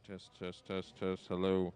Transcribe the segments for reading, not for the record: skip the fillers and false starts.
Test, test, test, test. Hello.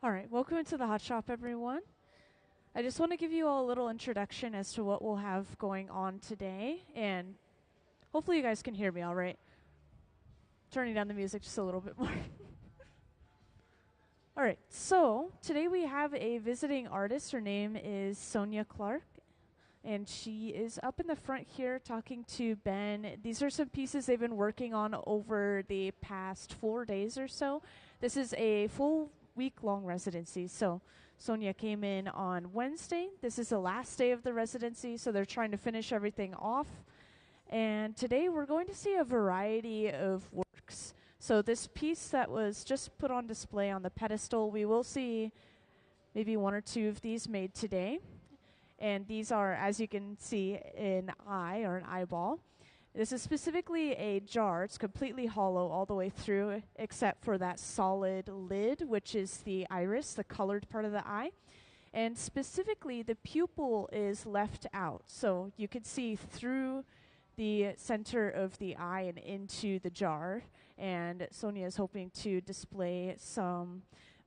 All right, welcome into the Hot Shop, everyone. I just want to give you all a little introduction as to what we'll have going on today, and hopefully you guys can hear me all right. Turning down the music just a little bit more. All right, so today we have a visiting artist. Her name is Sonya Clark, and she is up in the front here talking to Ben. These are some pieces they've been working on over the past 4 days or so. This is a full week-long residency, so Sonia came in on Wednesday. This is the last day of the residency, so they're trying to finish everything off. And today we're going to see a variety of works. So this piece that was just put on display on the pedestal, we will see maybe one or two of these made today. And these are, as you can see, an eye or an eyeball. This is specifically a jar. It's completely hollow all the way through, except for that solid lid, which is the iris, the colored part of the eye. And specifically, the pupil is left out. So you can see through the center of the eye and into the jar. And Sonia is hoping to display some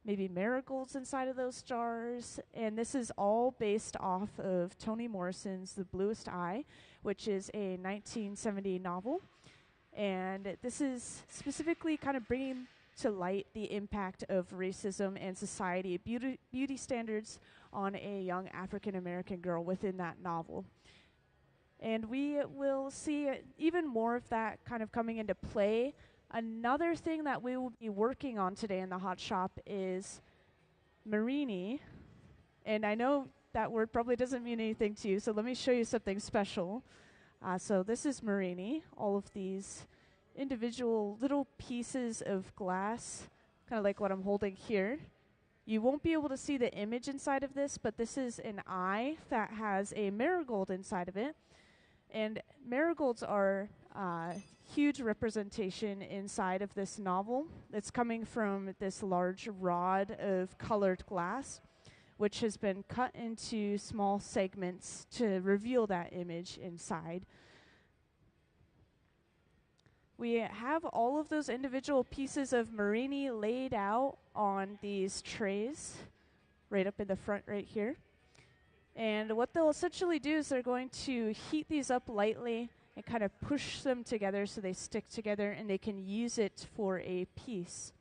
maybe marigolds inside of those jars. And this is all based off of Toni Morrison's The Bluest Eye, which is a 1970 novel. And this is specifically kind of bringing to light the impact of racism and society, beauty standards on a young African-American girl within that novel. And we will see even more of that kind of coming into play. Another thing that we will be working on today in the Hot Shop is Marini. And I know that word probably doesn't mean anything to you, so let me show you something special. So this is Marini, all of these individual little pieces of glass, kind of like what I'm holding here. You won't be able to see the image inside of this, but this is an eye that has a marigold inside of it. And marigolds are huge representation inside of this novel. It's coming from this large rod of colored glass, which has been cut into small segments to reveal that image inside. We have all of those individual pieces of Marini laid out on these trays, right up in the front right here. And what they'll essentially do is they're going to heat these up lightly and kind of push them together so they stick together and they can use it for a piece.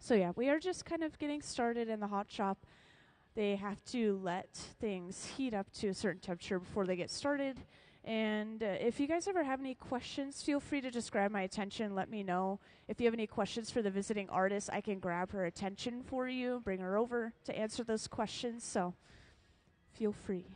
So yeah, we are just kind of getting started in the hot shop. They have to let things heat up to a certain temperature before they get started. And if you guys ever have any questions, feel free to just grab my attention. Let me know. If you have any questions for the visiting artist, I can grab her attention for you, bring her over to answer those questions. So feel free.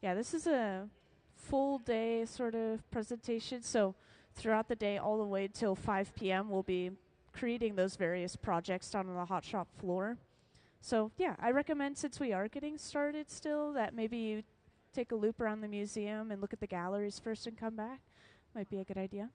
Yeah, this is a full day sort of presentation. So throughout the day, all the way till 5 p.m., we'll be creating those various projects down on the hot shop floor. So yeah, I recommend, since we are getting started still, that maybe you take a loop around the museum and look at the galleries first and come back. Might be a good idea.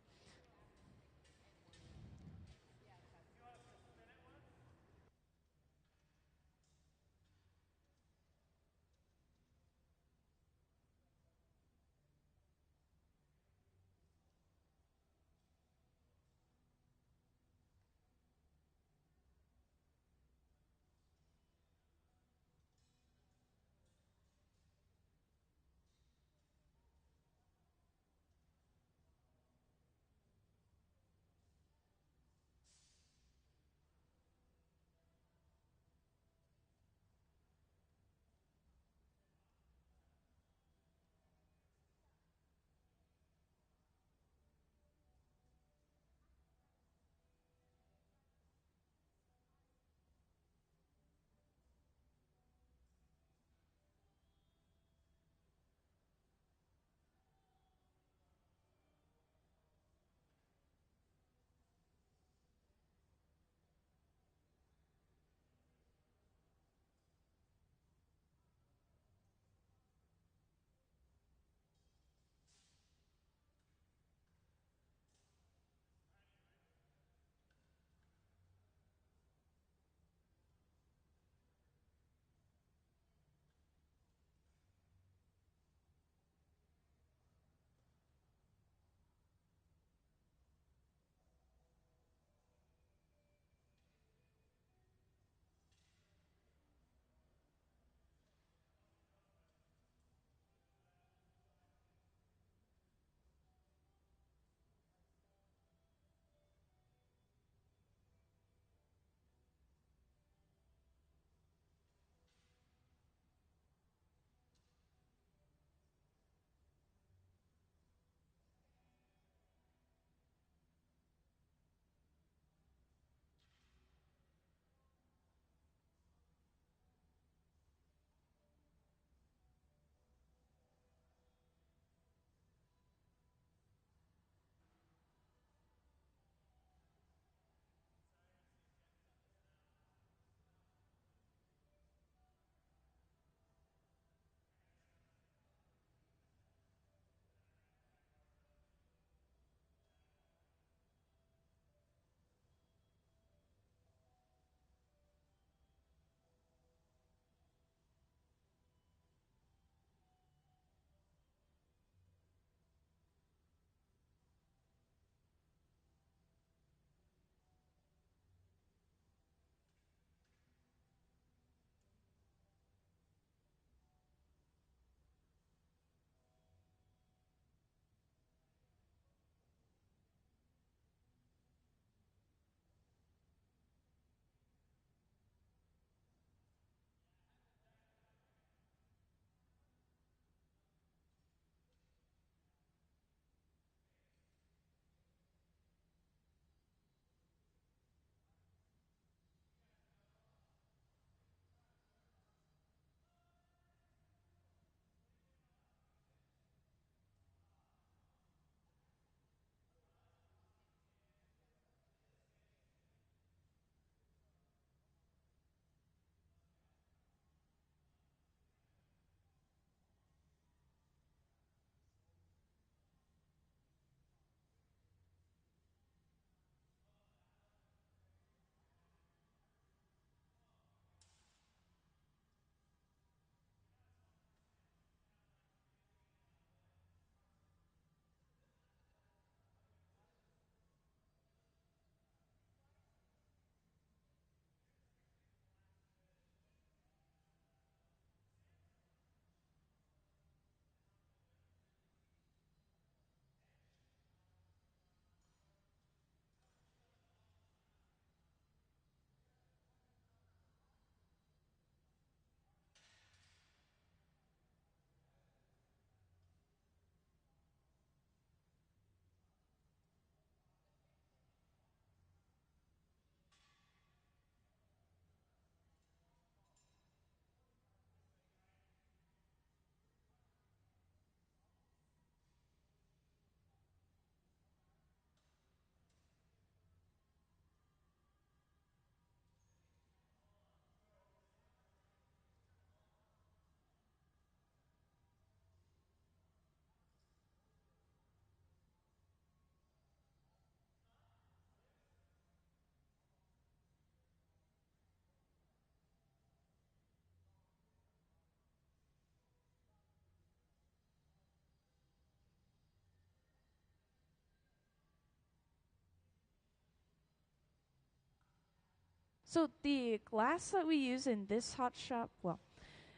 So the glass that we use in this hot shop, well,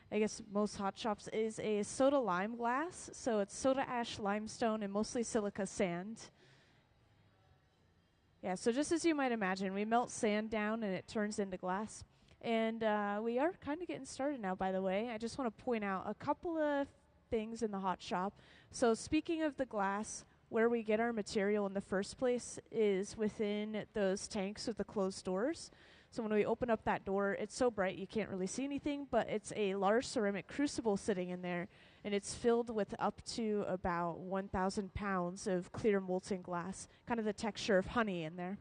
I guess most hot shops, is a soda lime glass. So it's soda ash limestone and mostly silica sand. Yeah, so just as you might imagine, we melt sand down and it turns into glass. And we are kind of getting started now, by the way. I just want to point out a couple of things in the hot shop. So speaking of the glass, where we get our material in the first place is within those tanks with the closed doors. So when we open up that door, it's so bright you can't really see anything, but it's a large ceramic crucible sitting in there, and it's filled with up to about 1,000 pounds of clear molten glass, kind of the texture of honey in there.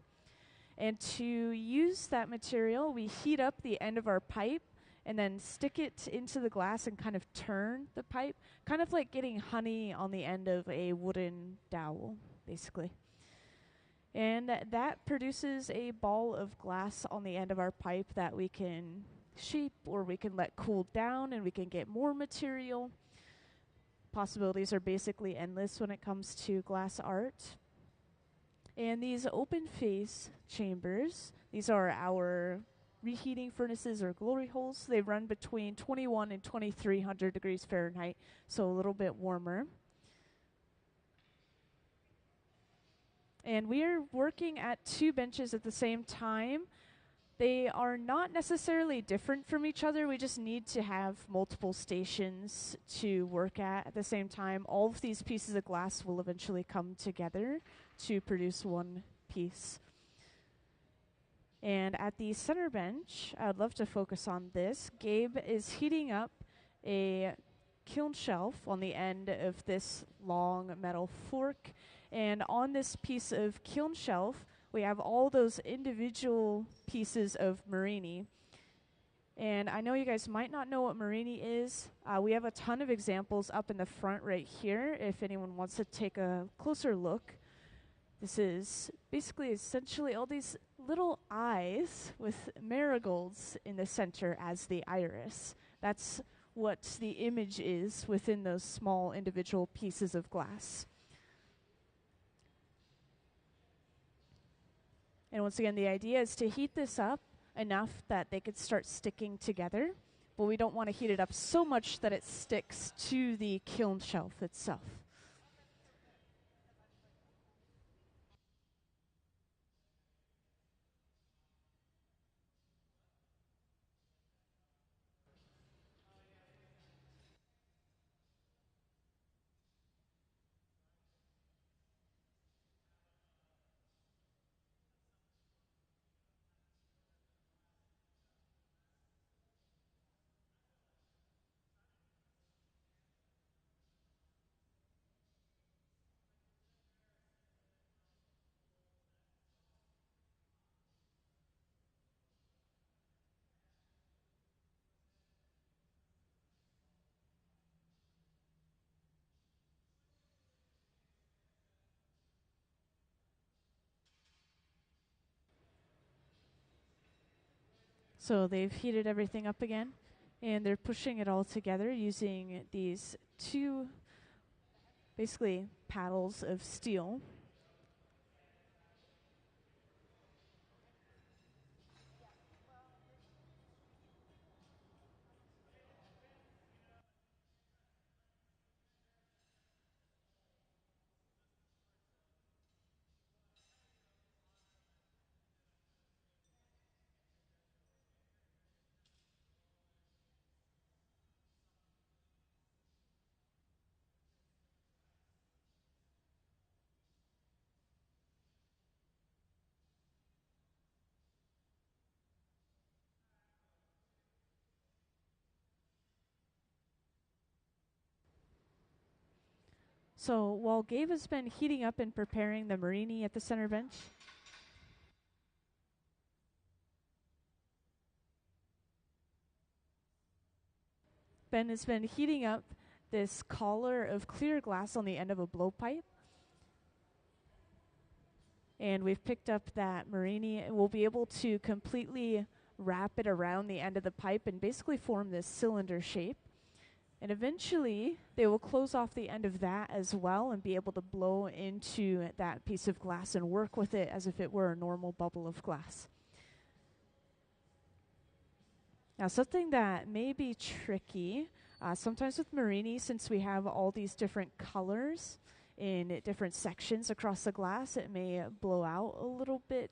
And to use that material, we heat up the end of our pipe and then stick it into the glass and kind of turn the pipe, kind of like getting honey on the end of a wooden dowel, basically. And that produces a ball of glass on the end of our pipe that we can shape or we can let cool down and we can get more material. Possibilities are basically endless when it comes to glass art. And these open face chambers, these are our reheating furnaces or glory holes. They run between 21 and 2300 degrees Fahrenheit, so a little bit warmer. And we are working at two benches at the same time. They are not necessarily different from each other. We just need to have multiple stations to work at the same time. All of these pieces of glass will eventually come together to produce one piece. And at the center bench, I'd love to focus on this. Gabe is heating up a kiln shelf on the end of this long metal fork. And on this piece of kiln shelf, we have all those individual pieces of Marini. And I know you guys might not know what Marini is. We have a ton of examples up in the front right here if anyone wants to take a closer look. This is basically essentially all these little eyes with marigolds in the center as the iris. That's what the image is within those small individual pieces of glass. And once again, the idea is to heat this up enough that they could start sticking together, but we don't want to heat it up so much that it sticks to the kiln shelf itself. So they've heated everything up again, and they're pushing it all together using these two, basically, paddles of steel. So while Gabe has been heating up and preparing the Marini at the center bench, Ben has been heating up this collar of clear glass on the end of a blowpipe. And we've picked up that Marini, and we'll be able to completely wrap it around the end of the pipe and basically form this cylinder shape. And eventually, they will close off the end of that as well and be able to blow into that piece of glass and work with it as if it were a normal bubble of glass. Now, something that may be tricky, sometimes with Marini, since we have all these different colors in different sections across the glass, it may blow out a little bit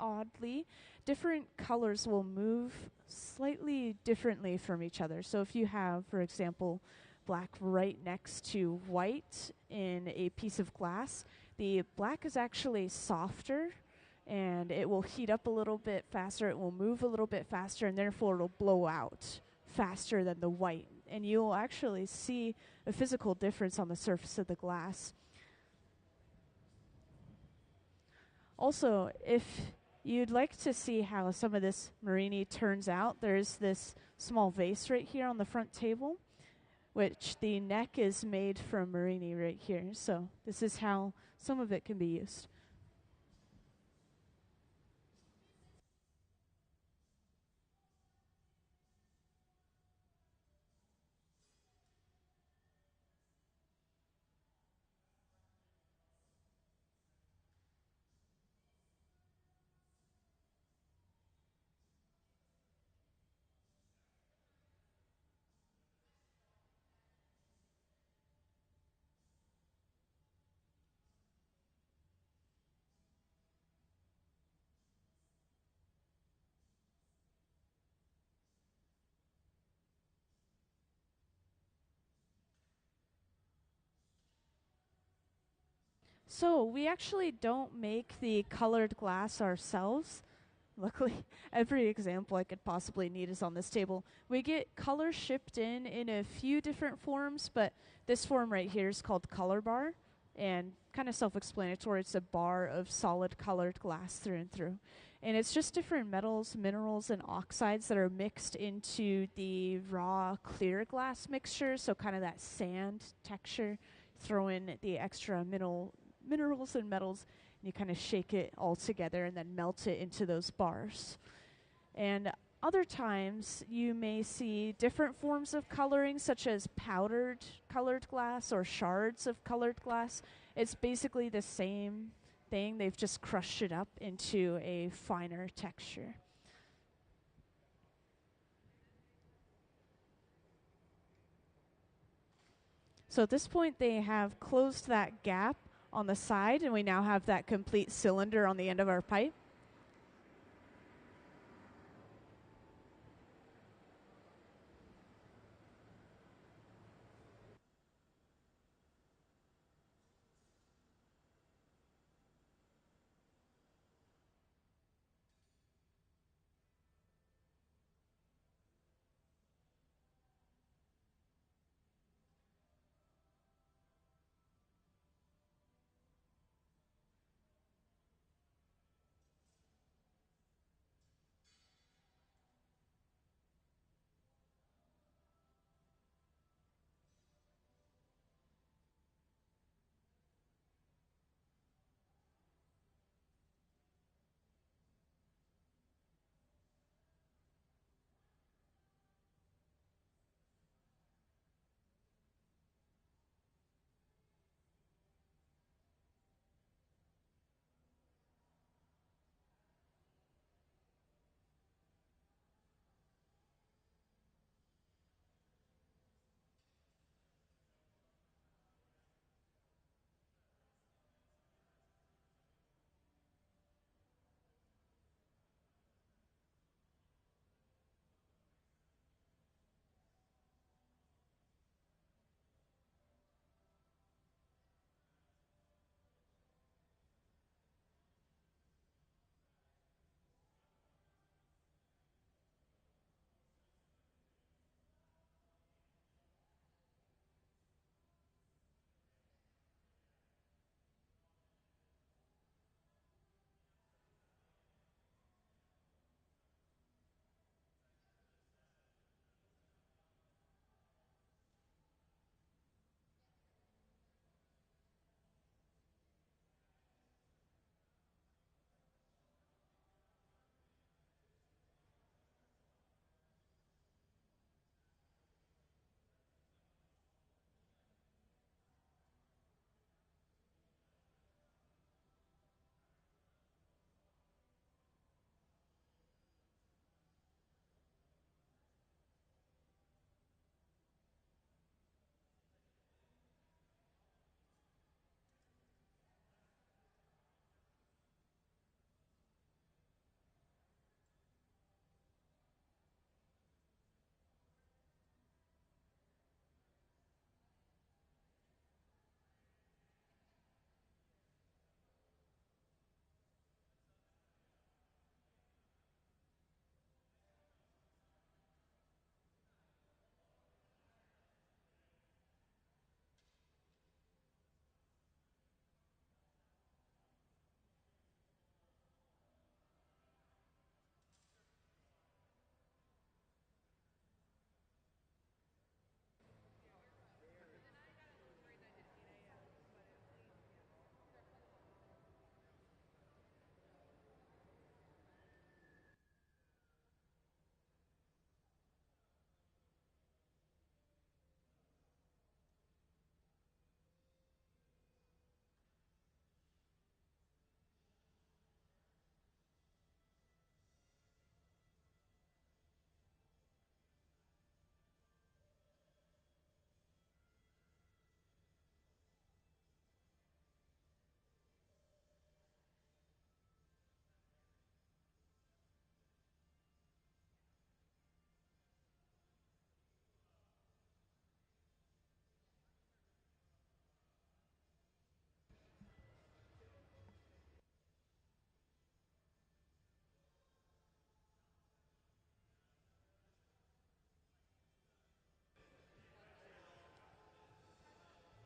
oddly. Different colors will move slightly differently from each other. So if you have, for example, black right next to white in a piece of glass, the black is actually softer and it will heat up a little bit faster, it will move a little bit faster, and therefore it'll blow out faster than the white. And you'll actually see a physical difference on the surface of the glass. Also, if you'd like to see how some of this Marini turns out, there's this small vase right here on the front table, which the neck is made from Marini right here. So this is how some of it can be used. So we actually don't make the colored glass ourselves. Luckily, every example I could possibly need is on this table. We get color shipped in a few different forms, but this form right here is called color bar, and kind of self-explanatory. It's a bar of solid colored glass through and through. And it's just different metals, minerals, and oxides that are mixed into the raw clear glass mixture, so kind of that sand texture. Throw in the extra minerals and metals, and you kind of shake it all together and then melt it into those bars. And other times you may see different forms of coloring, such as powdered colored glass or shards of colored glass. It's basically the same thing, they've just crushed it up into a finer texture. So at this point, they have closed that gap on the side, and we now have that complete cylinder on the end of our pipe.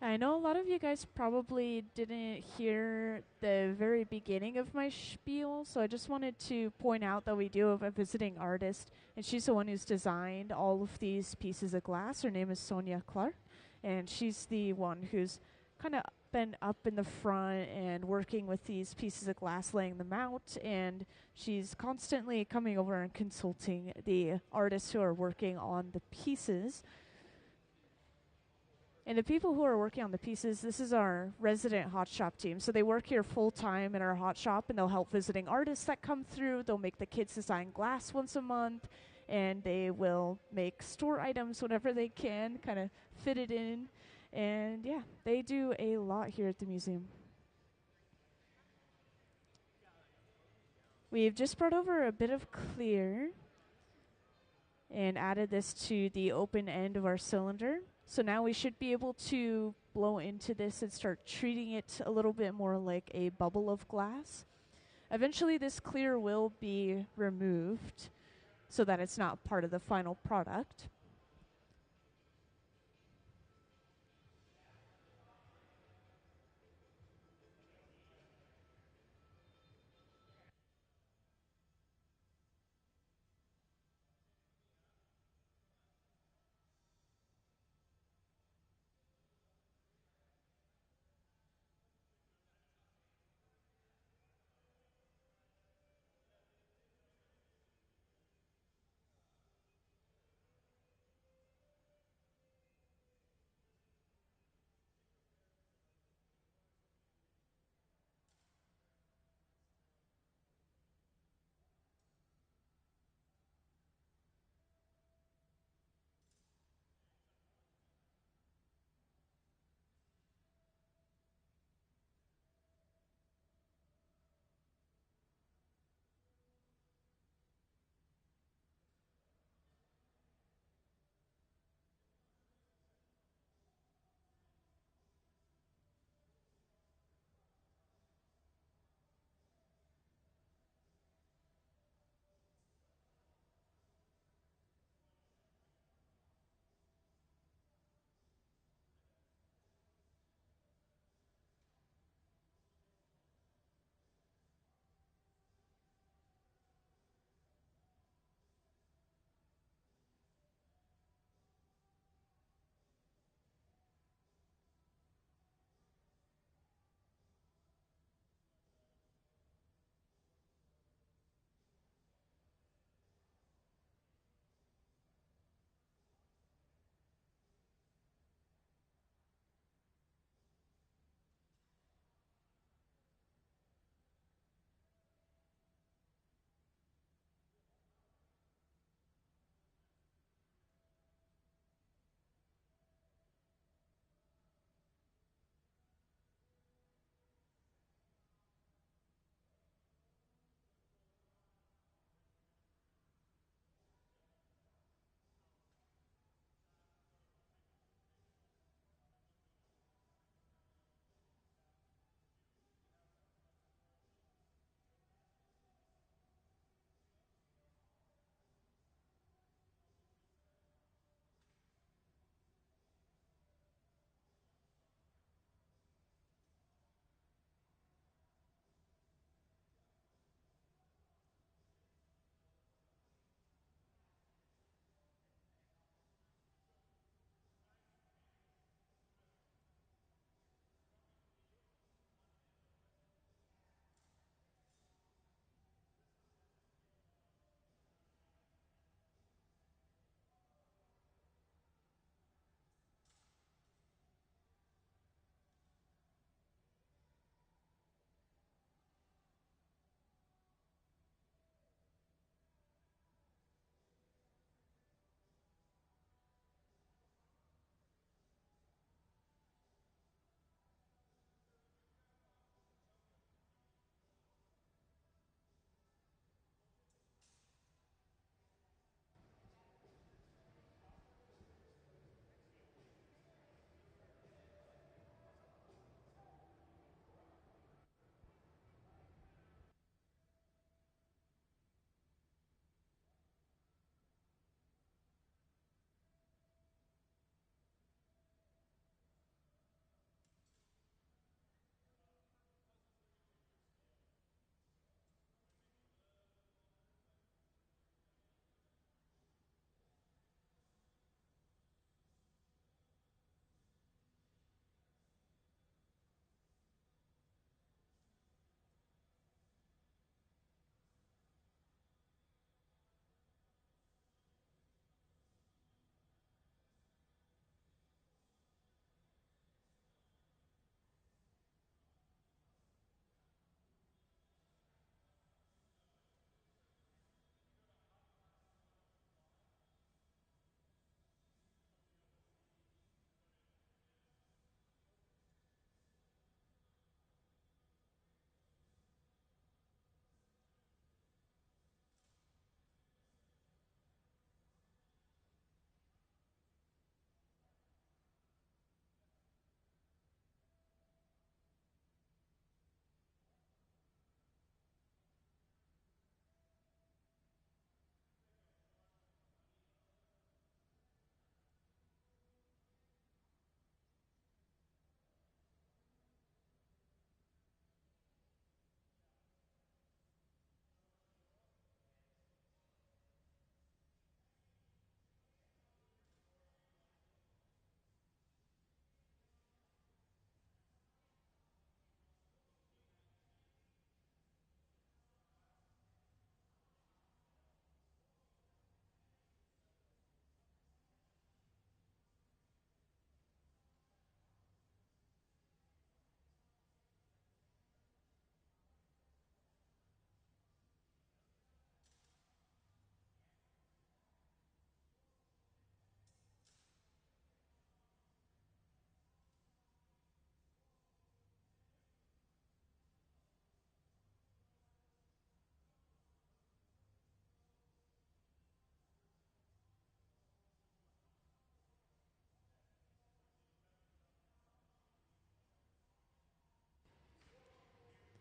I know a lot of you guys probably didn't hear the very beginning of my spiel, so I just wanted to point out that we do have a visiting artist, and she's the one who's designed all of these pieces of glass. Her name is Sonya Clark, and she's the one who's kind of been up in the front and working with these pieces of glass, laying them out, and she's constantly coming over and consulting the artists who are working on the pieces. And the people who are working on the pieces, this is our resident hot shop team. So they work here full time in our hot shop, and they'll help visiting artists that come through. They'll make the kids design glass once a month, and they will make store items whenever they can, kind of fit it in. And yeah, they do a lot here at the museum. We've just brought over a bit of clear and added this to the open end of our cylinder. So now we should be able to blow into this and start treating it a little bit more like a bubble of glass. Eventually this clear will be removed so that it's not part of the final product.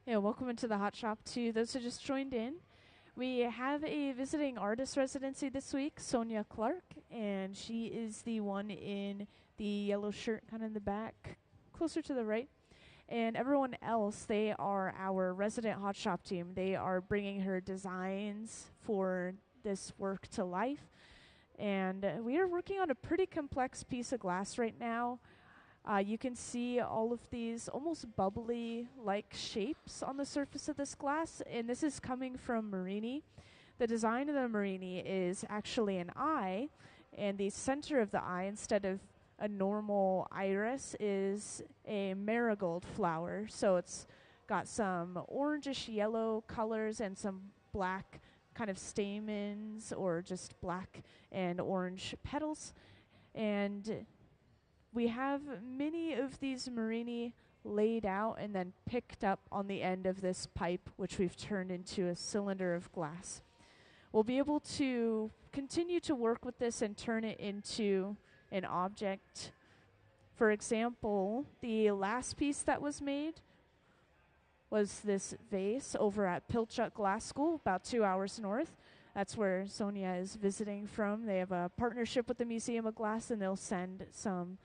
Yeah, welcome into the hot shop to those who just joined in. We have a visiting artist residency this week, Sonya Clark, and she is the one in the yellow shirt, kind of in the back, closer to the right. And everyone else, they are our resident hot shop team. They are bringing her designs for this work to life. And we are working on a pretty complex piece of glass right now. You can see all of these almost bubbly like shapes on the surface of this glass, and this is coming from Marini. The design of the Marini is actually an eye, and the center of the eye, instead of a normal iris, is a marigold flower. So it's got some orangish yellow colors and some black kind of stamens, or just black and orange petals. And we have many of these Marini laid out and then picked up on the end of this pipe, which we've turned into a cylinder of glass. We'll be able to continue to work with this and turn it into an object. For example, the last piece that was made was this vase over at Pilchuck Glass School, about 2 hours north. That's where Sonya is visiting from. They have a partnership with the Museum of Glass, and they'll send some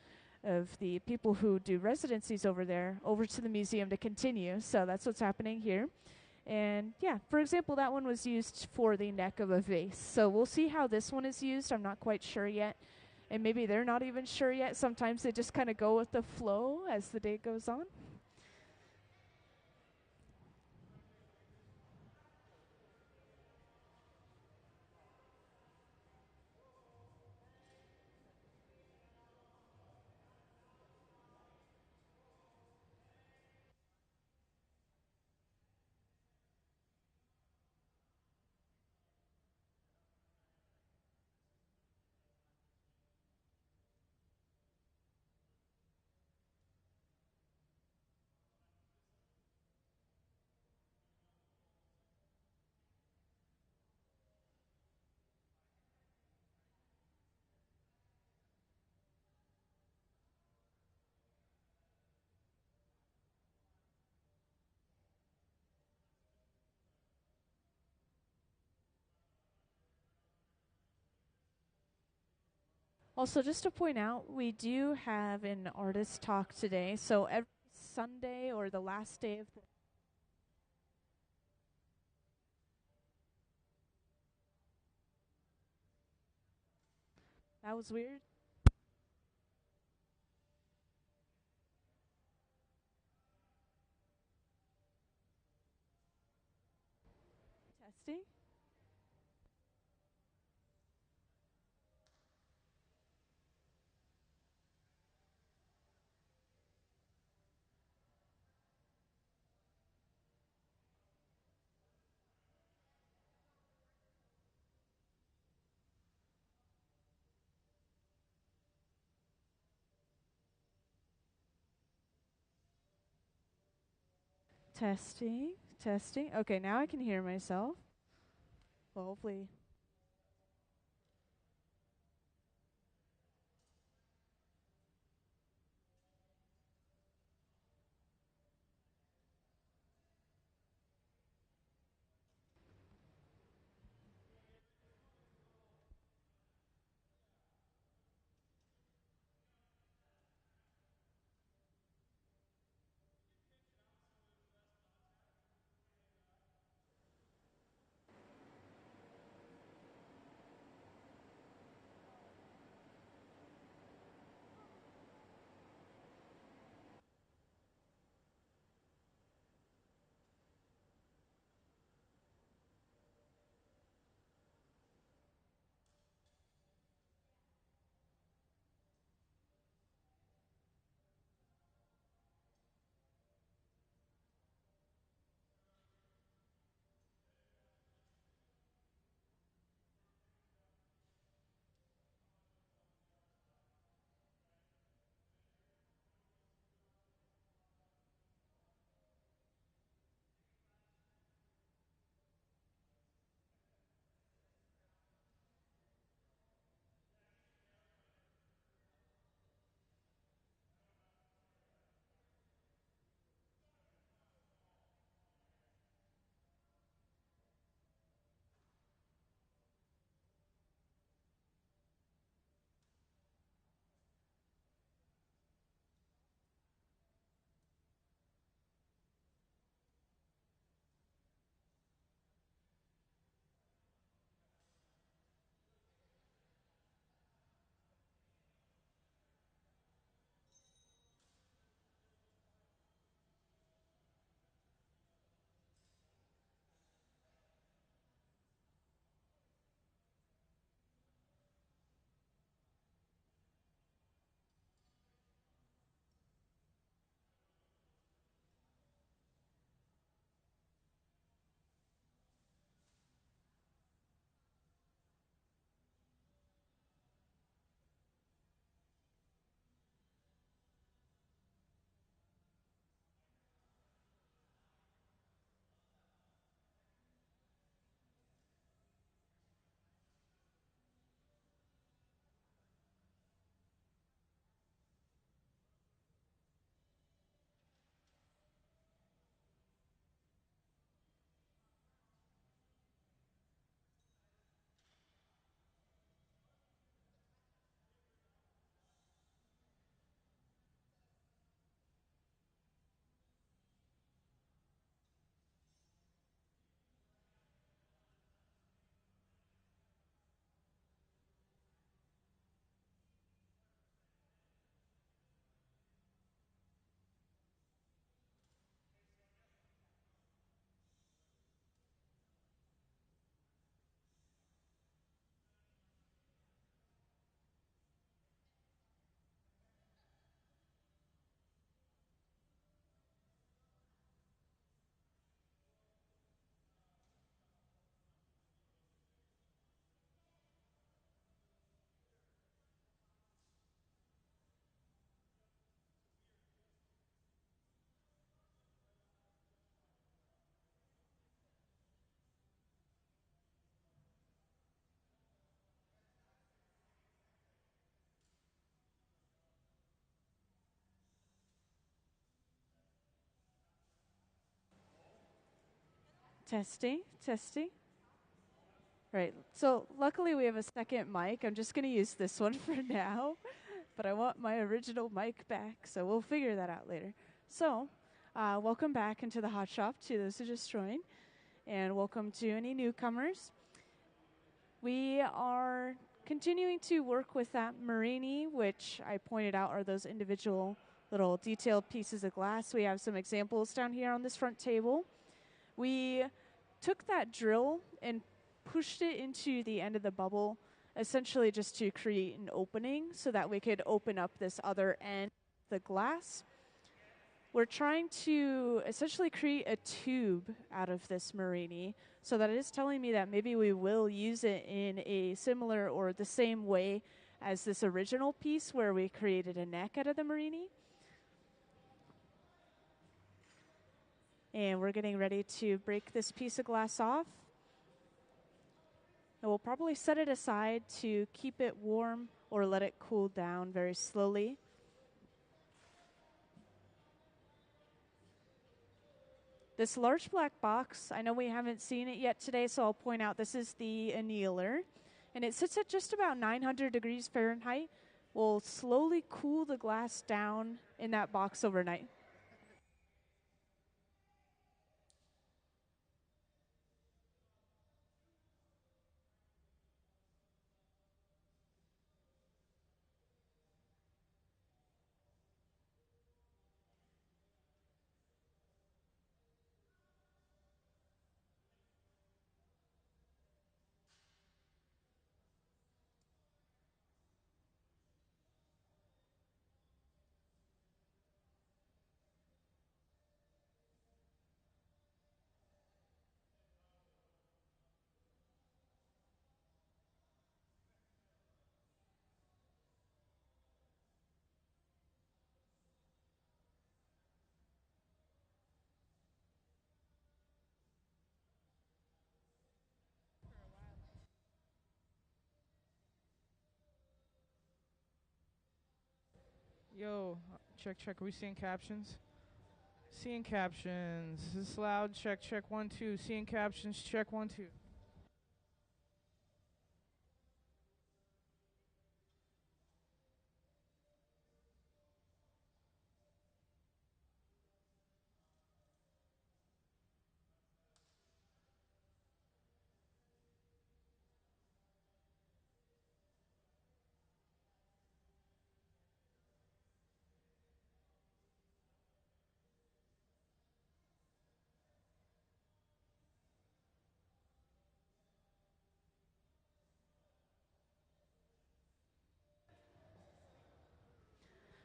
of the people who do residencies over there over to the museum to continue. So that's what's happening here. And yeah, for example, that one was used for the neck of a vase. So we'll see how this one is used. I'm not quite sure yet. And maybe they're not even sure yet. Sometimes they just kind of go with the flow as the day goes on. Also, just to point out, we do have an artist talk today. So every Sunday or the last day of the that was weird. Testing. Testing. Testing. Okay, now I can hear myself. Well, hopefully. Testing, testing. Right. So luckily we have a second mic. I'm just going to use this one for now, but I want my original mic back, so we'll figure that out later. So, welcome back into the hot shop to those who just joined, and welcome to any newcomers. We are continuing to work with that Marini, which I pointed out are those individual little detailed pieces of glass. We have some examples down here on this front table. We took that drill and pushed it into the end of the bubble, essentially just to create an opening so that we could open up this other end of the glass. We're trying to essentially create a tube out of this Marini, so that it is telling me that maybe we will use it in a similar or the same way as this original piece where we created a neck out of the Marini. And we're getting ready to break this piece of glass off. And we'll probably set it aside to keep it warm or let it cool down very slowly. This large black box, I know we haven't seen it yet today, so I'll point out this is the annealer. And it sits at just about 900 degrees Fahrenheit. We'll slowly cool the glass down in that box overnight. Yo, check. Are we seeing captions? Seeing captions. Is this loud? Check. 1, 2. Seeing captions. Check. 1, 2.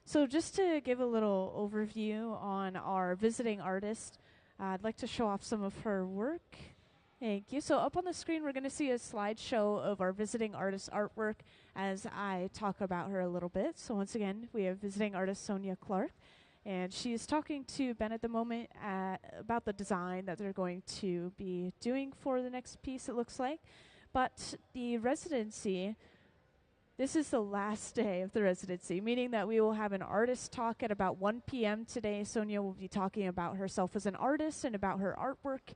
So just to give a little overview on our visiting artist, I'd like to show off some of her work. Thank you. So up on the screen, we're going to see a slideshow of our visiting artist artwork as I talk about her a little bit. So once again, we have visiting artist Sonya Clark, and she's talking to Ben at the moment about the design that they're going to be doing for the next piece, it looks like. But the residency, this is the last day of the residency, meaning that we will have an artist talk at about 1 p.m. today. Sonya will be talking about herself as an artist and about her artwork.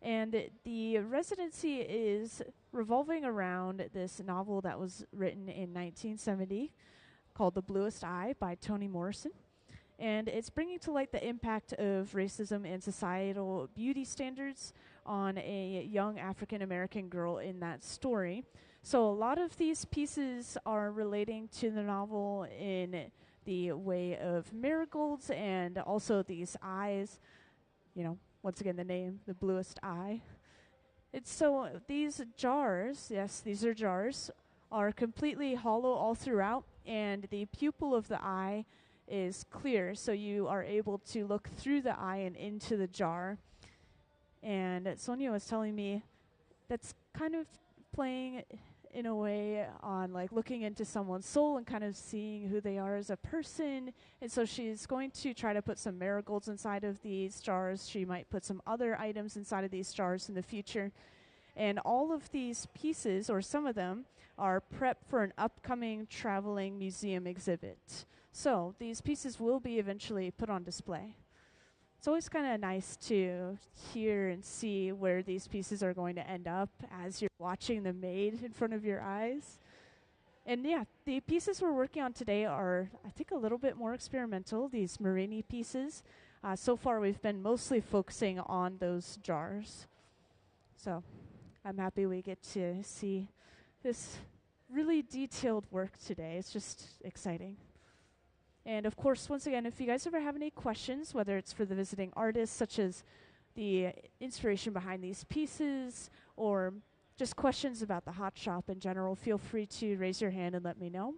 And the residency is revolving around this novel that was written in 1970 called The Bluest Eye by Toni Morrison. And it's bringing to light the impact of racism and societal beauty standards on a young African-American girl in that story. So a lot of these pieces are relating to the novel in the way of marigolds and also these eyes, once again, the name, The Bluest Eye. It's so these jars, yes, these are jars, are completely hollow all throughout, and the pupil of the eye is clear, so you are able to look through the eye and into the jar. And Sonya was telling me that's kind of playing in a way on like looking into someone's soul and kind of seeing who they are as a person. And so she's going to try to put some marigolds inside of these jars. She might put some other items inside of these jars in the future. And all of these pieces, or some of them, are prep for an upcoming traveling museum exhibit. So these pieces will be eventually put on display. it's always kind of nice to hear and see where these pieces are going to end up as you're watching them made in front of your eyes. And yeah, the pieces we're working on today are, I think, a little bit more experimental, these Marini pieces. So far, we've been mostly focusing on those jars. So I'm happy we get to see this really detailed work today. It's just exciting. And of course, once again, if you guys ever have any questions, whether it's for the visiting artists, such as the inspiration behind these pieces, or just questions about the hot shop in general, feel free to raise your hand and let me know.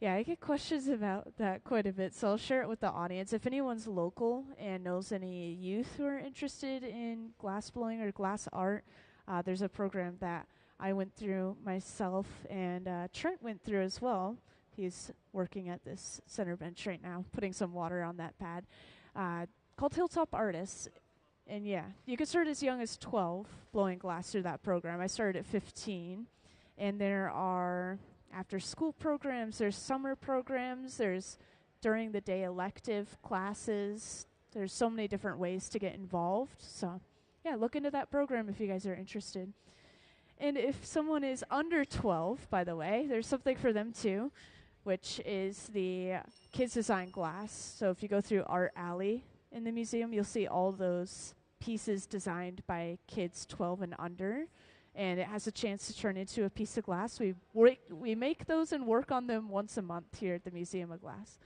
Yeah, I get questions about that quite a bit, so I'll share it with the audience. If anyone's local and knows any youth who are interested in glass blowing or glass art, there's a program that I went through myself, and Trent went through as well. He's working at this center bench right now, putting some water on that pad, called Hilltop Artists. And yeah, you can start as young as 12 blowing glass through that program. I started at 15, and there are after school programs, there's summer programs, there's during the day elective classes. There's so many different ways to get involved. So yeah, look into that program if you guys are interested. And if someone is under 12, by the way, there's something for them too, which is the Kids Design Glass. So if you go through Art Alley in the museum, you'll see all those pieces designed by kids 12 and under. And it has a chance to turn into a piece of glass. We make those and work on them once a month here at the Museum of Glass.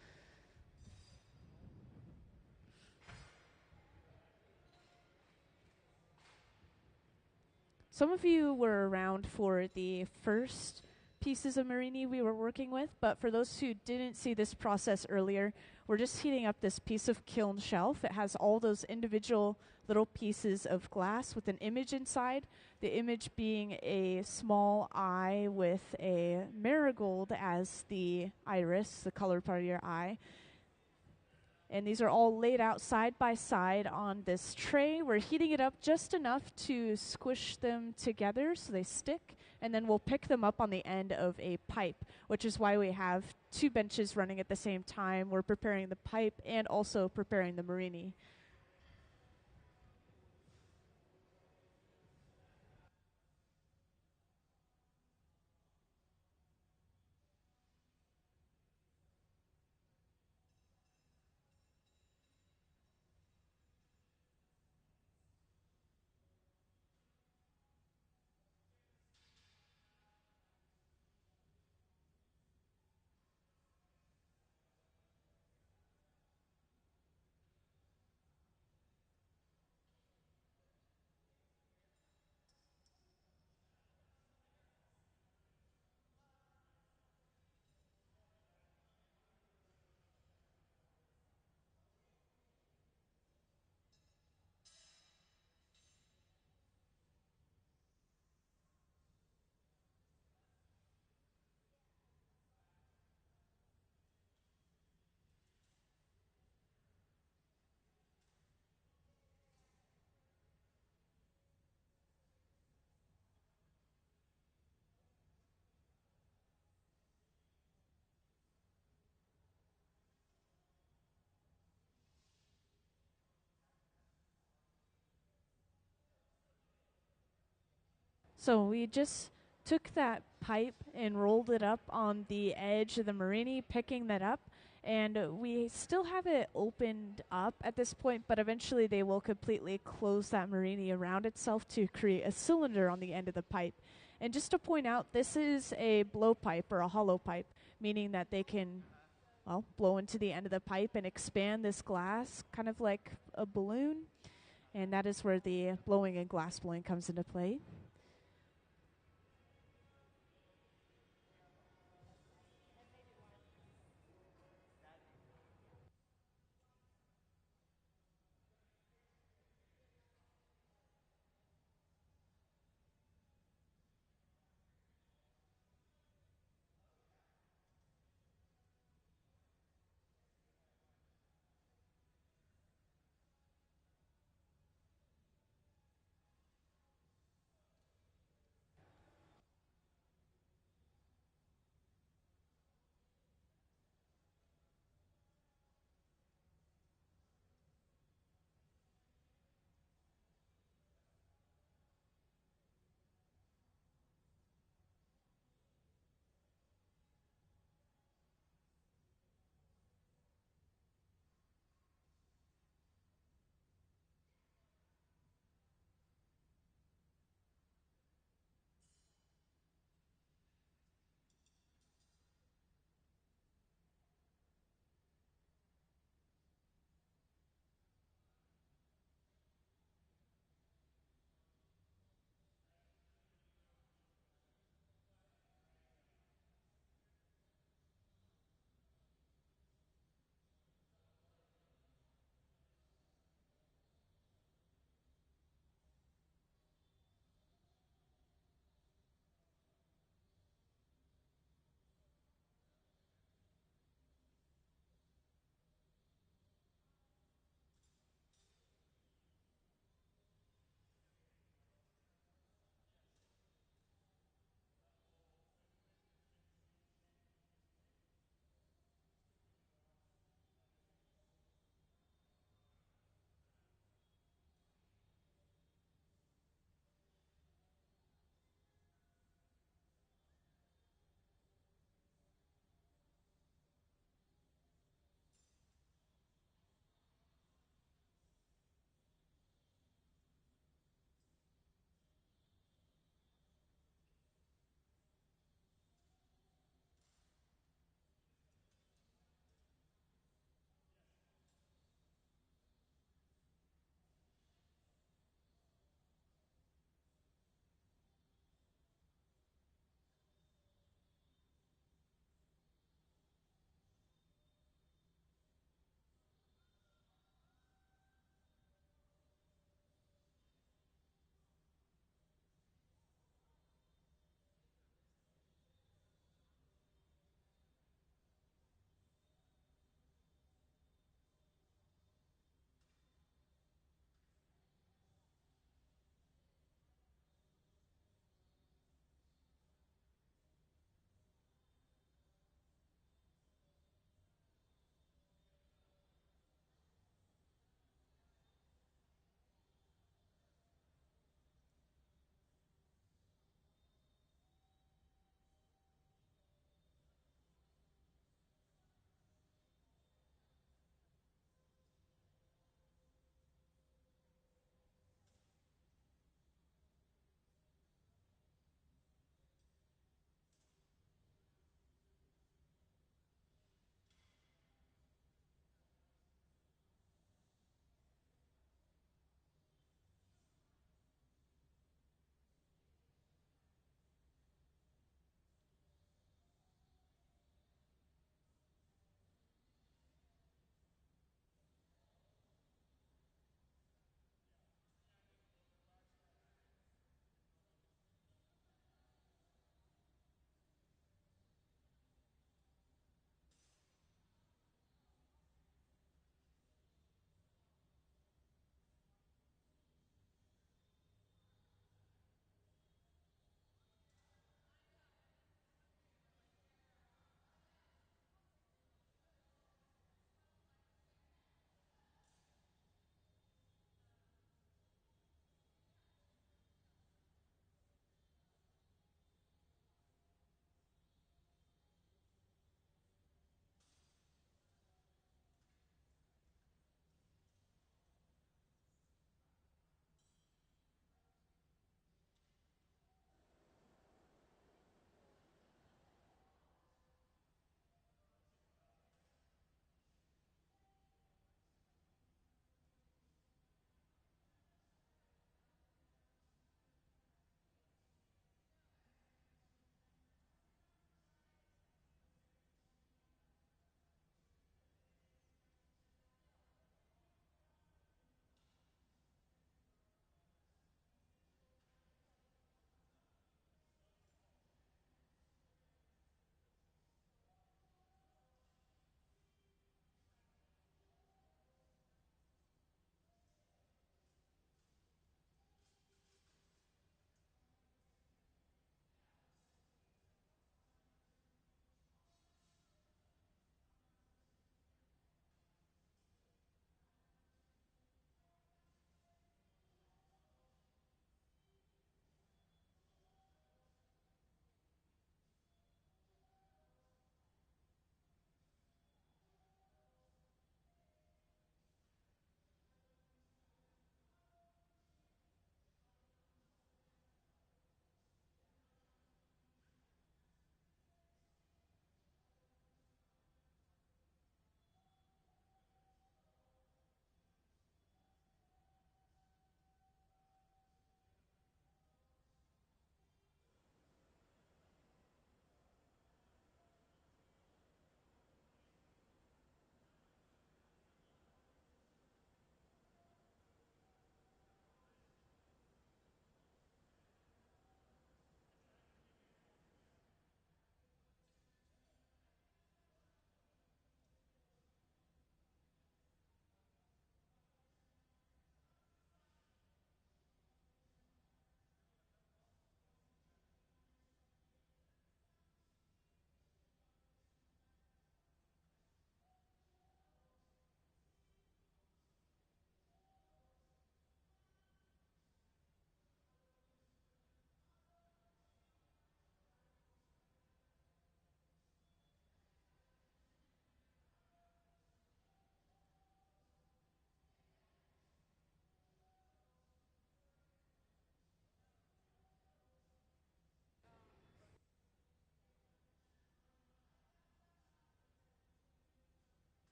Some of you were around for the first pieces of Marini we were working with, but for those who didn't see this process earlier, we're just heating up this piece of kiln shelf. It has all those individual little pieces of glass with an image inside, the image being a small eye with a marigold as the iris, the color part of your eye. And these are all laid out side by side on this tray. We're heating it up just enough to squish them together so they stick. and then we'll pick them up on the end of a pipe, which is why we have two benches running at the same time. We're preparing the pipe and also preparing the marini. So we just took that pipe and rolled it up on the edge of the marini, picking that up. And we still have it opened up at this point, but eventually they will completely close that marini around itself to create a cylinder on the end of the pipe. And just to point out, this is a blowpipe or a hollow pipe, meaning that they can, well, blow into the end of the pipe and expand this glass, kind of like a balloon. And that is where the blowing and glass blowing comes into play.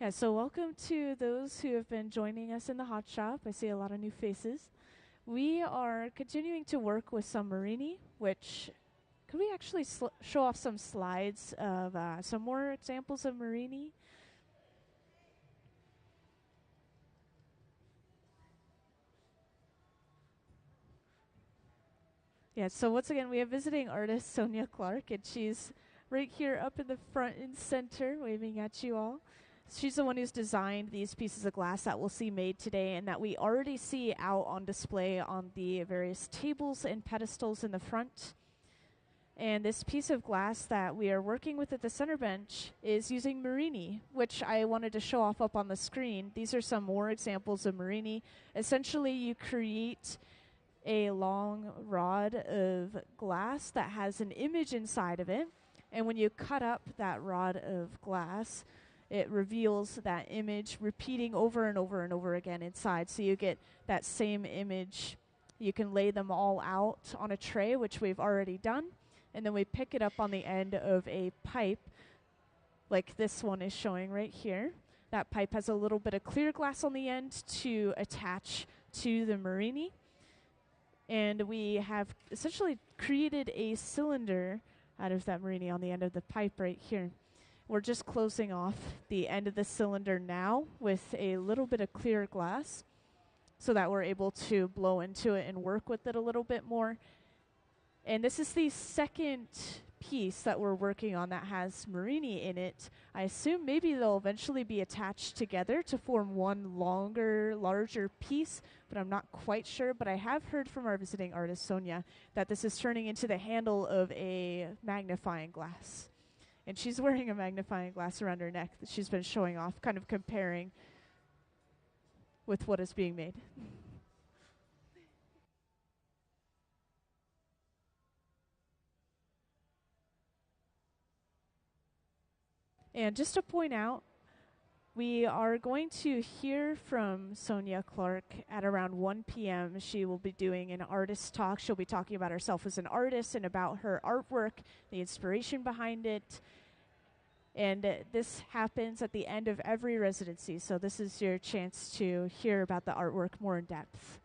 Yeah, so welcome to those who have been joining us in the hot shop. I see a lot of new faces. We are continuing to work with some Marini, which could we actually show off some slides of some more examples of Marini? Yeah, so once again, we have visiting artist Sonya Clark, and she's right here up in the front and center, waving at you all. She's the one who's designed these pieces of glass that we'll see made today and that we already see out on display on the various tables and pedestals in the front. And this piece of glass that we are working with at the center bench is using Marini, which I wanted to show off up on the screen. These are some more examples of Marini. Essentially, you create a long rod of glass that has an image inside of it. And when you cut up that rod of glass, it reveals that image repeating over and over and over again inside. So you get that same image. You can lay them all out on a tray, which we've already done. And then we pick it up on the end of a pipe, like this one is showing right here. That pipe has a little bit of clear glass on the end to attach to the Marini. And we have essentially created a cylinder out of that Marini on the end of the pipe right here. We're just closing off the end of the cylinder now with a little bit of clear glass so that we're able to blow into it and work with it a little bit more. And this is the second piece that we're working on that has Marini in it. I assume maybe they'll eventually be attached together to form one longer, larger piece, but I'm not quite sure. But I have heard from our visiting artist, Sonya, that this is turning into the handle of a magnifying glass. And she's wearing a magnifying glass around her neck that she's been showing off, kind of comparing with what is being made. And just to point out, we are going to hear from Sonya Clark at around 1 p.m. She will be doing an artist talk. She'll be talking about herself as an artist and about her artwork, the inspiration behind it. And this happens at the end of every residency, so this is your chance to hear about the artwork more in depth.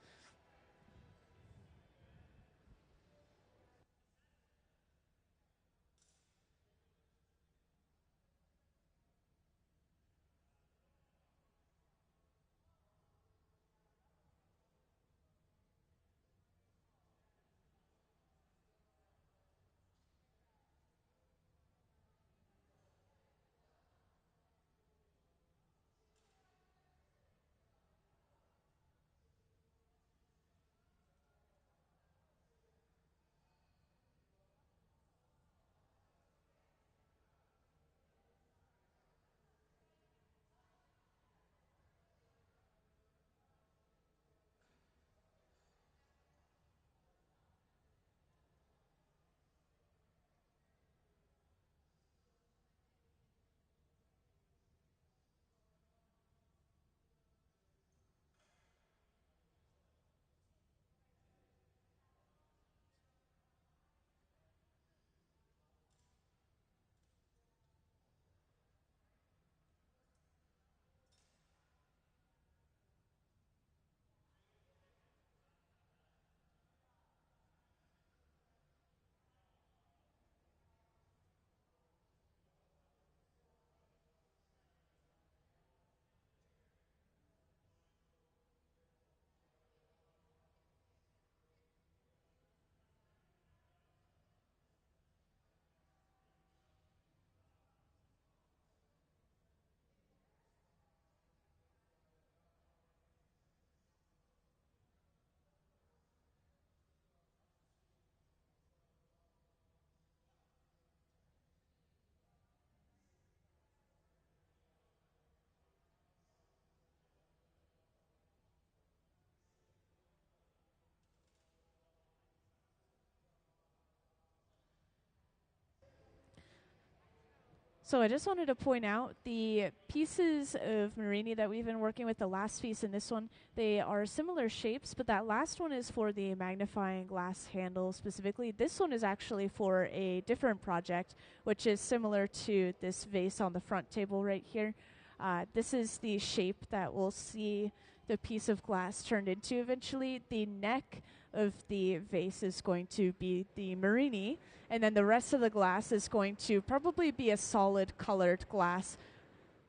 So I just wanted to point out the pieces of Marini that we've been working with, the last piece and this one, they are similar shapes, but that last one is for the magnifying glass handle specifically. This one is actually for a different project, which is similar to this vase on the front table right here. This is the shape that we'll see the piece of glass turned into eventually. The neck of the vase is going to be the Marini, and then the rest of the glass is going to probably be a solid colored glass,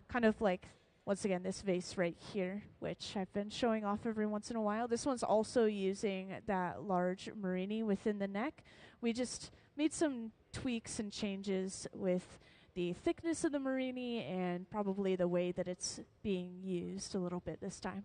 kind of like, once again, this vase right here, which I've been showing off every once in a while. This one's also using that large Marini within the neck. We just made some tweaks and changes with the thickness of the Marini and probably the way that it's being used a little bit this time.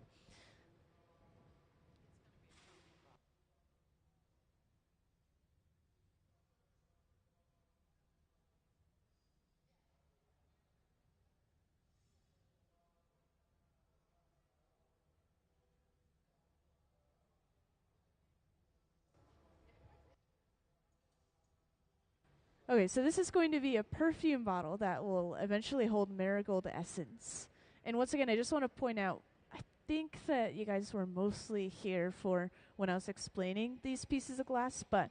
Okay, so this is going to be a perfume bottle that will eventually hold marigold essence. And once again, I just want to point out, I think that you guys were mostly here for when I was explaining these pieces of glass, but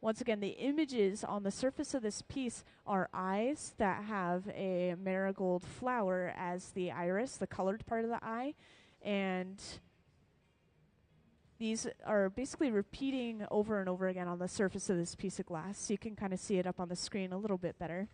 once again, the images on the surface of this piece are eyes that have a marigold flower as the iris, the colored part of the eye, and these are basically repeating over and over again on the surface of this piece of glass, so you can kind of see it up on the screen a little bit better.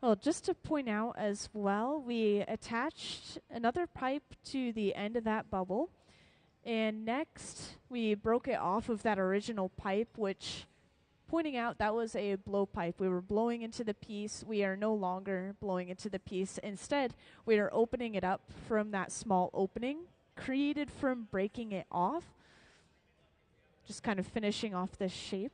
Well, just to point out as well, we attached another pipe to the end of that bubble. And next, we broke it off of that original pipe, which, pointing out, that was a blowpipe. We were blowing into the piece. We are no longer blowing into the piece. Instead, we are opening it up from that small opening created from breaking it off. Just kind of finishing off this shape.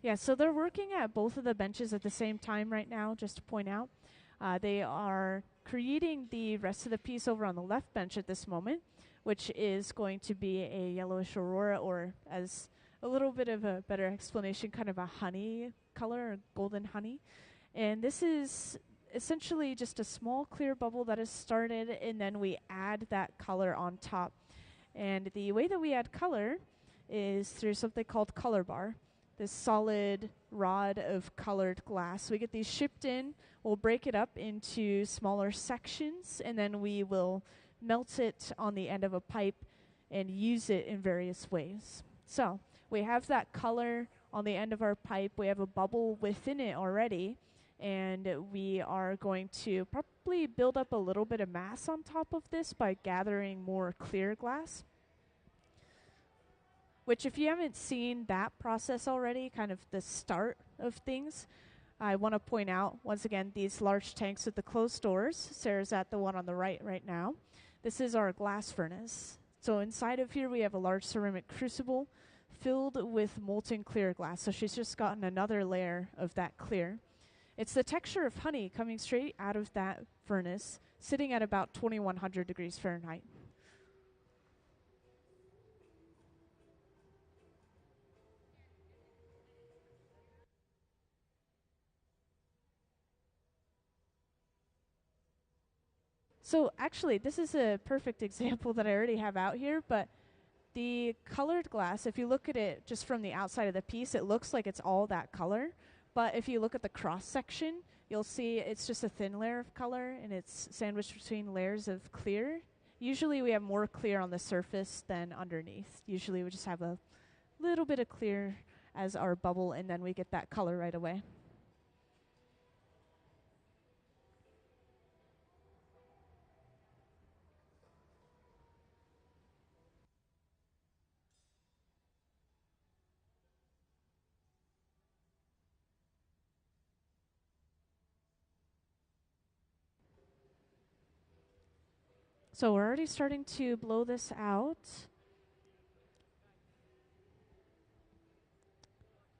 Yeah, so they're working at both of the benches at the same time right now, just to point out. They are creating the rest of the piece over on the left bench at this moment, which is going to be a yellowish aurora, or as a little bit of a better explanation, kind of a honey color, or golden honey. And this is essentially just a small clear bubble that is started, and then we add that color on top. And the way that we add color is through something called color bar, this solid rod of colored glass. We get these shipped in, we'll break it up into smaller sections, and then we will melt it on the end of a pipe and use it in various ways. So we have that color on the end of our pipe, we have a bubble within it already, and we are going to probably build up a little bit of mass on top of this by gathering more clear glass. Which, if you haven't seen that process already, kind of the start of things, I want to point out, once again, these large tanks with the closed doors. Sarah's at the one on the right now. This is our glass furnace. So inside of here, we have a large ceramic crucible filled with molten clear glass. So she's just gotten another layer of that clear. It's the texture of honey coming straight out of that furnace, sitting at about 2100 degrees Fahrenheit. So actually, this is a perfect example that I already have out here, but the colored glass, if you look at it just from the outside of the piece, it looks like it's all that color. But if you look at the cross section, you'll see it's just a thin layer of color, and it's sandwiched between layers of clear. Usually we have more clear on the surface than underneath. Usually we just have a little bit of clear as our bubble, and then we get that color right away. So we're already starting to blow this out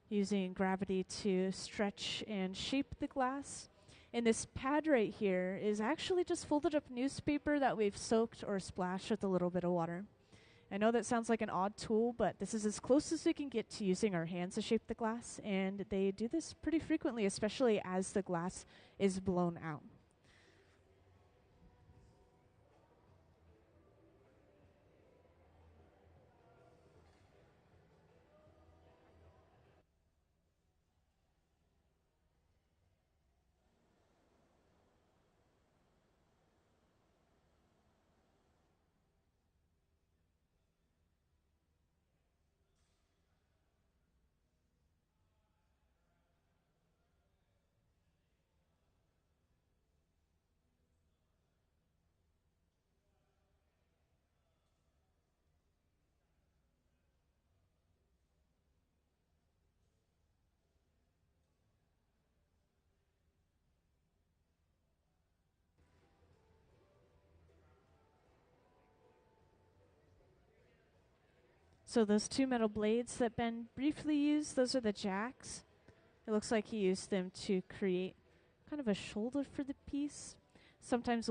using gravity to stretch and shape the glass. And this pad right here is actually just folded up newspaper that we've soaked or splashed with a little bit of water. I know that sounds like an odd tool, but this is as close as we can get to using our hands to shape the glass, and they do this pretty frequently, especially as the glass is blown out. So those two metal blades that Ben briefly used, those are the jacks. It looks like he used them to create kind of a shoulder for the piece. Sometimes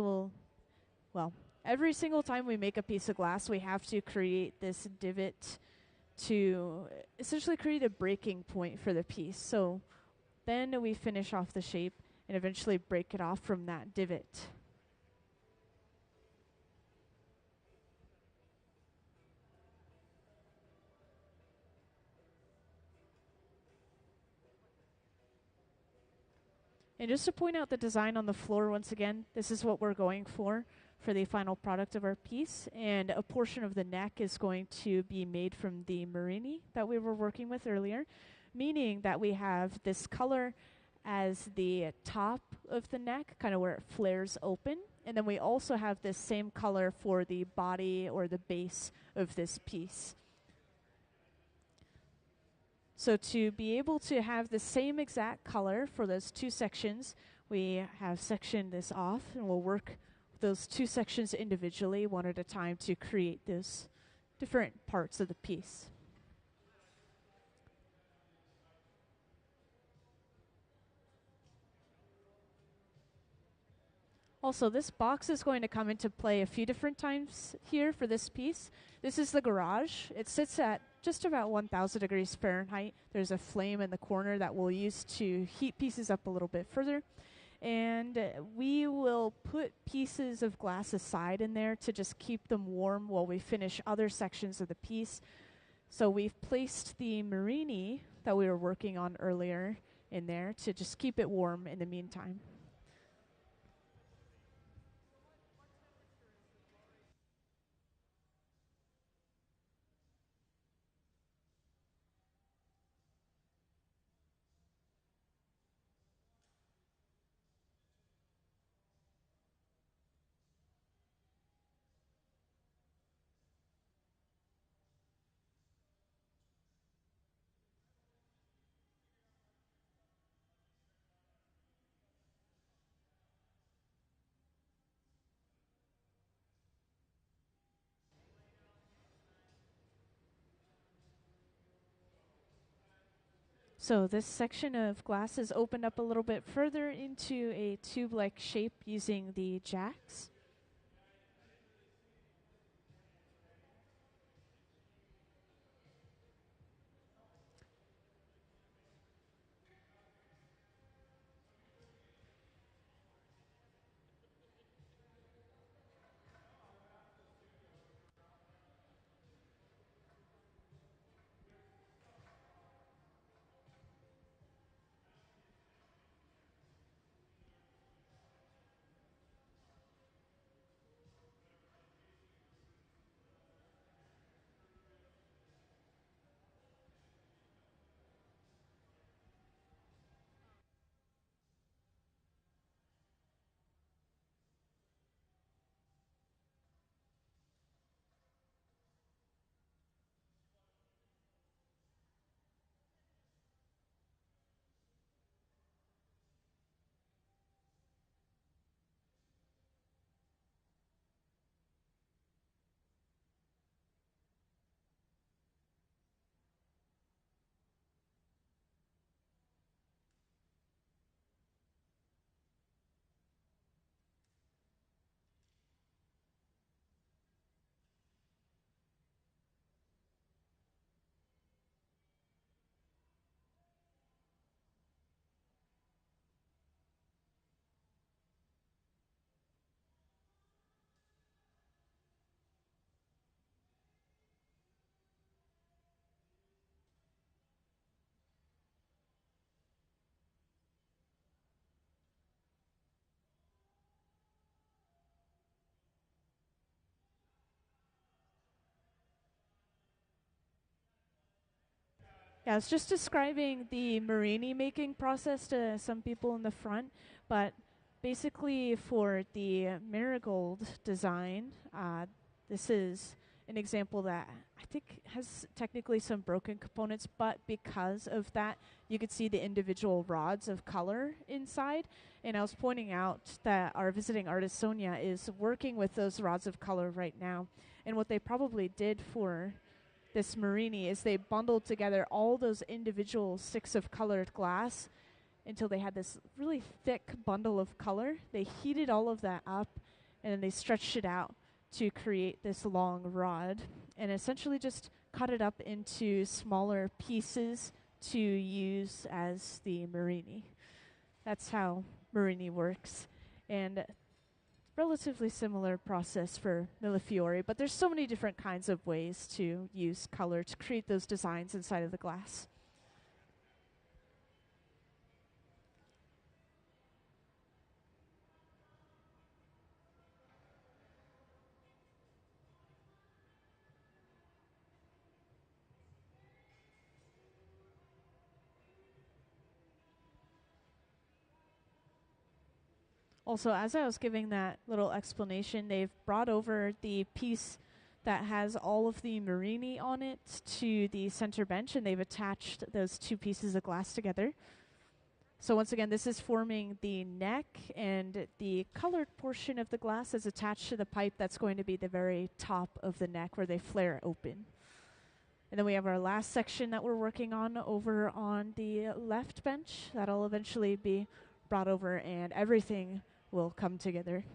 every single time we make a piece of glass, we have to create this divot to essentially create a breaking point for the piece. So then we finish off the shape and eventually break it off from that divot. And just to point out the design on the floor once again, this is what we're going for the final product of our piece. And a portion of the neck is going to be made from the Marini that we were working with earlier, meaning that we have this color as the top of the neck, kind of where it flares open. And then we also have this same color for the body or the base of this piece. So to be able to have the same exact color for those two sections, we have sectioned this off, and we'll work those two sections individually, one at a time, to create those different parts of the piece. Also, this box is going to come into play a few different times here for this piece. This is the garage. It sits at just about 1000 degrees Fahrenheit. There's a flame in the corner that we'll use to heat pieces up a little bit further. And we will put pieces of glass aside in there to just keep them warm while we finish other sections of the piece. So we've placed the Marini that we were working on earlier in there to just keep it warm in the meantime. So this section of glass is opened up a little bit further into a tube-like shape using the jacks. Yeah, I was just describing the Marini making process to some people in the front, but basically for the marigold design, this is an example that I think has technically some broken components, but because of that, you could see the individual rods of color inside. And I was pointing out that our visiting artist Sonya is working with those rods of color right now. And what they probably did for this Marini is they bundled together all those individual sticks of colored glass until they had this really thick bundle of color. They heated all of that up and then they stretched it out to create this long rod and essentially just cut it up into smaller pieces to use as the Marini. That's how Marini works. And relatively similar process for Millefiori, but there's so many different kinds of ways to use color to create those designs inside of the glass. Also, as I was giving that little explanation, they've brought over the piece that has all of the Marini on it to the center bench, and they've attached those two pieces of glass together. So once again, this is forming the neck, and the colored portion of the glass is attached to the pipe that's going to be the very top of the neck where they flare open. And then we have our last section that we're working on over on the left bench. That'll eventually be brought over, and everything will come together.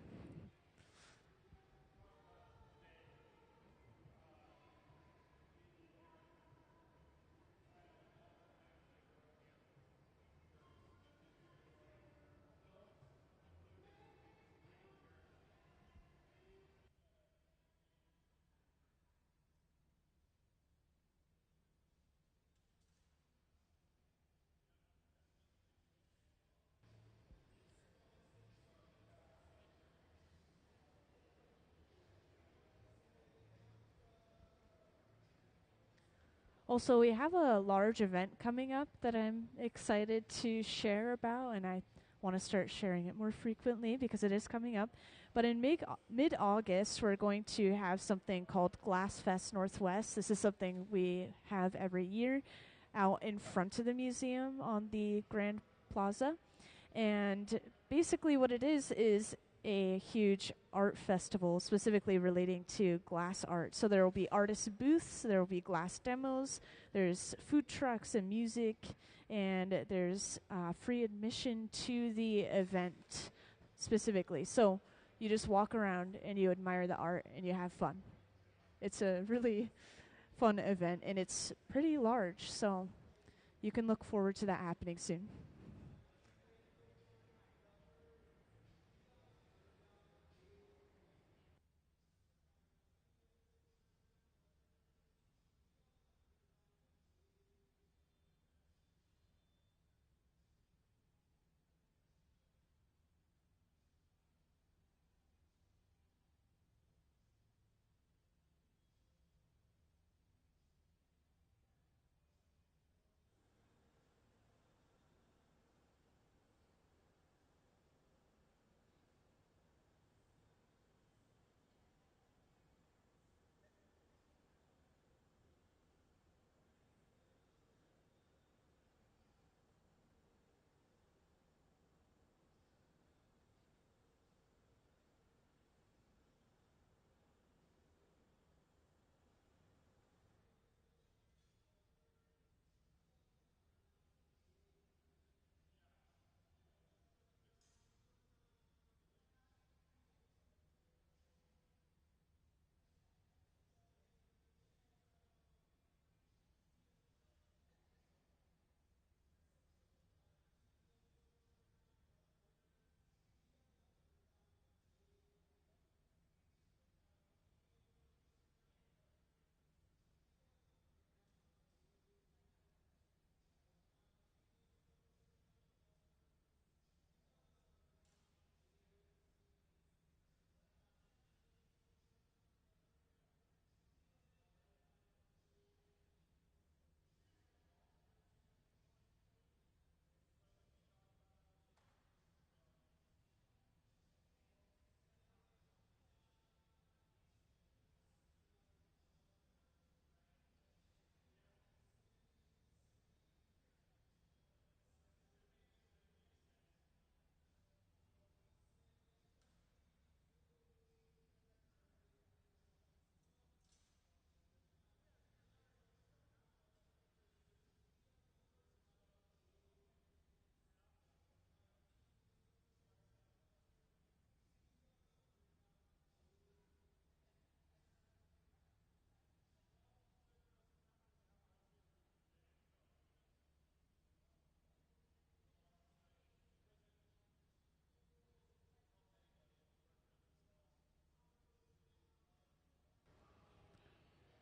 Also, we have a large event coming up that I'm excited to share about, and I want to start sharing it more frequently because it is coming up. But in mid-August, we're going to have something called Glass Fest Northwest. This is something we have every year out in front of the museum on the Grand Plaza. And basically what it is a huge art festival specifically relating to glass art. So there will be artist booths, there will be glass demos, there's food trucks and music, and there's free admission to the event specifically. So you just walk around and you admire the art and you have fun. It's a really fun event and it's pretty large, so you can look forward to that happening soon.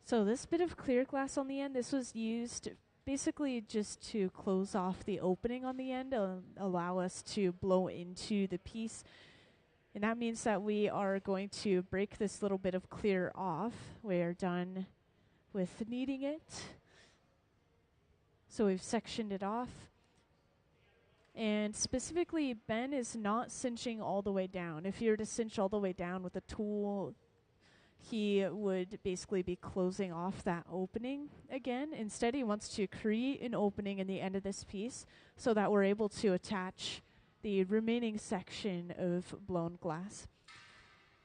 So this bit of clear glass on the end, this was used basically just to close off the opening on the end, allow us to blow into the piece. And that means that we are going to break this little bit of clear off. We are done with kneading it. So we've sectioned it off. And specifically, Ben is not cinching all the way down. If you were to cinch all the way down with a tool, he would basically be closing off that opening again. Instead, he wants to create an opening in the end of this piece so that we're able to attach the remaining section of blown glass.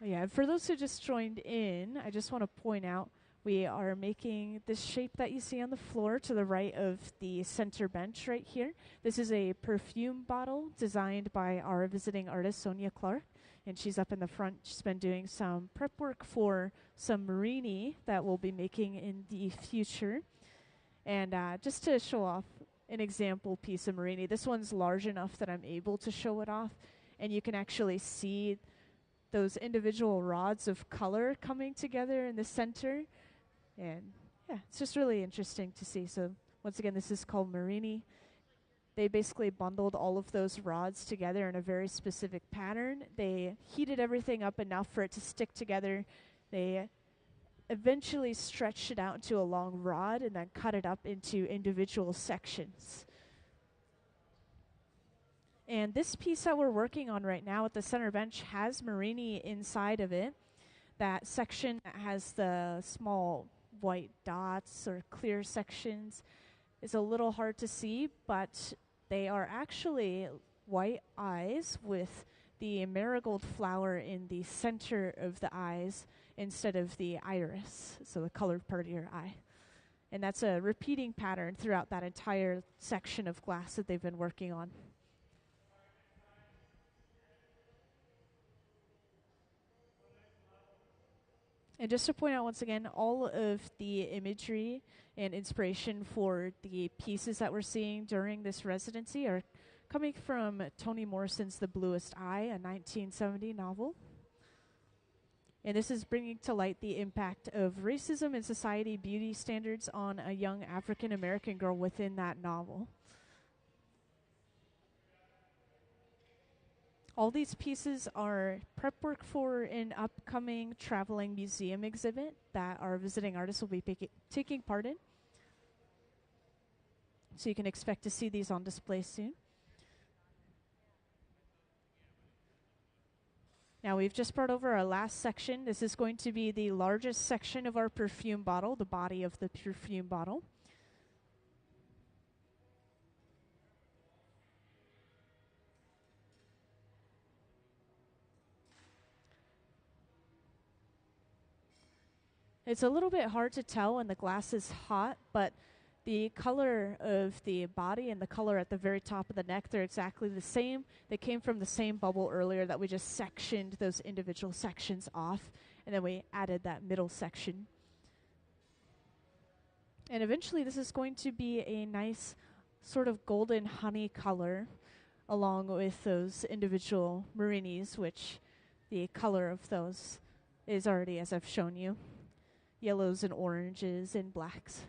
Yeah, for those who just joined in, I just want to point out we are making this shape that you see on the floor to the right of the center bench right here. This is a perfume bottle designed by our visiting artist, Sonya Clark. And she's up in the front. She's been doing some prep work for some Marini that we'll be making in the future. And just to show off an example piece of Marini, this one's large enough that I'm able to show it off. And you can actually see those individual rods of color coming together in the center. And yeah, it's just really interesting to see. So once again, this is called Marini. They basically bundled all of those rods together in a very specific pattern. They heated everything up enough for it to stick together. They eventually stretched it out into a long rod and then cut it up into individual sections. And this piece that we're working on right now at the center bench has Marini inside of it. That section that has the small white dots or clear sections is a little hard to see, but they are actually white eyes with the marigold flower in the center of the eyes instead of the iris, so the colored part of your eye. And that's a repeating pattern throughout that entire section of glass that they've been working on. And just to point out once again, all of the imagery and inspiration for the pieces that we're seeing during this residency are coming from Toni Morrison's The Bluest Eye, a 1970 novel. And this is bringing to light the impact of racism and society beauty standards on a young African American girl within that novel. All these pieces are prep work for an upcoming traveling museum exhibit that our visiting artists will be taking part in. So you can expect to see these on display soon. Now we've just brought over our last section. This is going to be the largest section of our perfume bottle, the body of the perfume bottle. It's a little bit hard to tell when the glass is hot, but the color of the body and the color at the very top of the neck, they're exactly the same. They came from the same bubble earlier that we just sectioned those individual sections off, and then we added that middle section. And eventually this is going to be a nice sort of golden honey color along with those individual Marinis, which the color of those is already, as I've shown you, yellows and oranges and blacks.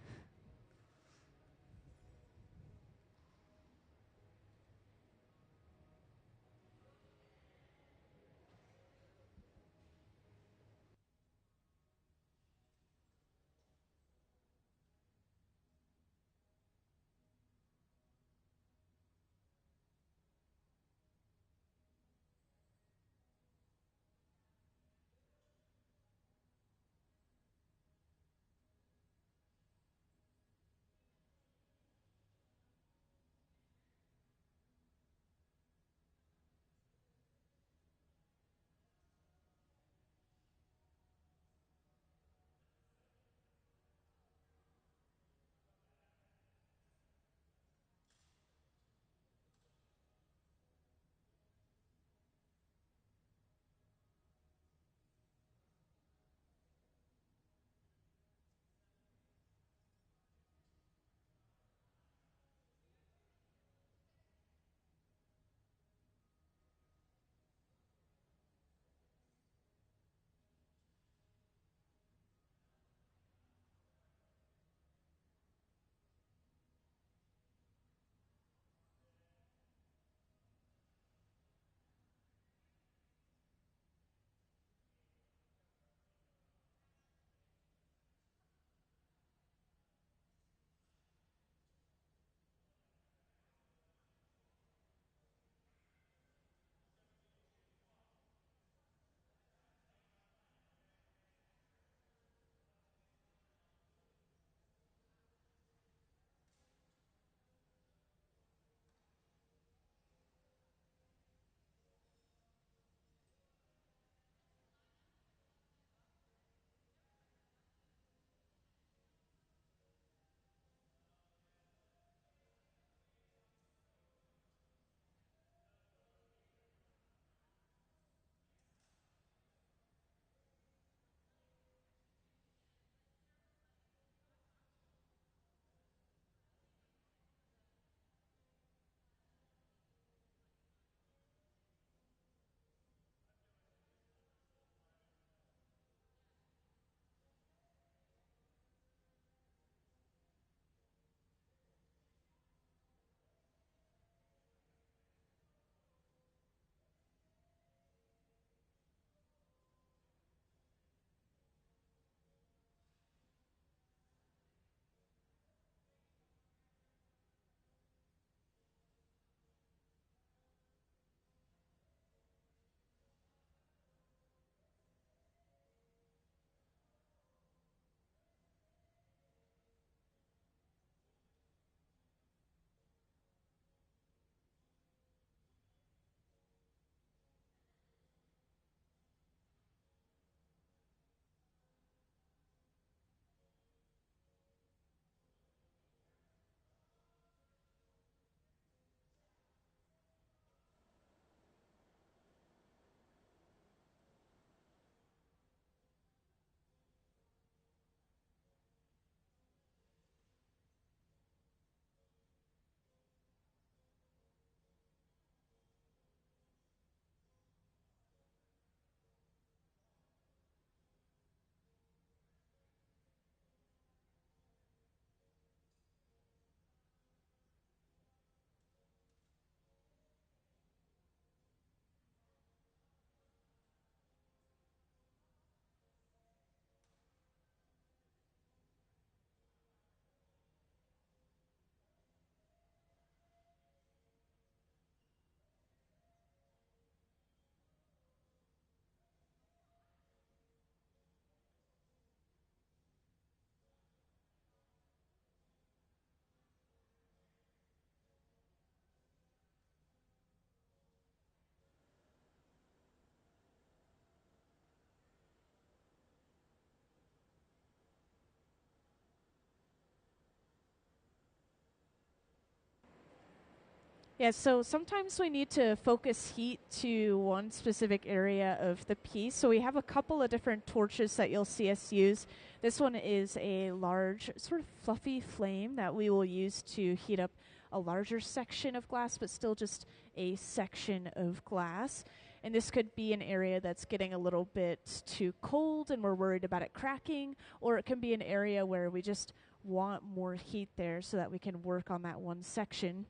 Yeah, so sometimes we need to focus heat to one specific area of the piece. So we have a couple of different torches that you'll see us use. This one is a large, sort of fluffy flame that we will use to heat up a larger section of glass, but still just a section of glass. And this could be an area that's getting a little bit too cold and we're worried about it cracking, or it can be an area where we just want more heat there so that we can work on that one section.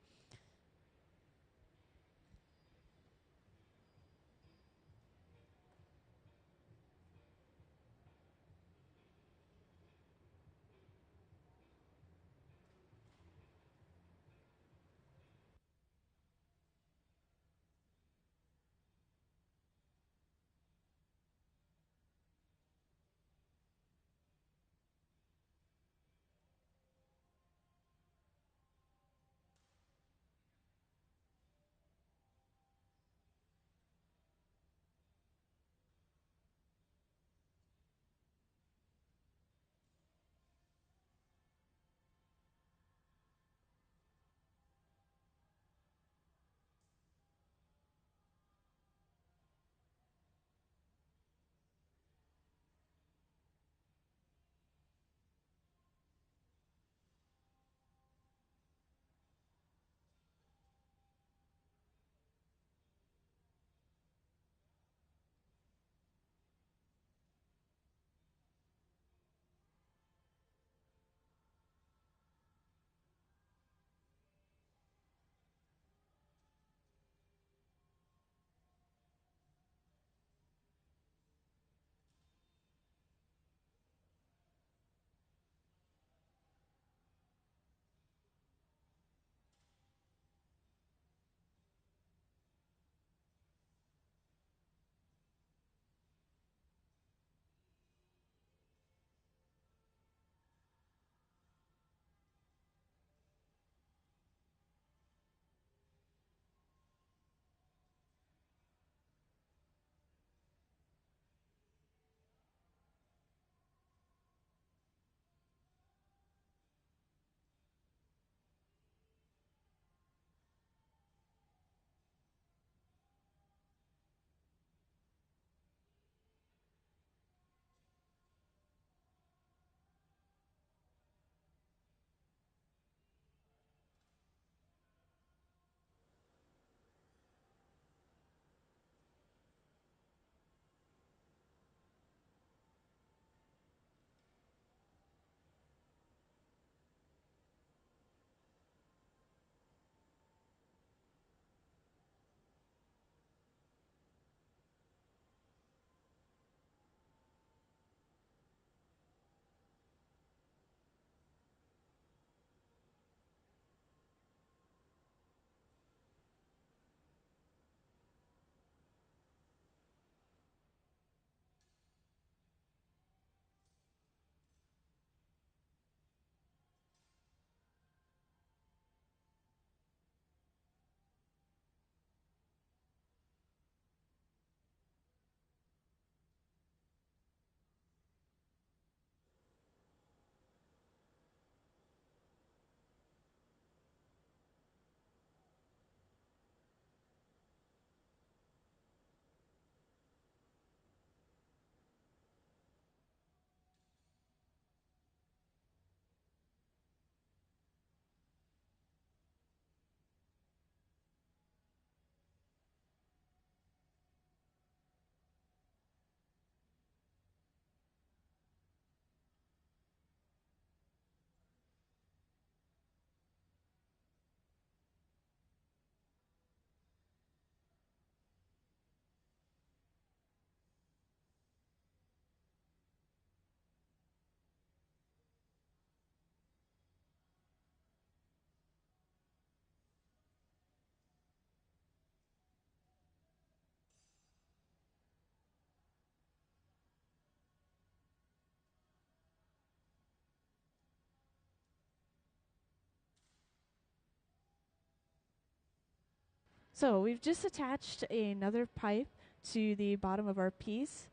So we've just attached another pipe to the bottom of our piece,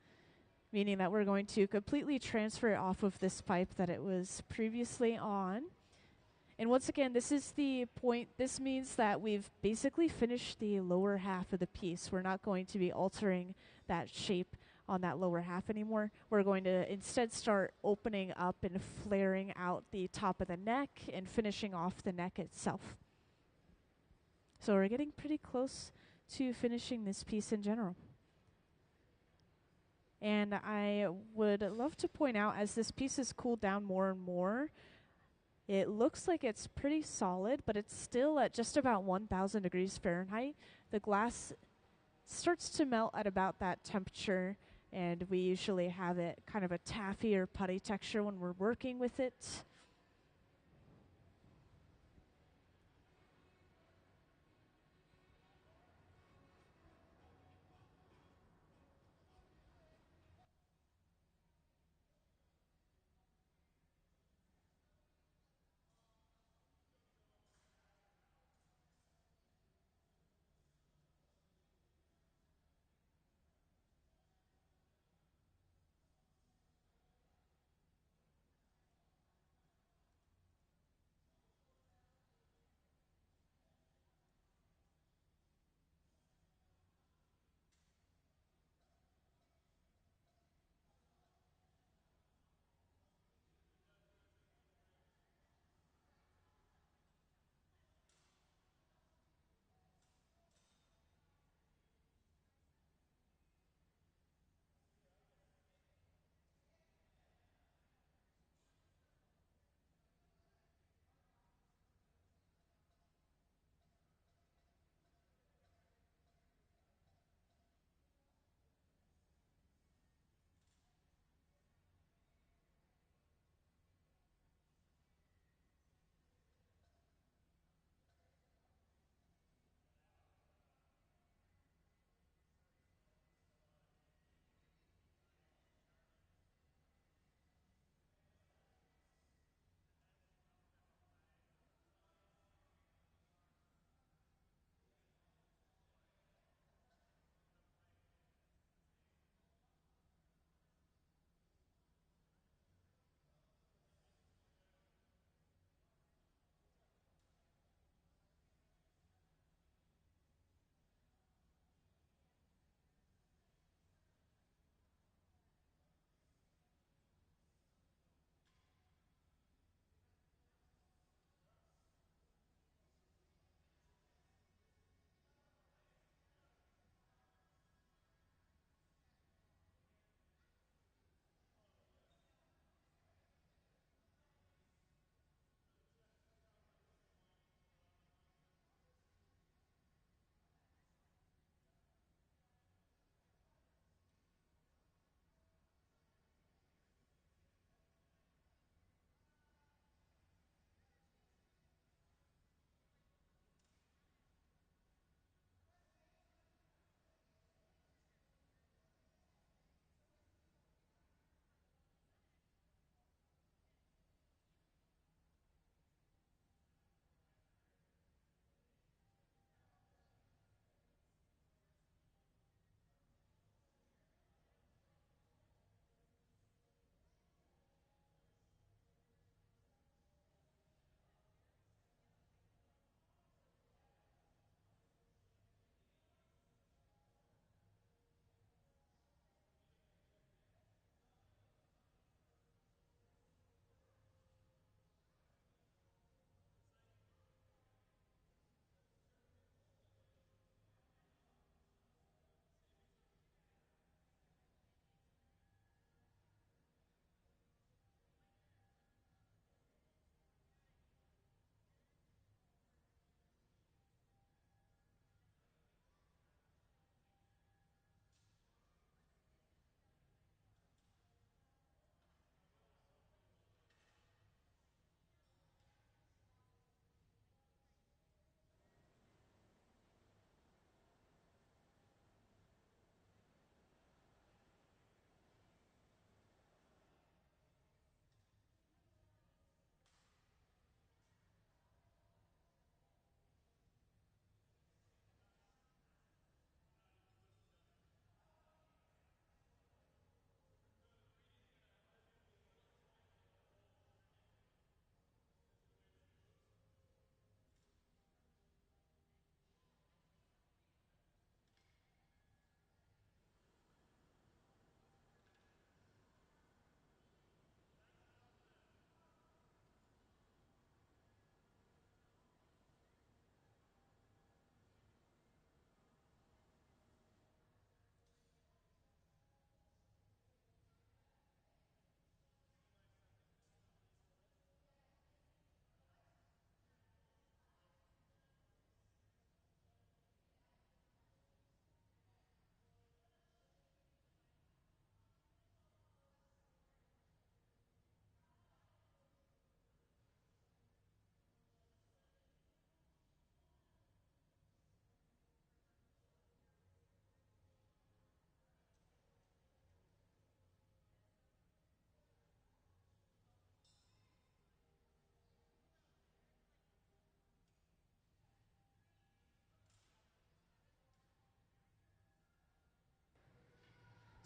meaning that we're going to completely transfer it off of this pipe that it was previously on. And once again, this is the point. This means that we've basically finished the lower half of the piece. We're not going to be altering that shape on that lower half anymore. We're going to instead start opening up and flaring out the top of the neck and finishing off the neck itself. So we're getting pretty close to finishing this piece in general. And I would love to point out, as this piece has cooled down more and more, it looks like it's pretty solid, but it's still at just about 1,000 degrees Fahrenheit. The glass starts to melt at about that temperature, and we usually have it kind of a taffy or putty texture when we're working with it.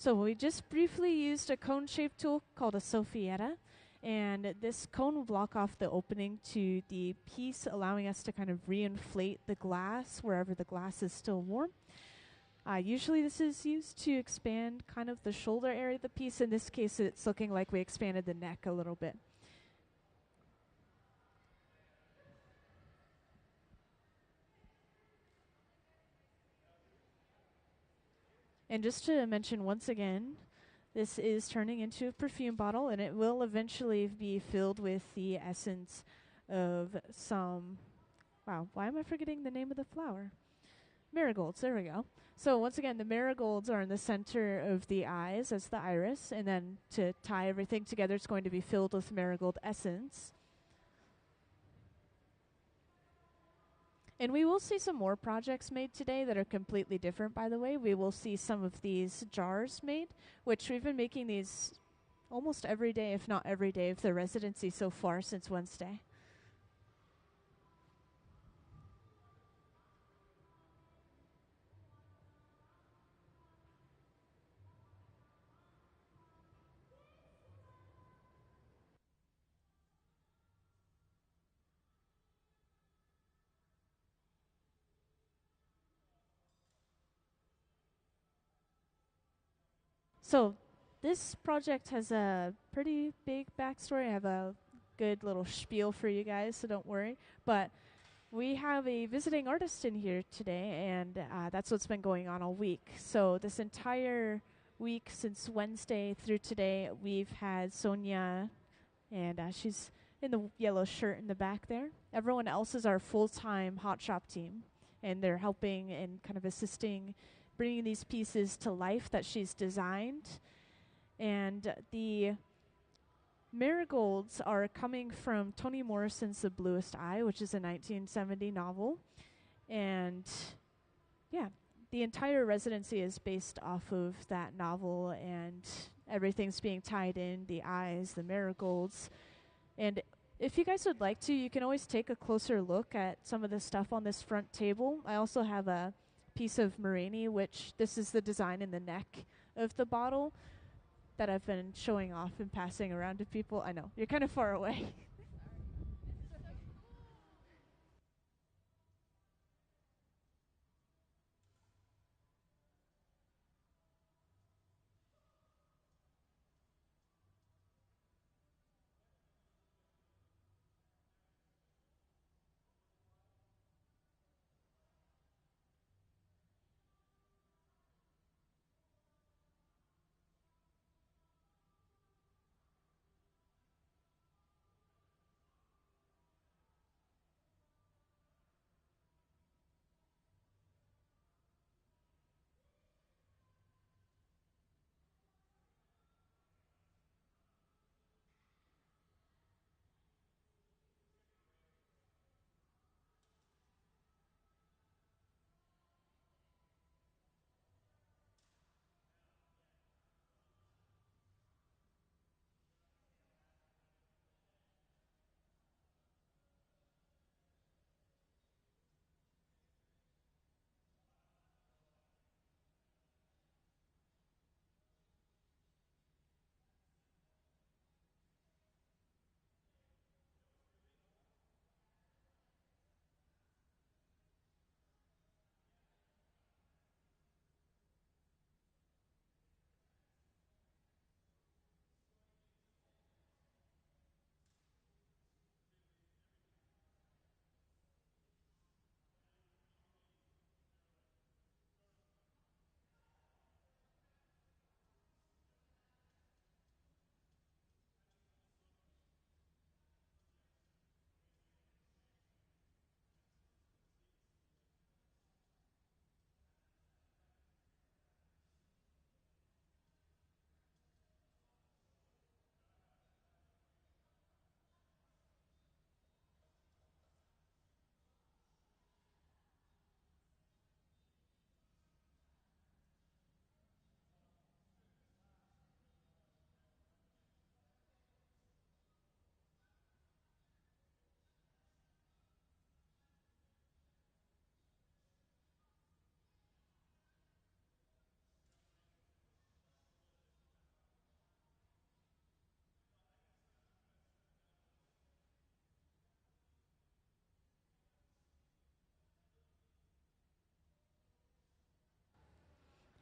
So we just briefly used a cone-shaped tool called a soffietta, and this cone will block off the opening to the piece, allowing us to kind of reinflate the glass wherever the glass is still warm. Usually this is used to expand kind of the shoulder area of the piece. In this case, it's looking like we expanded the neck a little bit. And just to mention once again, this is turning into a perfume bottle, and it will eventually be filled with the essence of some, wow, why am I forgetting the name of the flower? Marigolds, there we go. So once again, the marigolds are in the center of the eyes as the iris, and then to tie everything together, it's going to be filled with marigold essence. And we will see some more projects made today that are completely different, by the way. We will see some of these jars made, which we've been making these almost every day, if not every day, of the residency so far since Wednesday. So this project has a pretty big backstory. I have a good little spiel for you guys, so don't worry. But we have a visiting artist in here today, and that's what's been going on all week. So this entire week, since Wednesday through today, we've had Sonya, and she's in the yellow shirt in the back there. Everyone else is our full-time hot shop team, and they're helping and kind of assisting bringing these pieces to life that she's designed. And the marigolds are coming from Toni Morrison's The Bluest Eye, which is a 1970 novel. And yeah, the entire residency is based off of that novel, and everything's being tied in, the eyes, the marigolds. And if you guys would like to, you can always take a closer look at some of the stuff on this front table. I also have a piece of Morini, which this is the design in the neck of the bottle that I've been showing off and passing around to people. I know, you're kind of far away.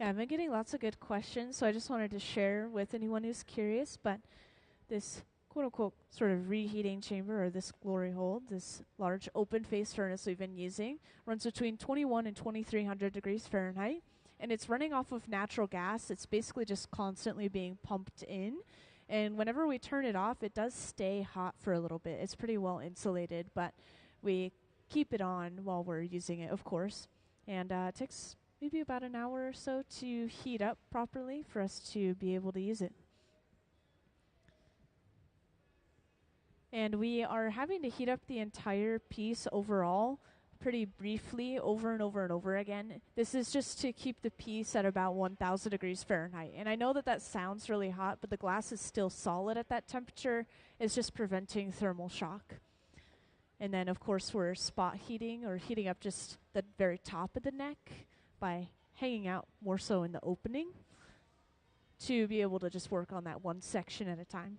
Yeah, I've been getting lots of good questions, so I just wanted to share with anyone who's curious. But this quote unquote sort of reheating chamber, or this glory hold, this large open face furnace we've been using, runs between 21 and 2300 degrees Fahrenheit. And it's running off of natural gas. It's basically just constantly being pumped in. And whenever we turn it off, it does stay hot for a little bit. It's pretty well insulated, but we keep it on while we're using it, of course. And it takes maybe about an hour or so to heat up properly for us to be able to use it. And we are having to heat up the entire piece overall pretty briefly over and over and over again. This is just to keep the piece at about 1000 degrees Fahrenheit. And I know that that sounds really hot, but the glass is still solid at that temperature. It's just preventing thermal shock. And then, of course, we're spot heating or heating up just the very top of the neck by hanging out more so in the opening to be able to just work on that one section at a time.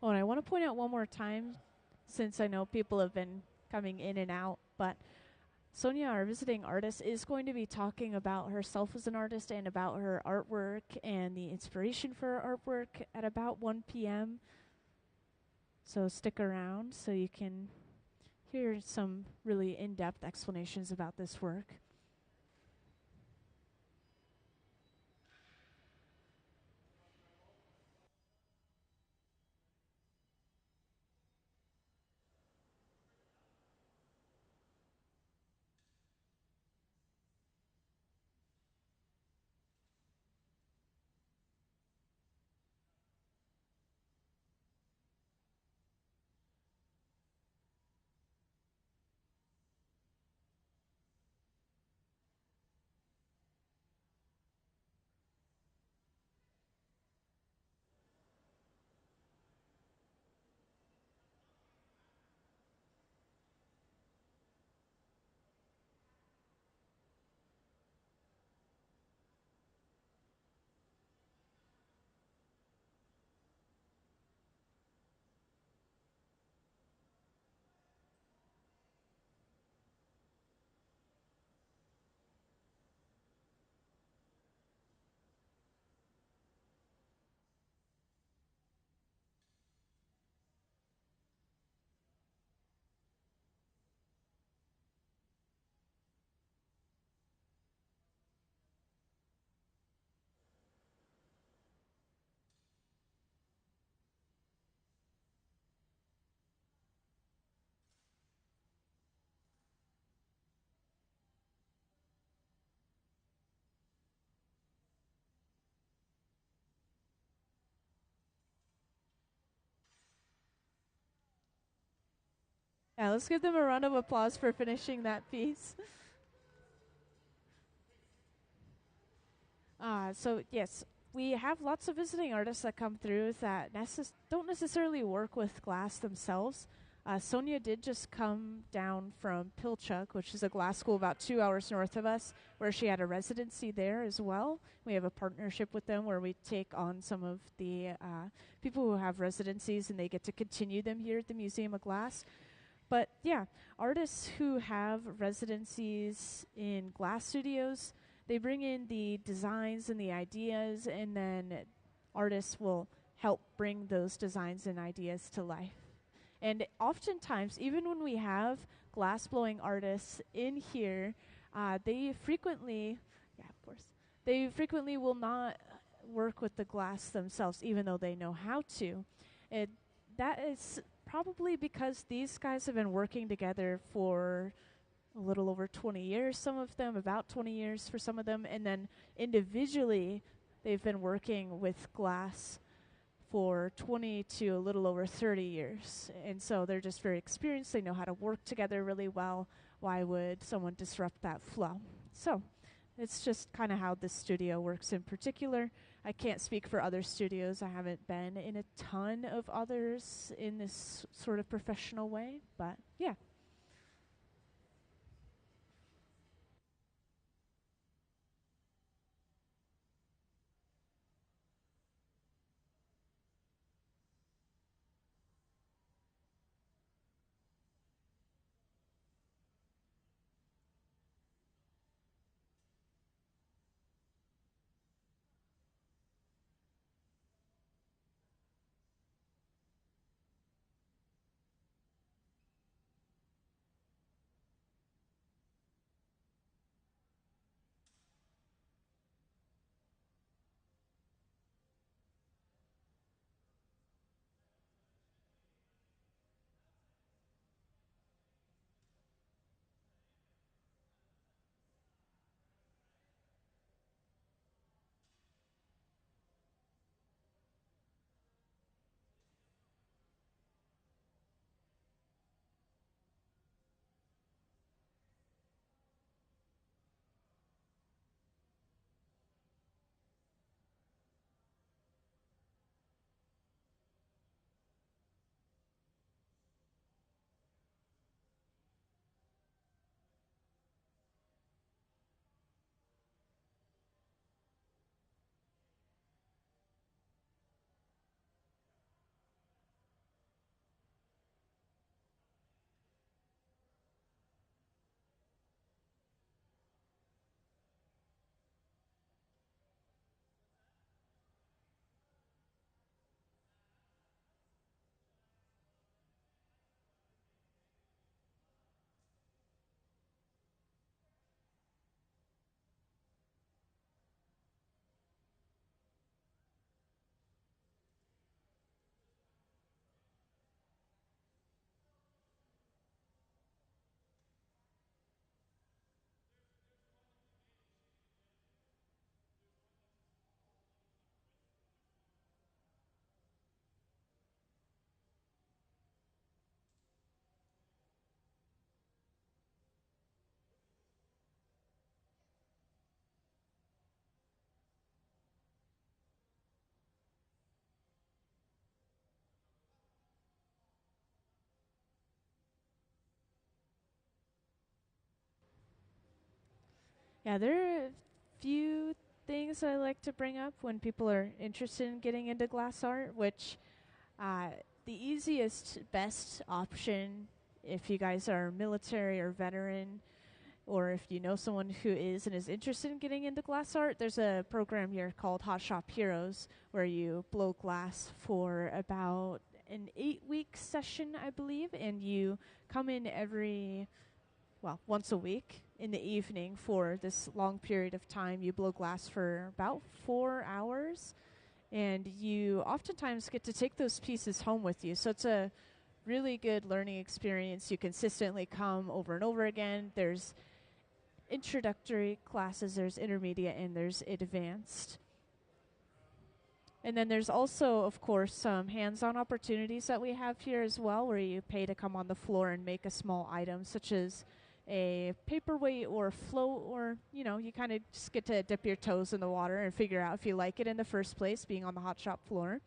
Oh, and I want to point out one more time, since I know people have been coming in and out, but Sonya, our visiting artist, is going to be talking about herself as an artist and about her artwork and the inspiration for her artwork at about 1 p.m. So stick around so you can hear some really in-depth explanations about this work. Yeah, let's give them a round of applause for finishing that piece. So yes, we have lots of visiting artists that come through that don't necessarily work with glass themselves. Sonya did just come down from Pilchuck, which is a glass school about 2 hours north of us, where she had a residency there as well. We have a partnership with them where we take on some of the people who have residencies and they get to continue them here at the Museum of Glass. But yeah, artists who have residencies in glass studios, they bring in the designs and the ideas, and then artists will help bring those designs and ideas to life. And oftentimes, even when we have glass blowing artists in here, they frequently, yeah, of course, they frequently will not work with the glass themselves, even though they know how to. That is probably because these guys have been working together for a little over 20 years, some of them, about 20 years for some of them, and then individually they've been working with glass for 20 to a little over 30 years. And so they're just very experienced. They know how to work together really well. Why would someone disrupt that flow? So it's just kind of how this studio works in particular. I can't speak for other studios. I haven't been in a ton of others in this sort of professional way, but yeah. Yeah, there are a few things I like to bring up when people are interested in getting into glass art, which uh, the easiest, best option if you guys are military or veteran, or if you know someone who is and is interested in getting into glass art, there's a program here called Hot Shop Heroes where you blow glass for about an 8-week session, I believe, and you come in once a week in the evening for this long period of time. You blow glass for about 4 hours, and you oftentimes get to take those pieces home with you. So it's a really good learning experience. You consistently come over and over again. There's introductory classes, there's intermediate, and there's advanced. And then there's also, of course, some hands-on opportunities that we have here as well, where you pay to come on the floor and make a small item, such as a paperweight or a float, or, you kind of just get to dip your toes in the water and figure out if you like it in the first place, being on the hot shop floor.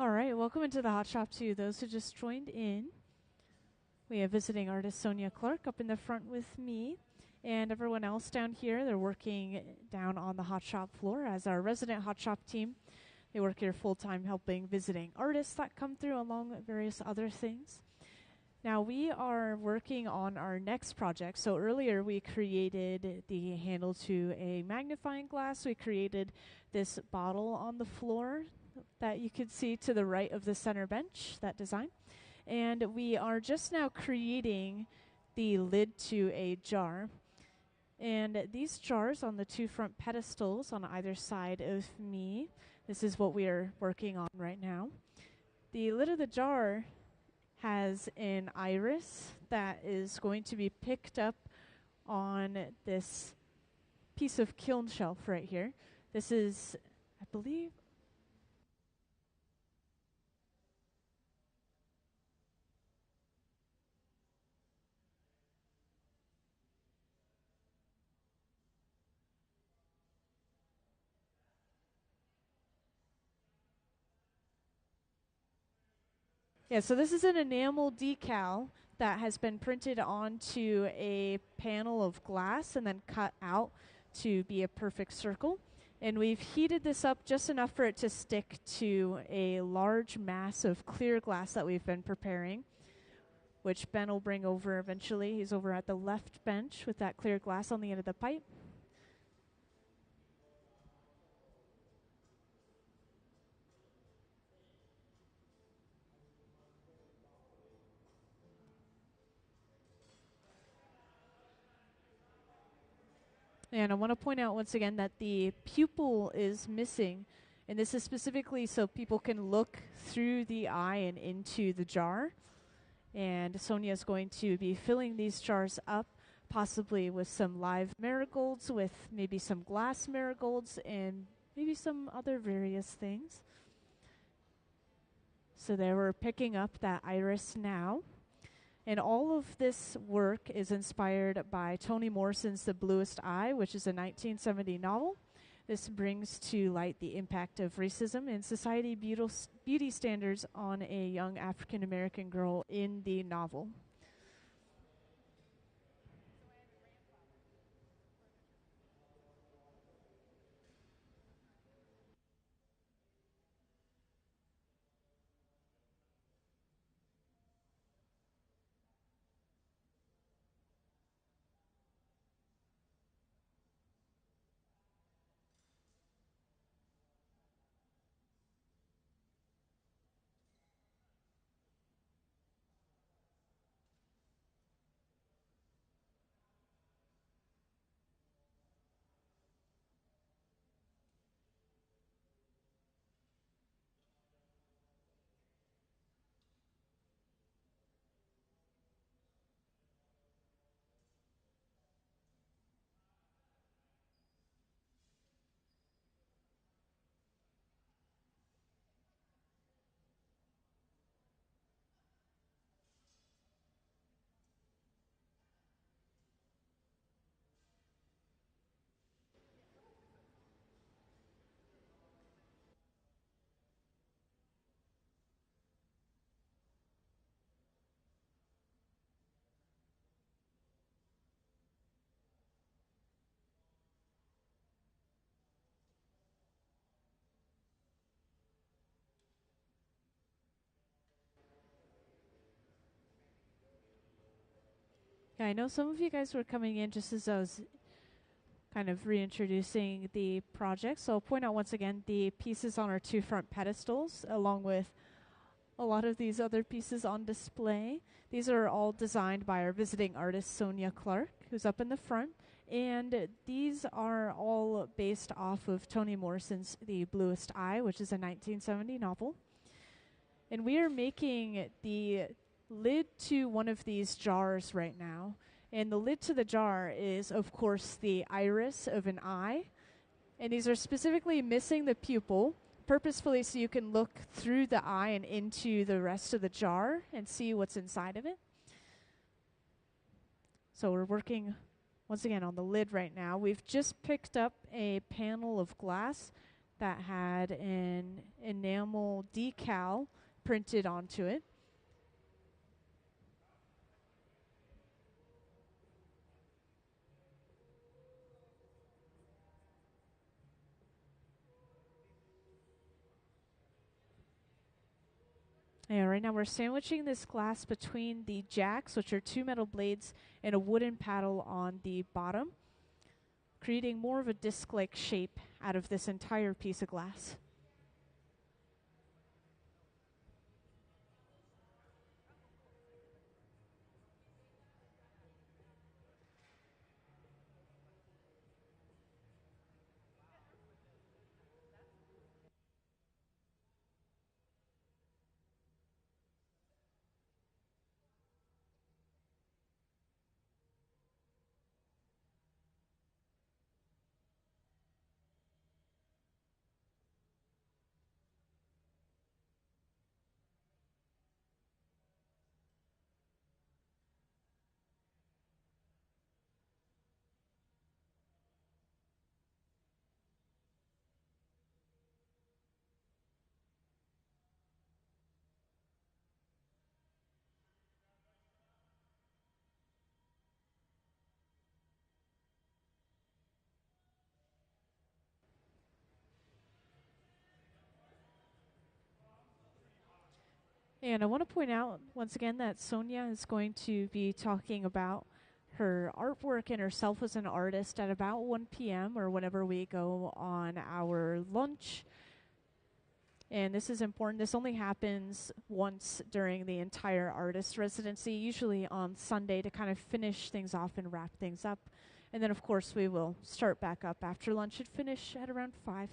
All right, welcome into the Hot Shop to those who just joined in. We have visiting artist Sonya Clark up in the front with me, and everyone else down here. They're working down on the Hot Shop floor as our resident Hot Shop team. They work here full-time helping visiting artists that come through along with various other things. Now we are working on our next project. So earlier we created the handle to a magnifying glass. We created this bottle on the floor that you can see to the right of the center bench, that design. And we are just now creating the lid to a jar. And these jars on the two front pedestals on either side of me, this is what we are working on right now. The lid of the jar has an iris that is going to be picked up on this piece of kiln shelf right here. This is, I believe, yeah, so this is an enamel decal that has been printed onto a panel of glass and then cut out to be a perfect circle. And we've heated this up just enough for it to stick to a large mass of clear glass that we've been preparing, which Ben will bring over eventually. He's over at the left bench with that clear glass on the end of the pipe. And I want to point out once again that the pupil is missing. And this is specifically so people can look through the eye and into the jar. And Sonya is going to be filling these jars up, possibly with some live marigolds, with maybe some glass marigolds, and maybe some other various things. So there we're picking up that iris now. And all of this work is inspired by Toni Morrison's The Bluest Eye, which is a 1970 novel. This brings to light the impact of racism and society beauty standards on a young African-American girl in the novel. Yeah, I know some of you guys were coming in just as I was kind of reintroducing the project. So I'll point out once again the pieces on our two front pedestals, along with a lot of these other pieces on display. These are all designed by our visiting artist, Sonya Clark, who's up in the front. And these are all based off of Toni Morrison's The Bluest Eye, which is a 1970 novel. And we are making the lid to one of these jars right now. And the lid to the jar is, of course, the iris of an eye. And these are specifically missing the pupil, purposefully so you can look through the eye and into the rest of the jar and see what's inside of it. So we're working, once again, on the lid right now. We've just picked up a panel of glass that had an enamel decal printed onto it. And right now we're sandwiching this glass between the jacks, which are two metal blades, and a wooden paddle on the bottom, creating more of a disc-like shape out of this entire piece of glass. And I want to point out once again that Sonya is going to be talking about her artwork and herself as an artist at about 1 p.m. or whenever we go on our lunch. And this is important. This only happens once during the entire artist residency, usually on Sunday, to kind of finish things off and wrap things up. And then, of course, we will start back up after lunch and finish at around 5.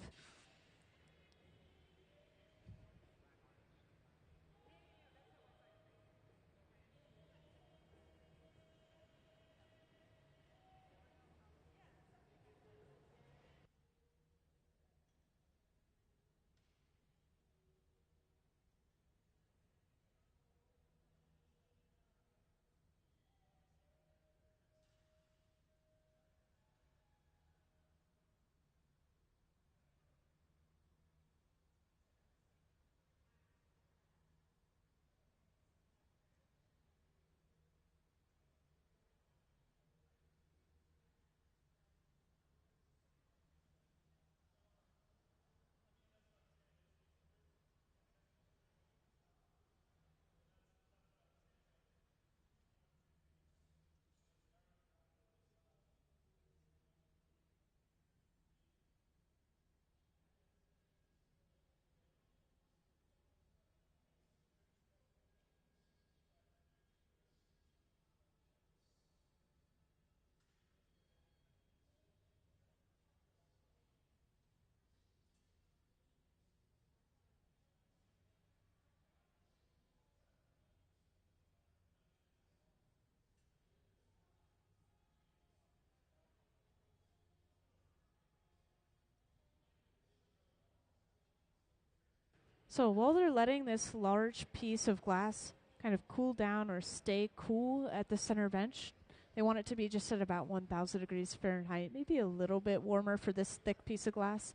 So while they're letting this large piece of glass kind of cool down or stay cool at the center bench, they want it to be just at about 1,000 degrees Fahrenheit, maybe a little bit warmer for this thick piece of glass.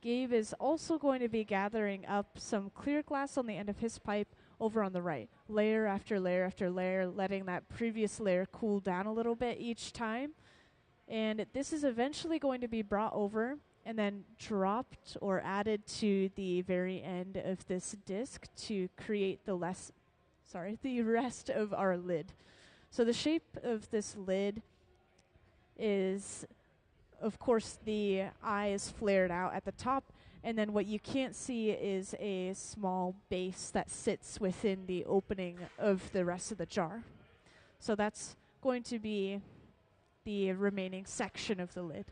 Gabe is also going to be gathering up some clear glass on the end of his pipe over on the right, layer after layer after layer, letting that previous layer cool down a little bit each time. And this is eventually going to be brought over and then dropped or added to the very end of this disc to create the rest of our lid. So the shape of this lid is, of course, the eye is flared out at the top, and then what you can't see is a small base that sits within the opening of the rest of the jar. So that's going to be the remaining section of the lid.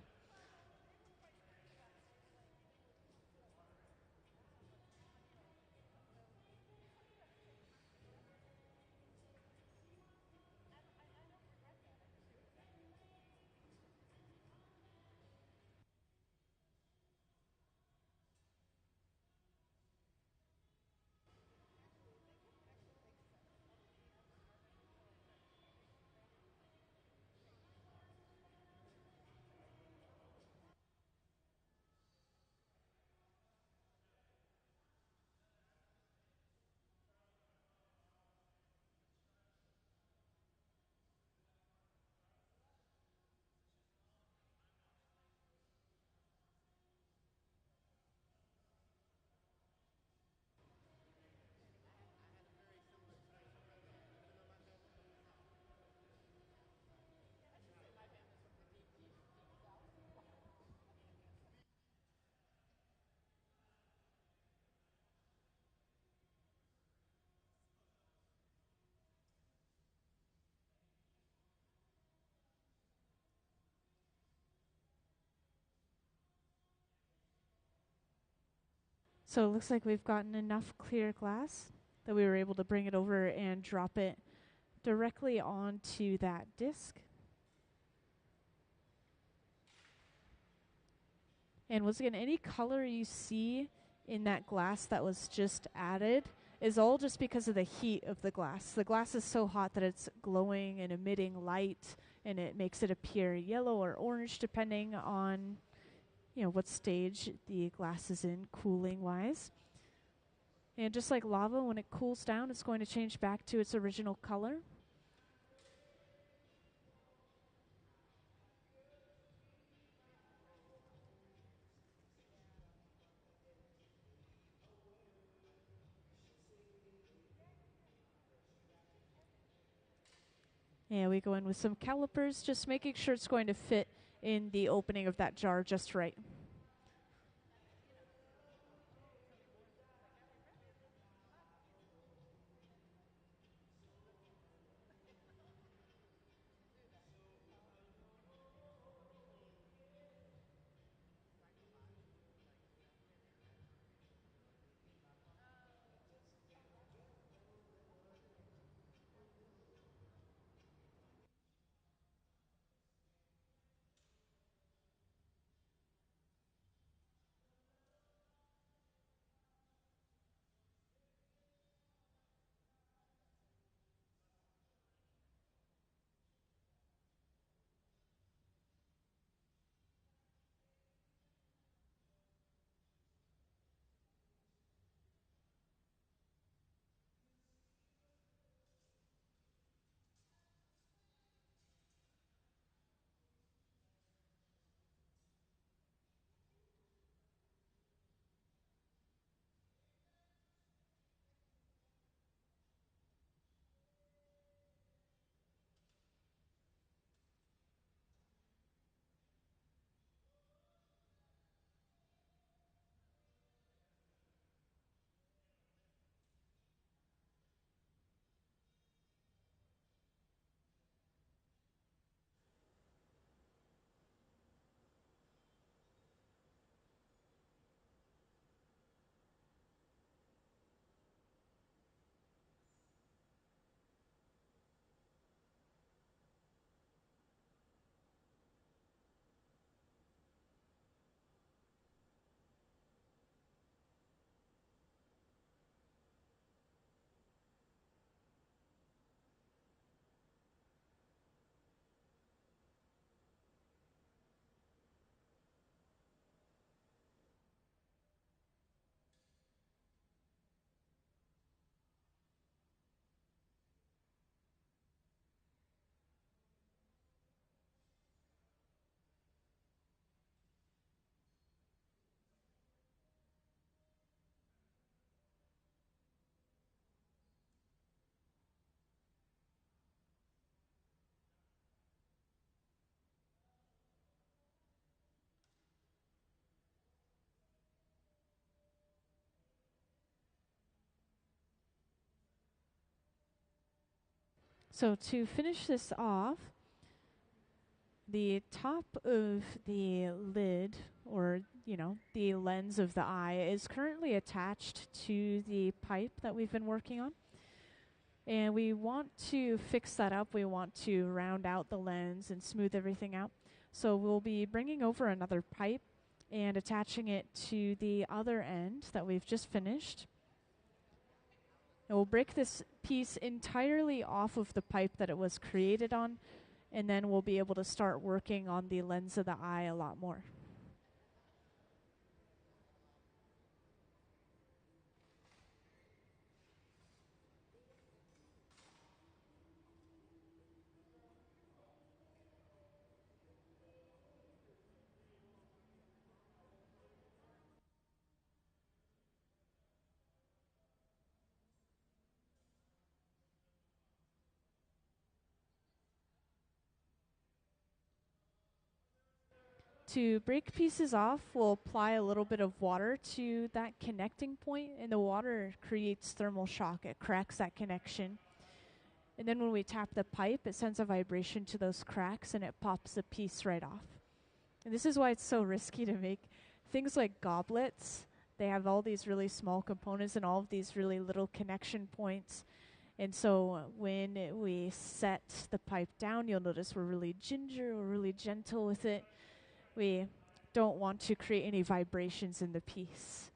So it looks like we've gotten enough clear glass that we were able to bring it over and drop it directly onto that disc. And once again, any color you see in that glass that was just added is all just because of the heat of the glass. The glass is so hot that it's glowing and emitting light, and it makes it appear yellow or orange depending on, what stage the glass is in cooling wise. And just like lava, when it cools down, it's going to change back to its original color. And we go in with some calipers, just making sure it's going to fit in the opening of that jar just right. So to finish this off, the top of the lid, or the lens of the eye, is currently attached to the pipe that we've been working on. And we want to fix that up. We want to round out the lens and smooth everything out. So we'll be bringing over another pipe and attaching it to the other end that we've just finished. And we'll break this piece entirely off of the pipe that it was created on, and then we'll be able to start working on the lens of the eye a lot more. To break pieces off, we'll apply a little bit of water to that connecting point, and the water creates thermal shock. It cracks that connection. And then when we tap the pipe, it sends a vibration to those cracks, and it pops the piece right off. And this is why it's so risky to make things like goblets they have all these really small components and all of these really little connection points. And so when we set the pipe down, you'll notice we're really ginger, we're really gentle with it. We don't want to create any vibrations in the piece.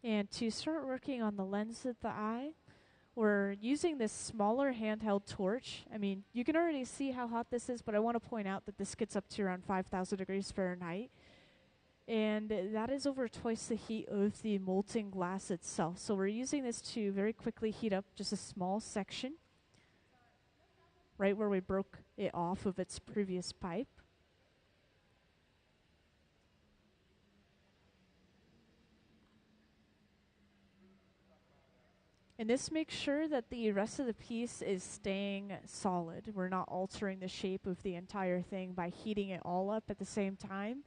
And to start working on the lens of the eye, we're using this smaller handheld torch. I mean, you can already see how hot this is, but I want to point out that this gets up to around 5,000 degrees Fahrenheit. And that is over twice the heat of the molten glass itself. So we're using this to very quickly heat up just a small section, right where we broke it off of its previous pipe. And this makes sure that the rest of the piece is staying solid. We're not altering the shape of the entire thing by heating it all up at the same time.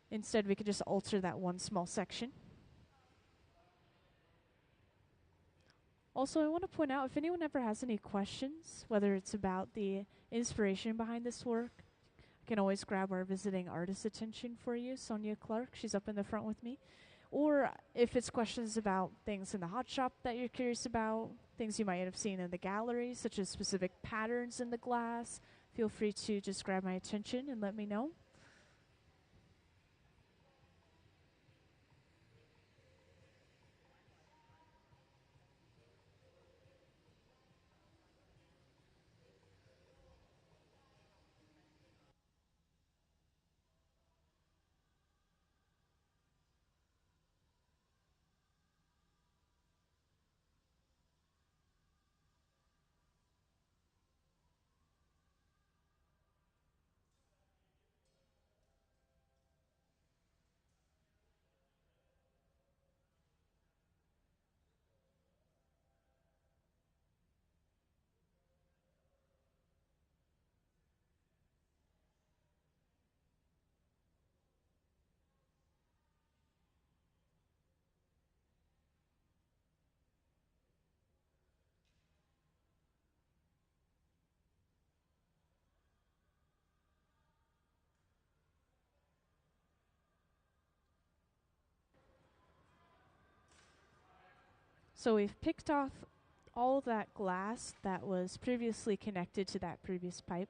Instead, we could just alter that one small section. Also, I want to point out, if anyone ever has any questions, whether it's about the inspiration behind this work, I can always grab our visiting artist attention for you, Sonya Clark. She's up in the front with me. Or if it's questions about things in the hot shop that you're curious about, things you might have seen in the gallery, such as specific patterns in the glass, feel free to just grab my attention and let me know. So we've picked off all that glass that was previously connected to that previous pipe.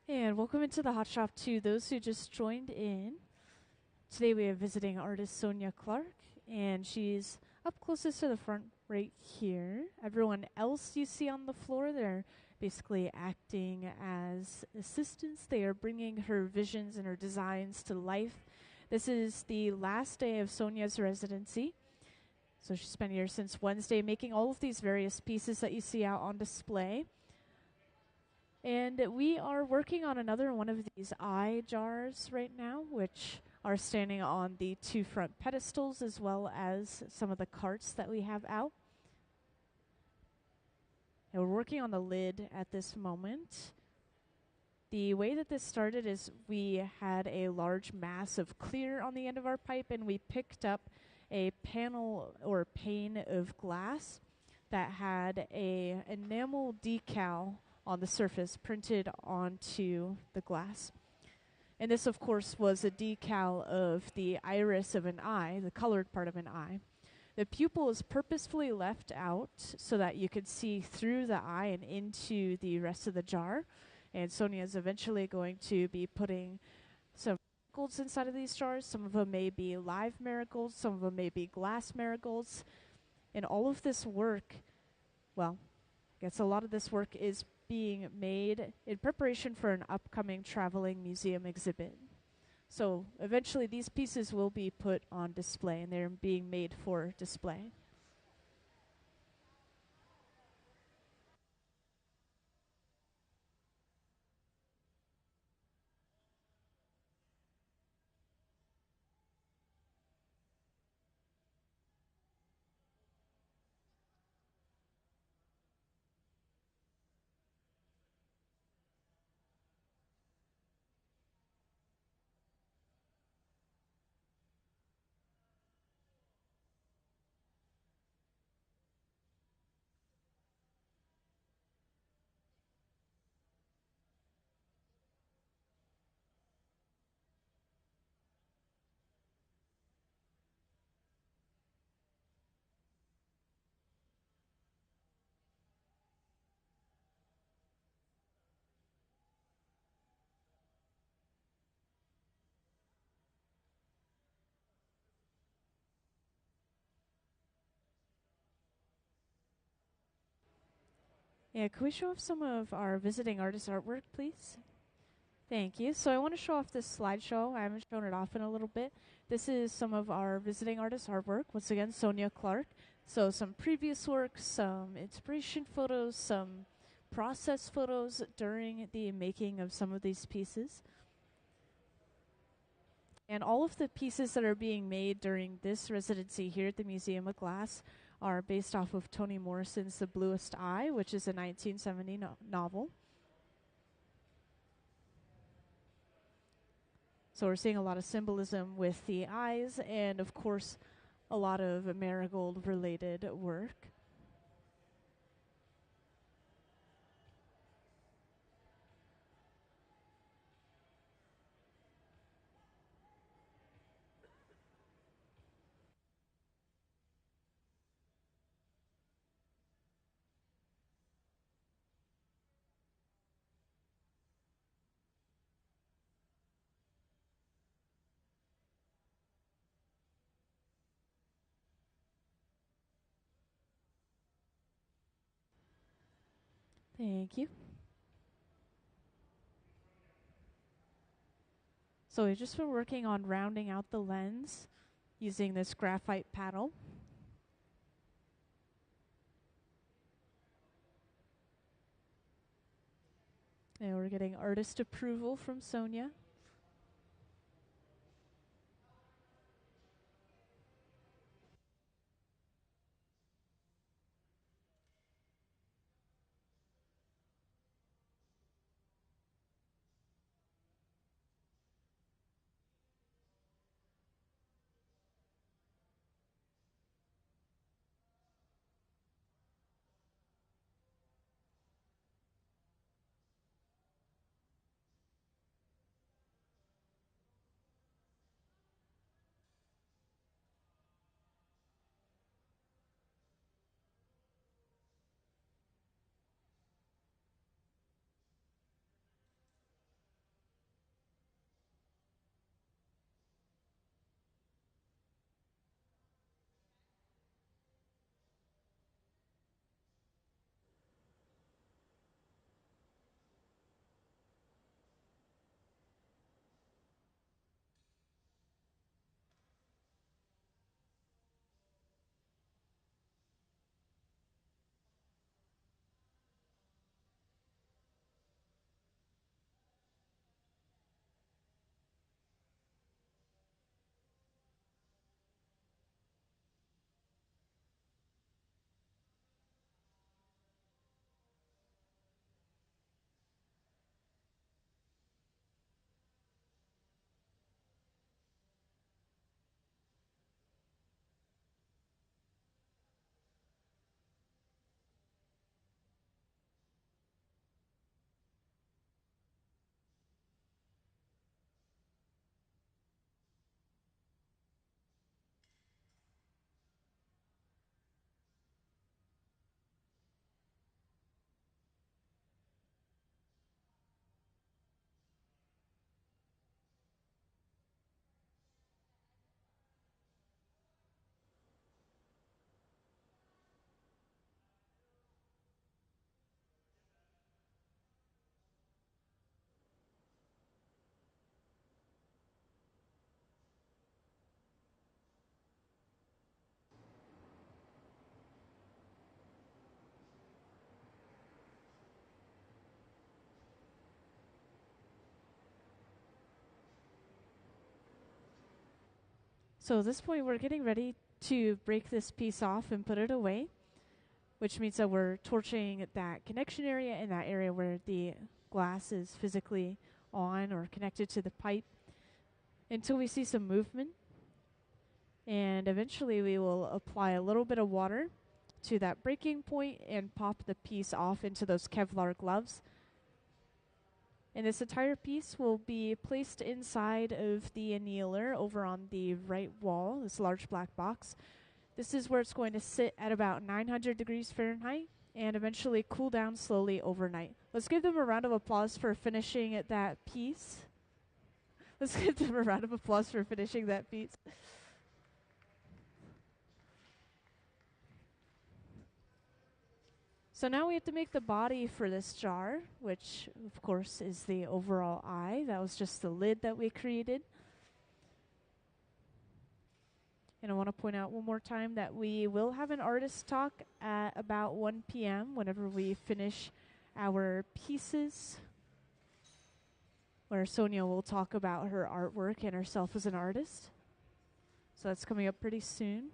And welcome into the hot shop to those who just joined in. Today we have visiting artist Sonya Clark, and she's up closest to the front right here. Everyone else you see on the floor, they're basically acting as assistants. They are bringing her visions and her designs to life. This is the last day of Sonya's residency. So she's been here since Wednesday making all of these various pieces that you see out on display. And we are working on another one of these eye jars right now, which are standing on the two front pedestals as well as some of the carts that we have out. And we're working on the lid at this moment. The way that this started is we had a large mass of clear on the end of our pipe, and we picked up a panel or pane of glass that had a enamel decal on the surface printed onto the glass. And this, of course, was a decal of the iris of an eye, the colored part of an eye. The pupil is purposefully left out so that you could see through the eye and into the rest of the jar. And Sonya is eventually going to be putting some marigolds inside of these jars. Some of them may be live marigolds, some of them may be glass marigolds. And all of this work, well, I guess a lot of this work is being made in preparation for an upcoming traveling museum exhibit. So eventually these pieces will be put on display, and they're being made for display. Yeah, could we show off some of our visiting artist artwork, please? Thank you. So I want to show off this slideshow. I haven't shown it off in a little bit. This is some of our visiting artist artwork. Once again, Sonya Clark. So some previous work, some inspiration photos, some process photos during the making of some of these pieces. And all of the pieces that are being made during this residency here at the Museum of Glass are based off of Toni Morrison's The Bluest Eye, which is a 1970 novel. So we're seeing a lot of symbolism with the eyes and, of course, a lot of marigold-related work. Thank you. So we've just been working on rounding out the lens using this graphite paddle. And we're getting artist approval from Sonya. So at this point, we're getting ready to break this piece off and put it away, which means that we're torching that connection area and that area where the glass is physically on or connected to the pipe until we see some movement. And eventually we will apply a little bit of water to that breaking point and pop the piece off into those Kevlar gloves. And this entire piece will be placed inside of the annealer over on the right wall, this large black box. This is where it's going to sit at about 900 degrees Fahrenheit and eventually cool down slowly overnight. Let's give them a round of applause for finishing that piece. Let's give them a round of applause for finishing that piece. So now we have to make the body for this jar, which of course is the overall eye. That was just the lid that we created. And I want to point out one more time that we will have an artist talk at about 1 p.m. whenever we finish our pieces, where Sonya will talk about her artwork and herself as an artist. So that's coming up pretty soon.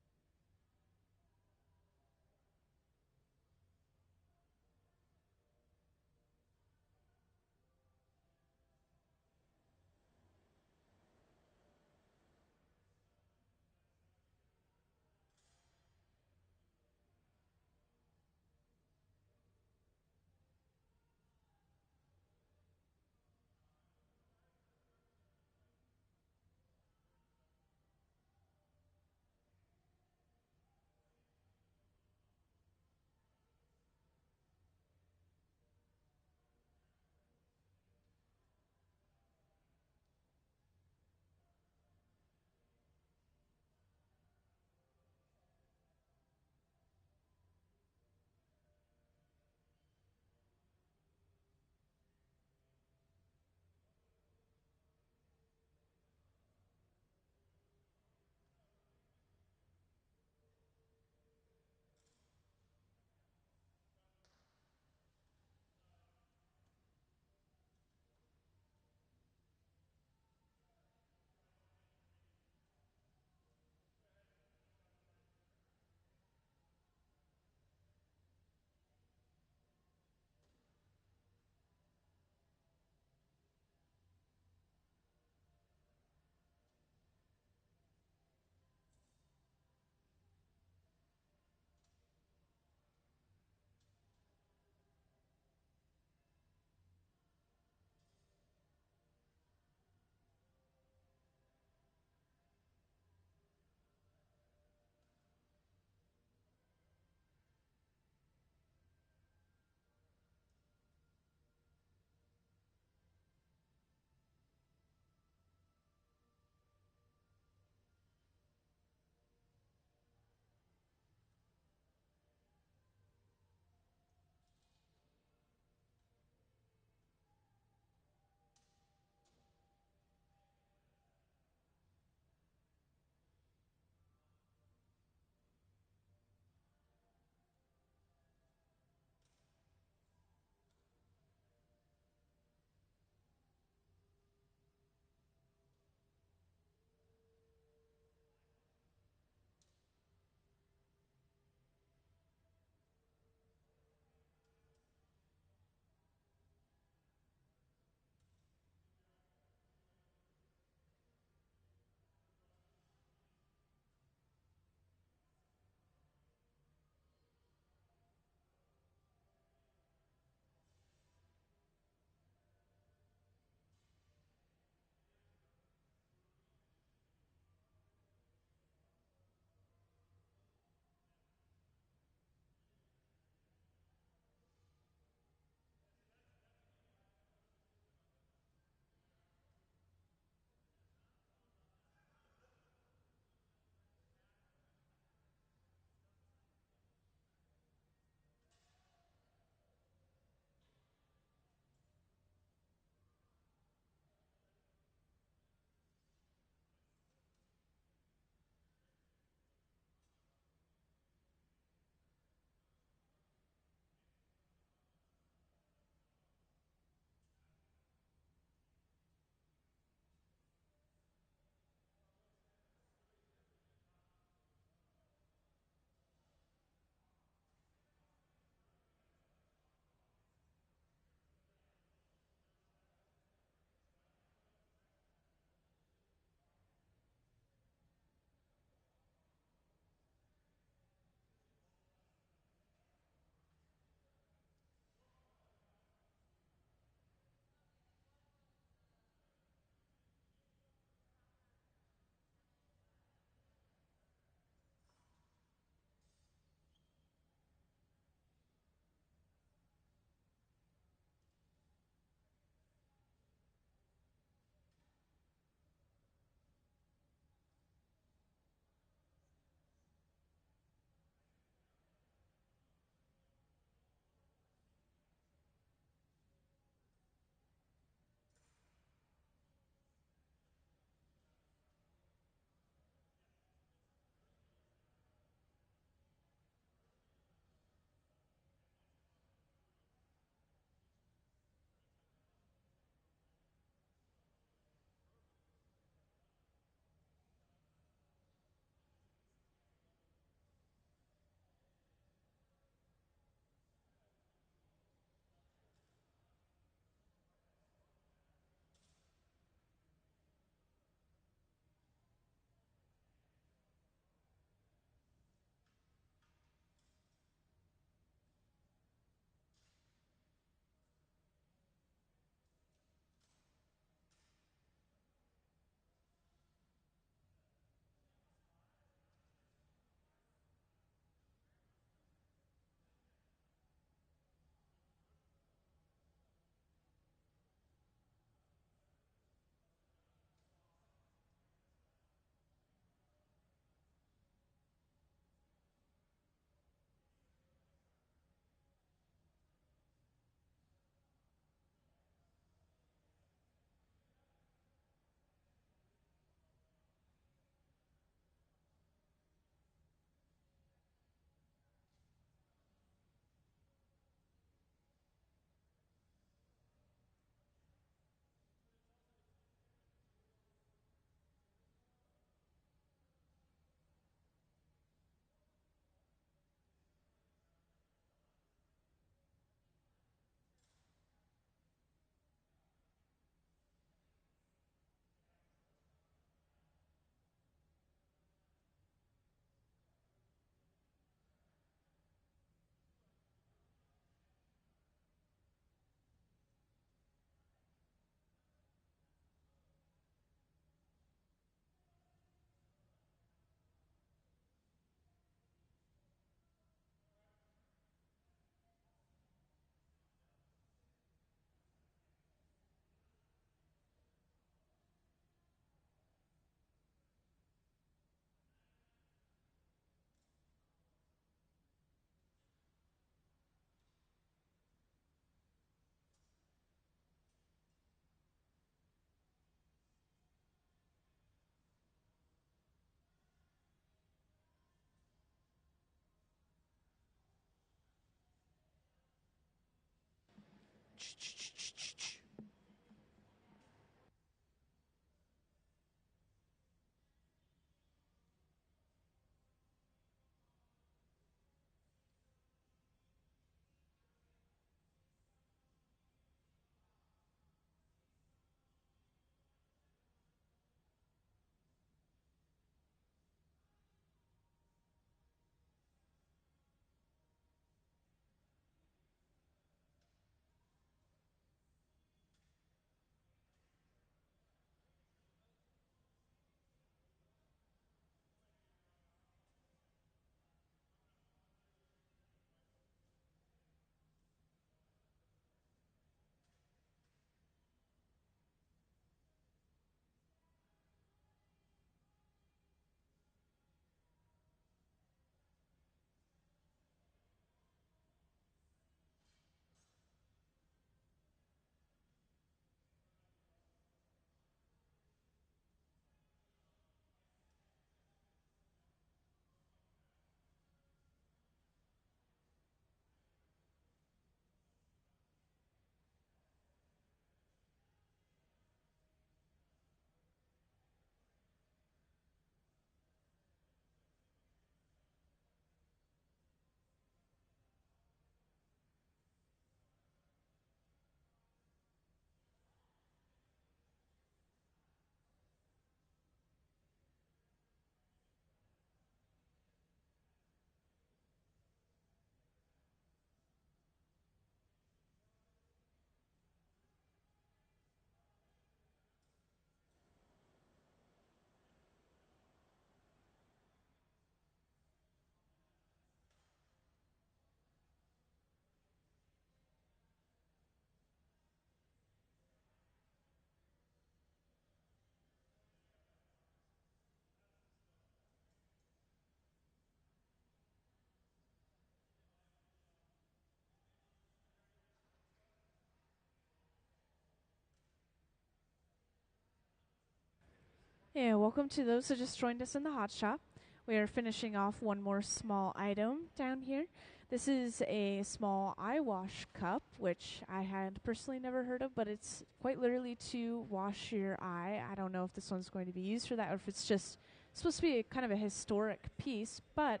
Yeah, welcome to those who just joined us in the hot shop. We are finishing off one more small item down here. This is a small eye wash cup, which I had personally never heard of, but it's quite literally to wash your eye. I don't know if this one's going to be used for that or if it's just supposed to be a kind of a historic piece, but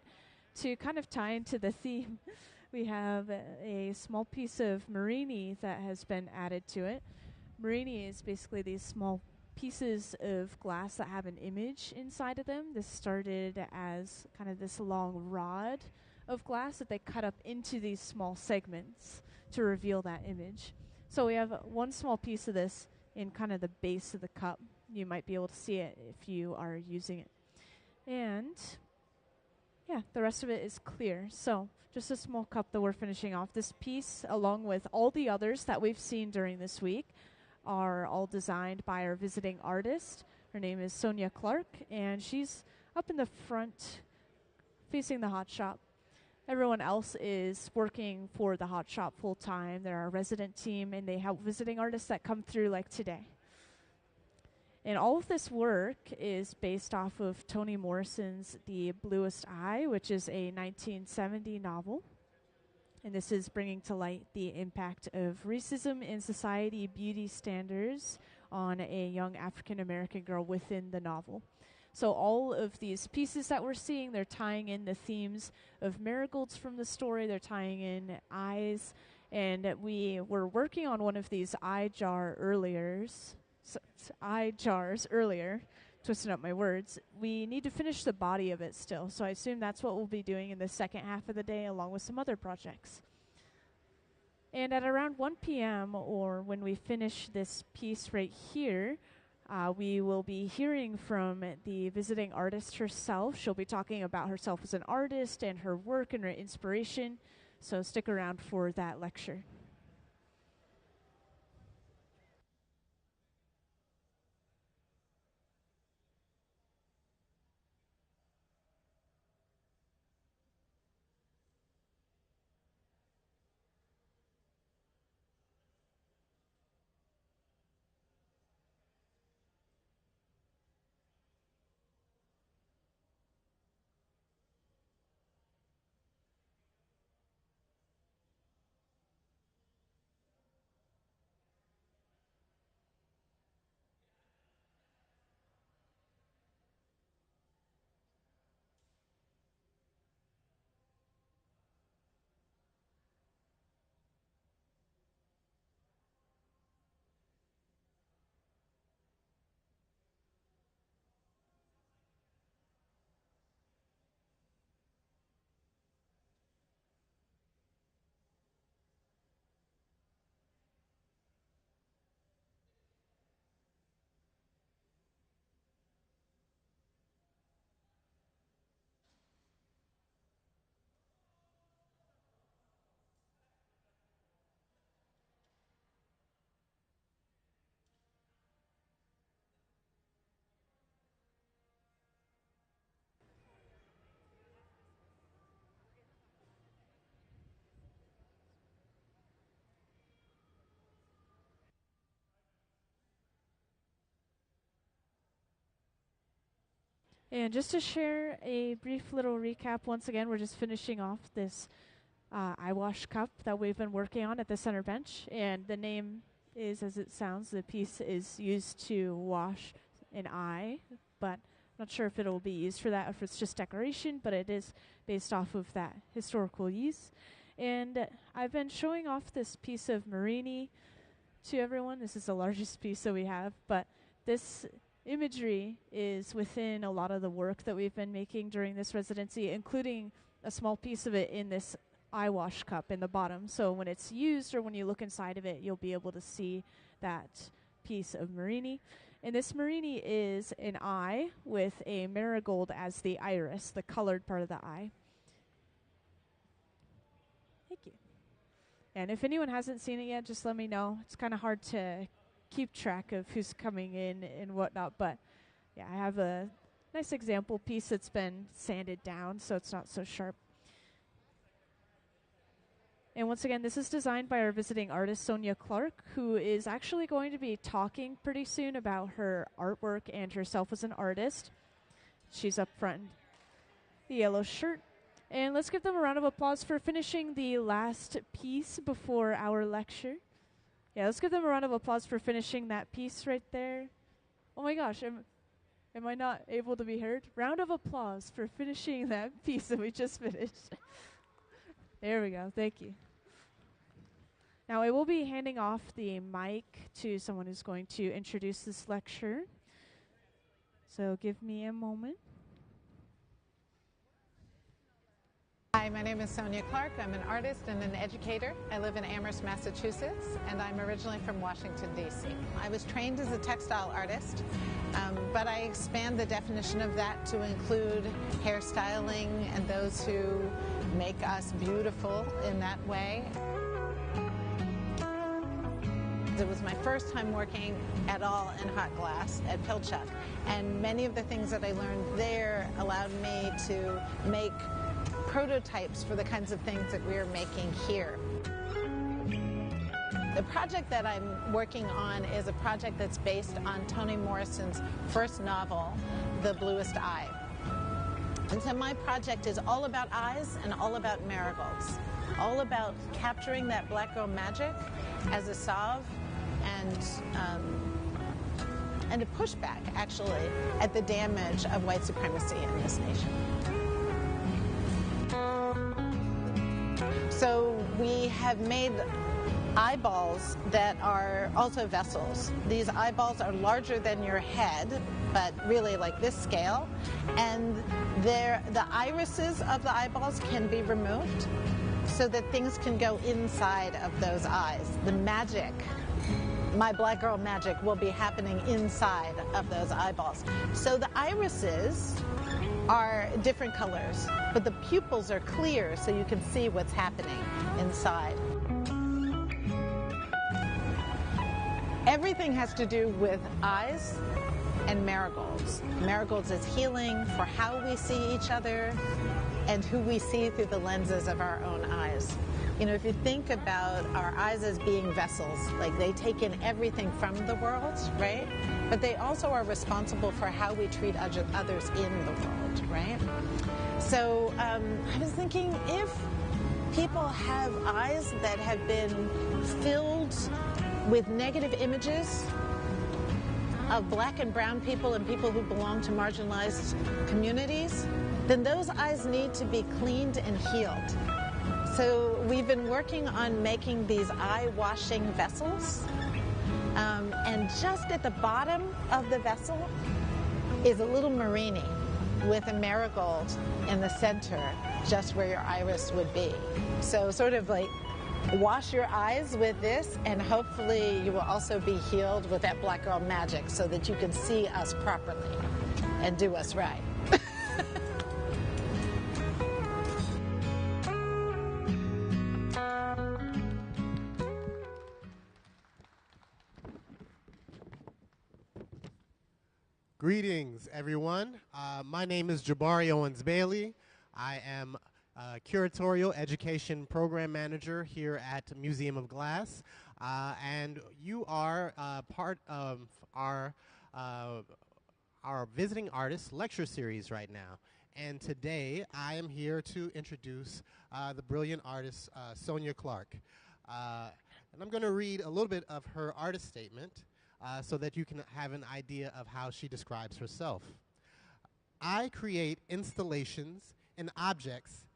to kind of tie into the theme, we have a small piece of Marini that has been added to it. Marini is basically these small pieces of glass that have an image inside of them. This started as kind of this long rod of glass that they cut up into these small segments to reveal that image. So we have one small piece of this in kind of the base of the cup. You might be able to see it if you are using it. And yeah, the rest of it is clear. So just a small cup that we're finishing off. This piece, along with all the others that we've seen during this week, are all designed by our visiting artist. Her name is Sonya Clark, and she's up in the front facing the hot shop. Everyone else is working for the hot shop full time. They're our resident team, and they help visiting artists that come through like today. And all of this work is based off of Toni Morrison's The Bluest Eye, which is a 1970 novel. And this is bringing to light the impact of racism in society beauty standards on a young African-American girl within the novel. So all of these pieces that we're seeing, they're tying in the themes of marigolds from the story. They're tying in eyes. And we were working on one of these eye jars earlier, twisting up my words. We need to finish the body of it still, so I assume that's what we'll be doing in the second half of the day, along with some other projects. And at around 1 p.m., or when we finish this piece right here, we will be hearing from the visiting artist herself. She'll be talking about herself as an artist and her work and her inspiration, so stick around for that lecture. And just to share a brief little recap, once again, we're just finishing off this eye wash cup that we've been working on at the center bench. And the name is, as it sounds, the piece is used to wash an eye, but not sure if it'll be used for that or if it's just decoration, but it is based off of that historical use. And I've been showing off this piece of Marini to everyone. This is the largest piece that we have, but this imagery is within a lot of the work that we've been making during this residency, including a small piece of it in this eye wash cup in the bottom. So when it's used or when you look inside of it, you'll be able to see that piece of Marini. And this Marini is an eye with a marigold as the iris, the colored part of the eye. Thank you. And if anyone hasn't seen it yet, just let me know. It's kind of hard to keep track of who's coming in and whatnot, but yeah, I have a nice example piece that's been sanded down so it's not so sharp. And once again, this is designed by our visiting artist, Sonya Clark, who is actually going to be talking pretty soon about her artwork and herself as an artist. She's up front in the yellow shirt. And let's give them a round of applause for finishing the last piece before our lecture. Yeah, let's give them a round of applause for finishing that piece right there. Oh my gosh, am I not able to be heard? Round of applause for finishing that piece that we just finished. There we go. Thank you. Now, I will be handing off the mic to someone who's going to introduce this lecture. So give me a moment. Hi, my name is Sonya Clark. I'm an artist and an educator. I live in Amherst, Massachusetts, and I'm originally from Washington, D.C. I was trained as a textile artist, but I expand the definition of that to include hairstyling and those who make us beautiful in that way. It was my first time working at all in hot glass at Pilchuck, and many of the things that I learned there allowed me to make prototypes for the kinds of things that we're making here. The project that I'm working on is a project that's based on Toni Morrison's first novel, The Bluest Eye. And so my project is all about eyes and all about marigolds, all about capturing that black girl magic as a salve and a pushback, actually, at the damage of white supremacy in this nation. So we have made eyeballs that are also vessels. These eyeballs are larger than your head, but really like this scale. And the irises of the eyeballs can be removed so that things can go inside of those eyes. The magic, my black girl magic, will be happening inside of those eyeballs. So the irises are different colors, but the pupils are clear so you can see what's happening inside. Everything has to do with eyes and marigolds. Marigolds is healing for how we see each other and who we see through the lenses of our own eyes. You know, if you think about our eyes as being vessels, like they take in everything from the world, right? But they also are responsible for how we treat others in the world, right? So I was thinking, if people have eyes that have been filled with negative images of black and brown people and people who belong to marginalized communities, then those eyes need to be cleaned and healed. So we've been working on making these eye-washing vessels, and just at the bottom of the vessel is a little Marini with a marigold in the center, just where your iris would be. So sort of like wash your eyes with this, and hopefully you will also be healed with that black girl magic so that you can see us properly and do us right. Greetings, everyone. My name is Jabari Owens-Bailey. I am a curatorial education program manager here at Museum of Glass, and you are part of our our Visiting Artists lecture series right now. And today I am here to introduce the brilliant artist Sonya Clark. And I'm going to read a little bit of her artist statement so that you can have an idea of how she describes herself. I create installations and objects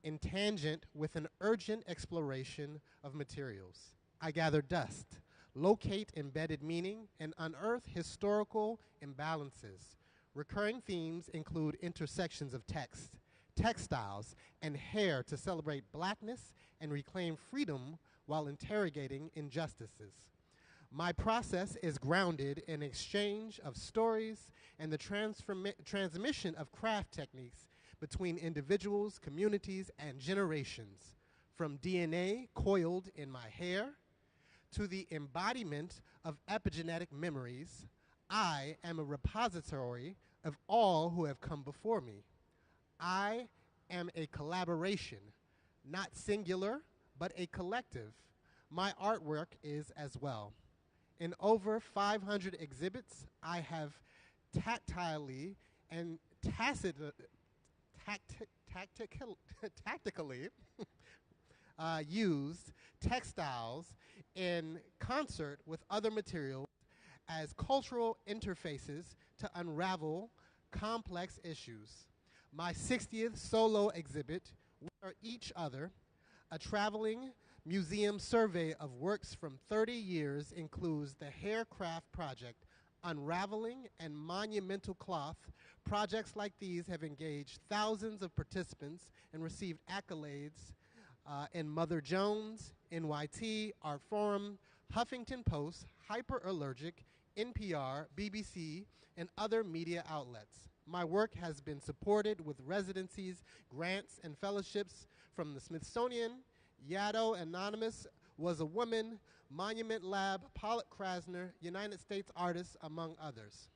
in tangent with an urgent exploration of materials. I gather dust, locate embedded meaning, and unearth historical imbalances. Recurring themes include intersections of text, textiles, and hair to celebrate blackness and reclaim freedom while interrogating injustices. My process is grounded in exchange of stories and the transmission of craft techniques between individuals, communities, and generations, from DNA coiled in my hair to the embodiment of epigenetic memories. I am a repository of all who have come before me. I am a collaboration, not singular, but a collective. My artwork is as well. In over 500 exhibits, I have tactilely and tactically used textiles in concert with other materials as cultural interfaces to unravel complex issues. My 60th solo exhibit, We Are Each Other, a traveling museum survey of works from 30 years, includes the Haircraft Project, Unraveling, and Monumental Cloth. Projects like these have engaged thousands of participants and received accolades in Mother Jones, NYT, Art Forum, Huffington Post, Hyperallergic, NPR, BBC, and other media outlets. My work has been supported with residencies, grants, and fellowships from the Smithsonian, Yaddo Anonymous, Was a Woman, Monument Lab, Pollock Krasner, United States Artists, among others.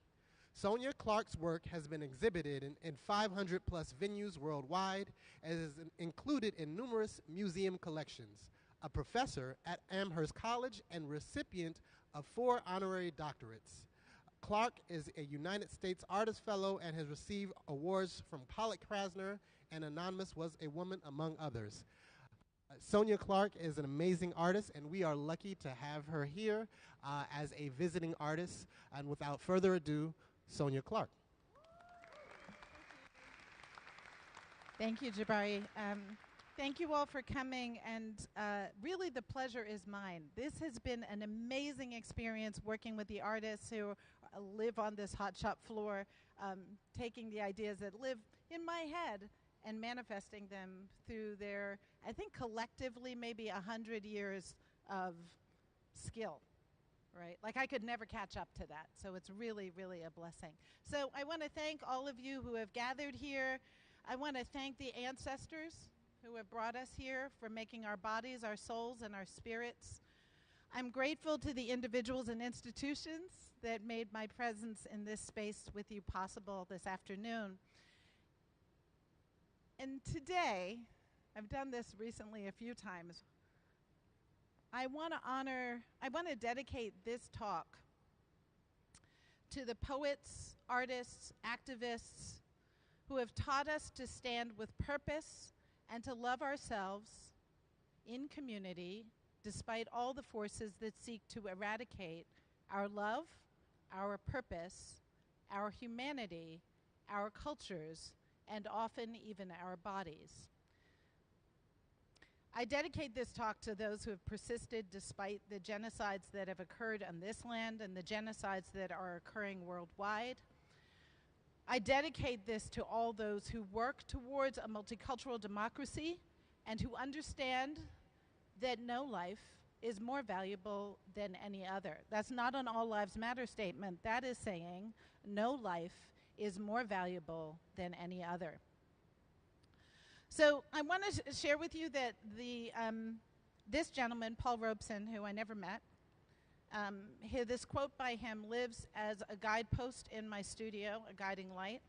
Sonya Clark's work has been exhibited in 500 plus venues worldwide and is included in numerous museum collections. A professor at Amherst College and recipient of 4 honorary doctorates. Clark is a United States Artist Fellow and has received awards from Pollock Krasner and Anonymous Was a Woman, among others. Sonya Clark is an amazing artist, and we are lucky to have her here as a visiting artist. And without further ado, Sonya Clark. Thank you, Jabari. Thank you all for coming, and really the pleasure is mine. This has been an amazing experience working with the artists who live on this hot shop floor, taking the ideas that live in my head and manifesting them through their, I think collectively, maybe 100 years of skill, right? Like I could never catch up to that. So it's really, really a blessing. So I want to thank all of you who have gathered here. I want to thank the ancestors who have brought us here for making our bodies, our souls, and our spirits. I'm grateful to the individuals and institutions that made my presence in this space with you possible this afternoon. And today, I've done this recently a few times, I want to dedicate this talk to the poets, artists, activists who have taught us to stand with purpose and to love ourselves in community despite all the forces that seek to eradicate our love, our purpose, our humanity, our cultures, and often even our bodies. I dedicate this talk to those who have persisted despite the genocides that have occurred on this land and the genocides that are occurring worldwide. I dedicate this to all those who work towards a multicultural democracy and who understand that no life is more valuable than any other. That's not an All Lives Matter statement. That is saying no life is more valuable than any other. So I want to share with you that this gentleman, Paul Robeson, who I never met, this quote by him lives as a guidepost in my studio, a guiding light.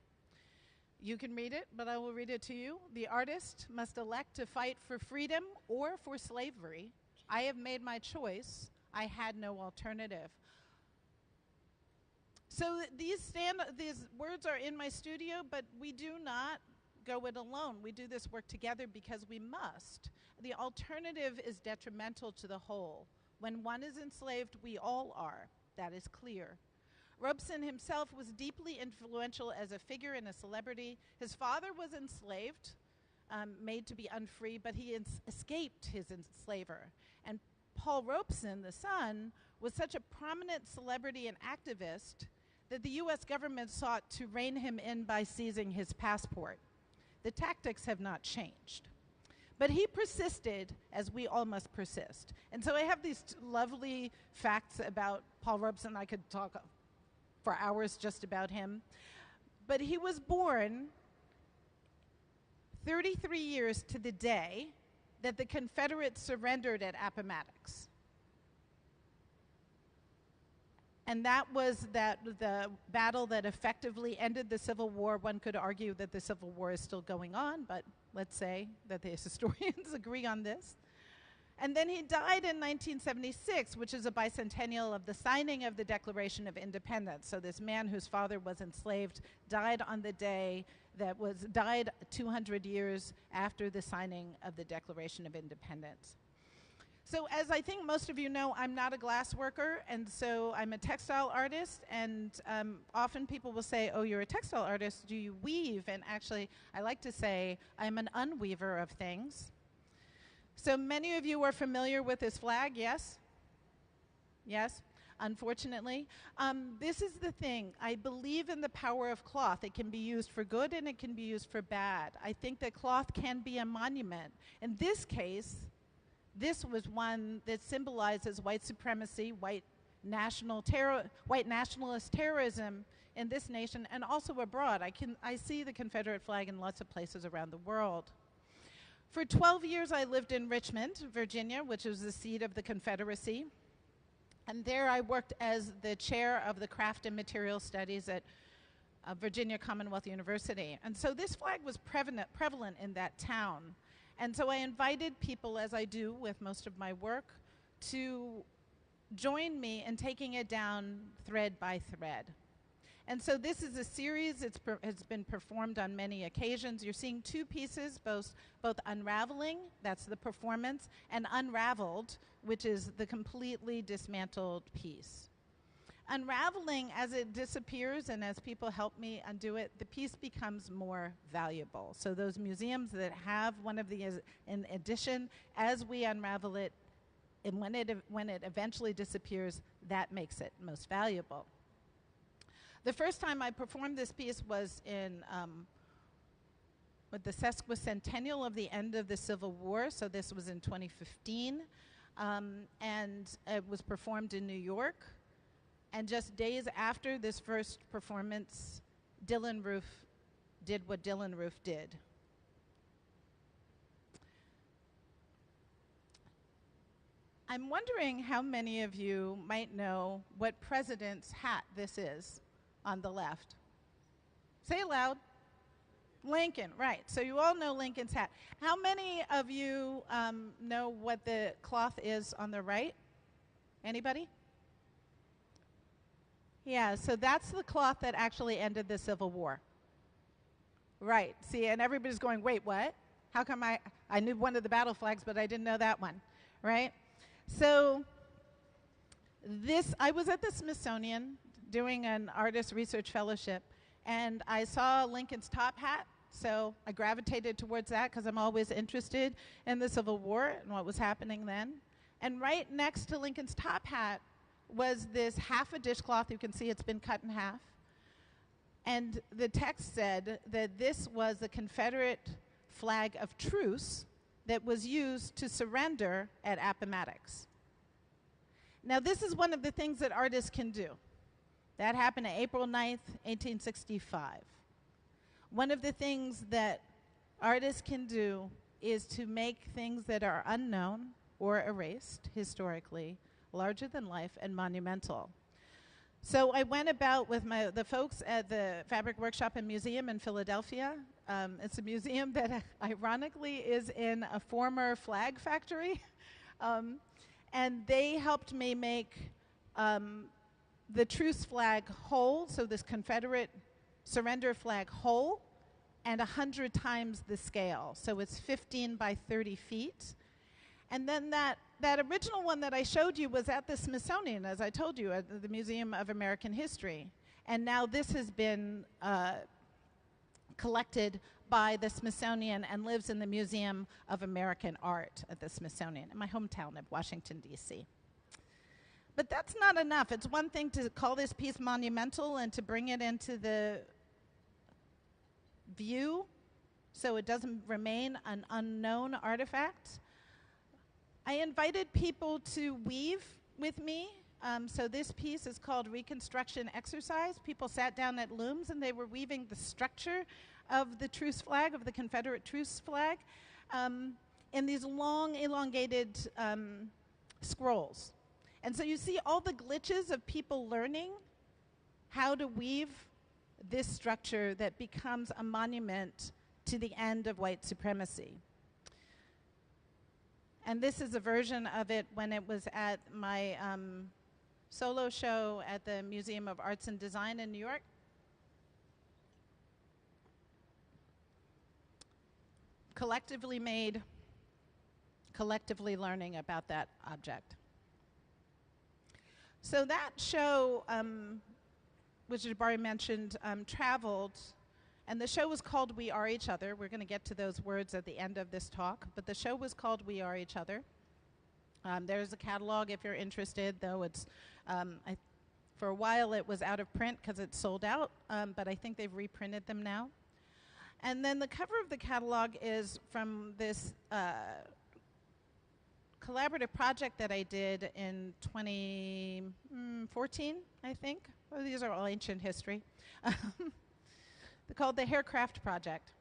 You can read it, but I will read it to you. The artist must elect to fight for freedom or for slavery. I have made my choice. I had no alternative. So these words are in my studio, but we do not go it alone. We do this work together because we must. The alternative is detrimental to the whole. When one is enslaved, we all are. That is clear. Robeson himself was deeply influential as a figure and a celebrity. His father was enslaved, made to be unfree, but he escaped his enslaver. And Paul Robeson, the son, was such a prominent celebrity and activist that the U.S. government sought to rein him in by seizing his passport. The tactics have not changed. But he persisted, as we all must persist. And so I have these lovely facts about Paul Robeson. I could talk for hours just about him. But he was born 33 years to the day that the Confederates surrendered at Appomattox. And that was the battle that effectively ended the Civil War. One could argue that the Civil War is still going on, but let's say that the historians agree on this. And then he died in 1976, which is a bicentennial of the signing of the Declaration of Independence. So this man whose father was enslaved died on the day died 200 years after the signing of the Declaration of Independence. So as I think most of you know, I'm not a glass worker, and so I'm a textile artist, and often people will say, oh, you're a textile artist, do you weave? And actually, I like to say I'm an unweaver of things. So many of you are familiar with this flag, yes? Yes, unfortunately. This is the thing. I believe in the power of cloth. It can be used for good and it can be used for bad. I think that cloth can be a monument. In this case, this was one that symbolizes white supremacy, white nationalist terrorism in this nation and also abroad. I see the Confederate flag in lots of places around the world. For 12 years, I lived in Richmond, Virginia, which was the seat of the Confederacy. And there I worked as the chair of the Craft and Material Studies at Virginia Commonwealth University. And so this flag was prevalent in that town. And so I invited people, as I do with most of my work, to join me in taking it down thread by thread. And so this is a series. It's been performed on many occasions. You're seeing two pieces, both unraveling, that's the performance, and unraveled, which is the completely dismantled piece. Unraveling, as it disappears and as people help me undo it, the piece becomes more valuable. So those museums that have one of these in addition, as we unravel it, and when it eventually disappears, that makes it most valuable. The first time I performed this piece was with the sesquicentennial of the end of the Civil War, so this was in 2015, and it was performed in New York. And just days after this first performance, Dylan Roof did what Dylan Roof did. I'm wondering how many of you might know what president's hat this is on the left. Say it loud. Lincoln, right. So you all know Lincoln's hat. How many of you know what the cloth is on the right? Anybody? Yeah, so that's the cloth that actually ended the Civil War. Right, see, and everybody's going, wait, what? How come I knew one of the battle flags, but I didn't know that one, right? So I was at the Smithsonian doing an artist research fellowship, and I saw Lincoln's top hat, so I gravitated towards that because I'm always interested in the Civil War and what was happening then. And right next to Lincoln's top hat was this half a dishcloth. You can see it's been cut in half. And the text said that this was the Confederate flag of truce that was used to surrender at Appomattox. Now, this is one of the things that artists can do. That happened on April 9th, 1865. One of the things that artists can do is to make things that are unknown or erased historically larger than life and monumental. So I went about with the folks at the Fabric Workshop and Museum in Philadelphia. It's a museum that ironically is in a former flag factory. And they helped me make the truce flag whole, so this Confederate surrender flag whole, and 100 times the scale. So it's 15 by 30 feet. And then that original one that I showed you was at the Smithsonian, as I told you, at the Museum of American History. And now this has been collected by the Smithsonian and lives in the Museum of American Art at the Smithsonian in my hometown of Washington, D.C. But that's not enough. It's one thing to call this piece monumental and to bring it into the view so it doesn't remain an unknown artifact. I invited people to weave with me. So this piece is called Reconstruction Exercise. People sat down at looms and they were weaving the structure of the truce flag, of the Confederate truce flag, in these long, elongated scrolls. And so you see all the glitches of people learning how to weave this structure that becomes a monument to the end of white supremacy. And this is a version of it when it was at my solo show at the Museum of Arts and Design in New York. Collectively made, collectively learning about that object. So that show, which Jabari mentioned, traveled, and the show was called We Are Each Other. We're going to get to those words at the end of this talk, but the show was called We Are Each Other. There's a catalog if you're interested, though it's, for a while it was out of print because it's sold out, but I think they've reprinted them now. And then the cover of the catalog is from this collaborative project that I did in 2014, I think. Oh, these are all ancient history. They're called the Haircraft Project.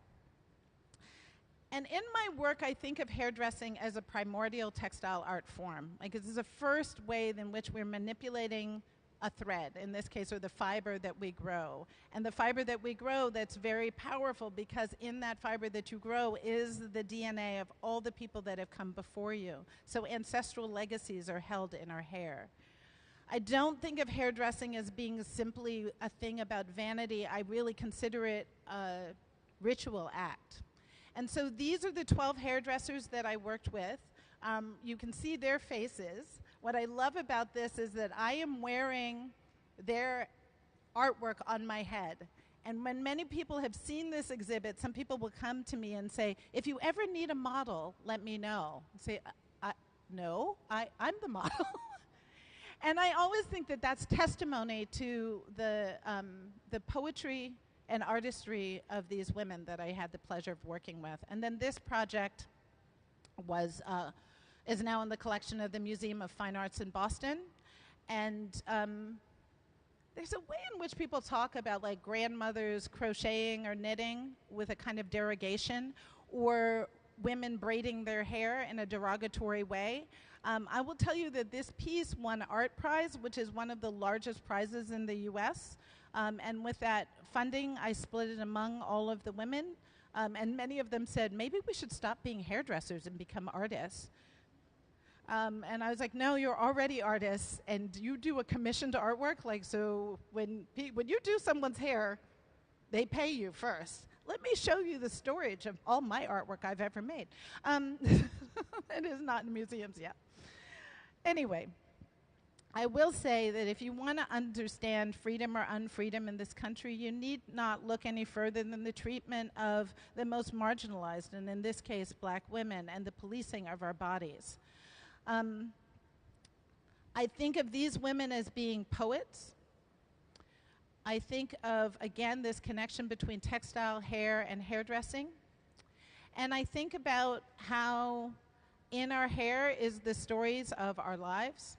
And in my work, I think of hairdressing as a primordial textile art form. Like, this is the first way in which we're manipulating a thread, in this case, or the fiber that we grow. And the fiber that we grow, that's very powerful because in that fiber that you grow is the DNA of all the people that have come before you. So ancestral legacies are held in our hair. I don't think of hairdressing as being simply a thing about vanity. I really consider it a ritual act. And so these are the 12 hairdressers that I worked with. You can see their faces. What I love about this is that I am wearing their artwork on my head. And when many people have seen this exhibit, some people will come to me and say, if you ever need a model, let me know. I say, no, I'm the model. And I always think that that's testimony to the poetry and artistry of these women that I had the pleasure of working with. And then this project is now in the collection of the Museum of Fine Arts in Boston. And there's a way in which people talk about like grandmothers crocheting or knitting with a kind of derogation, or women braiding their hair in a derogatory way. I will tell you that this piece won Art Prize, which is one of the largest prizes in the US. And with that funding, I split it among all of the women. And many of them said, maybe we should stop being hairdressers and become artists. And I was like, no, you're already artists, and you do a commissioned artwork. Like, so when you do someone's hair, they pay you first. Let me show you the storage of all my artwork I've ever made. It is not in museums yet. Anyway, I will say that if you want to understand freedom or unfreedom in this country, you need not look any further than the treatment of the most marginalized, and in this case, black women, and the policing of our bodies. I think of these women as being poets. I think of, again, this connection between textile, hair, and hairdressing. And I think about how in our hair is the stories of our lives.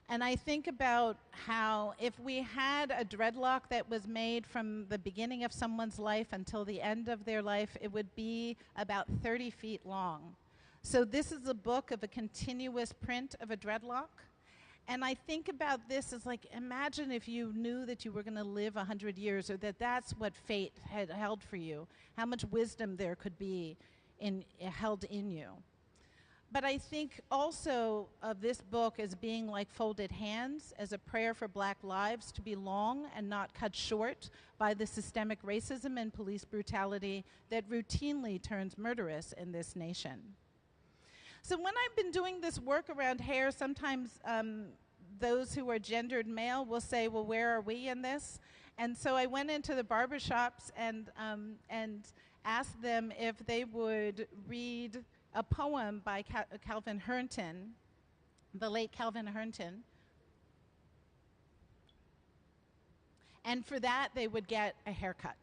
And I think about how if we had a dreadlock that was made from the beginning of someone's life until the end of their life, it would be about 30 feet long. So this is a book of a continuous print of a dreadlock. And I think about this as like, imagine if you knew that you were going to live 100 years, or that that's what fate had held for you, how much wisdom there could be held in you. But I think also of this book as being like folded hands, as a prayer for black lives to be long and not cut short by the systemic racism and police brutality that routinely turns murderous in this nation. So when I've been doing this work around hair, sometimes those who are gendered male will say, well, where are we in this? And so I went into the barbershops and asked them if they would read a poem by Calvin Hernton, the late Calvin Hernton. And for that, they would get a haircut.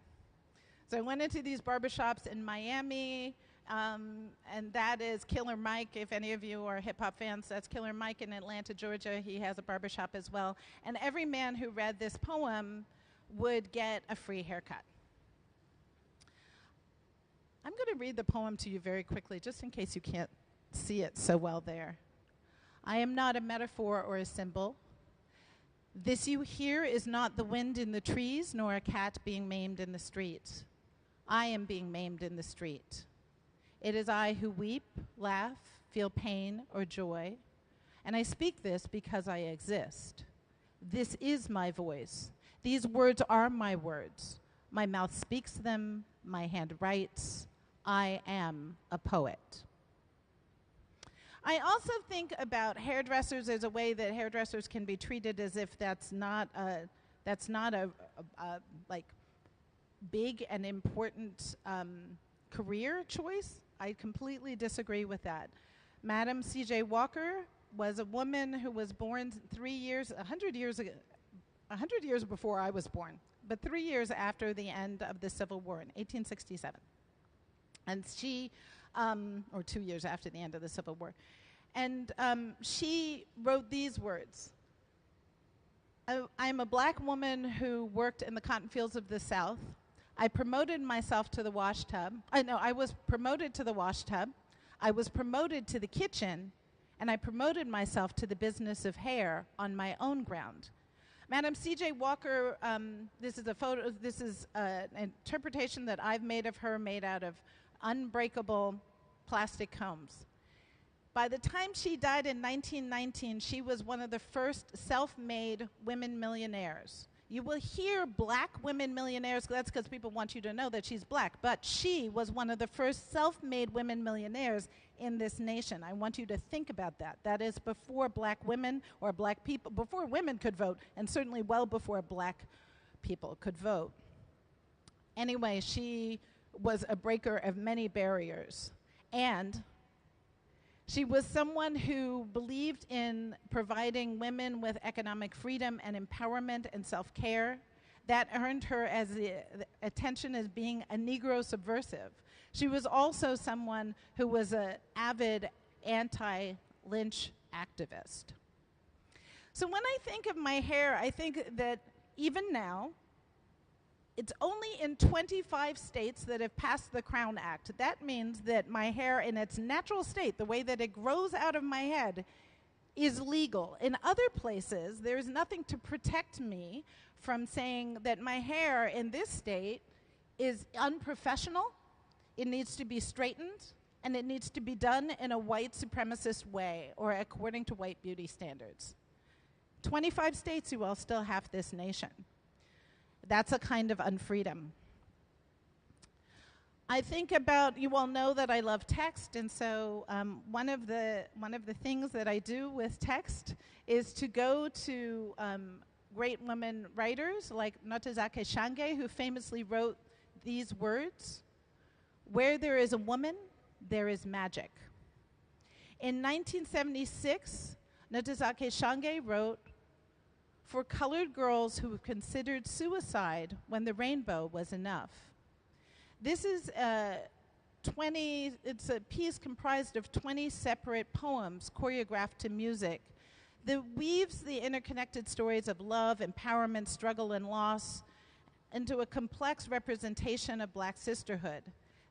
So I went into these barbershops in Miami, and that is Killer Mike. If any of you are hip-hop fans, that's Killer Mike in Atlanta, Georgia. He has a barbershop as well. And every man who read this poem would get a free haircut. I'm going to read the poem to you very quickly, just in case you can't see it so well there. I am not a metaphor or a symbol. This you hear is not the wind in the trees, nor a cat being maimed in the street. I am being maimed in the street. It is I who weep, laugh, feel pain or joy, and I speak this because I exist. This is my voice. These words are my words. My mouth speaks them, my hand writes. I am a poet. I also think about hairdressers as a way that hairdressers can be treated as if that's not a like big and important career choice. I completely disagree with that. Madam C.J. Walker was a woman who was born 100 years before I was born, but 3 years after the end of the Civil War in 1867. And she, or 2 years after the end of the Civil War. And she wrote these words. I'm a black woman who worked in the cotton fields of the South. I promoted myself to the wash tub. I was promoted to the wash tub. I was promoted to the kitchen. And I promoted myself to the business of hair on my own ground. Madam C.J. Walker, this is a photo. This is an interpretation that I've made of her, made out of unbreakable plastic combs. By the time she died in 1919, she was one of the first self-made women millionaires. You will hear black women millionaires, that's because people want you to know that she's black, but she was one of the first self-made women millionaires in this nation. I want you to think about that. That is before black women or black people, before women could vote, and certainly well before black people could vote. Anyway, she was a breaker of many barriers, and she was someone who believed in providing women with economic freedom and empowerment and self-care. That earned her as the attention as being a Negro subversive. She was also someone who was an avid anti-lynch activist. So when I think of my hair, I think that even now, it's only in 25 states that have passed the Crown Act. That means that my hair in its natural state, the way that it grows out of my head, is legal. In other places, there's nothing to protect me from saying that my hair in this state is unprofessional, it needs to be straightened, and it needs to be done in a white supremacist way or according to white beauty standards. 25 states, you all still have this nation. That's a kind of unfreedom. I think about, you all know that I love text, and so one of the things that I do with text is to go to great women writers like Ntozake Shange, who famously wrote these words: "Where there is a woman, there is magic." In 1976, Ntozake Shange wrote, "For colored girls who considered suicide when the rainbow was enough." This is it's a piece comprised of 20 separate poems choreographed to music that weaves the interconnected stories of love, empowerment, struggle, and loss into a complex representation of black sisterhood.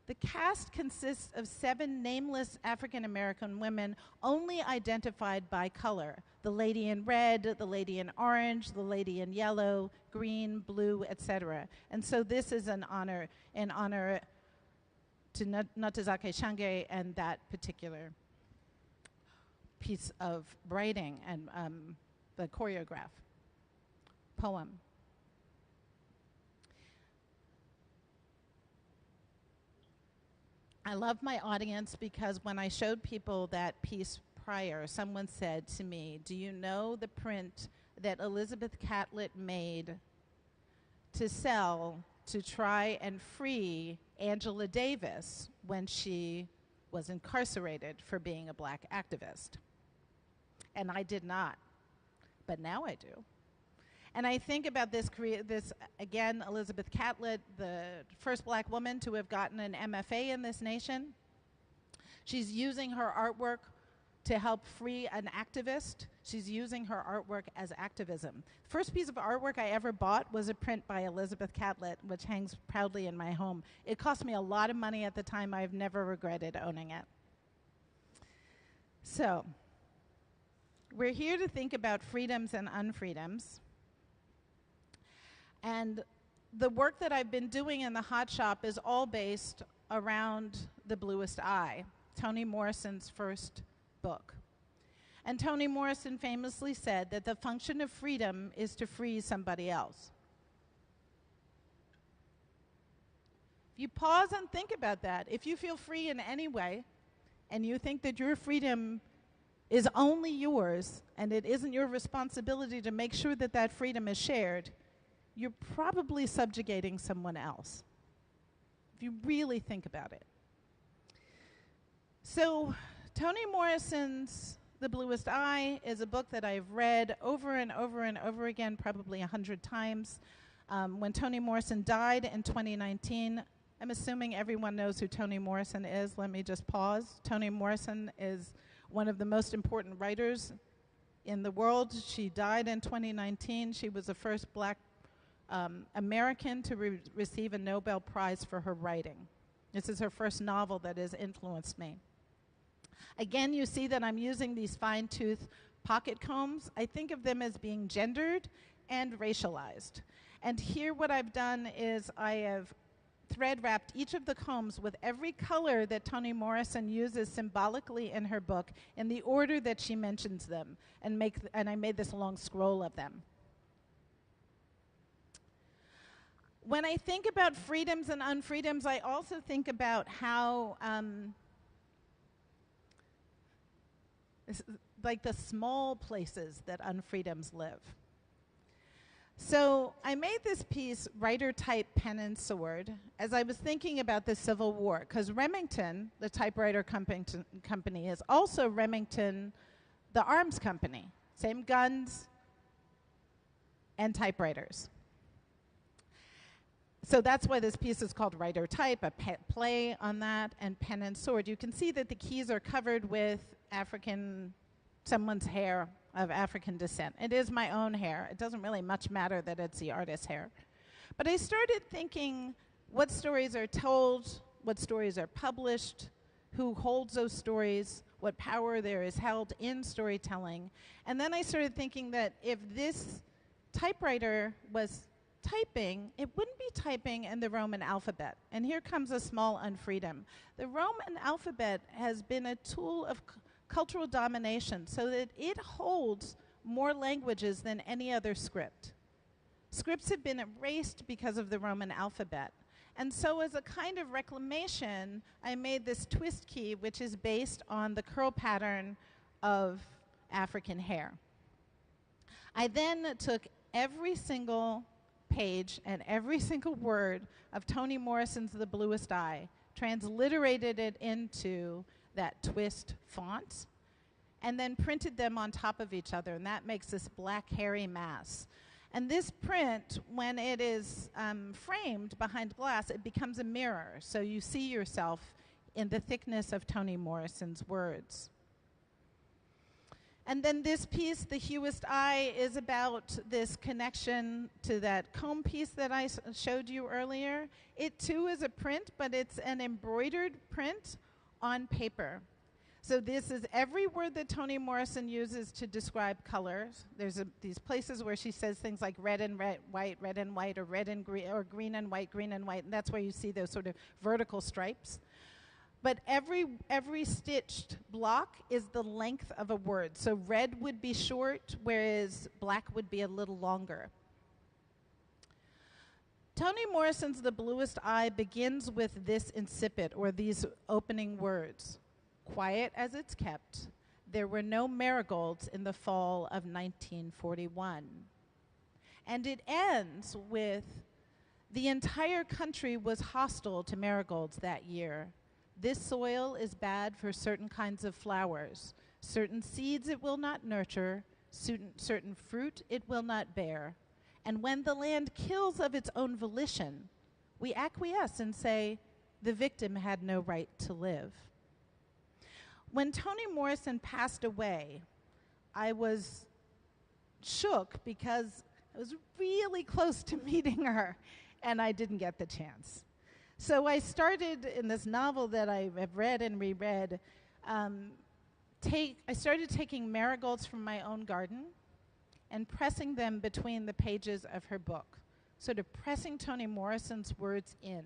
The cast consists of 7 nameless African-American women only identified by color: the lady in red, the lady in orange, the lady in yellow, green, blue, etc. And so this is in honor to Ntozake Shange and that particular piece of writing and the choreograph, poem. I love my audience because when I showed people that piece prior, someone said to me, "Do you know the print that Elizabeth Catlett made to sell to try and free Angela Davis when she was incarcerated for being a black activist?" And I did not, but now I do. And I think about this again, Elizabeth Catlett, the first black woman to have gotten an MFA in this nation. She's using her artwork to help free an activist. She's using her artwork as activism. First piece of artwork I ever bought was a print by Elizabeth Catlett, which hangs proudly in my home. It cost me a lot of money at the time. I've never regretted owning it. So, we're here to think about freedoms and unfreedoms. And the work that I've been doing in the Hot Shop is all based around The Bluest Eye, Toni Morrison's first book. And Toni Morrison famously said that the function of freedom is to free somebody else. If you pause and think about that, if you feel free in any way, and you think that your freedom is only yours, and it isn't your responsibility to make sure that that freedom is shared, you're probably subjugating someone else, if you really think about it. So, Toni Morrison's The Bluest Eye is a book that I've read over and over and over again, probably 100 times. When Toni Morrison died in 2019, I'm assuming everyone knows who Toni Morrison is. Let me just pause. Toni Morrison is one of the most important writers in the world. She died in 2019. She was the first black American to receive a Nobel Prize for her writing. This is her first novel that has influenced me. Again, you see that I'm using these fine-tooth pocket combs. I think of them as being gendered and racialized. And here what I've done is I have thread wrapped each of the combs with every color that Toni Morrison uses symbolically in her book in the order that she mentions them, and I made this long scroll of them. When I think about freedoms and unfreedoms, I also think about how like the small places that unfreedoms live. So I made this piece, Writer Type Pen and Sword, as I was thinking about the Civil War, because Remington, the typewriter company, is also Remington, the arms company. Same guns and typewriters. So that's why this piece is called Writer Type, a play on that, and Pen and Sword. You can see that the keys are covered with someone's hair of African descent. It is my own hair. It doesn't really much matter that it's the artist's hair. But I started thinking what stories are told, what stories are published, who holds those stories, what power there is held in storytelling. And then I started thinking that if this typewriter was typing, it wouldn't be typing in the Roman alphabet. And here comes a small unfreedom. The Roman alphabet has been a tool of cultural domination so that it holds more languages than any other script. Scripts have been erased because of the Roman alphabet. And so as a kind of reclamation, I made this twist key, which is based on the curl pattern of African hair. I then took every single page and every single word of Toni Morrison's The Bluest Eye, transliterated it into that twist font, and then printed them on top of each other, and that makes this black hairy mass. And this print, when it is framed behind glass, it becomes a mirror, so you see yourself in the thickness of Toni Morrison's words. And then this piece, The Hewest Eye, is about this connection to that comb piece that I showed you earlier. It too is a print, but it's an embroidered print on paper. So this is every word that Toni Morrison uses to describe colors. There's these places where she says things like red and white, or red and green, or green and white, and that's where you see those sort of vertical stripes. But every stitched block is the length of a word. So red would be short, whereas black would be a little longer. Toni Morrison's The Bluest Eye begins with this incipit, or these opening words. Quiet as it's kept, there were no marigolds in the fall of 1941. And it ends with, the entire country was hostile to marigolds that year. This soil is bad for certain kinds of flowers. Certain seeds it will not nurture, certain fruit it will not bear. And when the land kills of its own volition, we acquiesce and say, the victim had no right to live. When Toni Morrison passed away, I was shook because I was really close to meeting her, and I didn't get the chance. So I started in this novel that I have read and reread, I started taking marigolds from my own garden and pressing them between the pages of her book, sort of pressing Toni Morrison's words in.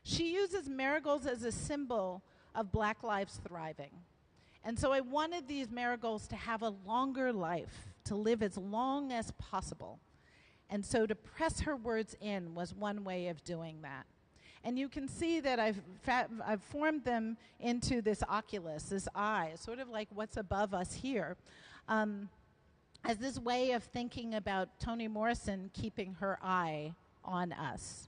She uses marigolds as a symbol of Black lives thriving. And so I wanted these marigolds to have a longer life, to live as long as possible. And so to press her words in was one way of doing that. And you can see that I've formed them into this oculus, this eye, sort of like what's above us here, as this way of thinking about Toni Morrison keeping her eye on us.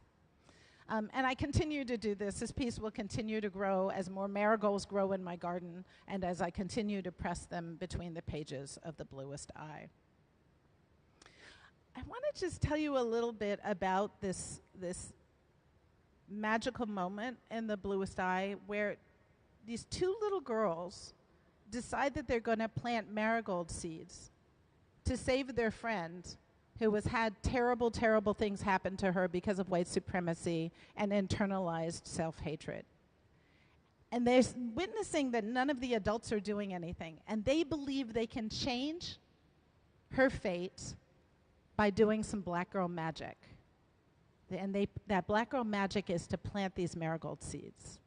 And I continue to do this. This piece will continue to grow as more marigolds grow in my garden and as I continue to press them between the pages of The Bluest Eye. I want to just tell you a little bit about this magical moment in The Bluest Eye where these two little girls decide that they're going to plant marigold seeds to save their friend who has had terrible, terrible things happen to her because of white supremacy and internalized self-hatred. And they're witnessing that none of the adults are doing anything, and they believe they can change her fate by doing some black girl magic. And that black girl magic is to plant these marigold seeds.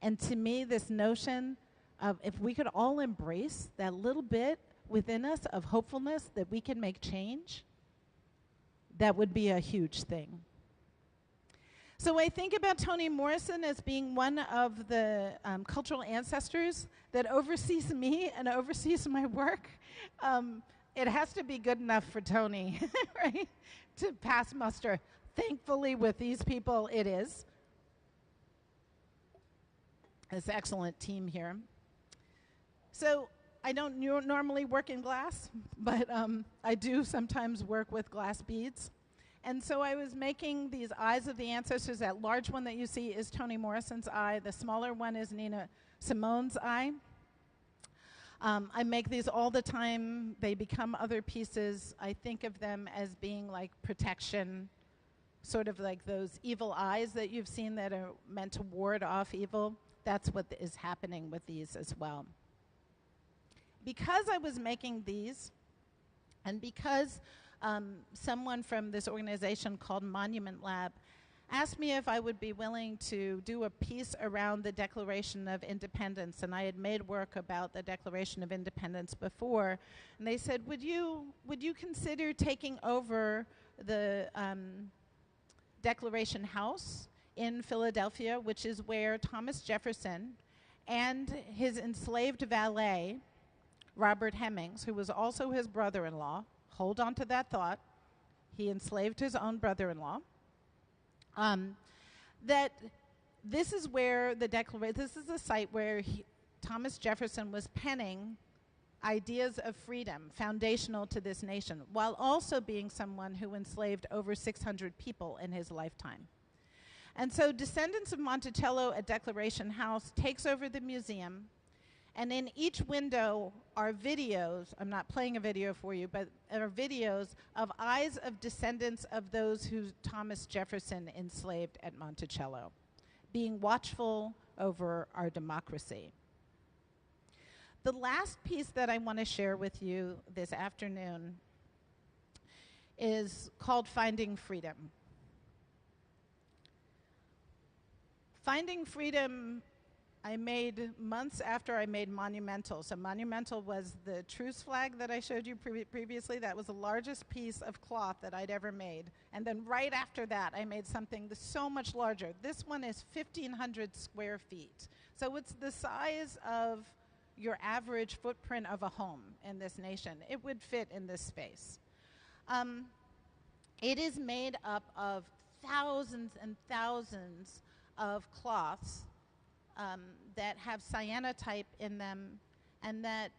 And to me, this notion of if we could all embrace that little bit within us of hopefulness that we can make change, that would be a huge thing. So I think about Toni Morrison as being one of the cultural ancestors that oversees me and oversees my work. It has to be good enough for Toni, right, to pass muster. Thankfully, with these people, it is. This excellent team here. So I don't normally work in glass, but I do sometimes work with glass beads. And so I was making these eyes of the ancestors. That large one that you see is Toni Morrison's eye. The smaller one is Nina Simone's eye. I make these all the time. They become other pieces. I think of them as being like protection, sort of like those evil eyes that you've seen that are meant to ward off evil. That's what is happening with these as well. Because I was making these, and because someone from this organization called Monument Lab asked me if I would be willing to do a piece around the Declaration of Independence, and I had made work about the Declaration of Independence before, and they said, would you consider taking over the Declaration House in Philadelphia, which is where Thomas Jefferson and his enslaved valet, Robert Hemings, who was also his brother-in-law, hold on to that thought, he enslaved his own brother-in-law, that this is where this is a site where Thomas Jefferson was penning ideas of freedom foundational to this nation, while also being someone who enslaved over 600 people in his lifetime. And so descendants of Monticello at Declaration House takes over the museum, and in each window are videos, I'm not playing a video for you, but are videos of eyes of descendants of those who Thomas Jefferson enslaved at Monticello, being watchful over our democracy. The last piece that I want to share with you this afternoon is called Finding Freedom. Finding freedom I made months after I made Monumental. So Monumental was the truce flag that I showed you previously. That was the largest piece of cloth that I'd ever made. And then right after that, I made something so much larger. This one is 1,500 square feet. So it's the size of your average footprint of a home in this nation. It would fit in this space. It is made up of thousands and thousands of cloths that have cyanotype in them and that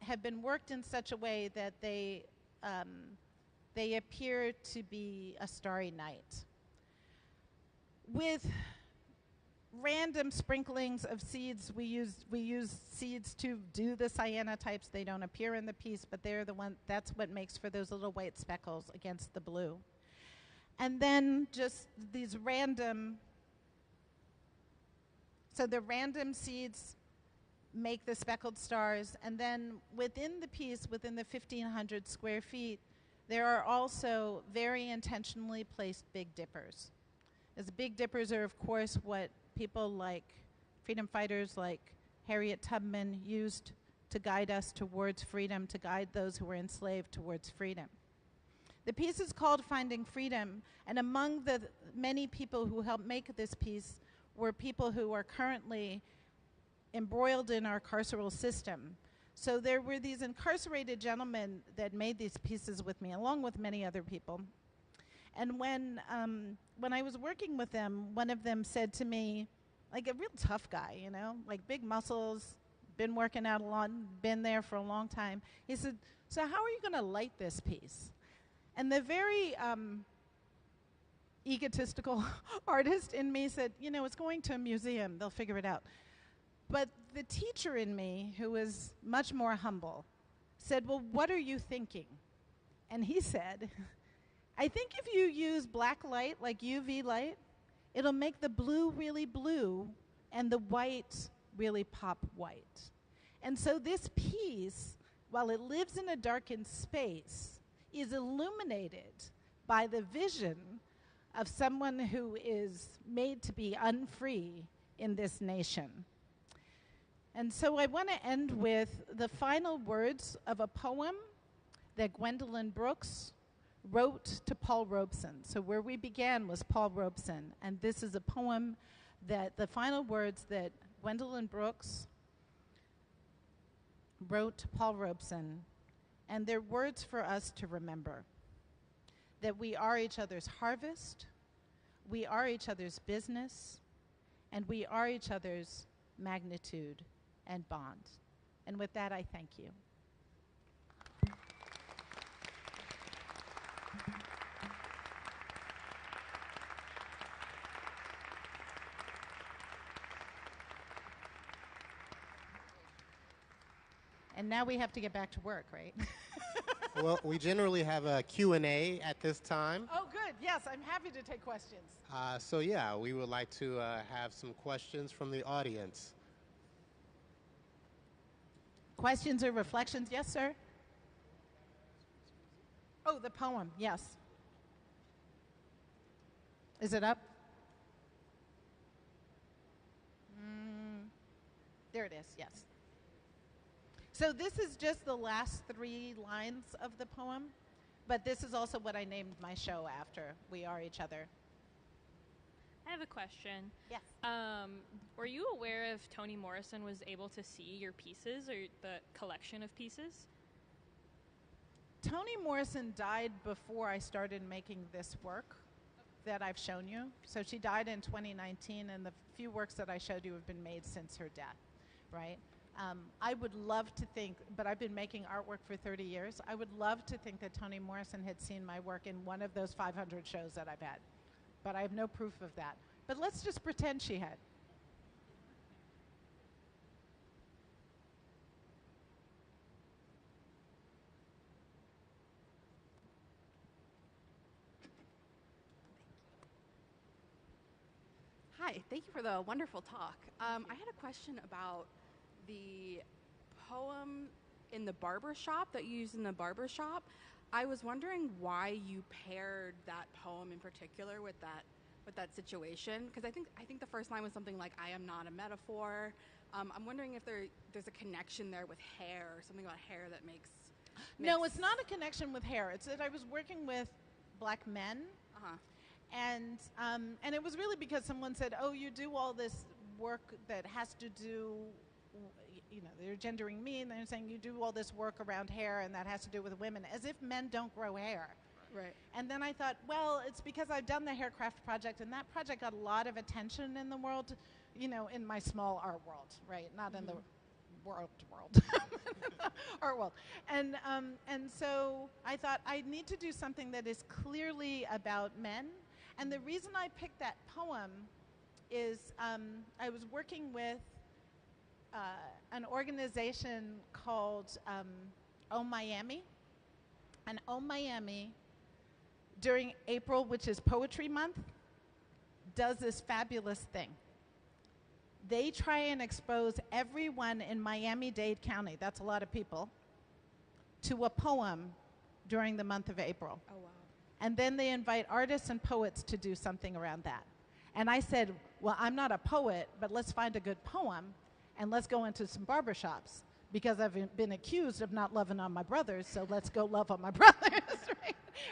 have been worked in such a way that they appear to be a starry night. With random sprinklings of seeds, we use seeds to do the cyanotypes. They don't appear in the piece, but they're the one. That's what makes for those little white speckles against the blue. And then just these random. So the random seeds make the speckled stars, and then within the piece, within the 1,500 square feet, there are also very intentionally placed Big Dippers. As Big Dippers are, of course, what people like freedom fighters like Harriet Tubman used to guide us towards freedom, to guide those who were enslaved towards freedom. The piece is called Finding Freedom, and among the many people who helped make this piece were people who are currently embroiled in our carceral system. So there were these incarcerated gentlemen that made these pieces with me, along with many other people. And when I was working with them, one of them said to me, like a real tough guy, you know, like big muscles, been working out a lot, been there for a long time. He said, "So how are you going to light this piece?" And the very egotistical artist in me said, "You know, it's going to a museum. They'll figure it out." But the teacher in me, who was much more humble, said, "Well, what are you thinking?" And he said, "I think if you use black light, like UV light, it'll make the blue really blue and the white really pop white." And so this piece, while it lives in a darkened space, is illuminated by the vision of someone who is made to be unfree in this nation. And so I want to end with the final words of a poem that Gwendolyn Brooks wrote to Paul Robeson. So where we began was Paul Robeson, and this is a poem that the final words that Gwendolyn Brooks wrote to Paul Robeson, and they're words for us to remember. That we are each other's harvest, we are each other's business, and we are each other's magnitude and bond. And with that, I thank you. And now we have to get back to work, right? Well, we generally have a Q&A at this time. Oh, good. Yes, I'm happy to take questions. So yeah, we would like to have some questions from the audience. Questions or reflections? Yes, sir? Oh, the poem, yes. Is it up? There it is, yes. So this is just the last 3 lines of the poem, but this is also what I named my show after. We are each other. I have a question. Yes. Were you aware if Toni Morrison was able to see your pieces or the collection of pieces? Toni Morrison died before I started making this work that I've shown you. So she died in 2019, and the few works that I showed you have been made since her death, right? I would love to think, but I've been making artwork for 30 years. I would love to think that Toni Morrison had seen my work in one of those 500 shows that I've had. But I have no proof of that. But let's just pretend she had. Hi, thank you for the wonderful talk. I had a question about the poem in the barber shop that you used in the barber shop. I was wondering why you paired that poem in particular with that with that situation? Because I think the first line was something like, "I am not a metaphor." I'm wondering if there's a connection there with hair, or something about hair that makes. No, it's not a connection with hair. It's that I was working with black men, and it was really because someone said, "Oh, you do all this work that has to do." They're gendering me, and they're saying you do all this work around hair, and that has to do with women, as if men don't grow hair. Right. And then I thought, well, it's because I've done the Haircraft project, and that project got a lot of attention in the world, in my small art world, right? Not in the world, art world. And so I thought I need to do something that is clearly about men. And the reason I picked that poem is I was working with an organization called Oh Miami. And Oh Miami, during April, which is Poetry Month, does this fabulous thing. They try and expose everyone in Miami-Dade County, that's a lot of people, to a poem during the month of April. Oh, wow. And then they invite artists and poets to do something around that. And I said, well, I'm not a poet, but let's find a good poem, and let's go into some barbershops, because I've been accused of not loving on my brothers, so let's go love on my brothers,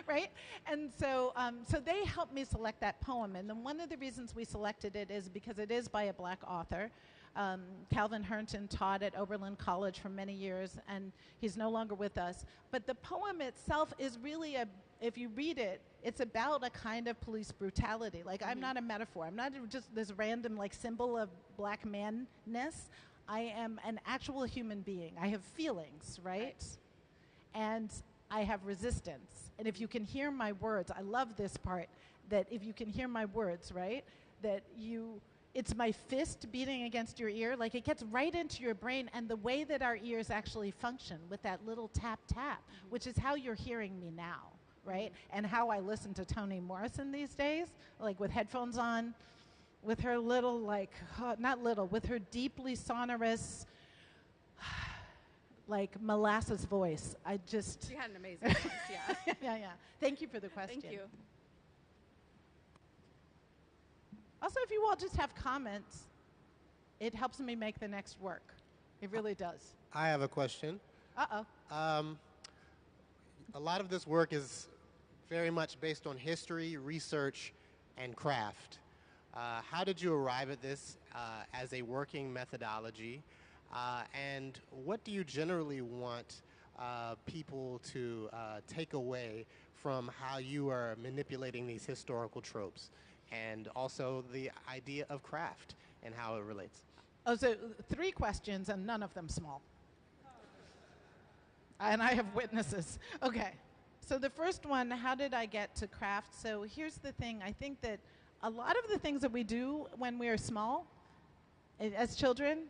right? And so they helped me select that poem. And then one of the reasons we selected it is because it is by a black author. Calvin Herndon taught at Oberlin College for many years, and he's no longer with us. But the poem itself is really if you read it, it's about a kind of police brutality. Like, I'm not a metaphor. I'm not just this random, symbol of black manness. I am an actual human being. I have feelings, right? And I have resistance. And if you can hear my words, I love this part, that if you can hear my words, right, that it's my fist beating against your ear, it gets right into your brain, and the way that our ears actually function with that little tap, which is how you're hearing me now, right? And how I listen to Toni Morrison these days, with headphones on, with her little, with her deeply sonorous, molasses voice. She had an amazing voice, yeah. yeah. Thank you for the question. Thank you. Also, if you all just have comments, it helps me make the next work. It really does. I have a question. Uh-oh. A lot of this work is very much based on history, research, and craft. How did you arrive at this as a working methodology? And what do you generally want people to take away from how you are manipulating these historical tropes? And also the idea of craft and how it relates. Oh, so 3 questions, and none of them small. And I have witnesses. Okay. So the first one, how did I get to craft? So here's the thing. I think that a lot of the things that we do when we are small, as children,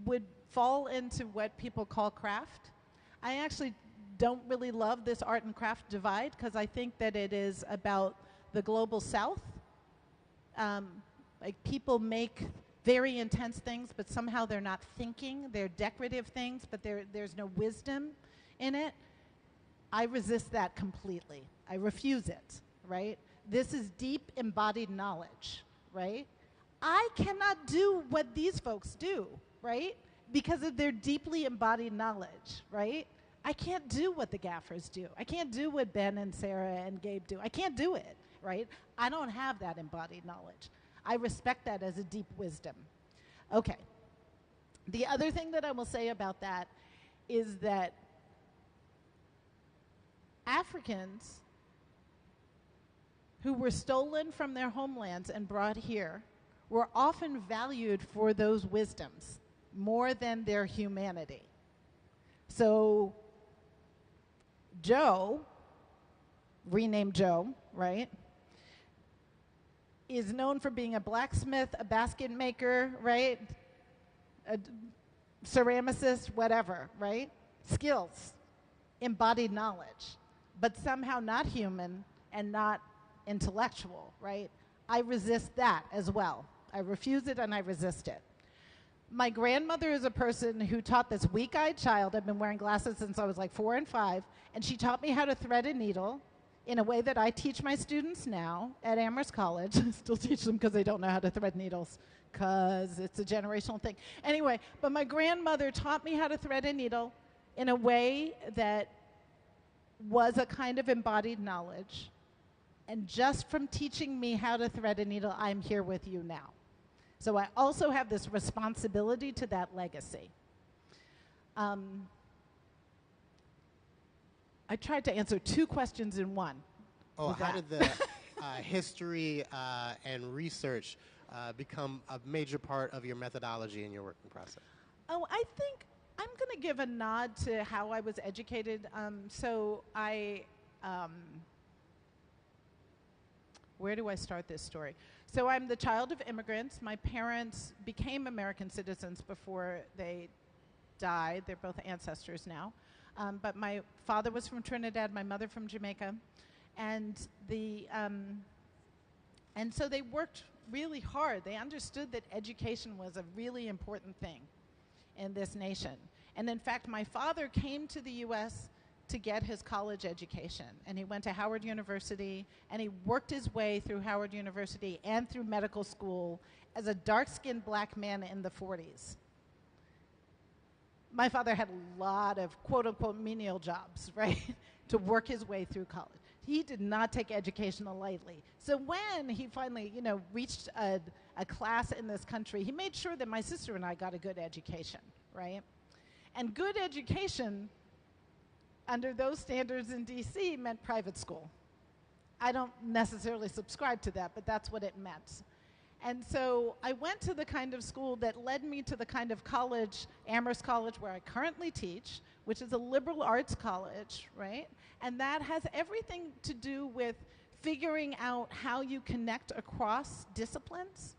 would fall into what people call craft. I actually don't really love this art and craft divide, because I think that it is about the global south. People make very intense things, but somehow they're not thinking. They're decorative things, but there's no wisdom in it. I resist that completely. I refuse it, right? This is deep embodied knowledge, right? I cannot do what these folks do, right? Because of their deeply embodied knowledge, right? I can't do what the gaffers do. I can't do what Ben and Sarah and Gabe do. I can't do it, right? I don't have that embodied knowledge. I respect that as a deep wisdom. Okay. The other thing that I will say about that is that Africans who were stolen from their homelands and brought here were often valued for those wisdoms more than their humanity. So Joe, renamed Joe, right, is known for being a blacksmith, a basket maker, right, a ceramicist, whatever, right? Skills, embodied knowledge, but somehow not human and not intellectual, right? I resist that as well. I refuse it and I resist it. My grandmother is a person who taught this weak-eyed child, I've been wearing glasses since I was 4 and 5, and she taught me how to thread a needle in a way that I teach my students now at Amherst College. I still teach them because they don't know how to thread needles, because it's a generational thing. Anyway, but my grandmother taught me how to thread a needle in a way that was a kind of embodied knowledge. And just from teaching me how to thread a needle, I'm here with you now. So I also have this responsibility to that legacy. I tried to answer 2 questions in one. Oh, how did the history and research become a major part of your methodology in your working process? Oh, I think I'm going to give a nod to how I was educated. Where do I start this story? So I'm the child of immigrants. My parents became American citizens before they died. They're both ancestors now. But my father was from Trinidad, my mother from Jamaica. And so they worked really hard. They understood that education was a really important thing in this nation. And in fact, my father came to the U.S. to get his college education. And he went to Howard University, and he worked his way through Howard University and through medical school as a dark-skinned black man in the 40s. My father had a lot of quote-unquote menial jobs, right, to work his way through college. He did not take education lightly. So when he finally, reached a class in this country, he made sure that my sister and I got a good education, right? And good education under those standards in D.C. meant private school. I don't necessarily subscribe to that, but that's what it meant. And so I went to the kind of school that led me to the kind of college, Amherst College, where I currently teach, which is a liberal arts college, right? And that has everything to do with figuring out how you connect across disciplines,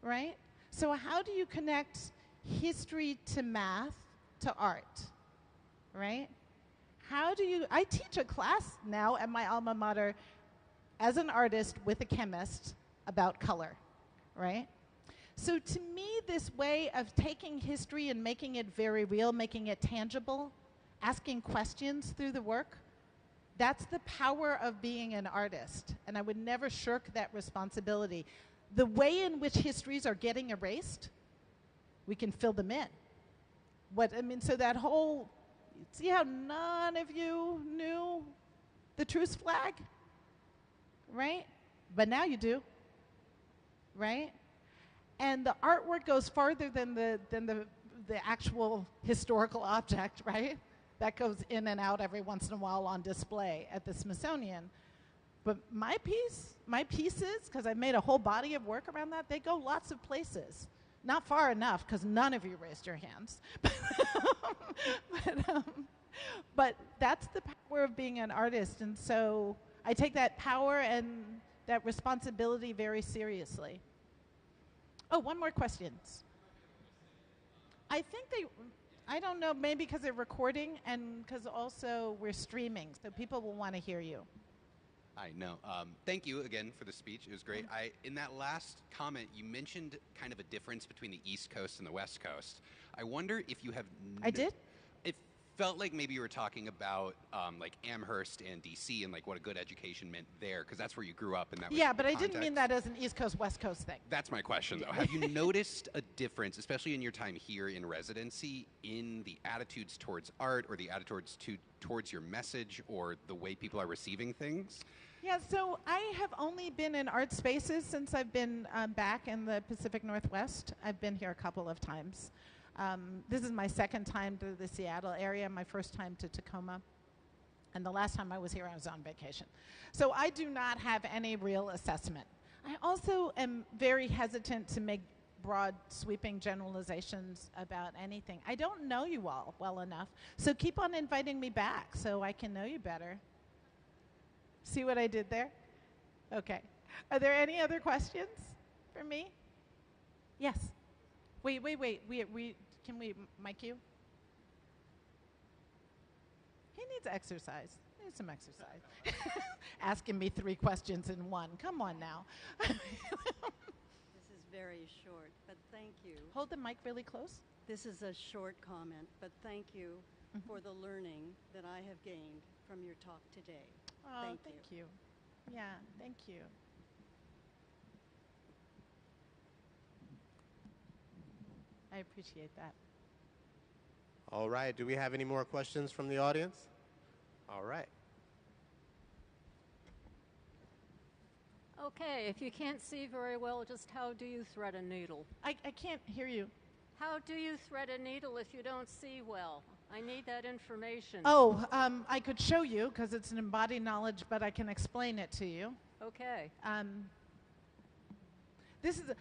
right? So how do you connect history to math to art, right? I teach a class now at my alma mater as an artist with a chemist about color, right? So to me, this way of taking history and making it very real, making it tangible, asking questions through the work, that's the power of being an artist. And I would never shirk that responsibility. The way in which histories are getting erased, we can fill them in. So that whole, see how none of you knew the truce flag, right? But now you do, right? And the artwork goes farther than the actual historical object, right? That goes in and out every once in a while on display at the Smithsonian. But my pieces, because I made a whole body of work around that, they go lots of places. Not far enough, because none of you raised your hands. But that's the power of being an artist. And so I take that power and that responsibility very seriously. Oh, one more question. I don't know, maybe because they're recording and because also we're streaming, so people will want to hear you. I know. Thank you again for the speech. It was great. In that last comment, you mentioned kind of a difference between the East Coast and the West Coast. I wonder if you have... I did? It felt like maybe you were talking about like Amherst and D.C. and like what a good education meant there, because that's where you grew up and that was but I context. didn't mean that as an East Coast, West Coast thing. That's my question, though. Have you noticed a difference, especially in your time here in residency, in the attitudes towards art or the attitudes towards your message or the way people are receiving things? Yeah, so I have only been in art spaces since I've been back in the Pacific Northwest. I've been here a couple of times. This is my second time to the Seattle area, my first time to Tacoma. And the last time I was here, I was on vacation. So I do not have any real assessment. I also am very hesitant to make broad, sweeping generalizations about anything. I don't know you all well enough, so keep on inviting me back so I can know you better. See what I did there? Okay. Are there any other questions for me? Yes. Wait. Can we mic you? He needs exercise. He needs some exercise. Asking me 3 questions in one. Come on now. This is very short, but thank you. Hold the mic really close. This is a short comment, but thank you for the learning that I have gained from your talk today. Oh, thank you. Yeah, thank you. I appreciate that. All right. Do we have any more questions from the audience? All right. Okay, if you can't see very well, just how do you thread a needle? I can't hear you. How do you thread a needle if you don't see well? I need that information. Oh, I could show you because it's an embodied knowledge, but I can explain it to you. Okay.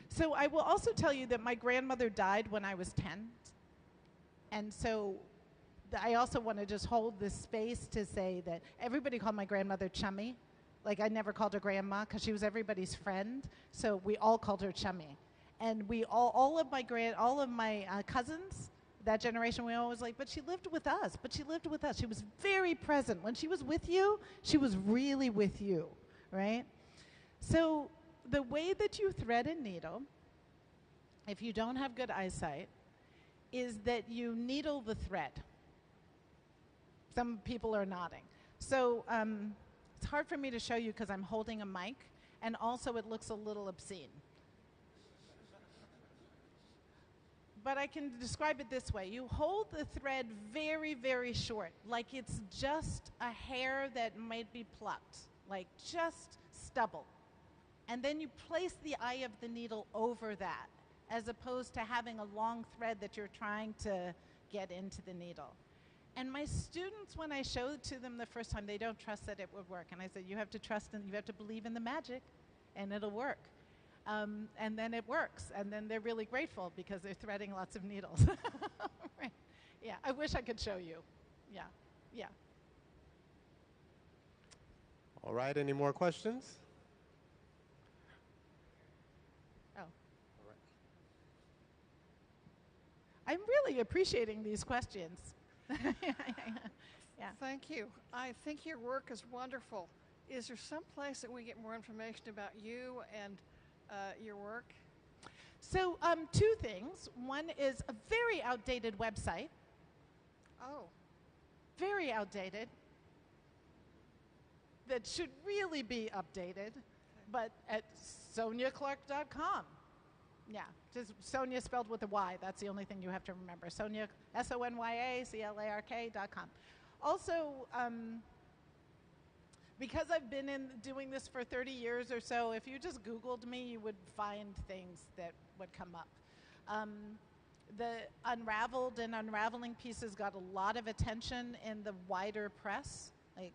So I will also tell you that my grandmother died when I was 10. And so I also want to just hold this space to say that everybody called my grandmother Chummy. Like, I never called her grandma because she was everybody's friend. So we all called her Chummy. And we all of my cousins, that generation, we always like, but she lived with us. But she lived with us. She was very present. When she was with you, she was really with you, right? So the way that you thread a needle, if you don't have good eyesight, is that you needle the thread. Some people are nodding. So it's hard for me to show you because I'm holding a mic, and also it looks a little obscene. But I can describe it this way. You hold the thread very, very short, like it's just a hair that might be plucked, like just stubble. And then you place the eye of the needle over that, as opposed to having a long thread that you're trying to get into the needle. And my students, when I show it to them the first time, they don't trust that it would work. And I said, you have to trust and you have to believe in the magic, and it'll work. And then it works. And then they're really grateful because they're threading lots of needles. Right. Yeah, I wish I could show you. Yeah, yeah. All right. Any more questions? Oh. All right. I'm really appreciating these questions. Yeah. Thank you. I think your work is wonderful. Is there some place that we get more information about you and your work? So two things. One is a very outdated website. Oh. Very outdated. That should really be updated, but at SonyaClark.com. Yeah, just Sonya spelled with a Y. That's the only thing you have to remember. Sonya, SONYACLARK.com. Also, because I've been doing this for 30 years or so, if you just Googled me, you would find things that would come up. The unraveled and unraveling pieces got a lot of attention in the wider press, like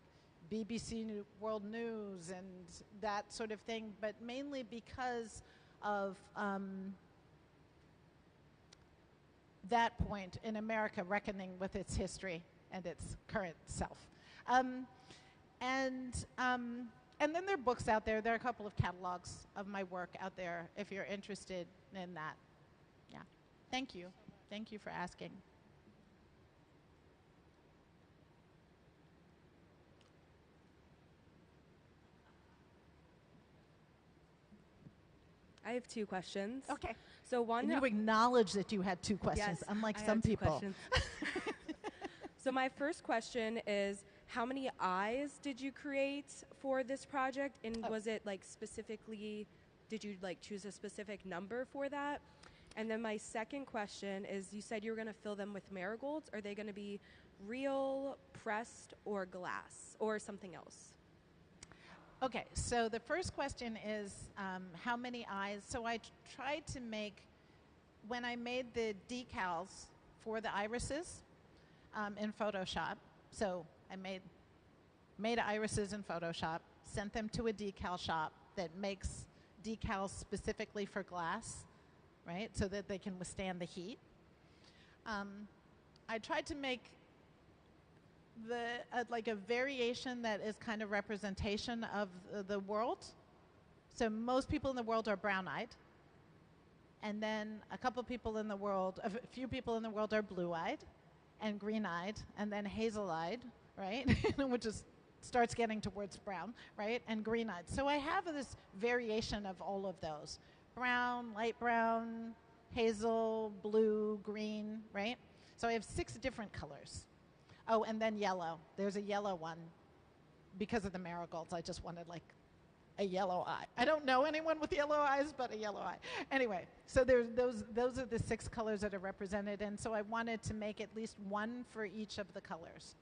BBC World News and that sort of thing, but mainly because of that point in America reckoning with its history and its current self. And then there are books out there. There are a couple of catalogs of my work out there if you're interested in that. Yeah. Thank you. Thank you for asking. I have two questions. Okay. So one, and you acknowledge that you had two questions, yes, unlike I some had two people. questions. So my first question is, how many eyes did you create for this project? And was it like specifically, did you like choose a specific number for that? And then my second question is, you said you were going to fill them with marigolds. Are they going to be real, pressed, or glass, or something else? Okay, so the first question is how many eyes? So I tried to make, when I made the decals for the irises in Photoshop, so I made irises in Photoshop, sent them to a decal shop that makes decals specifically for glass, right, so that they can withstand the heat. I tried to make like a variation that is kind of representation of the world. So most people in the world are brown-eyed, and then a few people in the world are blue-eyed and green-eyed and then hazel-eyed, right? Which is starts getting towards brown, right? And green-eyed. So I have this variation of all of those. Brown, light brown, hazel, blue, green, right? So I have 6 different colors. Oh, and then yellow. There's a yellow one because of the marigolds, I just wanted like a yellow eye. I don't know anyone with yellow eyes, but a yellow eye. Anyway, so there's those are the 6 colors that are represented, and so I wanted to make at least one for each of the colors.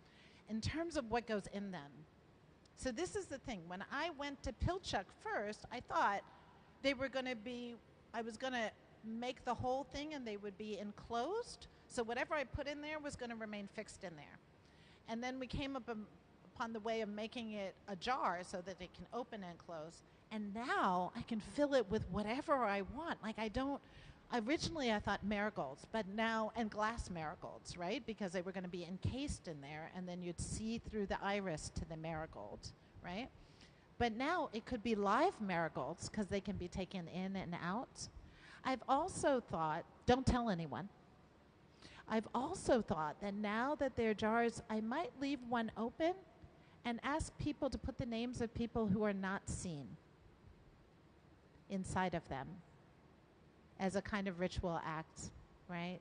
In terms of what goes in them, so this is the thing. When I went to Pilchuck first, I thought they were going to be, I was going to make the whole thing and they would be enclosed. So whatever I put in there was going to remain fixed in there. And then we came upon the way of making it a jar so that it can open and close. And now I can fill it with whatever I want. Like originally I thought marigolds, but now, and glass marigolds, right? Because they were going to be encased in there, and then you'd see through the iris to the marigold, right? But now it could be live marigolds because they can be taken in and out. I've also thought, don't tell anyone, I've also thought that now that they're jars, I might leave one open and ask people to put the names of people who are not seen inside of them as a kind of ritual act, right?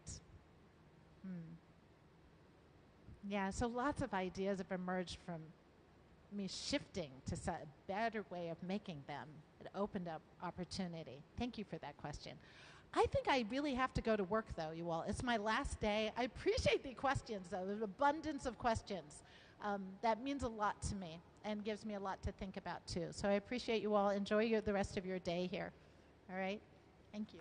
Yeah, so lots of ideas have emerged from me shifting to a better way of making them. It opened up opportunity. Thank you for that question. I think I really have to go to work, though, you all. It's my last day. I appreciate the questions, though. There's an abundance of questions. That means a lot to me and gives me a lot to think about, too. So I appreciate you all. Enjoy the rest of your day here. All right? Thank you.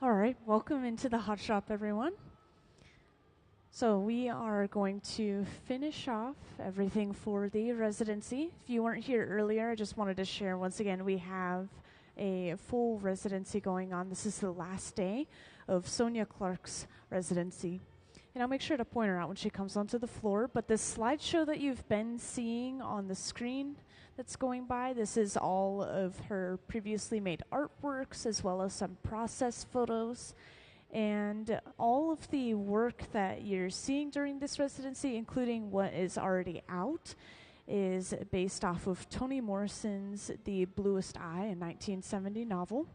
All right, welcome into the hot shop, everyone. So we are going to finish off everything for the residency. If you weren't here earlier, I just wanted to share once again, we have a full residency going on. This is the last day of Sonya Clark's residency. And I'll make sure to point her out when she comes onto the floor. But this slideshow that you've been seeing on the screen that's going by, this is all of her previously made artworks as well as some process photos. And all of the work that you're seeing during this residency, including what is already out, is based off of Toni Morrison's The Bluest Eye, a 1970 novel.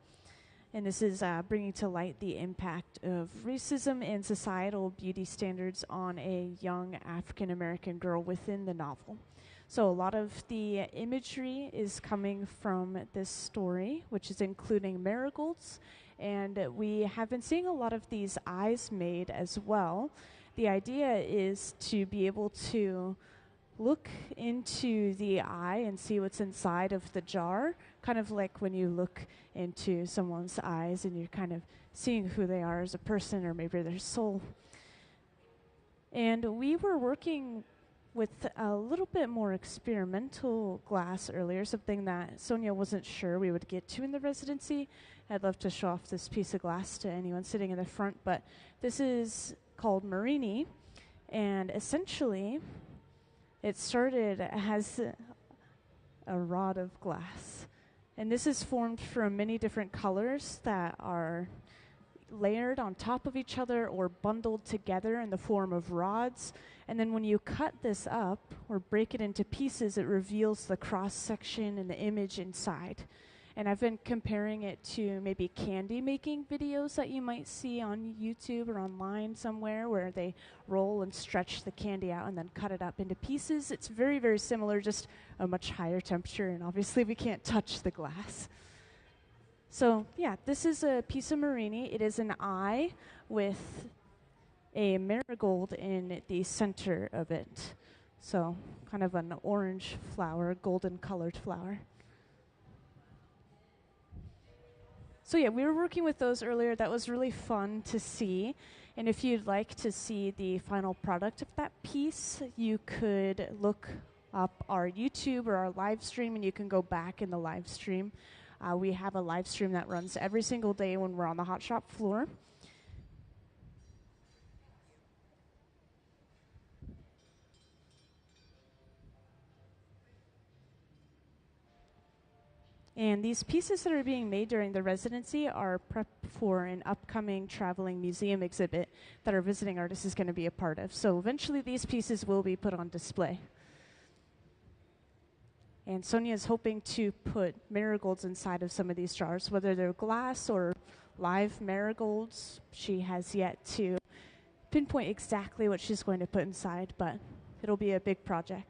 And this is bringing to light the impact of racism and societal beauty standards on a young African-American girl within the novel. So a lot of the imagery is coming from this story, which is including marigolds. And we have been seeing a lot of these eyes made as well. The idea is to be able to look into the eye and see what's inside of the jar, kind of like when you look into someone's eyes and you're kind of seeing who they are as a person or maybe their soul. And we were working with a little bit more experimental glass earlier, something that Sonya wasn't sure we would get to in the residency. I'd love to show off this piece of glass to anyone sitting in the front, but this is called Marini, and essentially it started as a rod of glass. And this is formed from many different colors that are layered on top of each other or bundled together in the form of rods. And then when you cut this up or break it into pieces, it reveals the cross section and the image inside. And I've been comparing it to maybe candy making videos that you might see on YouTube or online somewhere where they roll and stretch the candy out and then cut it up into pieces. It's very, very similar, just a much higher temperature, and obviously we can't touch the glass. So yeah, this is a piece of Marini. It is an eye with a marigold in the center of it. So kind of an orange flower, golden colored flower. So yeah, we were working with those earlier. That was really fun to see. And if you'd like to see the final product of that piece, you could look up our YouTube or our live stream, and you can go back in the live stream. We have a live stream that runs every single day when we're on the hot shop floor. And these pieces that are being made during the residency are prep for an upcoming traveling museum exhibit that our visiting artist is going to be a part of. So eventually these pieces will be put on display. And Sonya is hoping to put marigolds inside of some of these jars, whether they're glass or live marigolds. She has yet to pinpoint exactly what she's going to put inside, but it'll be a big project.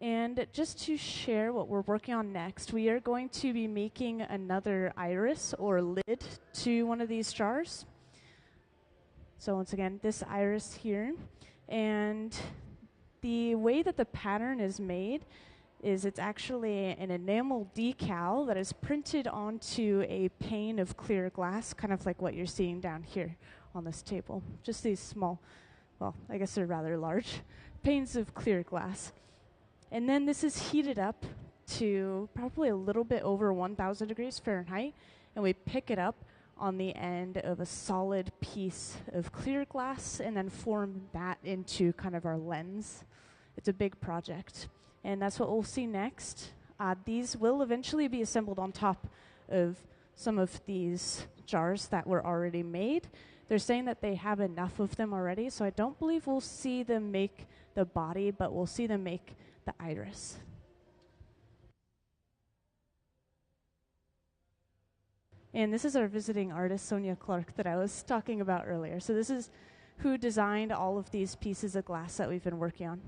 And just to share what we're working on next, we are going to be making another iris or lid to one of these jars. So once again, this iris here. And the way that the pattern is made is it's actually an enamel decal that is printed onto a pane of clear glass, kind of like what you're seeing down here on this table. Just these small, well, I guess they're rather large, panes of clear glass. And then this is heated up to probably a little bit over 1,000 degrees Fahrenheit, and we pick it up on the end of a solid piece of clear glass and then form that into kind of our lens. It's a big project, and that's what we'll see next. These will eventually be assembled on top of some of these jars that were already made. They're saying that they have enough of them already, so I don't believe we'll see them make the body, but we'll see them make the iris. And this is our visiting artist, Sonya Clark, that I was talking about earlier. So this is who designed all of these pieces of glass that we've been working on.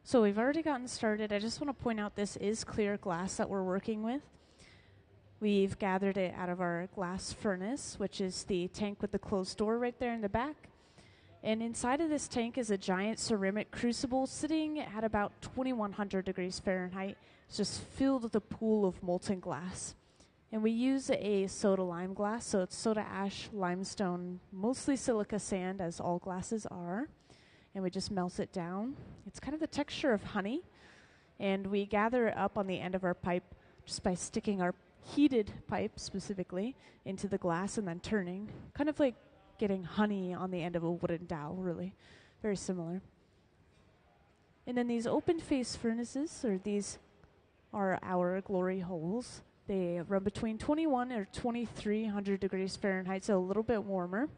So we've already gotten started. I just want to point out this is clear glass that we're working with. We've gathered it out of our glass furnace, which is the tank with the closed door right there in the back. And inside of this tank is a giant ceramic crucible sitting at about 2100 degrees Fahrenheit. It's just filled with a pool of molten glass. And we use a soda lime glass, so it's soda ash, limestone, mostly silica sand, as all glasses are. And we just melt it down. It's kind of the texture of honey. And we gather it up on the end of our pipe just by sticking our heated pipe, specifically, into the glass and then turning. Kind of like getting honey on the end of a wooden dowel, really. Very similar. And then these open face furnaces, or these are our glory holes. They run between 21 or 2300 degrees Fahrenheit, so a little bit warmer.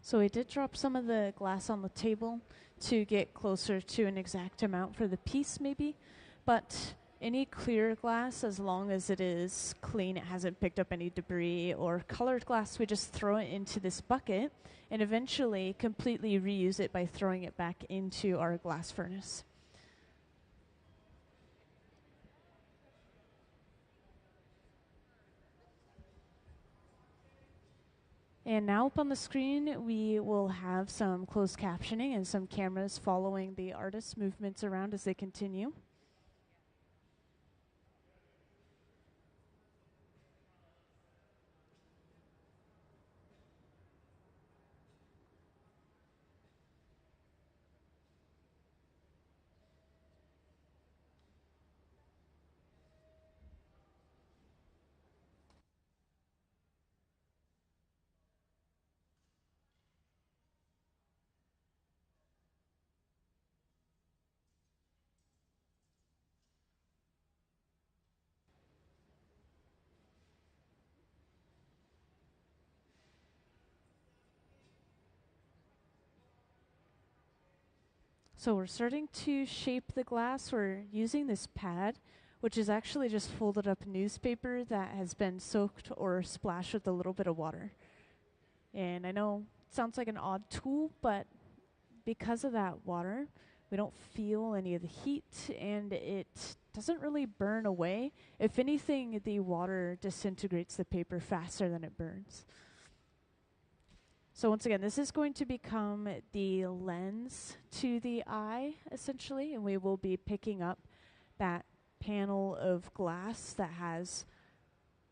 So we did drop some of the glass on the table to get closer to an exact amount for the piece, maybe. But any clear glass, as long as it is clean, it hasn't picked up any debris or colored glass, we just throw it into this bucket and eventually completely reuse it by throwing it back into our glass furnace. And now up on the screen, we will have some closed captioning and some cameras following the artist's movements around as they continue. So we're starting to shape the glass. We're using this pad, which is actually just folded up newspaper that has been soaked or splashed with a little bit of water. And I know it sounds like an odd tool, but because of that water, we don't feel any of the heat, and it doesn't really burn away. If anything, the water disintegrates the paper faster than it burns. So once again, this is going to become the lens to the eye, essentially, and we will be picking up that panel of glass that has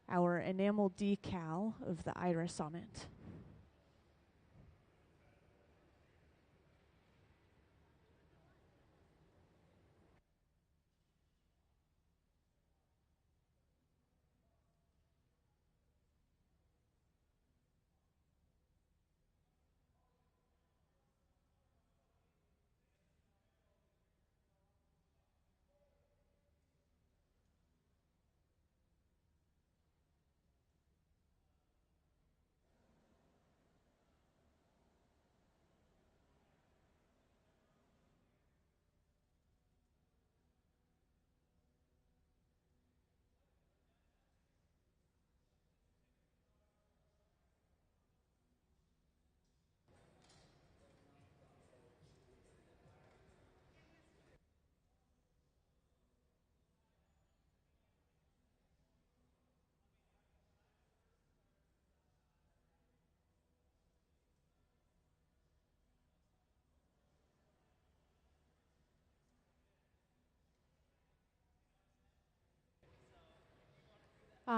our enamel decal of the iris on it.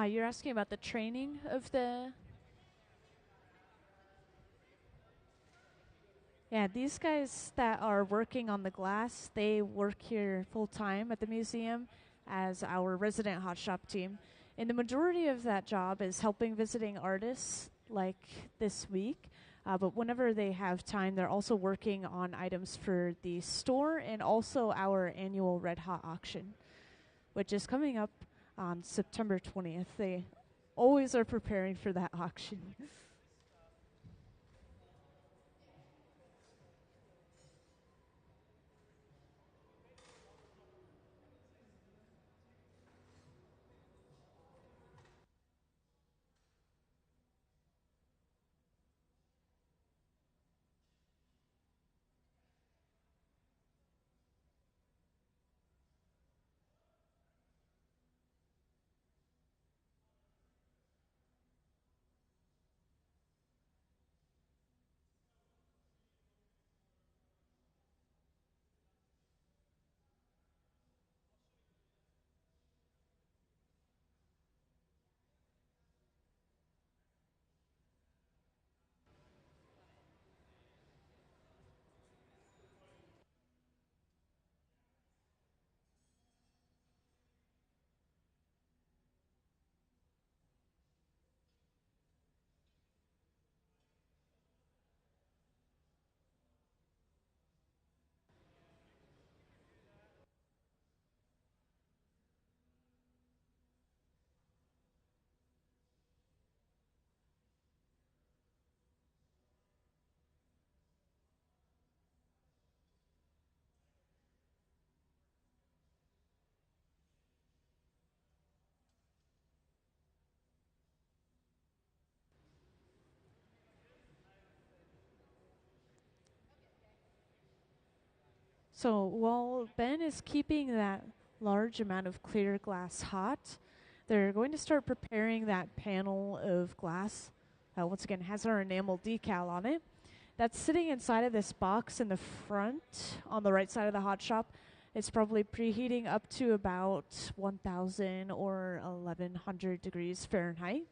You're asking about the training of the... Yeah, these guys that are working on the glass, they work here full-time at the museum as our resident hot shop team. And the majority of that job is helping visiting artists like this week. But whenever they have time, they're also working on items for the store and also our annual Red Hot auction, which is coming up on September 20th. They always are preparing for that auction. So while Ben is keeping that large amount of clear glass hot, they're going to start preparing that panel of glass. Once again, has our enamel decal on it. That's sitting inside of this box in the front on the right side of the hot shop. It's probably preheating up to about 1,000 or 1,100 degrees Fahrenheit.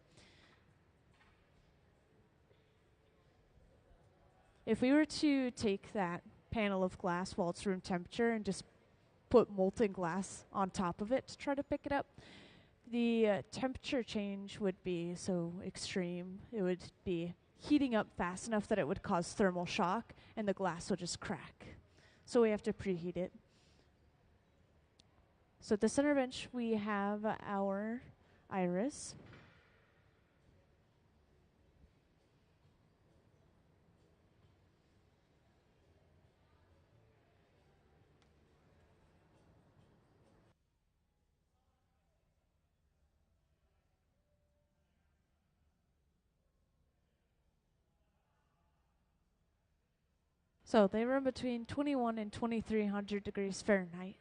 If we were to take that panel of glass while it's room temperature and just put molten glass on top of it to try to pick it up, the temperature change would be so extreme. It would be heating up fast enough that it would cause thermal shock and the glass would just crack. So we have to preheat it. So at the center bench we have our iris. So they run between 21 and 2,300 degrees Fahrenheit.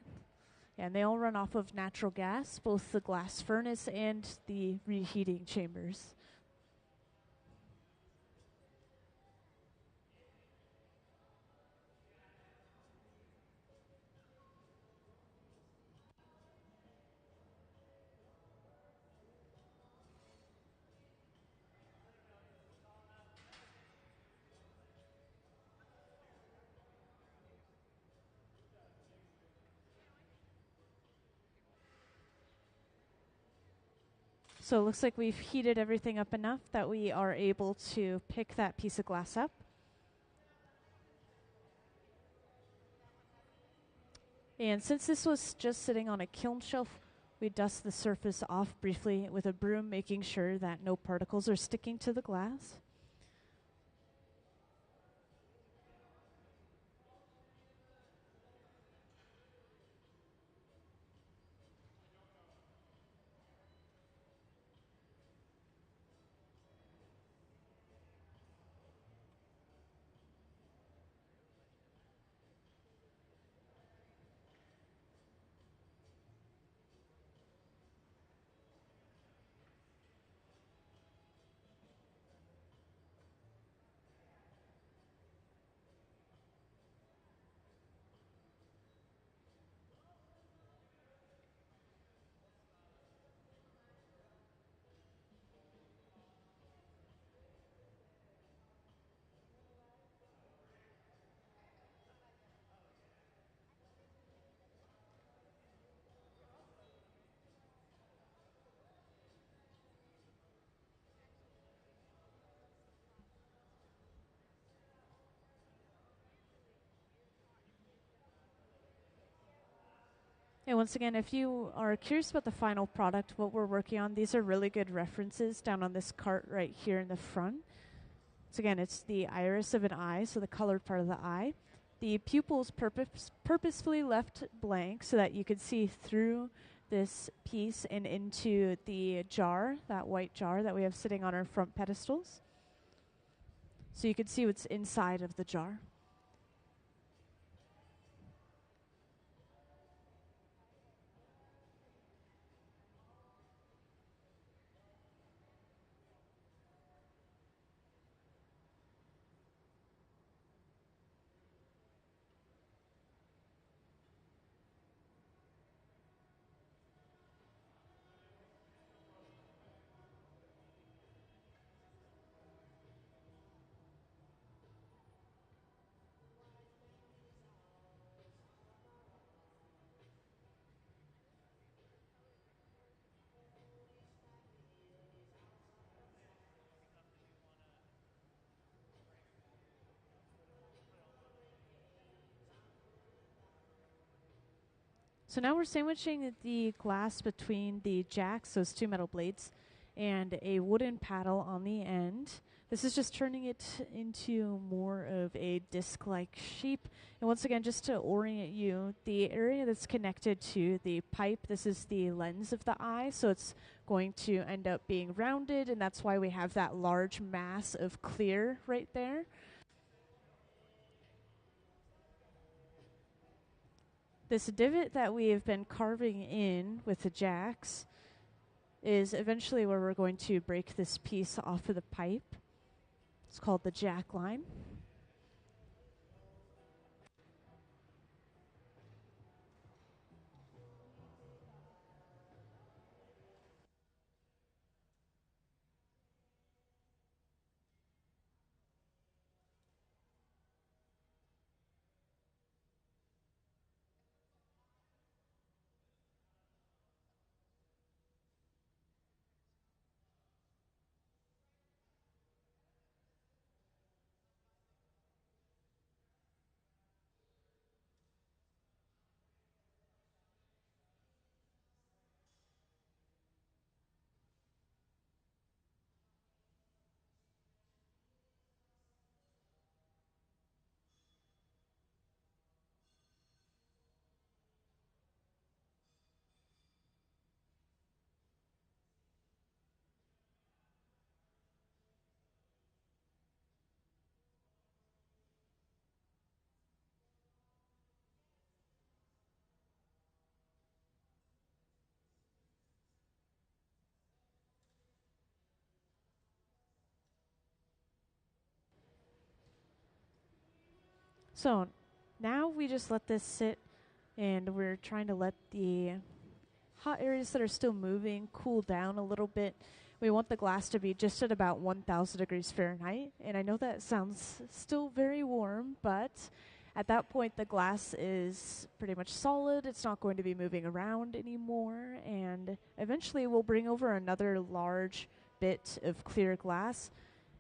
And they all run off of natural gas, both the glass furnace and the reheating chambers. So it looks like we've heated everything up enough that we are able to pick that piece of glass up. And since this was just sitting on a kiln shelf, we dust the surface off briefly with a broom, making sure that no particles are sticking to the glass. And once again, if you are curious about the final product, what we're working on, these are really good references down on this cart right here in the front. So again, it's the iris of an eye, so the colored part of the eye. The pupils purposefully left blank so that you could see through this piece and into the jar, that white jar that we have sitting on our front pedestals. So you can see what's inside of the jar. So now we're sandwiching the glass between the jacks, those two metal blades, and a wooden paddle on the end. This is just turning it into more of a disc-like shape. And once again, just to orient you, the area that's connected to the pipe, this is the lens of the eye, so it's going to end up being rounded, and that's why we have that large mass of clear right there. This divot that we have been carving in with the jacks is eventually where we're going to break this piece off of the pipe. It's called the jack line. So now we just let this sit, and we're trying to let the hot areas that are still moving cool down a little bit. We want the glass to be just at about 1,000 degrees Fahrenheit, and I know that sounds still very warm, but at that point the glass is pretty much solid. It's not going to be moving around anymore, and eventually we'll bring over another large bit of clear glass,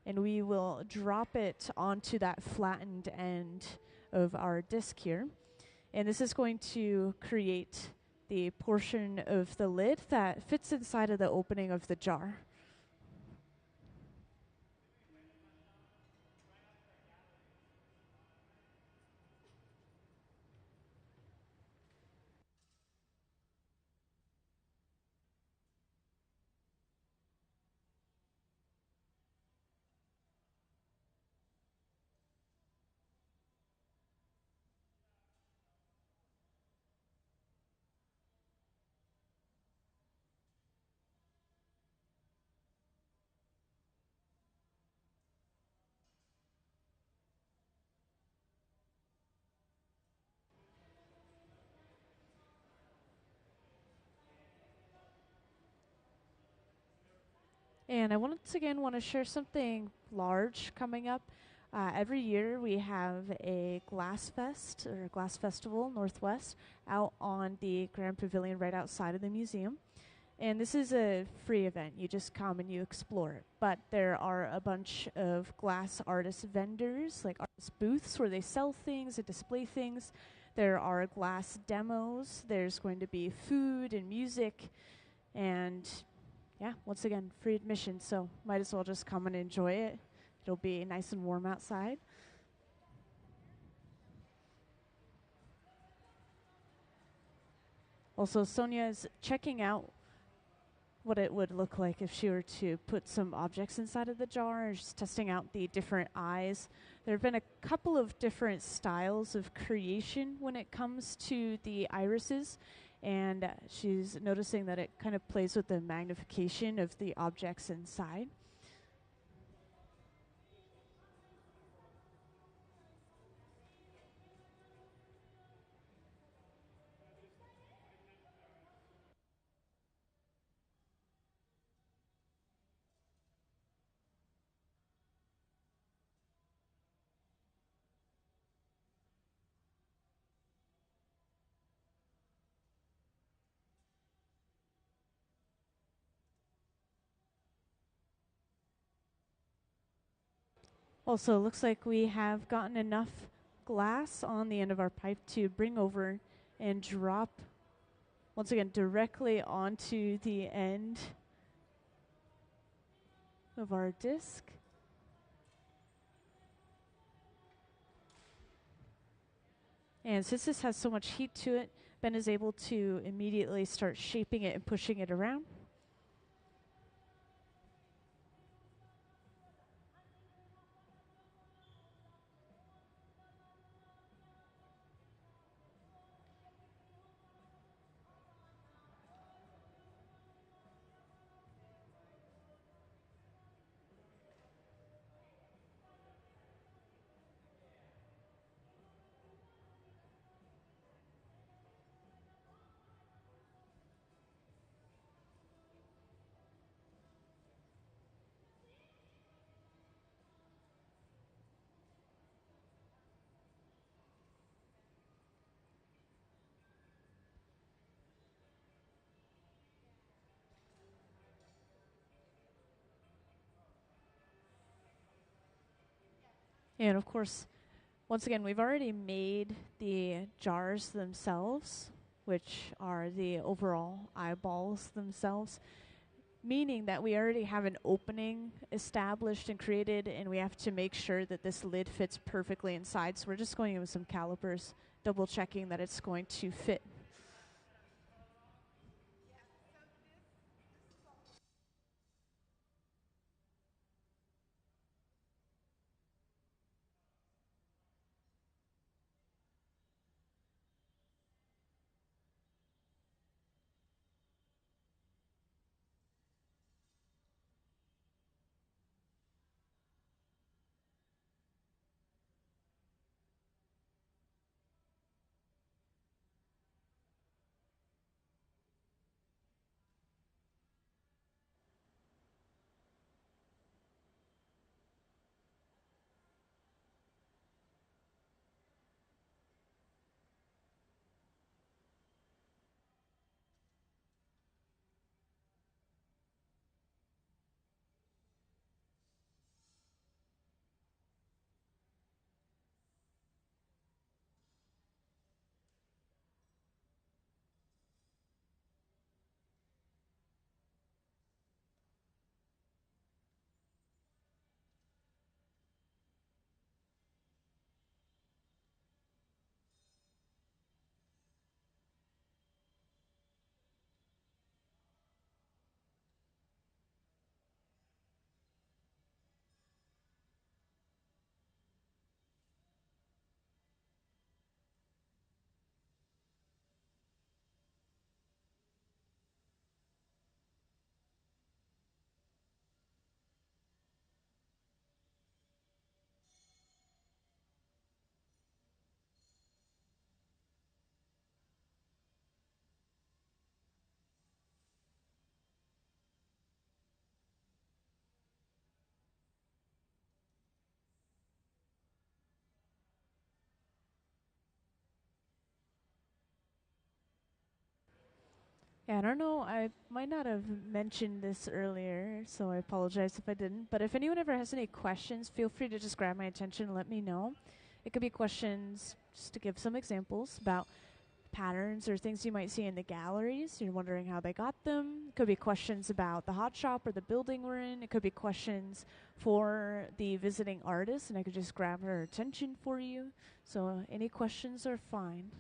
and we will drop it onto that flattened end of our disc here. And this is going to create the portion of the lid that fits inside of the opening of the jar. And I once again want to share something large coming up. Every year we have a Glass Fest, or a Glass Festival Northwest, out on the Grand Pavilion right outside of the museum. And this is a free event. You just come and you explore it. But there are a bunch of glass artist vendors, like artist booths where they sell things and display things. There are glass demos. There's going to be food and music. And yeah, once again, free admission. So might as well just come and enjoy it. It'll be nice and warm outside. Also, Sonya is checking out what it would look like if she were to put some objects inside of the jar. She's testing out the different eyes. There have been a couple of different styles of creation when it comes to the irises, and she's noticing that it kind of plays with the magnification of the objects inside. Also, looks like we have gotten enough glass on the end of our pipe to bring over and drop, once again, directly onto the end of our disc. And since this has so much heat to it, Ben is able to immediately start shaping it and pushing it around. And of course, once again, we've already made the jars themselves, which are the overall eyeballs themselves, meaning that we already have an opening established and created, and we have to make sure that this lid fits perfectly inside. So we're just going in with some calipers, double checking that it's going to fit. Yeah, I don't know. I might not have mentioned this earlier, so I apologize if I didn't. But if anyone ever has any questions, feel free to just grab my attention and let me know. It could be questions just to give some examples about patterns or things you might see in the galleries. You're wondering how they got them. It could be questions about the hot shop or the building we're in. It could be questions for the visiting artist, and I could just grab her attention for you. So any questions are fine.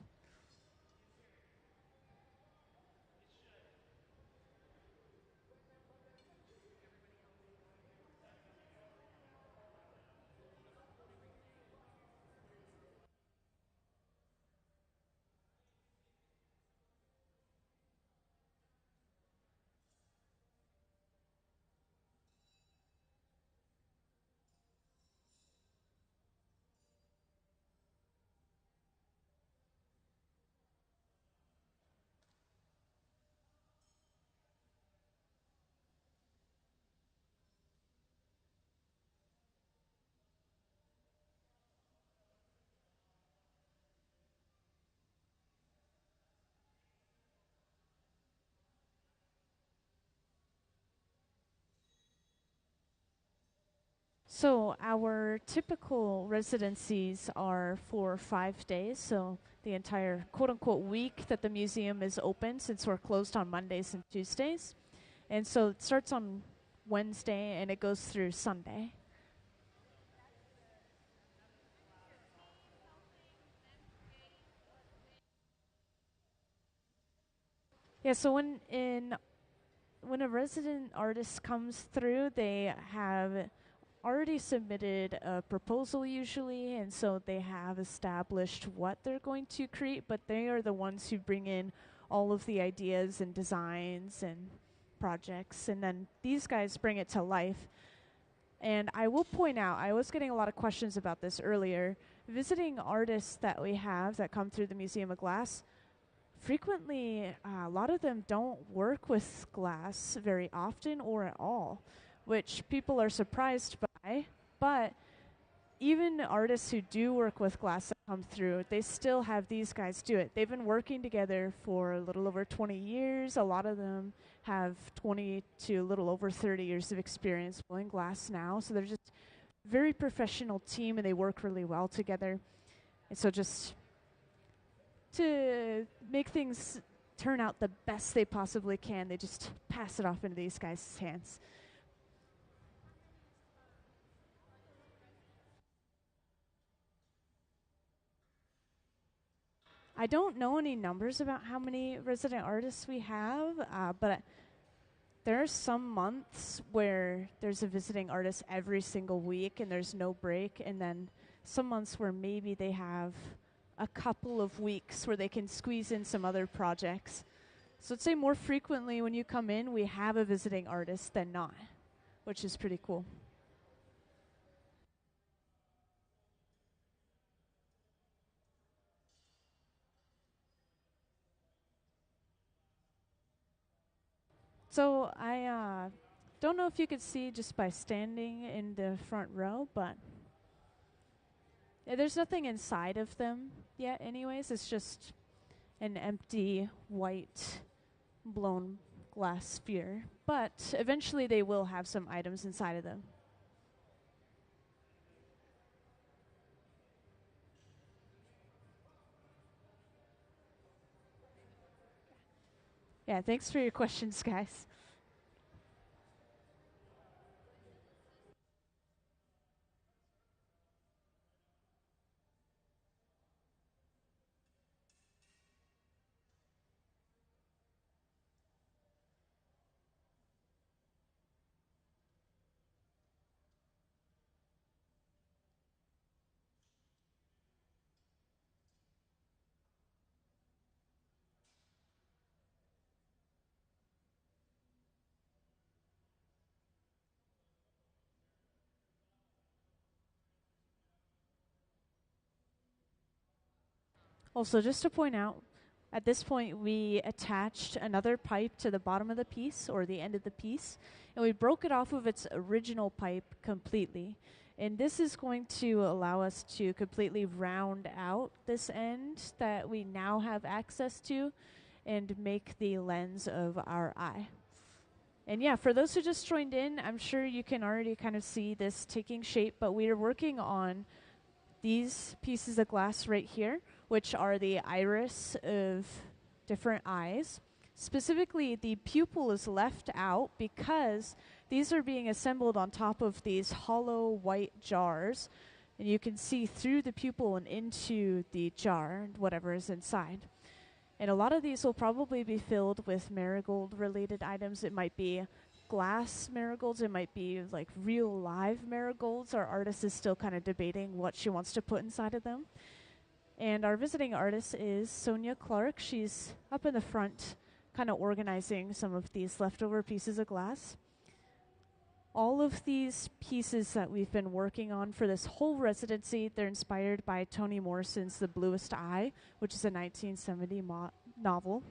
So our typical residencies are for 5 days, so the entire quote-unquote week that the museum is open, since we're closed on Mondays and Tuesdays. And so it starts on Wednesday and it goes through Sunday. Yeah, so when a resident artist comes through, they have already submitted a proposal usually, and so they have established what they're going to create, but they are the ones who bring in all of the ideas and designs and projects, and then these guys bring it to life. And I will point out, I was getting a lot of questions about this earlier. Visiting artists that we have that come through the Museum of Glass, frequently, a lot of them don't work with glass very often or at all, which people are surprised by. But even artists who do work with glass that come through, they still have these guys do it. They've been working together for a little over 20 years. A lot of them have 20 to a little over 30 years of experience blowing glass now. So they're just a very professional team, and they work really well together. And so just to make things turn out the best they possibly can, they just pass it off into these guys' hands. I don't know any numbers about how many resident artists we have, but there are some months where there's a visiting artist every single week and there's no break, and then some months where maybe they have a couple of weeks where they can squeeze in some other projects. So I'd say more frequently when you come in, we have a visiting artist than not, which is pretty cool. So I don't know if you could see just by standing in the front row, but there's nothing inside of them yet anyways. It's just an empty white blown glass sphere. But eventually they will have some items inside of them. Yeah, thanks for your questions, guys. Also, just to point out, at this point we attached another pipe to the bottom of the piece, or the end of the piece, and we broke it off of its original pipe completely. And this is going to allow us to completely round out this end that we now have access to and make the lens of our eye. And yeah, for those who just joined in, I'm sure you can already kind of see this taking shape, but we are working on these pieces of glass right here, which are the iris of different eyes. Specifically, the pupil is left out because these are being assembled on top of these hollow white jars, and you can see through the pupil and into the jar and whatever is inside. And a lot of these will probably be filled with marigold-related items. It might be glass marigolds. It might be like real live marigolds. Our artist is still kind of debating what she wants to put inside of them. And our visiting artist is Sonya Clark. She's up in the front, kind of organizing some of these leftover pieces of glass. All of these pieces that we've been working on for this whole residency, they're inspired by Toni Morrison's The Bluest Eye, which is a 1970 novel.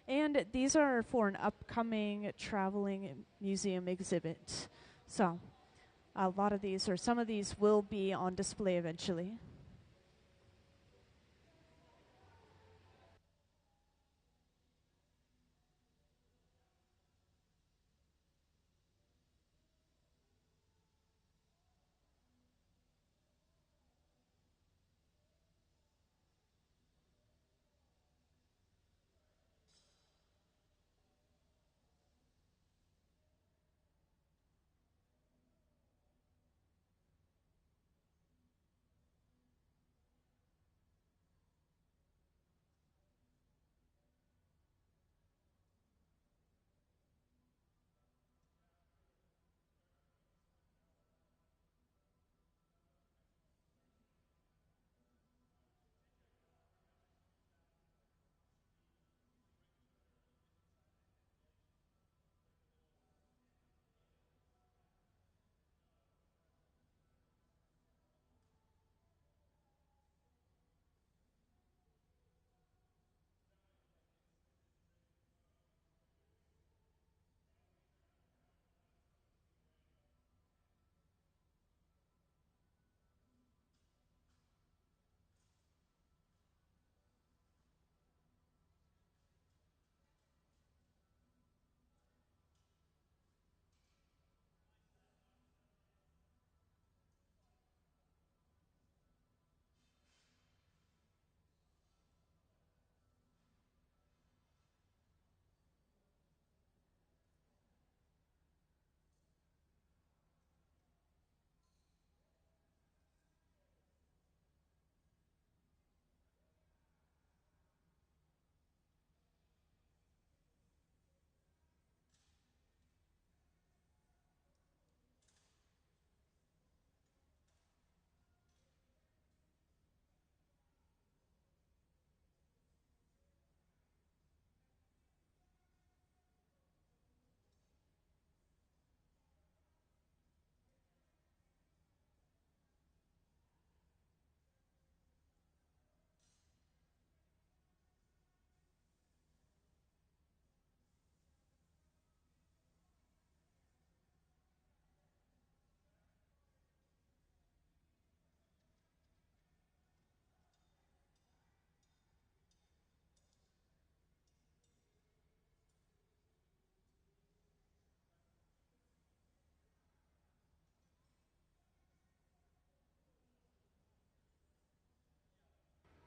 And these are for an upcoming traveling museum exhibit. So a lot of these, or some of these, will be on display eventually.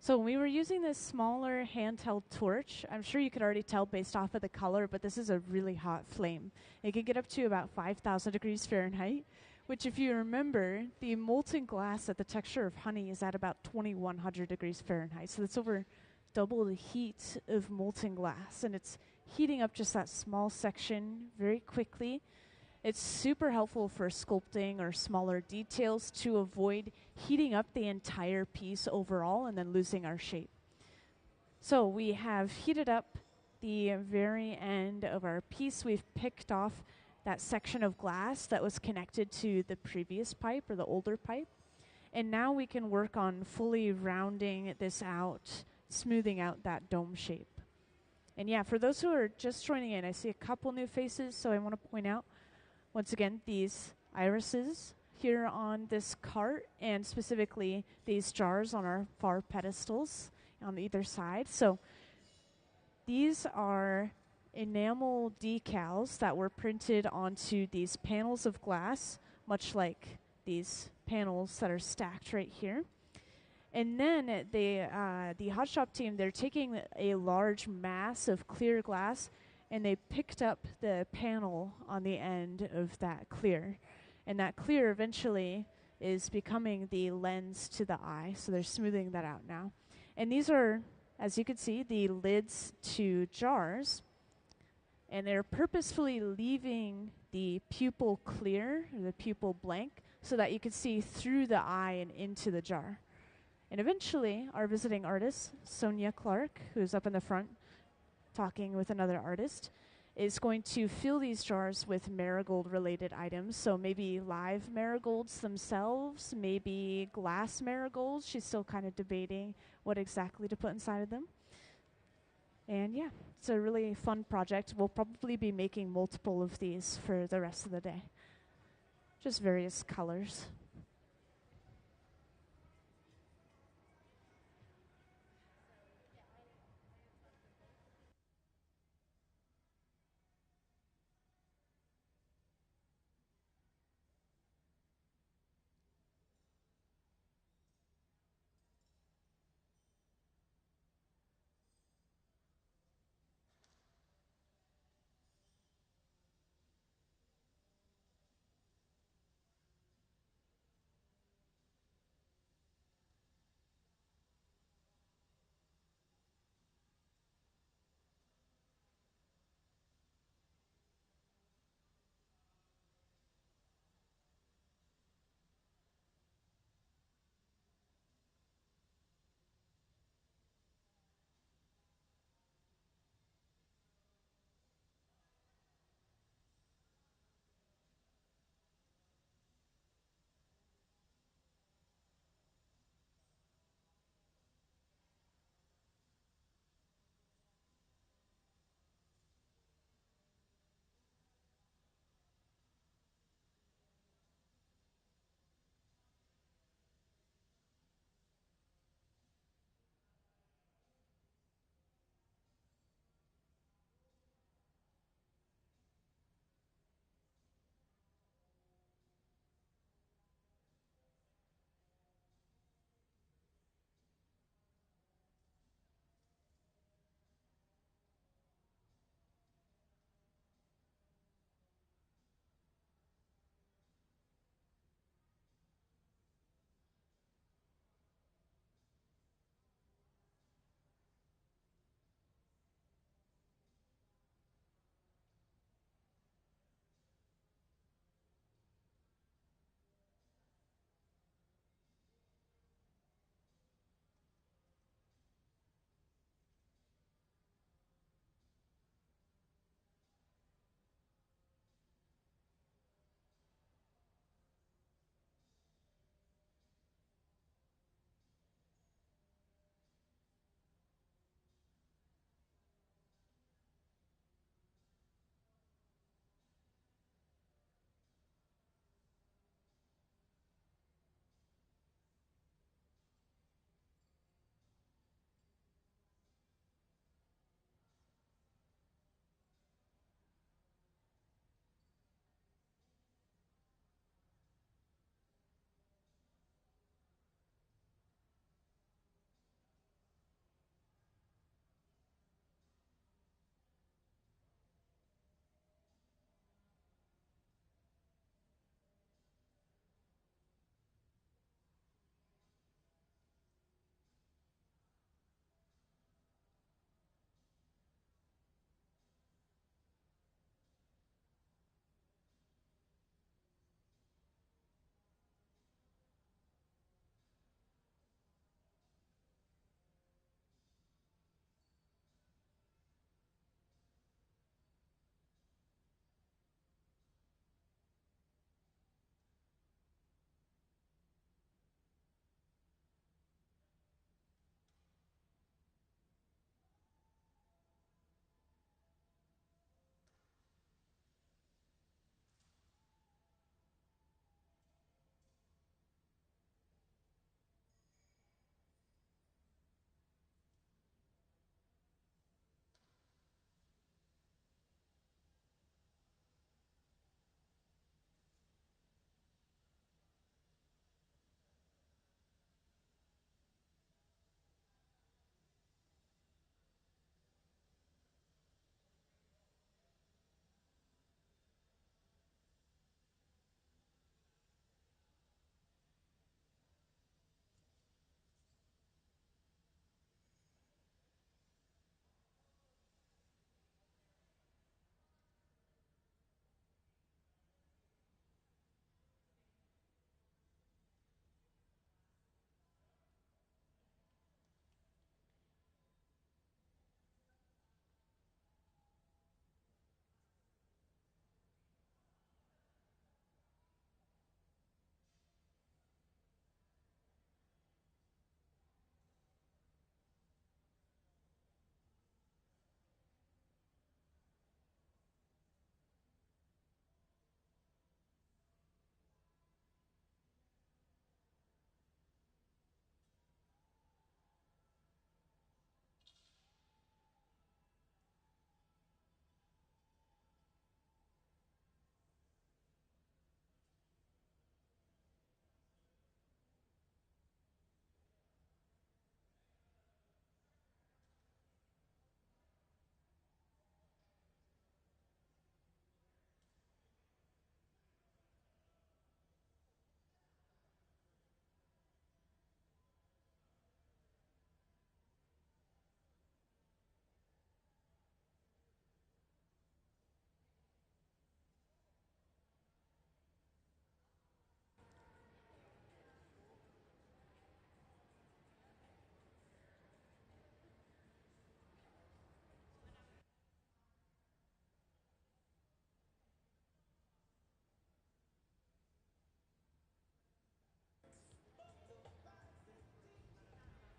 So when we were using this smaller handheld torch, I'm sure you could already tell based off of the color, but this is a really hot flame. It can get up to about 5,000 degrees Fahrenheit, which if you remember, the molten glass at the texture of honey is at about 2,100 degrees Fahrenheit. So that's over double the heat of molten glass, and it's heating up just that small section very quickly. It's super helpful for sculpting or smaller details to avoid heating up the entire piece overall and then losing our shape. So we have heated up the very end of our piece. We've picked off that section of glass that was connected to the previous pipe or the older pipe. And now we can work on fully rounding this out, smoothing out that dome shape. And yeah, for those who are just joining in, I see a couple new faces, so I want to point out once again, these irises here on this cart, and specifically these jars on our far pedestals on either side. So these are enamel decals that were printed onto these panels of glass, much like these panels that are stacked right here. And then the hot shop team, they're taking a large mass of clear glass, and they picked up the panel on the end of that clear. And that clear eventually is becoming the lens to the eye. So they're smoothing that out now. And these are, as you can see, the lids to jars. And they're purposefully leaving the pupil clear, or the pupil blank, so that you can see through the eye and into the jar. And eventually, our visiting artist, Sonya Clark, who's up in the front talking with another artist, is going to fill these jars with marigold-related items. So maybe live marigolds themselves, maybe glass marigolds. She's still kind of debating what exactly to put inside of them. And yeah, it's a really fun project. We'll probably be making multiple of these for the rest of the day. Just various colors.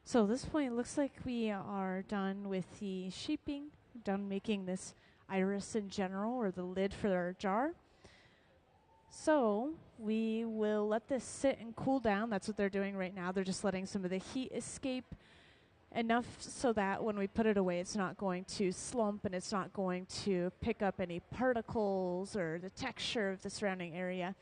So at this point, it looks like we are done with the shaping, done making this iris in general, or the lid for our jar. So we will let this sit and cool down. That's what they're doing right now. They're just letting some of the heat escape enough so that when we put it away, it's not going to slump and it's not going to pick up any particles or the texture of the surrounding area.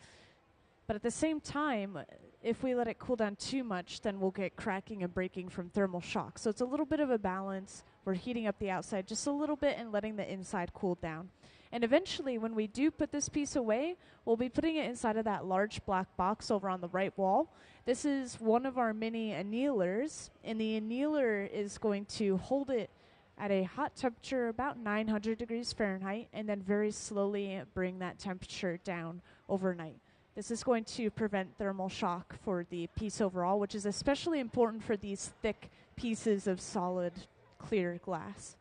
But at the same time, if we let it cool down too much, then we'll get cracking and breaking from thermal shock. So it's a little bit of a balance. We're heating up the outside just a little bit and letting the inside cool down. And eventually, when we do put this piece away, we'll be putting it inside of that large black box over on the right wall. This is one of our mini annealers, and the annealer is going to hold it at a hot temperature, about 900 degrees Fahrenheit, and then very slowly bring that temperature down overnight. This is going to prevent thermal shock for the piece overall, which is especially important for these thick pieces of solid, clear glass.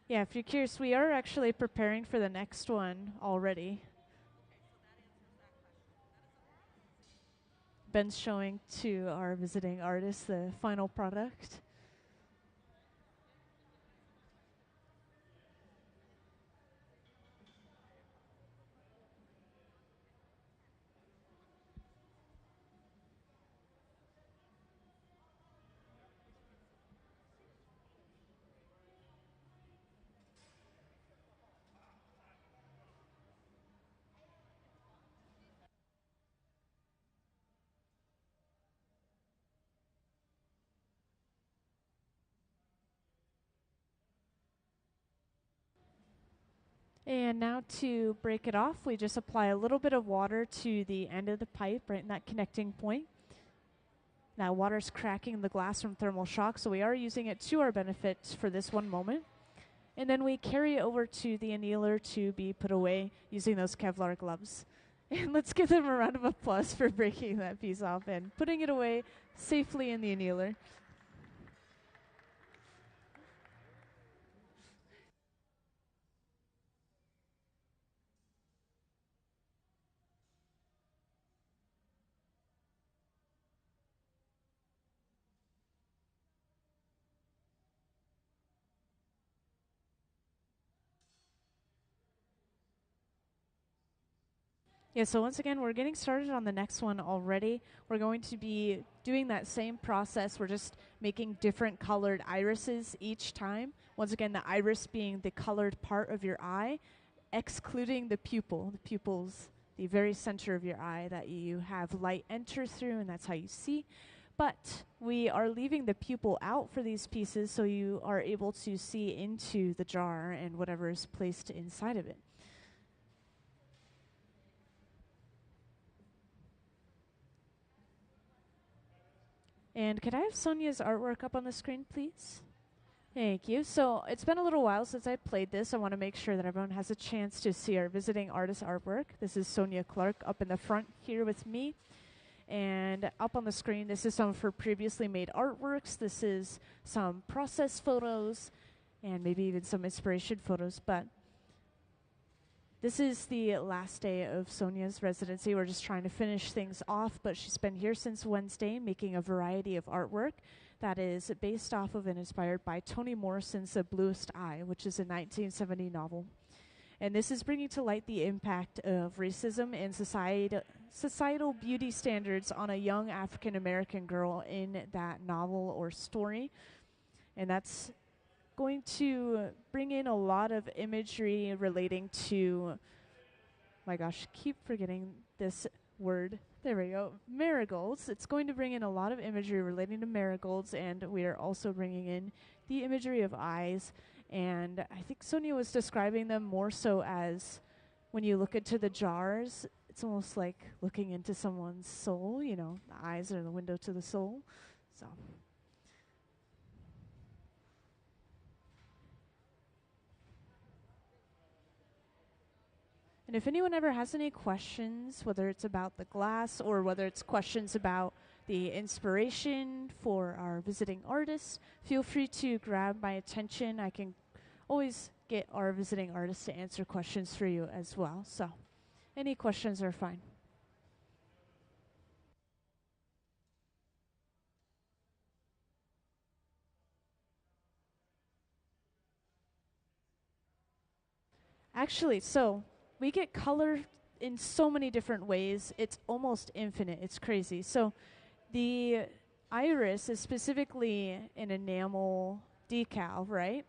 Yeah, if you're curious, we are actually preparing for the next one already. Ben's showing to our visiting artist the final product. And now to break it off, we just apply a little bit of water to the end of the pipe, right in that connecting point. Now water's cracking the glass from thermal shock, so we are using it to our benefit for this one moment. And then we carry it over to the annealer to be put away using those Kevlar gloves. And let's give them a round of applause for breaking that piece off and putting it away safely in the annealer. Yeah, so once again, we're getting started on the next one already. We're going to be doing that same process. We're just making different colored irises each time. Once again, the iris being the colored part of your eye, excluding the pupil. The pupil's the very center of your eye that you have light enter through, and that's how you see. But we are leaving the pupil out for these pieces so you are able to see into the jar and whatever is placed inside of it. And could I have Sonia's artwork up on the screen, please? Thank you. So it's been a little while since I played this. I want to make sure that everyone has a chance to see our visiting artist artwork. This is Sonya Clark up in the front here with me. And up on the screen, this is some of her previously made artworks. This is some process photos and maybe even some inspiration photos. But this is the last day of Sonya's residency. We're just trying to finish things off, but she's been here since Wednesday making a variety of artwork that is based off of and inspired by Toni Morrison's The Bluest Eye, which is a 1970 novel. And this is bringing to light the impact of racism and societal beauty standards on a young African-American girl in that novel or story. And that's going to bring in a lot of imagery relating to, my gosh, keep forgetting this word. There we go. Marigolds. It's going to bring in a lot of imagery relating to marigolds, and we are also bringing in the imagery of eyes. And I think Sonya was describing them more so as when you look into the jars, It's almost like looking into someone's soul, you know, the eyes are the window to the soul. So. And if anyone ever has any questions, whether it's about the glass or whether it's questions about the inspiration for our visiting artists, feel free to grab my attention. I can always get our visiting artists to answer questions for you as well. So any questions are fine. Actually, so we get color in so many different ways. It's almost infinite. It's crazy. So the iris is specifically an enamel decal, right?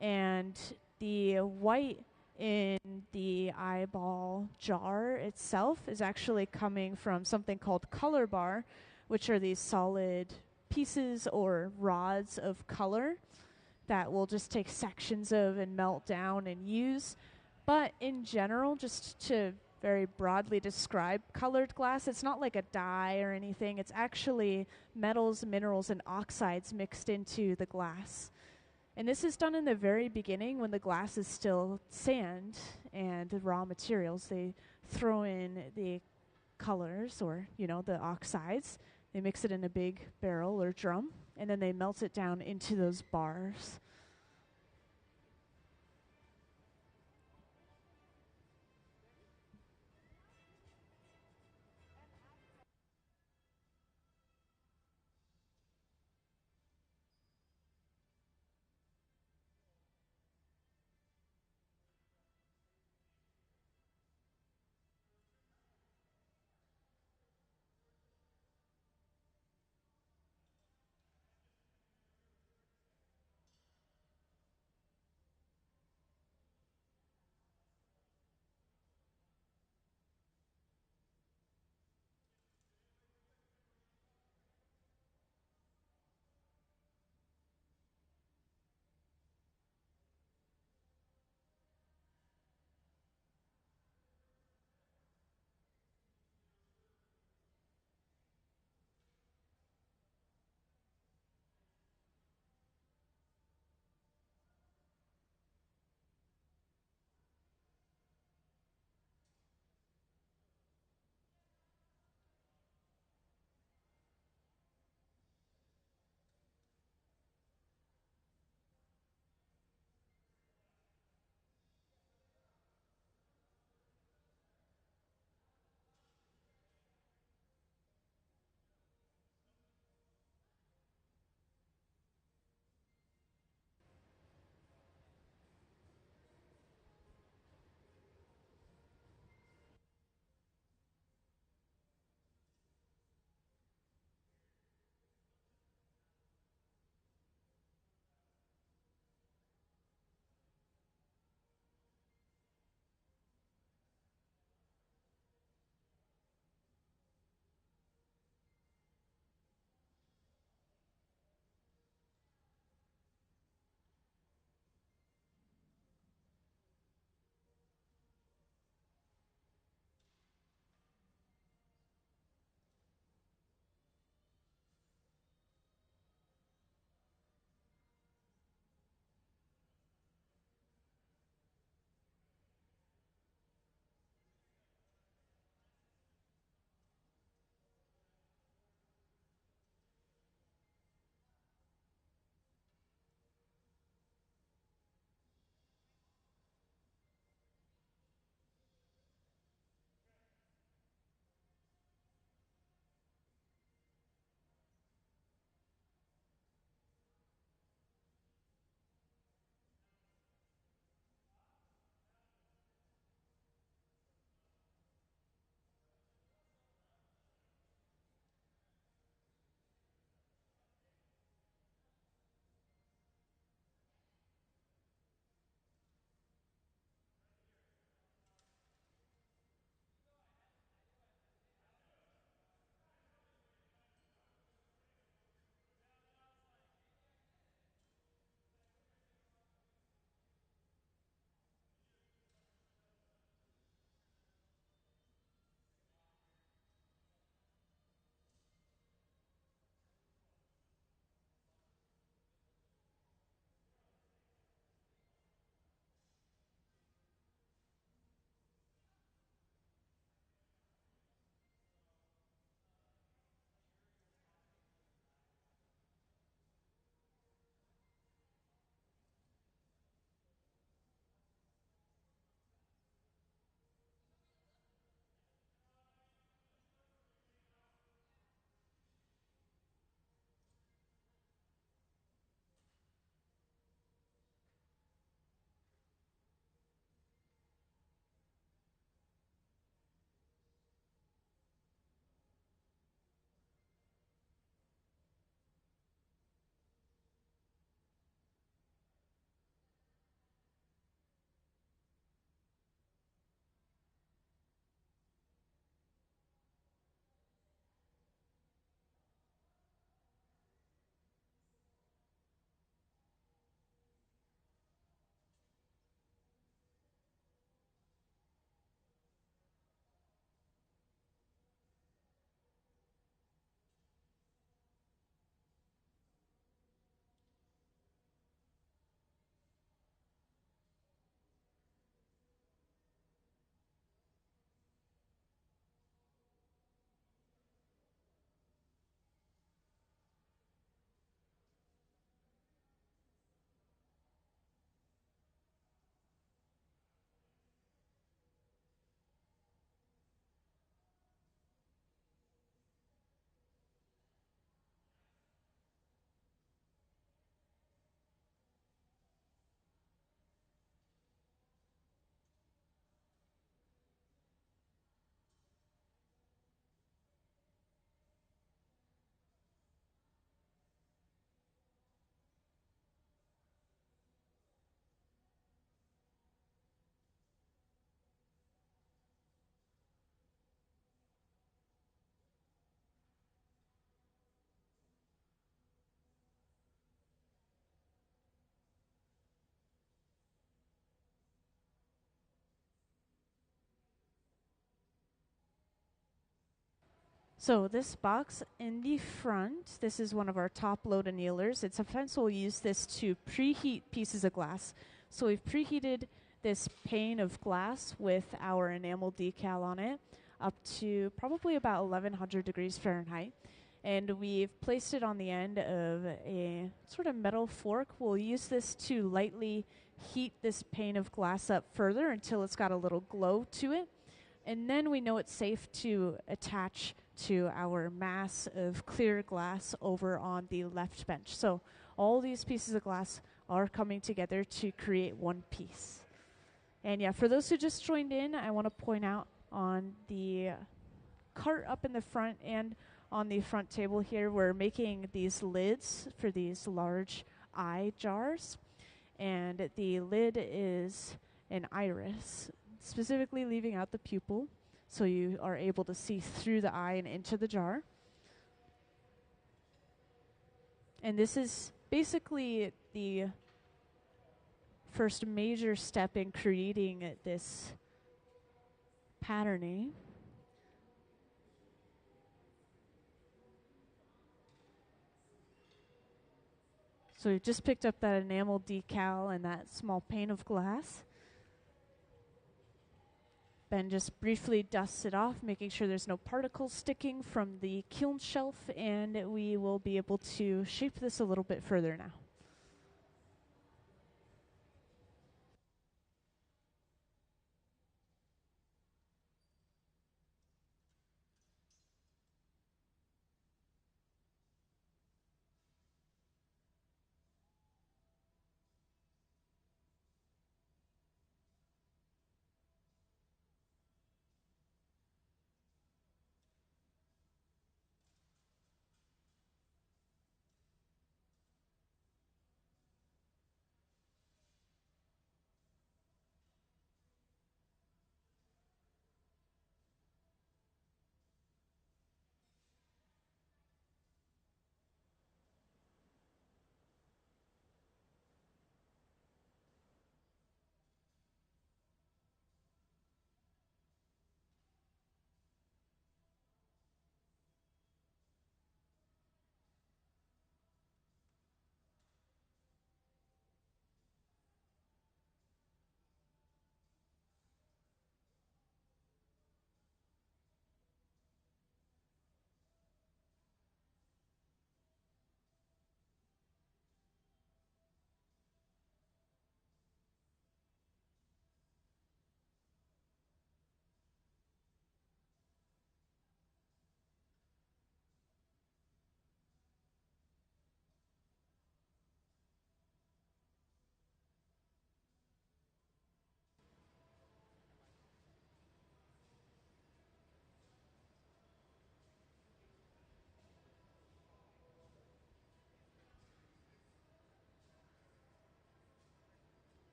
And the white in the eyeball jar itself is actually coming from something called color bar, which are these solid pieces or rods of color that we'll just take sections of and melt down and use. But in general, just to very broadly describe colored glass, it's not like a dye or anything. It's actually metals, minerals, and oxides mixed into the glass. And this is done in the very beginning when the glass is still sand and the raw materials. They throw in the colors or, you know, the oxides. They mix it in a big barrel or drum, and then they melt it down into those bars. So this box in the front, this is one of our top load annealers. It's a fence. We'll use this to preheat pieces of glass. So we've preheated this pane of glass with our enamel decal on it up to probably about 1100 degrees Fahrenheit. And we've placed it on the end of a sort of metal fork. We'll use this to lightly heat this pane of glass up further until it's got a little glow to it. And then we know it's safe to attach to our mass of clear glass over on the left bench. So all these pieces of glass are coming together to create one piece. And yeah, for those who just joined in, I want to point out on the cart up in the front and on the front table here, we're making these lids for these large eye jars. And the lid is an iris, specifically leaving out the pupil, so you are able to see through the eye and into the jar. And this is basically the first major step in creating this patterning. So we've just picked up that enamel decal and that small pane of glass. Ben just briefly dusts it off, making sure there's no particles sticking from the kiln shelf, and we will be able to shape this a little bit further now.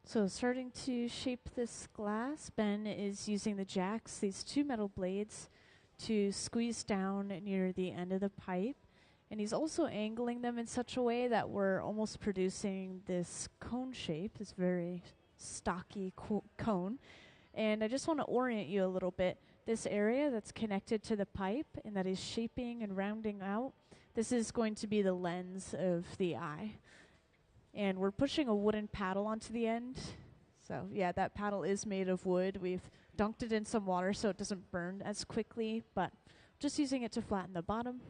So starting to shape this glass, Ben is using the jacks, these two metal blades, to squeeze down near the end of the pipe. And he's also angling them in such a way that we're almost producing this cone shape, this very stocky cone. And I just want to orient you a little bit. This area that's connected to the pipe and that is shaping and rounding out, this is going to be the lens of the eye. And we're pushing a wooden paddle onto the end. So yeah, that paddle is made of wood. We've dunked it in some water so it doesn't burn as quickly, but just using it to flatten the bottom.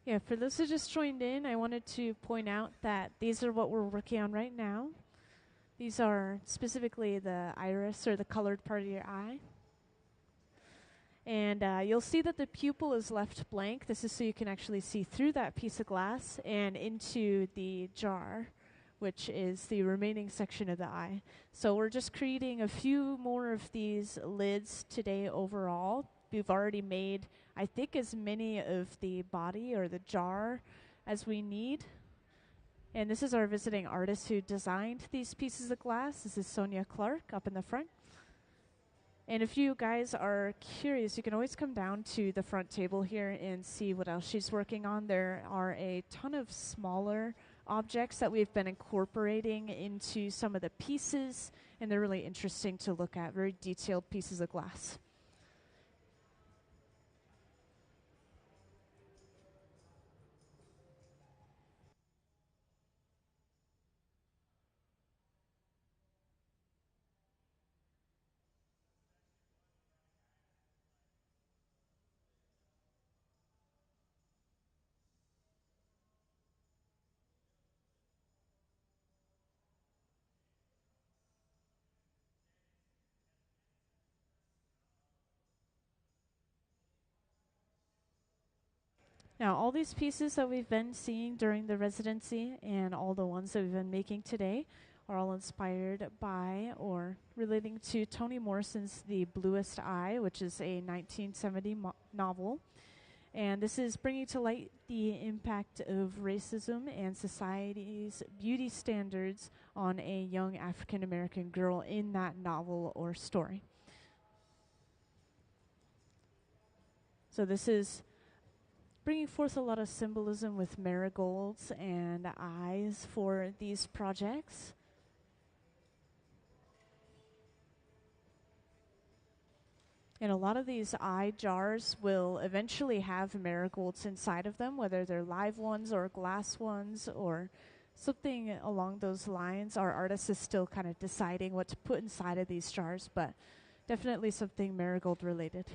Yeah, for those who just joined in, I wanted to point out that these are what we're working on right now. These are specifically the iris, or the colored part of your eye. And you'll see that the pupil is left blank. This is so you can actually see through that piece of glass and into the jar, which is the remaining section of the eye. So we're just creating a few more of these lids today overall. We've already made, I think, as many of the body or the jar as we need. And this is our visiting artist who designed these pieces of glass. This is Sonya Clark up in the front. And if you guys are curious, you can always come down to the front table here and see what else she's working on. There are a ton of smaller objects that we've been incorporating into some of the pieces, and they're really interesting to look at, very detailed pieces of glass. Now, all these pieces that we've been seeing during the residency and all the ones that we've been making today are all inspired by or relating to Toni Morrison's The Bluest Eye, which is a 1970 novel. And this is bringing to light the impact of racism and society's beauty standards on a young African-American girl in that novel or story. So this is bringing forth a lot of symbolism with marigolds and eyes for these projects. And a lot of these eye jars will eventually have marigolds inside of them, whether they're live ones or glass ones or something along those lines. Our artist is still kind of deciding what to put inside of these jars, but definitely something marigold related.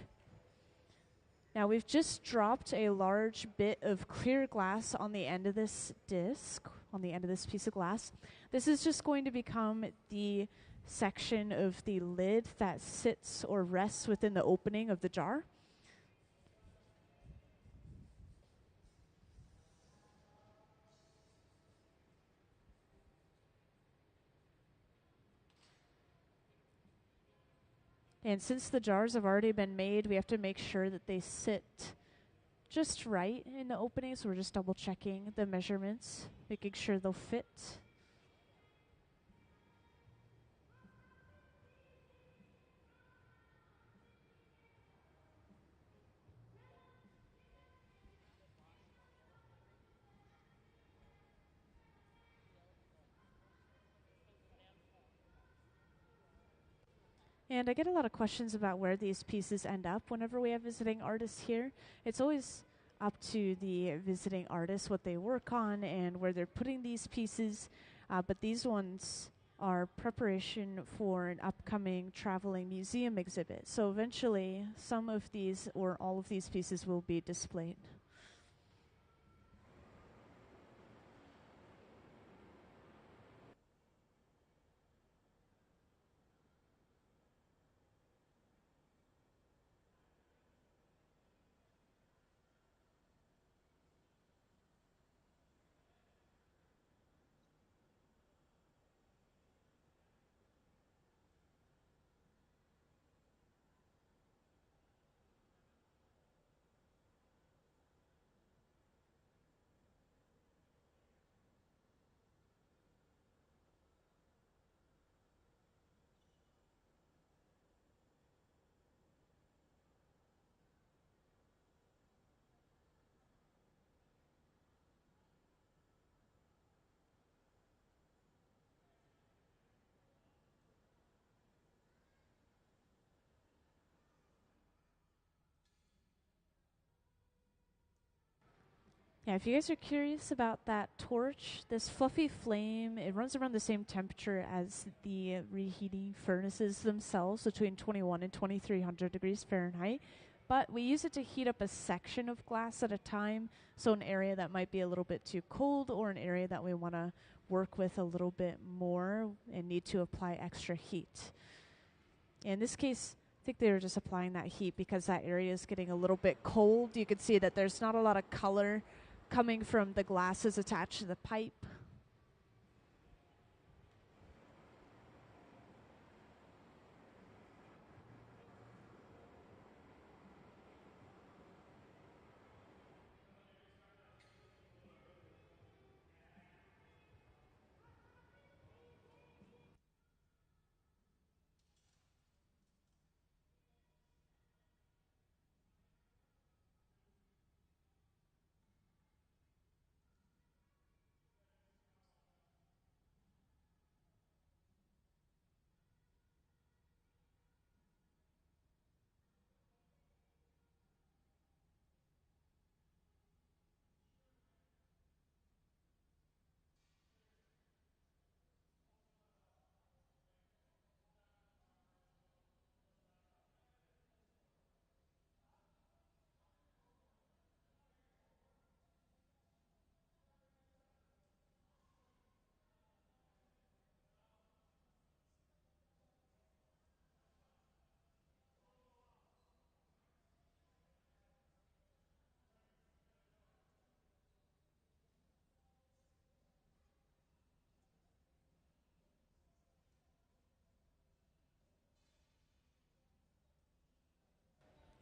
Now we've just dropped a large bit of clear glass on the end of this disc, on the end of this piece of glass. This is just going to become the section of the lid that sits or rests within the opening of the jar. And since the jars have already been made, we have to make sure that they sit just right in the opening. So we're just double checking the measurements, making sure they'll fit. And I get a lot of questions about where these pieces end up whenever we have visiting artists here. It's always up to the visiting artists what they work on and where they're putting these pieces. But these ones are preparation for an upcoming traveling museum exhibit. So eventually, some of these or all of these pieces will be displayed. Yeah, if you guys are curious about that torch, this fluffy flame, it runs around the same temperature as the reheating furnaces themselves, between 21 and 2300 degrees Fahrenheit. but we use it to heat up a section of glass at a time, so an area that might be a little bit too cold or an area that we want to work with a little bit more and need to apply extra heat. In this case, I think they were just applying that heat because that area is getting a little bit cold. You can see that there's not a lot of color coming from the glasses attached to the pipe.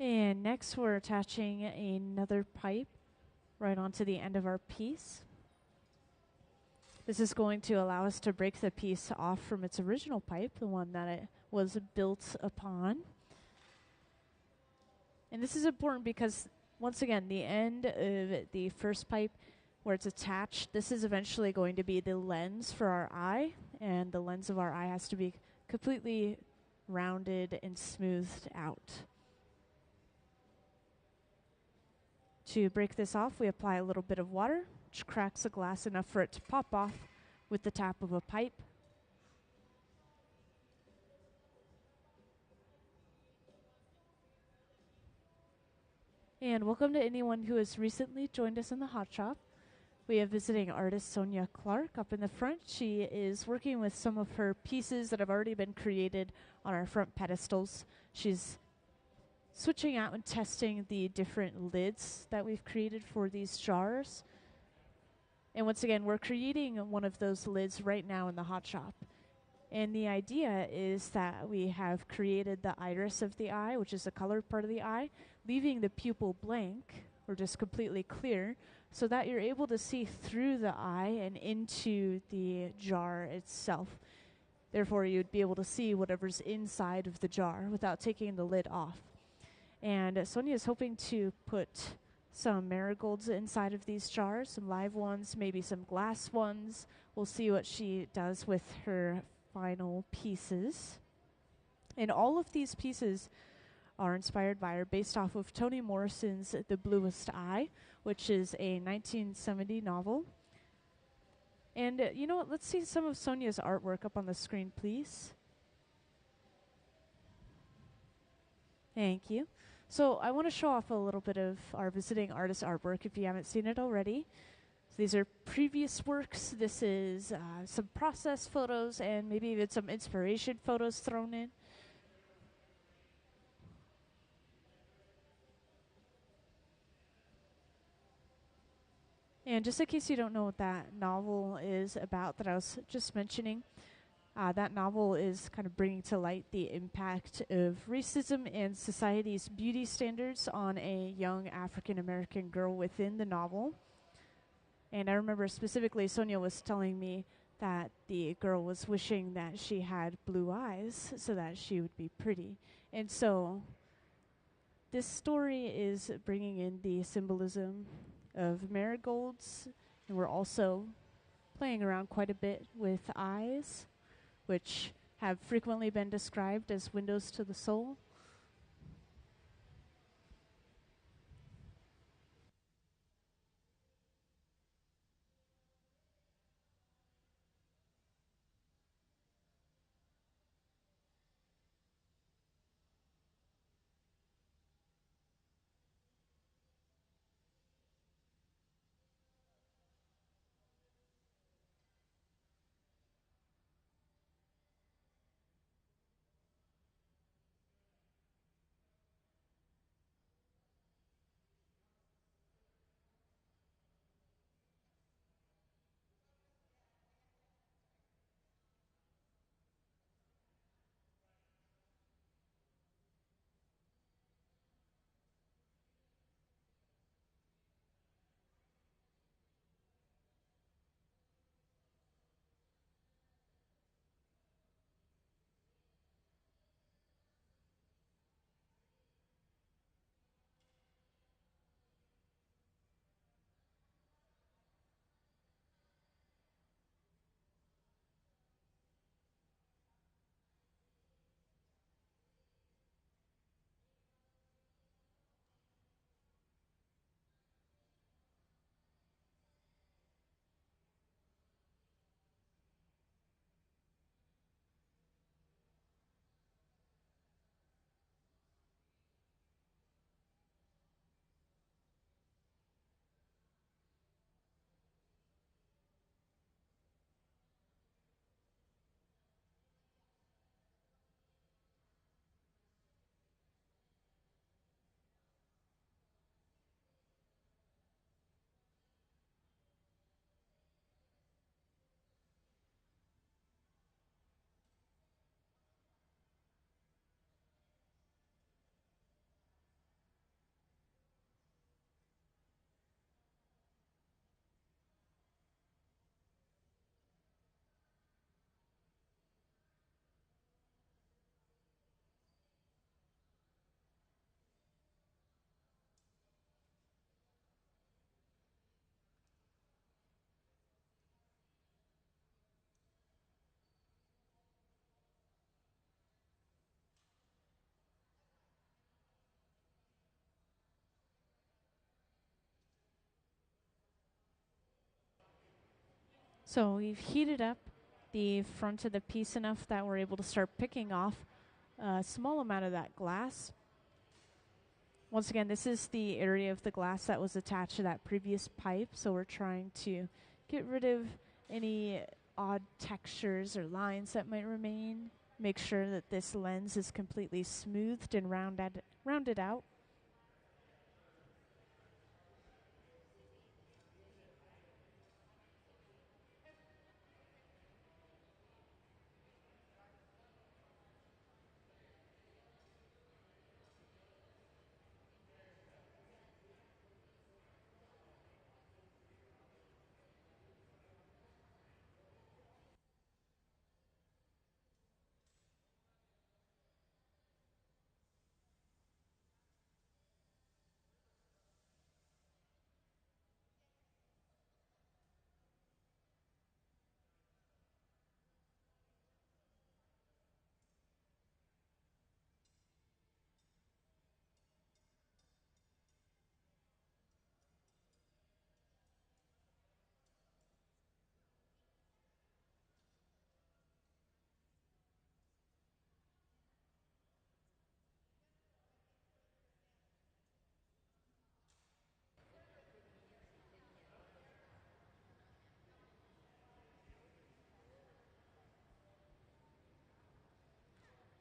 And next we're attaching another pipe right onto the end of our piece. This is going to allow us to break the piece off from its original pipe, the one that it was built upon. And this is important because, once again, the end of the first pipe where it's attached, this is eventually going to be the lens for our eye, and the lens of our eye has to be completely rounded and smoothed out. To break this off, we apply a little bit of water, which cracks the glass enough for it to pop off with the tap of a pipe. And welcome to anyone who has recently joined us in the hot shop. We have visiting artist Sonya Clark up in the front. She is working with some of her pieces that have already been created on our front pedestals. She's switching out and testing the different lids that we've created for these jars. And once again, we're creating one of those lids right now in the hot shop. And the idea is that we have created the iris of the eye, which is the colored part of the eye, leaving the pupil blank or just completely clear so that you're able to see through the eye and into the jar itself. Therefore, you'd be able to see whatever's inside of the jar without taking the lid off. And Sonya is hoping to put some marigolds inside of these jars, some live ones, maybe some glass ones. We'll see what she does with her final pieces. And all of these pieces are inspired by or based off of Toni Morrison's The Bluest Eye, which is a 1970 novel. And you know what? Let's see some of Sonya's artwork up on the screen, please. Thank you. So I want to show off a little bit of our visiting artist artwork if you haven't seen it already. So these are previous works. This is some process photos and maybe even some inspiration photos thrown in. And just in case you don't know what that novel is about that I was just mentioning, that novel is kind of bringing to light the impact of racism and society's beauty standards on a young African-American girl within the novel. And I remember specifically Sonya was telling me that the girl was wishing that she had blue eyes so that she would be pretty. And so this story is bringing in the symbolism of marigolds, and we're also playing around quite a bit with eyes, which have frequently been described as windows to the soul. So we've heated up the front of the piece enough that we're able to start picking off a small amount of that glass. Once again, this is the area of the glass that was attached to that previous pipe, so we're trying to get rid of any odd textures or lines that might remain. Make sure that this lens is completely smoothed and rounded out.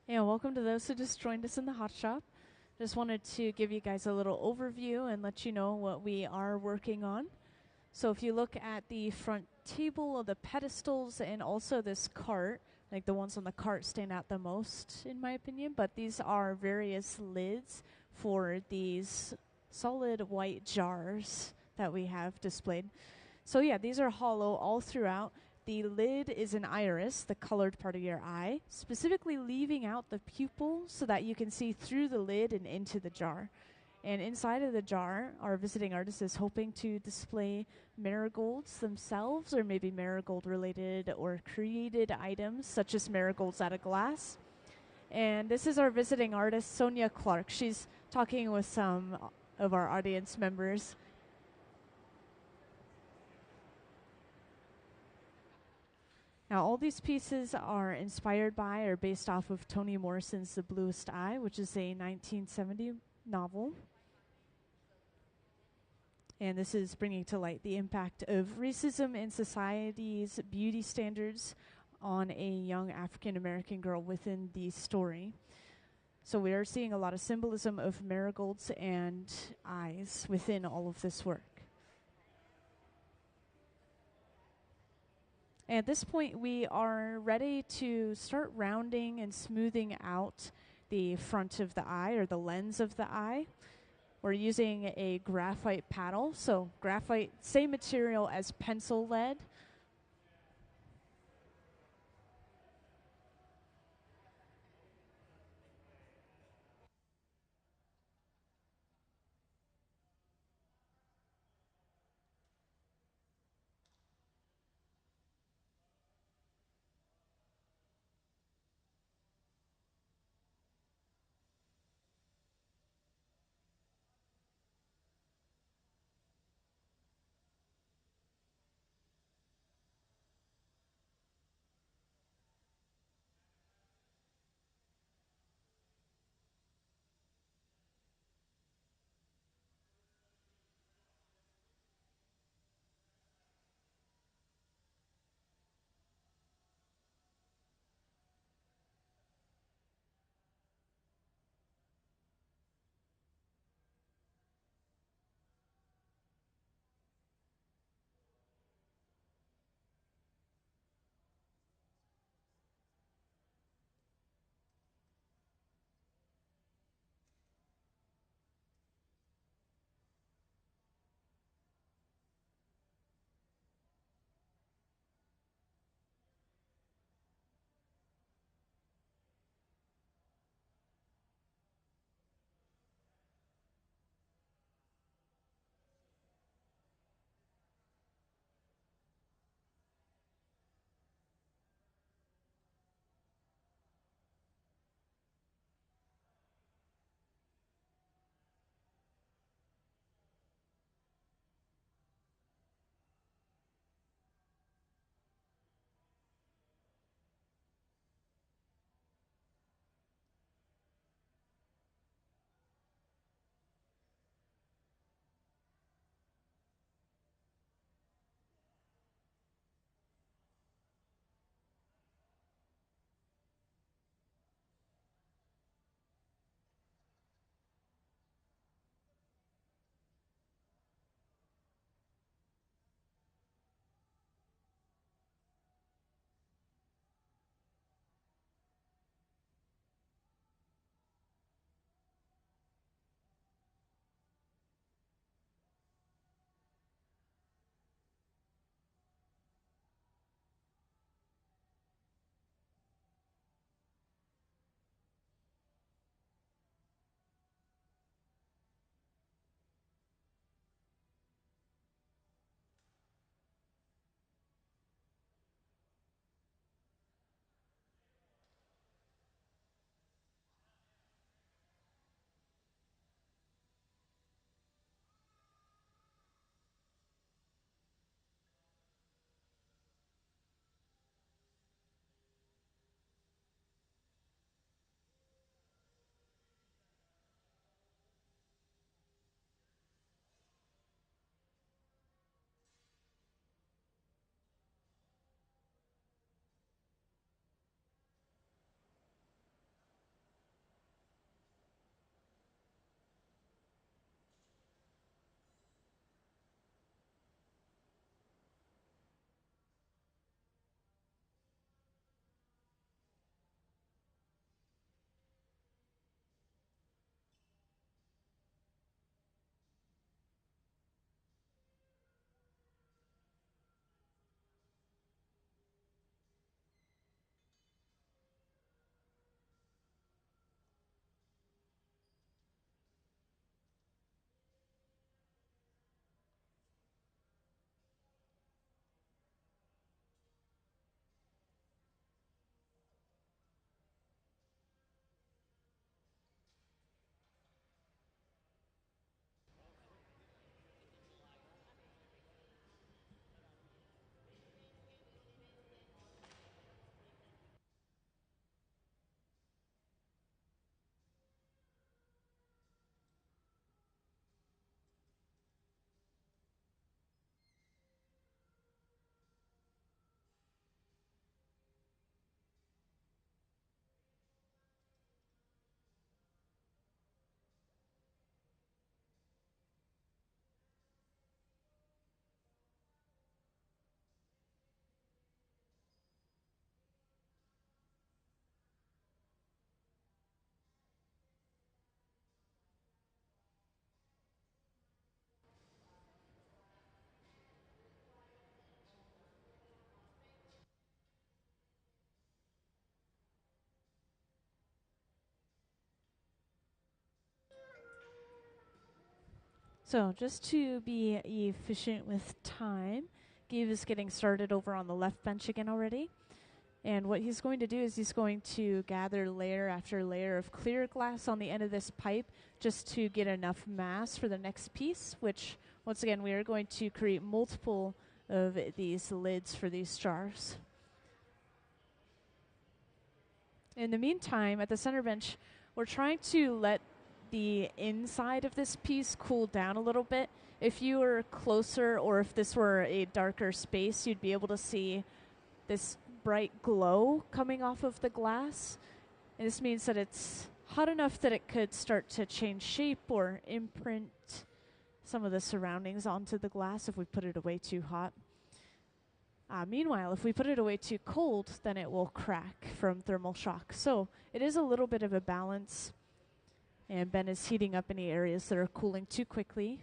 Yeah, welcome to those who just joined us in the hot shop. Just wanted to give you guys a little overview and let you know what we are working on. So if you look at the front table of the pedestals and also this cart, like the ones on the cart stand out the most in my opinion, but these are various lids for these solid white jars that we have displayed. So yeah, these are hollow all throughout. The lid is an iris, the colored part of your eye, specifically leaving out the pupil so that you can see through the lid and into the jar. And inside of the jar, our visiting artist is hoping to display marigolds themselves, or maybe marigold-related or created items, such as marigolds out of glass. And this is our visiting artist, Sonya Clark. She's talking with some of our audience members. Now, all these pieces are inspired by or based off of Toni Morrison's The Bluest Eye, which is a 1970 novel. And this is bringing to light the impact of racism in society's beauty standards on a young African-American girl within the story. So we are seeing a lot of symbolism of marigolds and eyes within all of this work. At this point, we are ready to start rounding and smoothing out the front of the eye or the lens of the eye. We're using a graphite paddle. So graphite, same material as pencil lead. So just to be efficient with time, Gabe is getting started over on the left bench again already. And what he's going to do is he's going to gather layer after layer of clear glass on the end of this pipe just to get enough mass for the next piece, which, once again, we are going to create multiple of these lids for these jars. In the meantime, at the center bench, we're trying to let the inside of this piece cool down a little bit. If you were closer or if this were a darker space, you'd be able to see this bright glow coming off of the glass. And this means that it's hot enough that it could start to change shape or imprint some of the surroundings onto the glass if we put it away too hot. Meanwhile, if we put it away too cold, then it will crack from thermal shock. So it is a little bit of a balance. And Ben is heating up any areas that are cooling too quickly.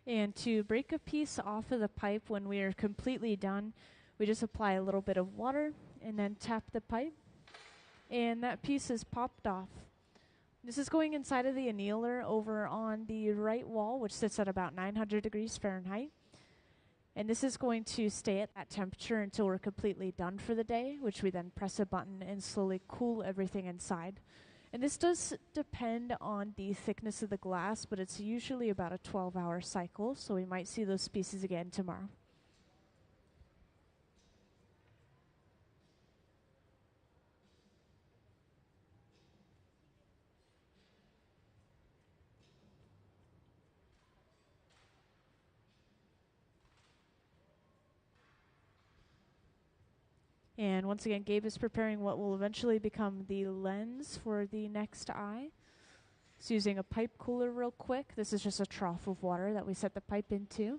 And to break a piece off of the pipe when we are completely done, we just apply a little bit of water and then tap the pipe. And that piece is popped off. This is going inside of the annealer over on the right wall, which sits at about 900 degrees Fahrenheit. And this is going to stay at that temperature until we're completely done for the day, which we then press a button and slowly cool everything inside. And this does depend on the thickness of the glass, but it's usually about a 12-hour cycle, so we might see those pieces again tomorrow. And once again, Gabe is preparing what will eventually become the lens for the next eye. It's using a pipe cooler real quick. This is just a trough of water that we set the pipe into.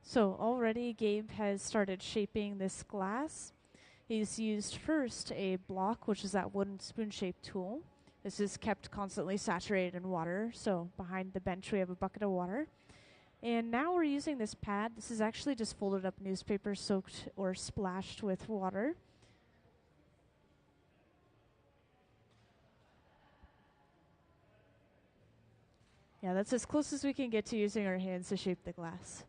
So already Gabe has started shaping this glass. He's used first a block, which is that wooden spoon-shaped tool. This is kept constantly saturated in water, so behind the bench we have a bucket of water. And now we're using this pad. This is actually just folded up newspaper soaked or splashed with water. Yeah, that's as close as we can get to using our hands to shape the glass.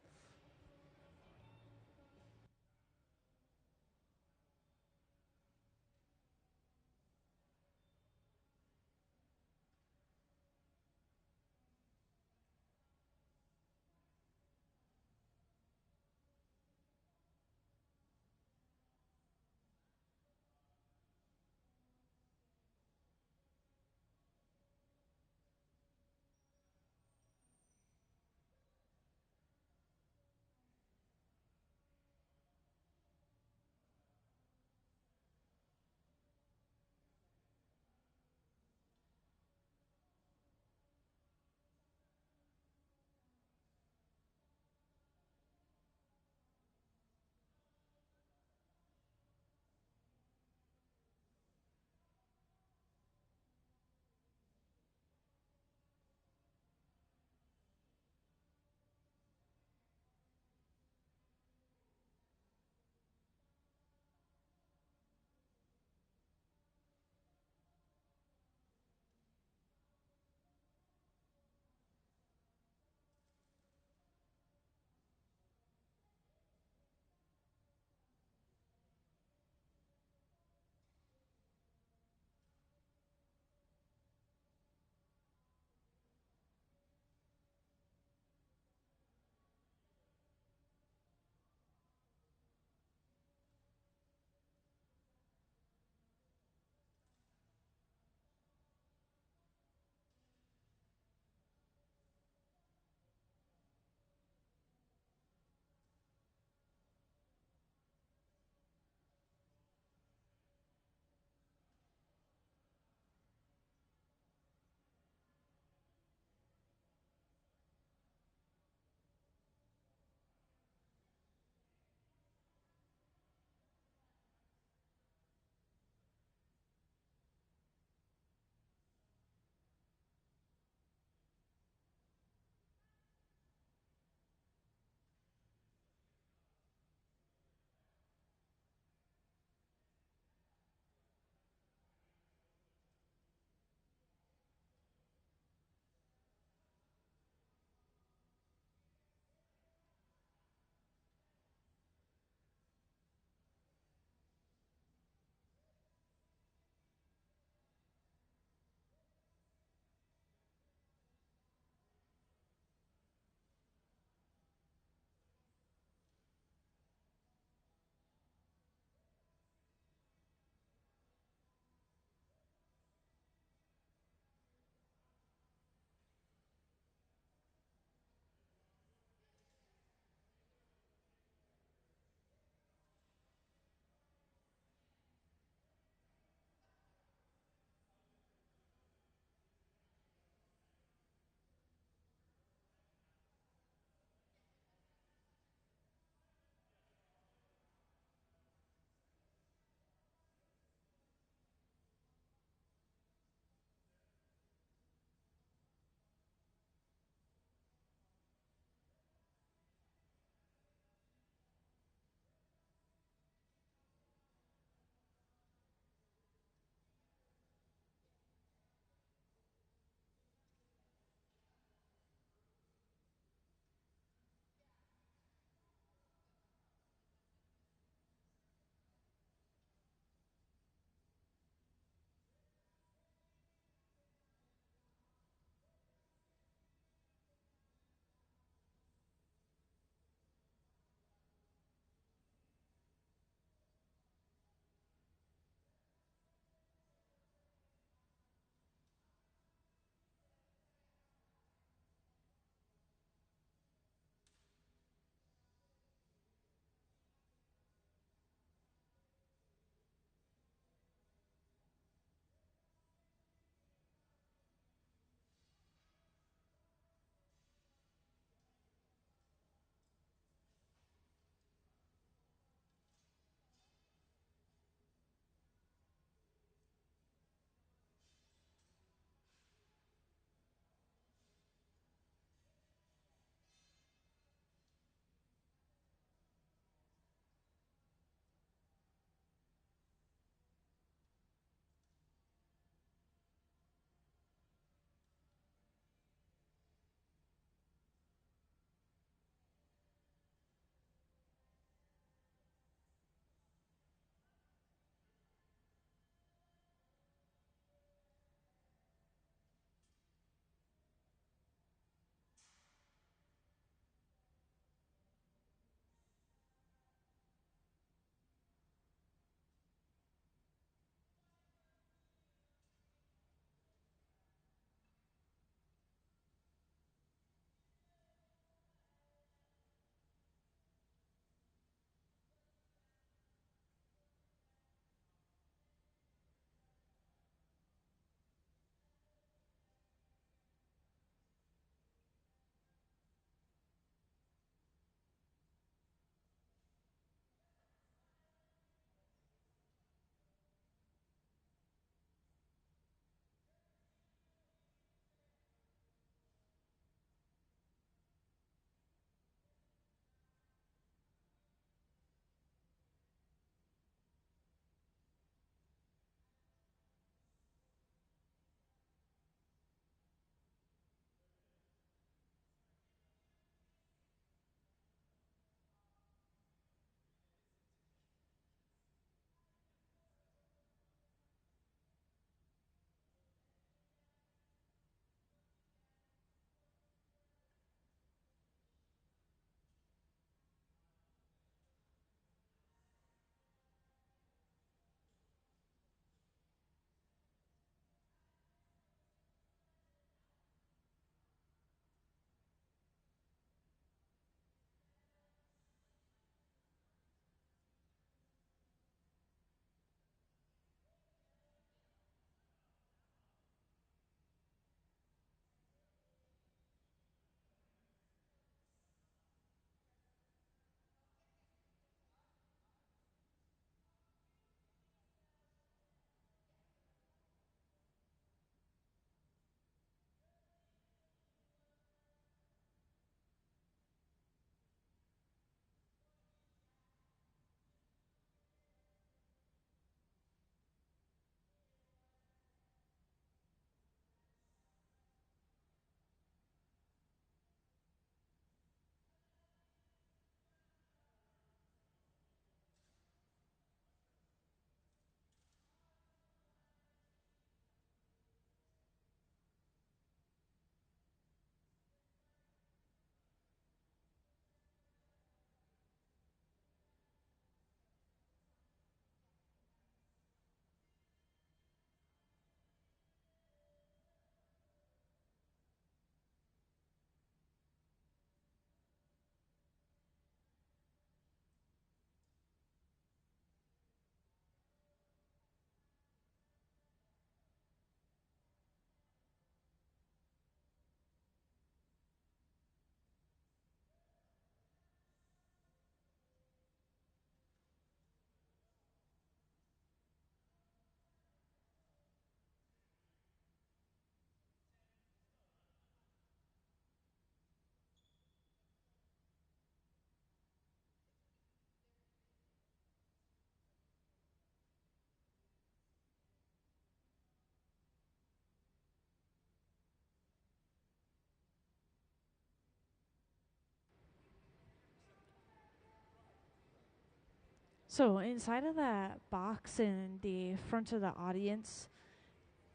So inside of that box in the front of the audience,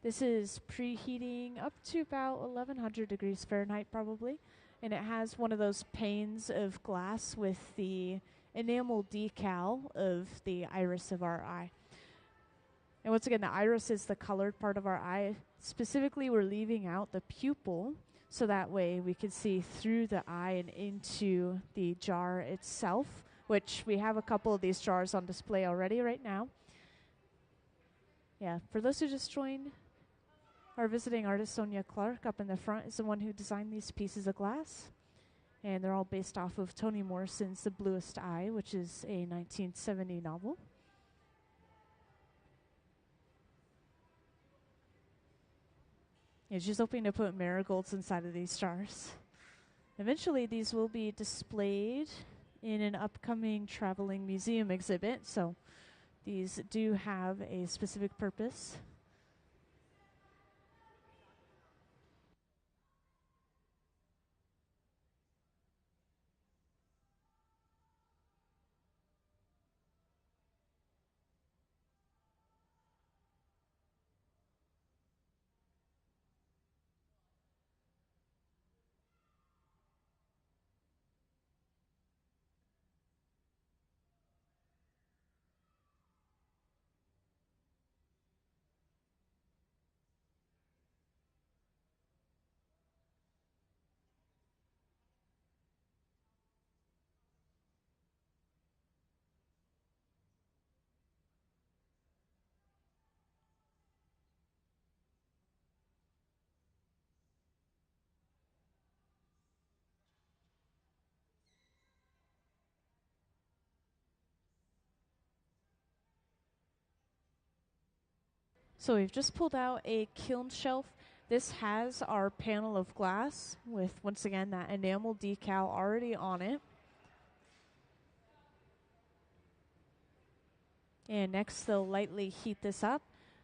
this is preheating up to about 1100 degrees Fahrenheit probably. And it has one of those panes of glass with the enamel decal of the iris of our eye. And once again, the iris is the colored part of our eye. Specifically, we're leaving out the pupil so that way we can see through the eye and into the jar itself, which we have a couple of these jars on display already right now. Yeah, for those who just joined, our visiting artist, Sonya Clark, up in the front, is the one who designed these pieces of glass. And they're all based off of Toni Morrison's The Bluest Eye, which is a 1970 novel. Yeah, she's hoping to put marigolds inside of these jars. Eventually, these will be displayed in an upcoming traveling museum exhibit, so these do have a specific purpose. So we've just pulled out a kiln shelf. This has our panel of glass with, once again, that enamel decal already on it. And next they'll lightly heat this up.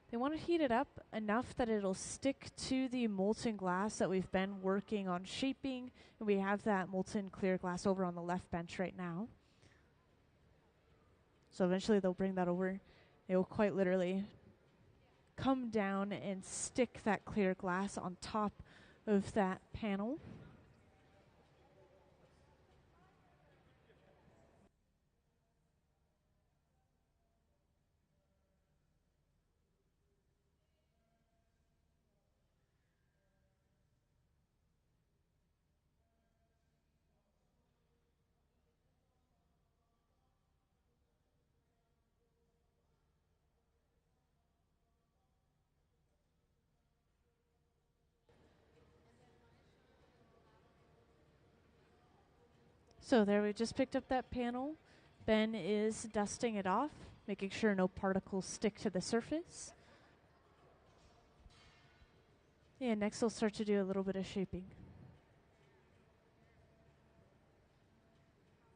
They want to heat it up enough that it'll stick to the molten glass that we've been working on shaping. And we have that molten clear glass over on the left bench right now. So eventually they'll bring that over. They will quite literally come down and stick that clear glass on top of that panel. So there we just picked up that panel. Ben is dusting it off, making sure no particles stick to the surface. And next we'll start to do a little bit of shaping.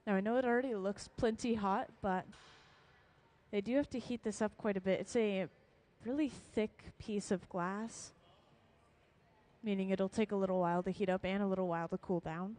Now I know it already looks plenty hot, but they do have to heat this up quite a bit. It's a really thick piece of glass, meaning it'll take a little while to heat up and a little while to cool down.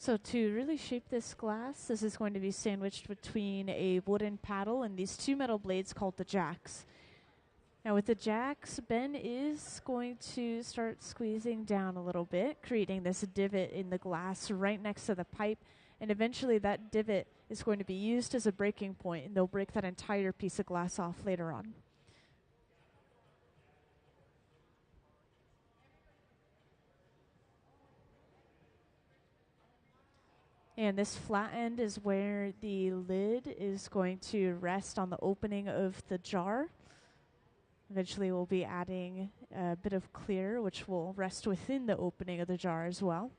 So to really shape this glass, this is going to be sandwiched between a wooden paddle and these two metal blades called the jacks. Now with the jacks, Ben is going to start squeezing down a little bit, creating this divot in the glass right next to the pipe, and eventually that divot is going to be used as a breaking point, and they'll break that entire piece of glass off later on. And this flat end is where the lid is going to rest on the opening of the jar. Eventually we'll be adding a bit of clear, which will rest within the opening of the jar as well.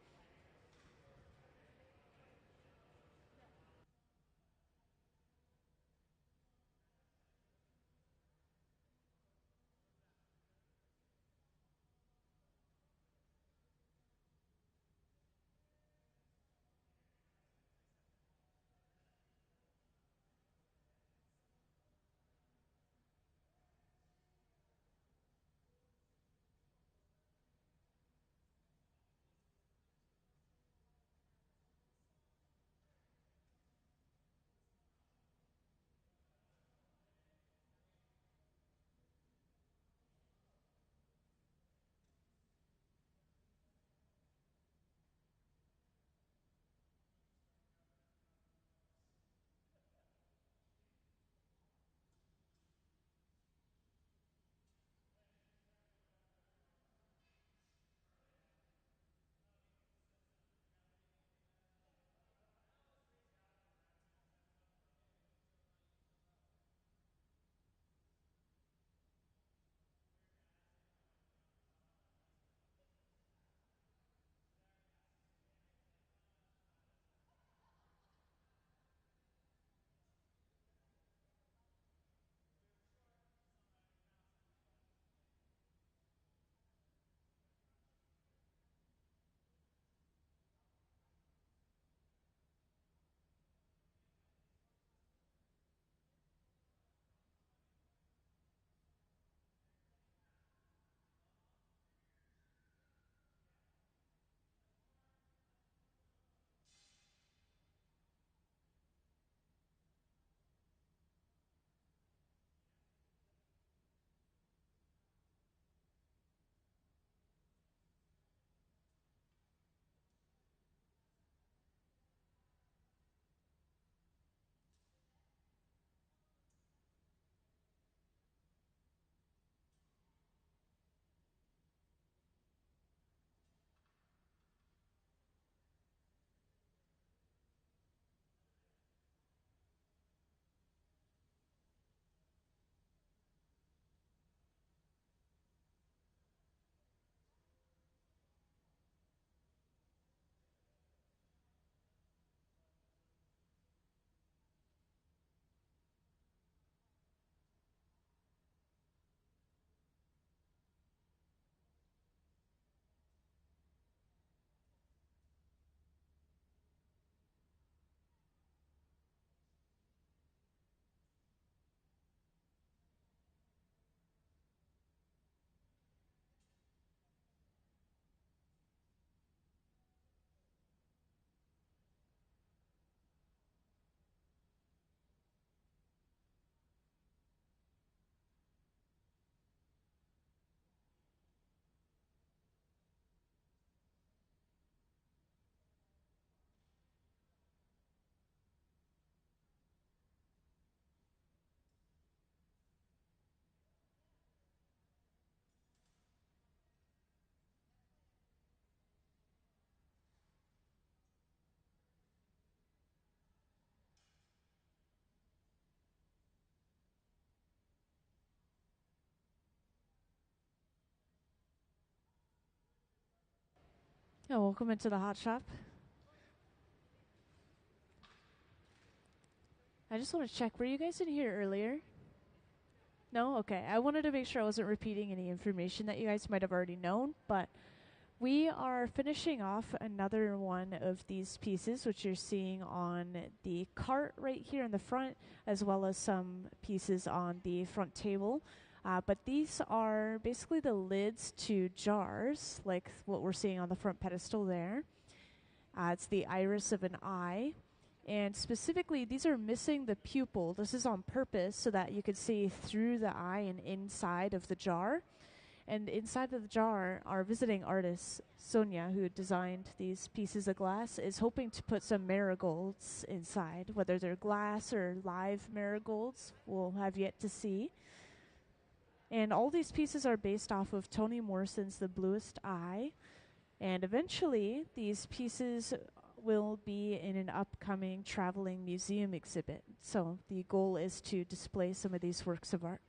Yeah, welcome into the hot shop. I just want to check, were you guys in here earlier? No? Okay. I wanted to make sure I wasn't repeating any information that you guys might have already known, but we are finishing off another one of these pieces, which you're seeing on the cart right here in the front, as well as some pieces on the front table. But these are basically the lids to jars, like what we're seeing on the front pedestal there. It's the iris of an eye. And specifically, these are missing the pupil. This is on purpose so that you could see through the eye and inside of the jar. And inside of the jar, our visiting artist, Sonya, who designed these pieces of glass, is hoping to put some marigolds inside. Whether they're glass or live marigolds, we'll have yet to see. And all these pieces are based off of Toni Morrison's The Bluest Eye. And eventually, these pieces will be in an upcoming traveling museum exhibit. So the goal is to display some of these works of art.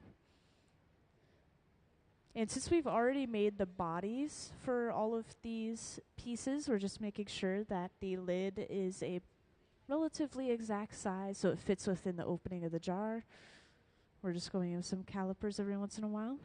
And since we've already made the bodies for all of these pieces, we're just making sure that the lid is a relatively exact size so it fits within the opening of the jar. We're just going with some calipers every once in a while.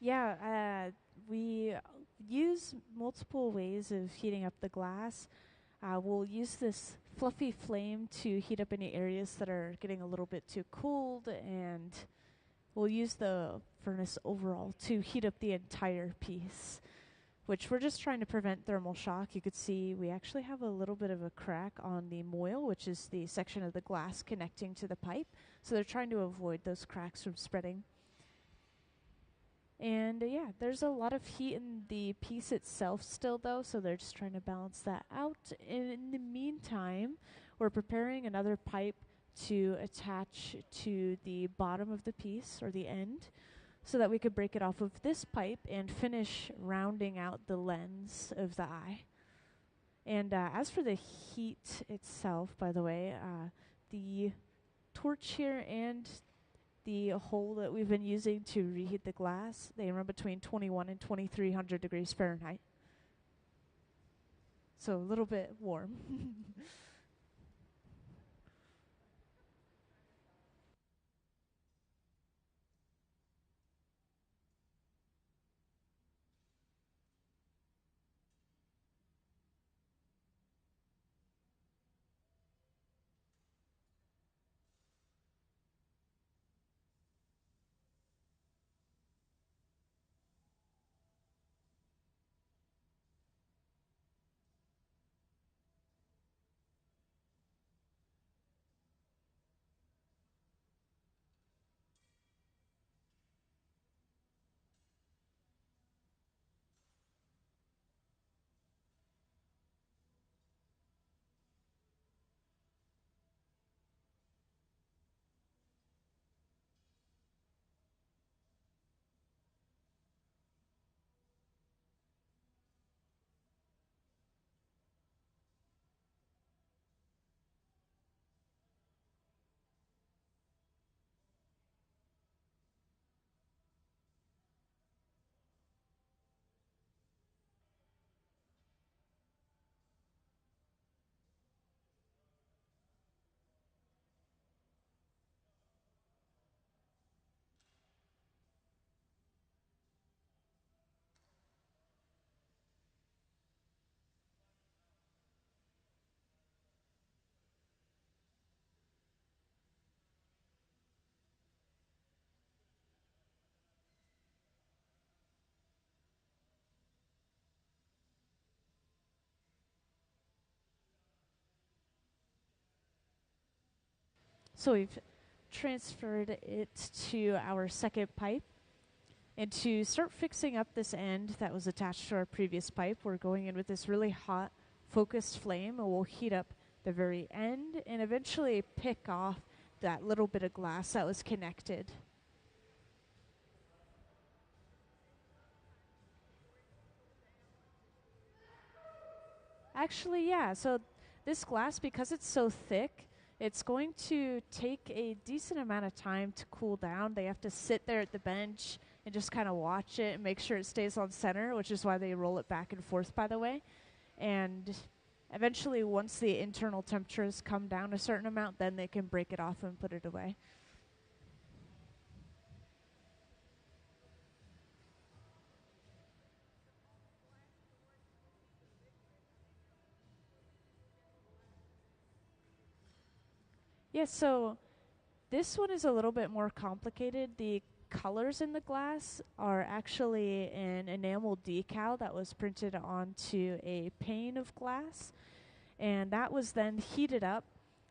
Yeah, we use multiple ways of heating up the glass. We'll use this fluffy flame to heat up any areas that are getting a little bit too cold, and we'll use the furnace overall to heat up the entire piece, which we're just trying to prevent thermal shock. You could see we actually have a little bit of a crack on the moil, which is the section of the glass connecting to the pipe. So they're trying to avoid those cracks from spreading. And yeah, there's a lot of heat in the piece itself still though, so they're just trying to balance that out. And in the meantime, we're preparing another pipe to attach to the bottom of the piece, or the end, so that we could break it off of this pipe and finish rounding out the lens of the eye. And as for the heat itself, by the way, the torch here and the hole that we've been using to reheat the glass, they run between 21 and 2300 degrees Fahrenheit. So a little bit warm. So we've transferred it to our second pipe. And to start fixing up this end that was attached to our previous pipe, we're going in with this really hot focused flame, and we'll heat up the very end and eventually pick off that little bit of glass that was connected. Actually, yeah, so this glass, because it's so thick, it's going to take a decent amount of time to cool down. They have to sit there at the bench and just kind of watch it and make sure it stays on center, which is why they roll it back and forth, by the way. And eventually, once the internal temperatures come down a certain amount, then they can break it off and put it away. Yeah, so this one is a little bit more complicated. The colors in the glass are actually an enamel decal that was printed onto a pane of glass, and that was then heated up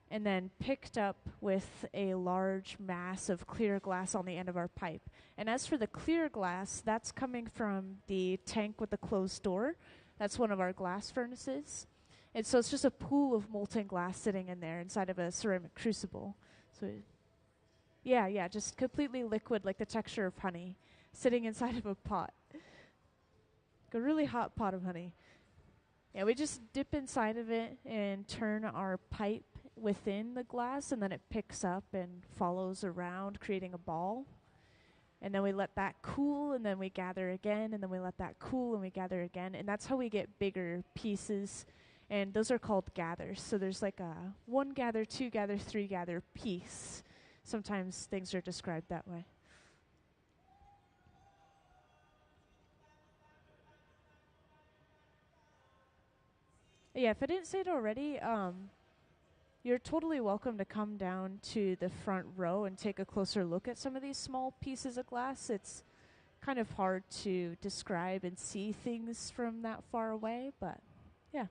and then picked up with a large mass of clear glass on the end of our pipe. And as for the clear glass, that's coming from the tank with the closed door. That's one of our glass furnaces. And so it's just a pool of molten glass sitting in there inside of a ceramic crucible. So yeah, just completely liquid, like the texture of honey, sitting inside of a pot. Like a really hot pot of honey. Yeah, we just dip inside of it and turn our pipe within the glass, and then it picks up and follows around, creating a ball. And then we let that cool, and then we gather again, and then we let that cool, and we gather again. And that's how we get bigger pieces, and those are called gathers. So there's like a 1 gather, 2 gather, 3 gather piece. Sometimes things are described that way. Yeah, if I didn't say it already, you're totally welcome to come down to the front row and take a closer look at some of these small pieces of glass. It's kind of hard to describe and see things from that far away, but yeah.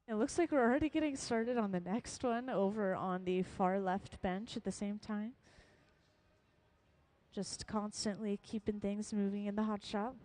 It looks like we're already getting started on the next one over on the far left bench at the same time. Just constantly keeping things moving in the hot shop.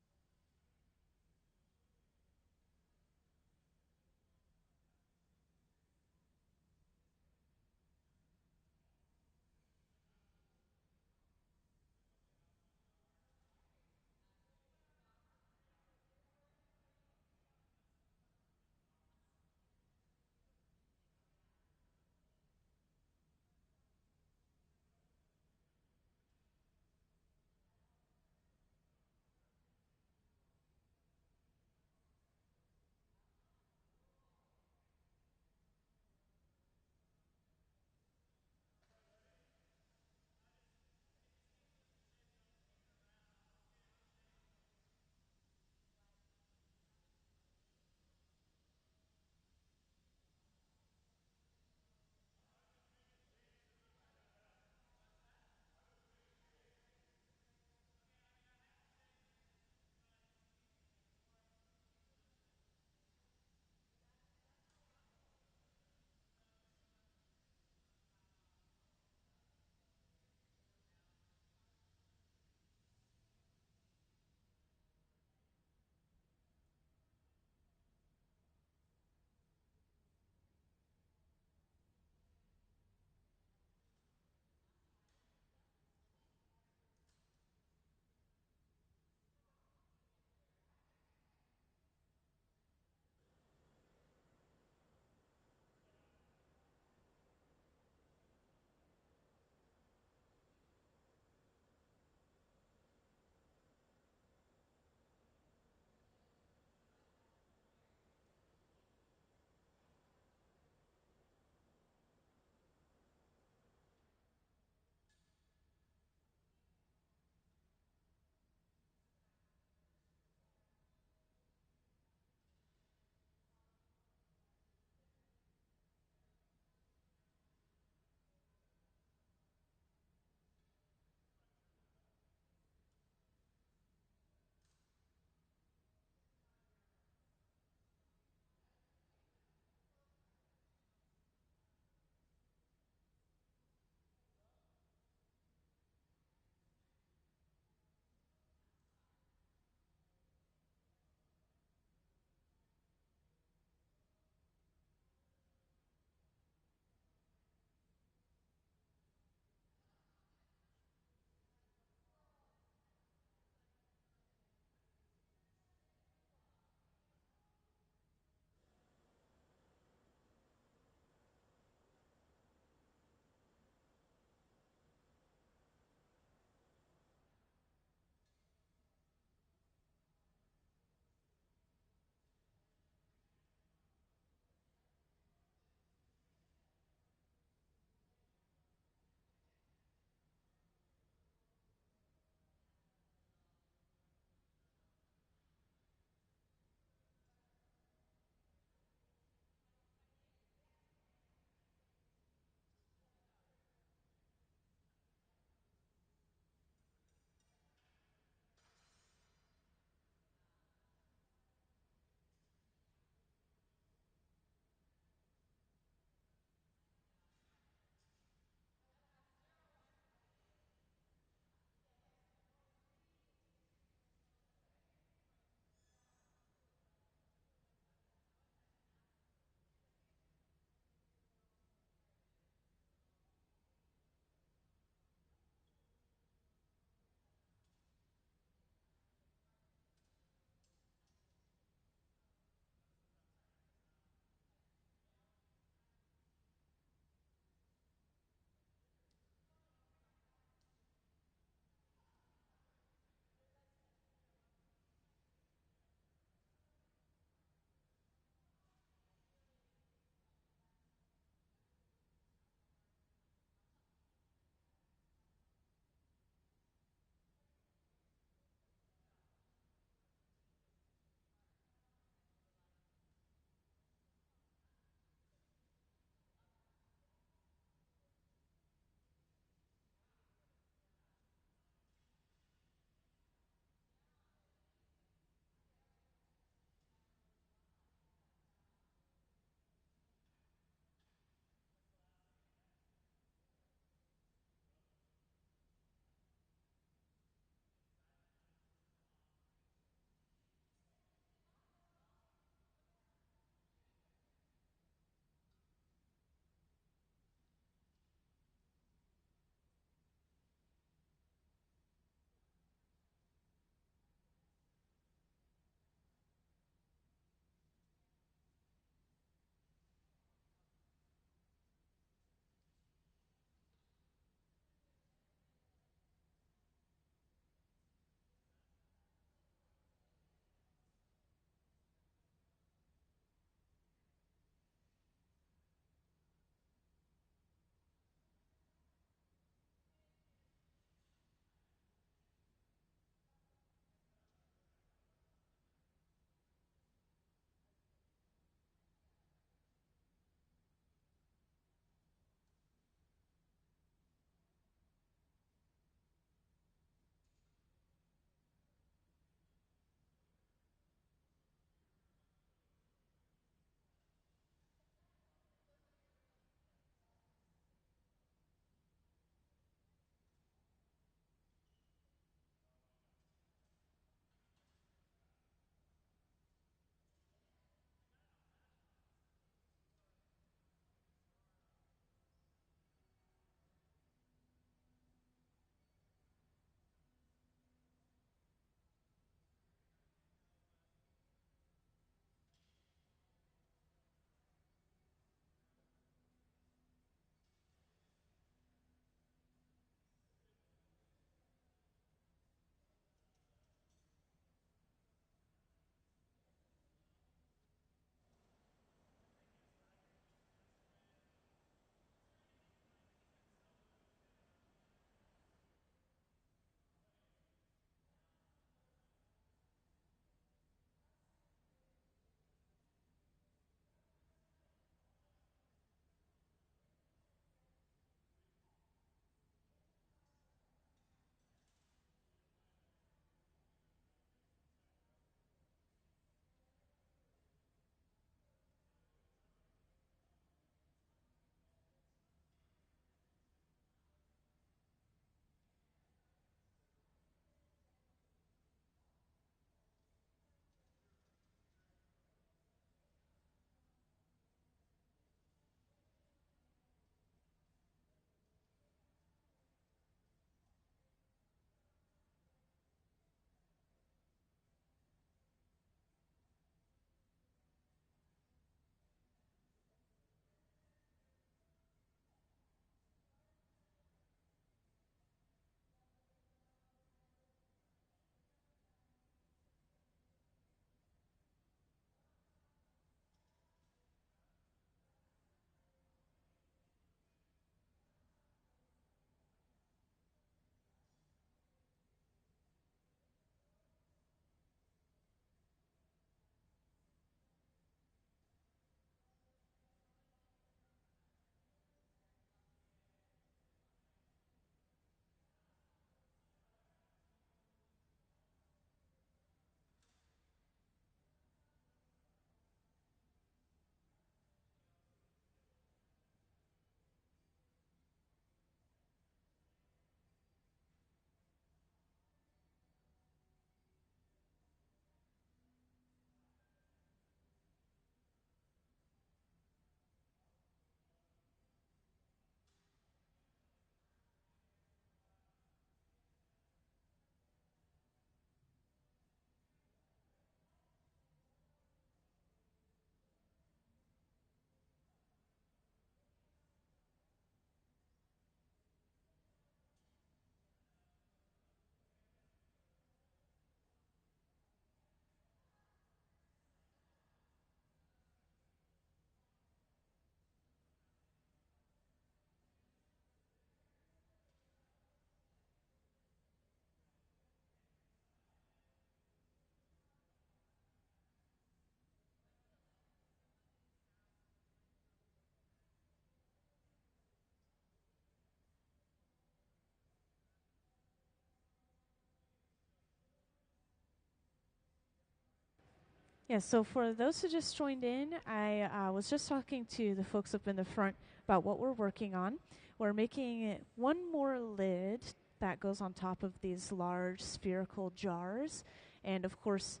Yeah, so for those who just joined in, I was just talking to the folks up in the front about what we're working on. We're making one more lid that goes on top of these large spherical jars. And of course,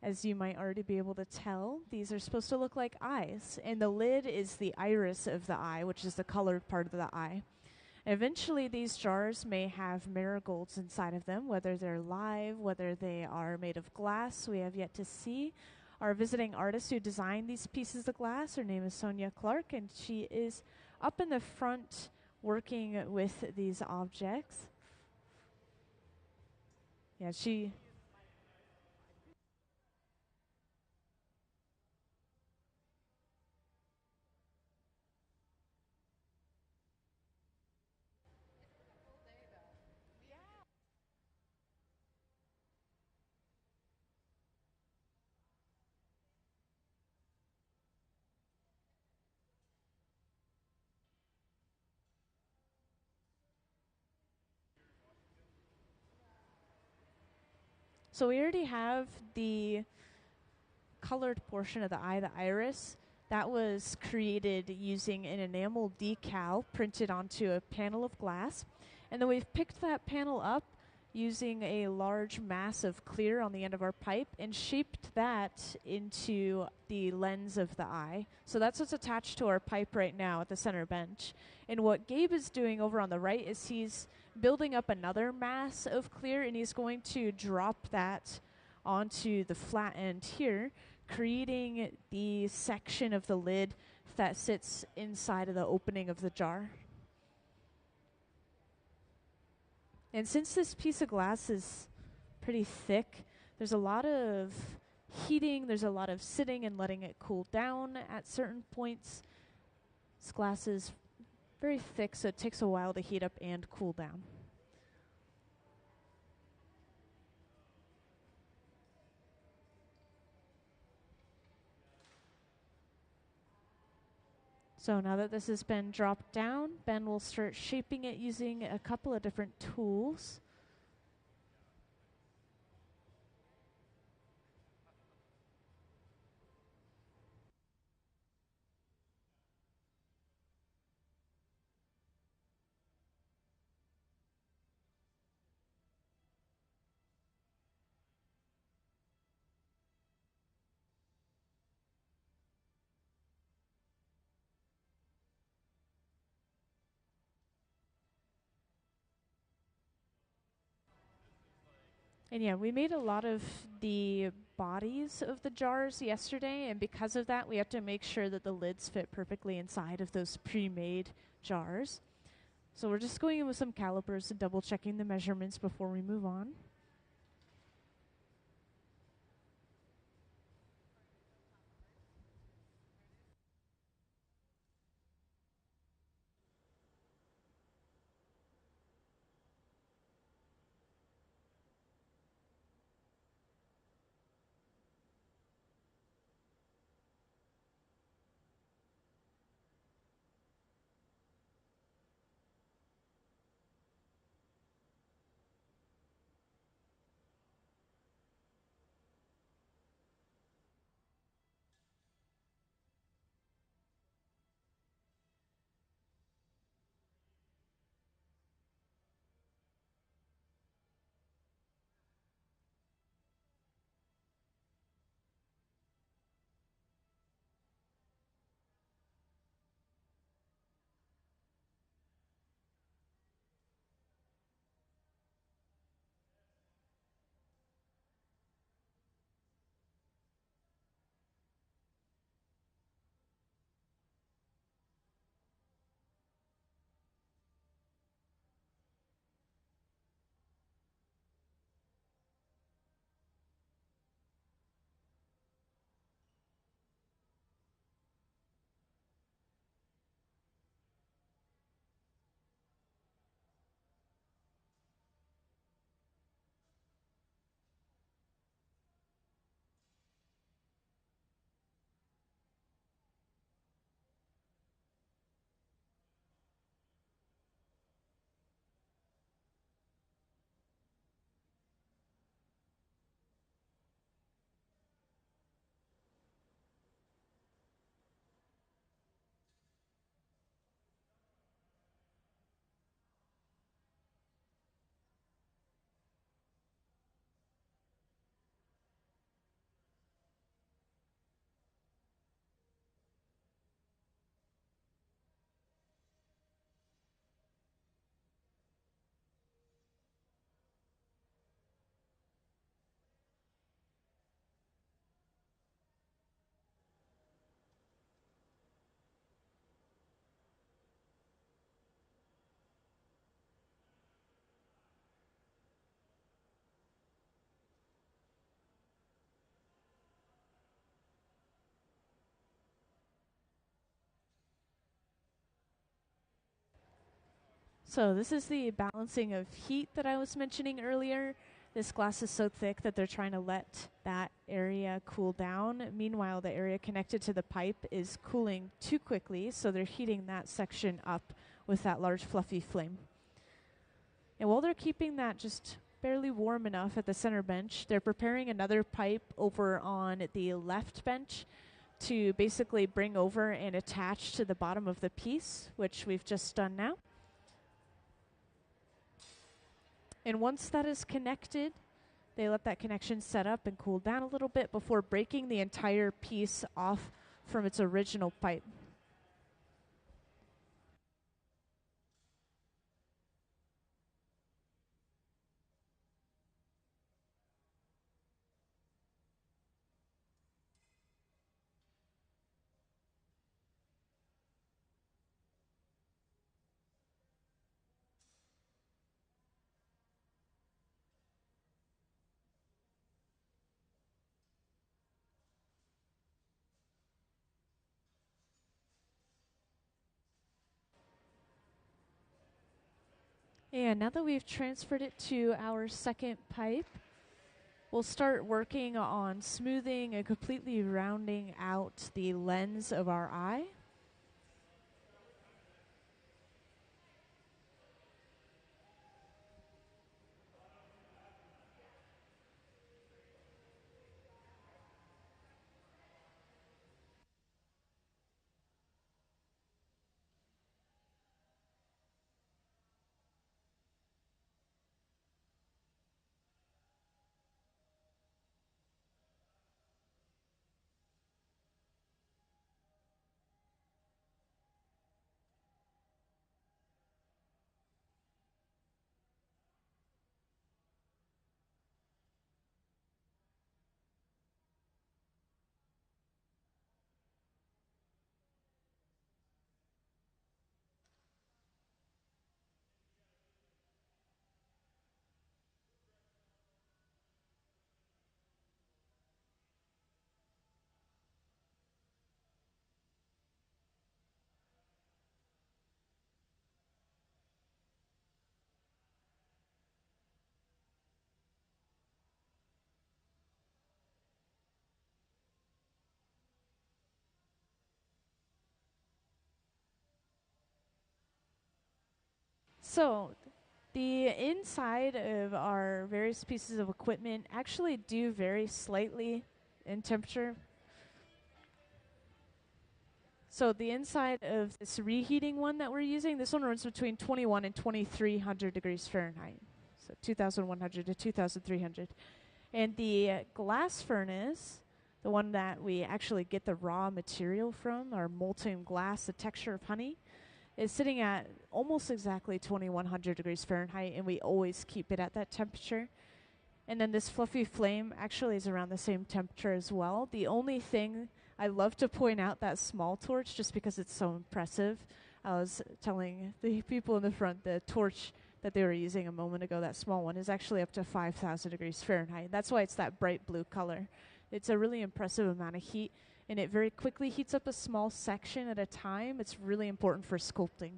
as you might already be able to tell, these are supposed to look like eyes. And the lid is the iris of the eye, which is the colored part of the eye. Eventually, these jars may have marigolds inside of them, whether they're live, whether they are made of glass, we have yet to see. Our visiting artist who designed these pieces of glass, her name is Sonya Clark, and she is up in the front working with these objects. Yeah, she... So we already have the colored portion of the eye, the iris. That was created using an enamel decal printed onto a panel of glass. And then we've picked that panel up using a large mass of clear on the end of our pipe and shaped that into the lens of the eye. So that's what's attached to our pipe right now at the center bench. And what Gabe is doing over on the right is he's building up another mass of clear, and he's going to drop that onto the flat end here, creating the section of the lid that sits inside of the opening of the jar. And since this piece of glass is pretty thick, there's a lot of heating, there's a lot of sitting and letting it cool down at certain points. This glass is very thick, so it takes a while to heat up and cool down. So now that this has been dropped down, Ben will start shaping it using a couple of different tools. And yeah, we made a lot of the bodies of the jars yesterday, and because of that, we have to make sure that the lids fit perfectly inside of those pre-made jars. So we're just going in with some calipers and double checking the measurements before we move on. So this is the balancing of heat that I was mentioning earlier. This glass is so thick that they're trying to let that area cool down. Meanwhile, the area connected to the pipe is cooling too quickly, so they're heating that section up with that large fluffy flame. And while they're keeping that just barely warm enough at the center bench, they're preparing another pipe over on the left bench to basically bring over and attach to the bottom of the piece, which we've just done now. And once that is connected, they let that connection set up and cool down a little bit before breaking the entire piece off from its original pipe. And now that we've transferred it to our second pipe, we'll start working on smoothing and completely rounding out the lens of our eye. So the inside of our various pieces of equipment actually do vary slightly in temperature. So the inside of this reheating one that we're using, this one runs between 21 and 2300 degrees Fahrenheit. So 2100 to 2300. And the glass furnace, the one that we actually get the raw material from, our molten glass, the texture of honey, is sitting at almost exactly 2100 degrees Fahrenheit, and we always keep it at that temperature. And then this fluffy flame actually is around the same temperature as well. The only thing I love to point out, that small torch, just because it's so impressive. I was telling the people in the front, the torch that they were using a moment ago, that small one, is actually up to 5,000 degrees Fahrenheit. That's why it's that bright blue color. It's a really impressive amount of heat, and it very quickly heats up a small section at a time. It's really important for sculpting.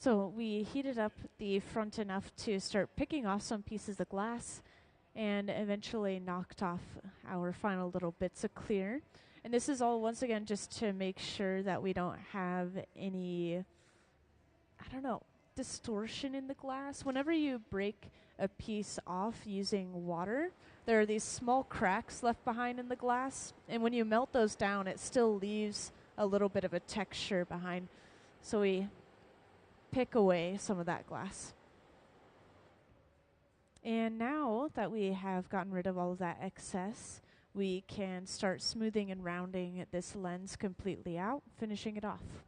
So we heated up the front enough to start picking off some pieces of glass and eventually knocked off our final little bits of clear. And this is all, once again, just to make sure that we don't have any, distortion in the glass. Whenever you break a piece off using water, there are these small cracks left behind in the glass. And when you melt those down, it still leaves a little bit of a texture behind. So we pick away some of that glass. And now that we have gotten rid of all of that excess, we can start smoothing and rounding this lens completely out, finishing it off.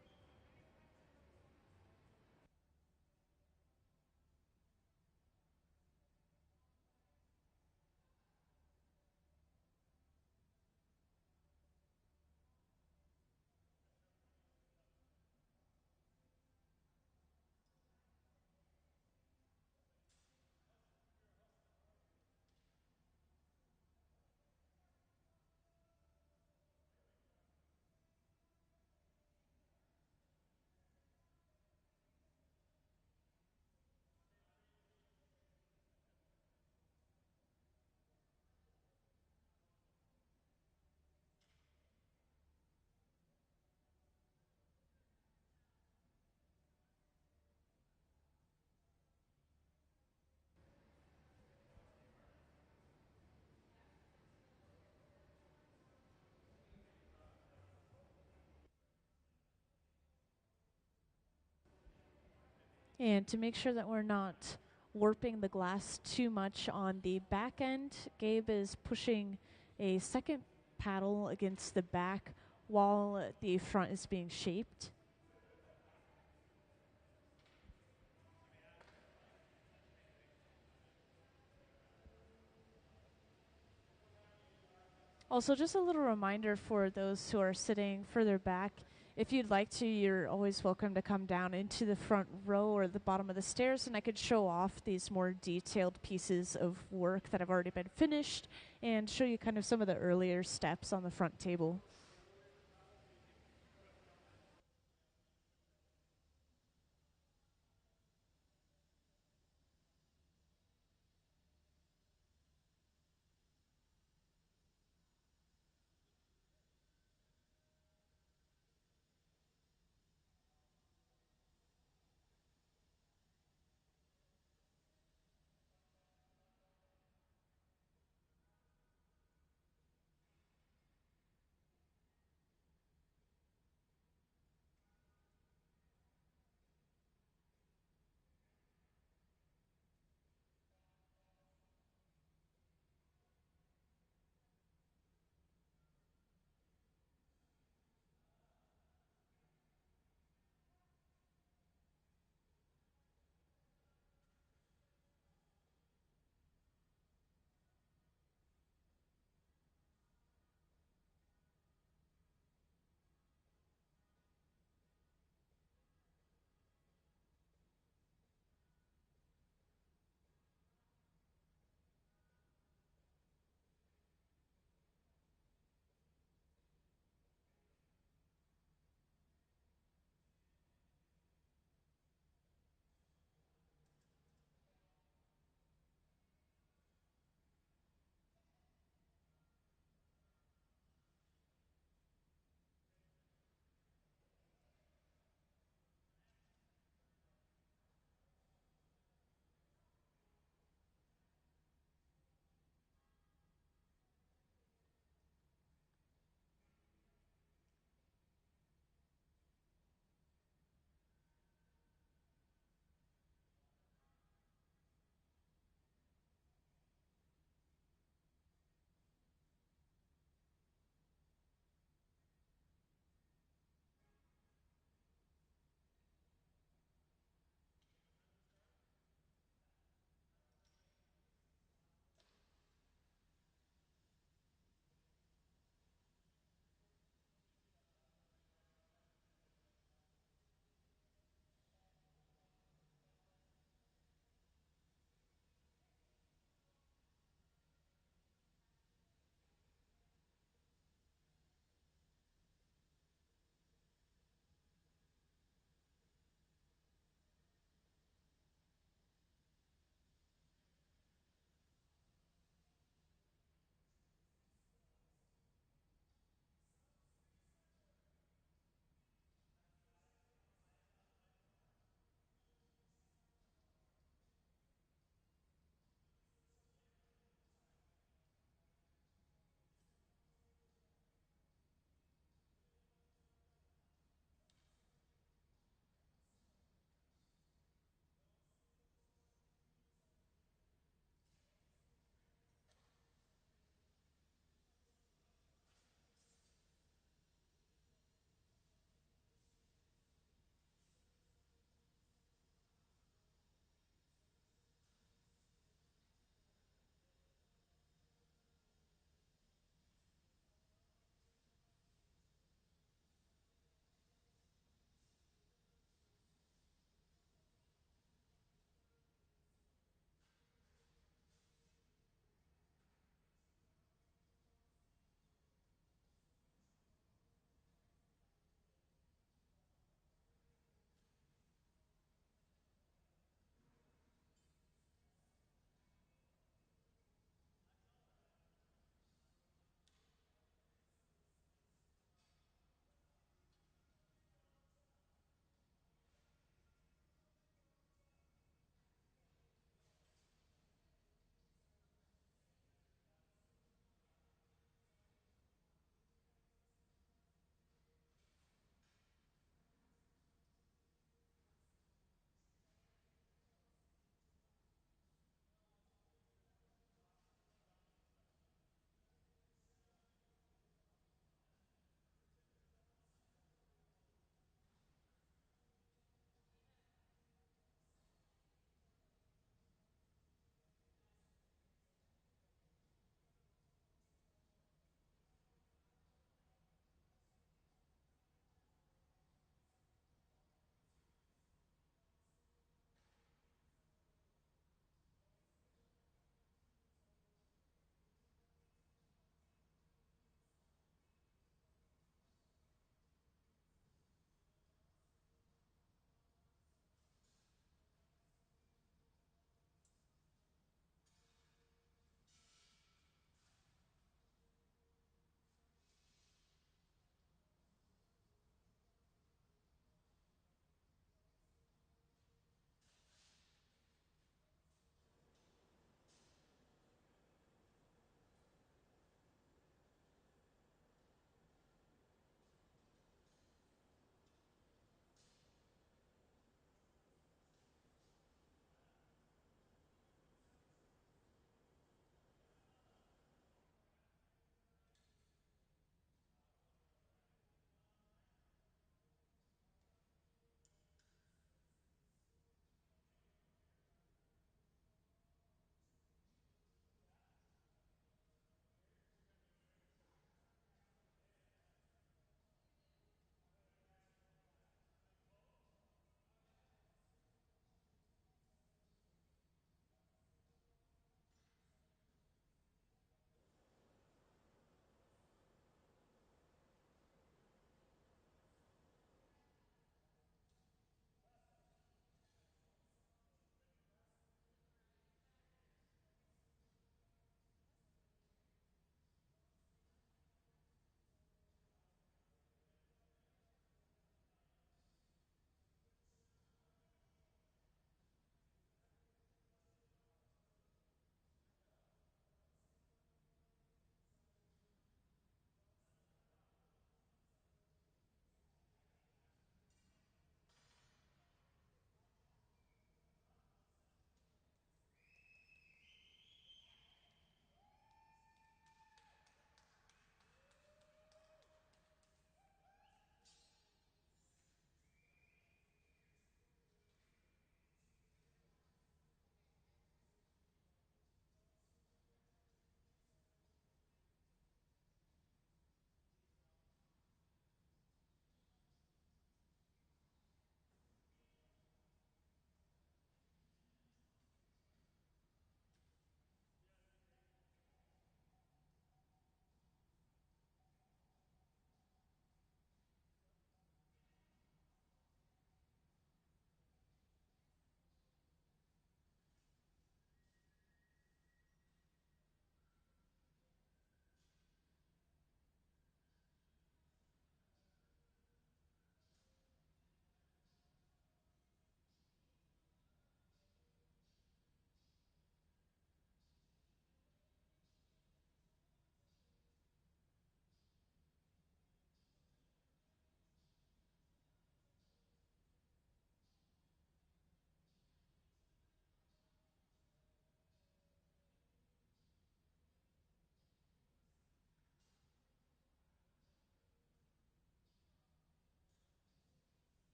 And to make sure that we're not warping the glass too much on the back end, Gabe is pushing a second paddle against the back while the front is being shaped. Also, just a little reminder for those who are sitting further back, if you'd like to, you're always welcome to come down into the front row or the bottom of the stairs, and I could show off these more detailed pieces of work that have already been finished and show you kind of some of the earlier steps on the front table.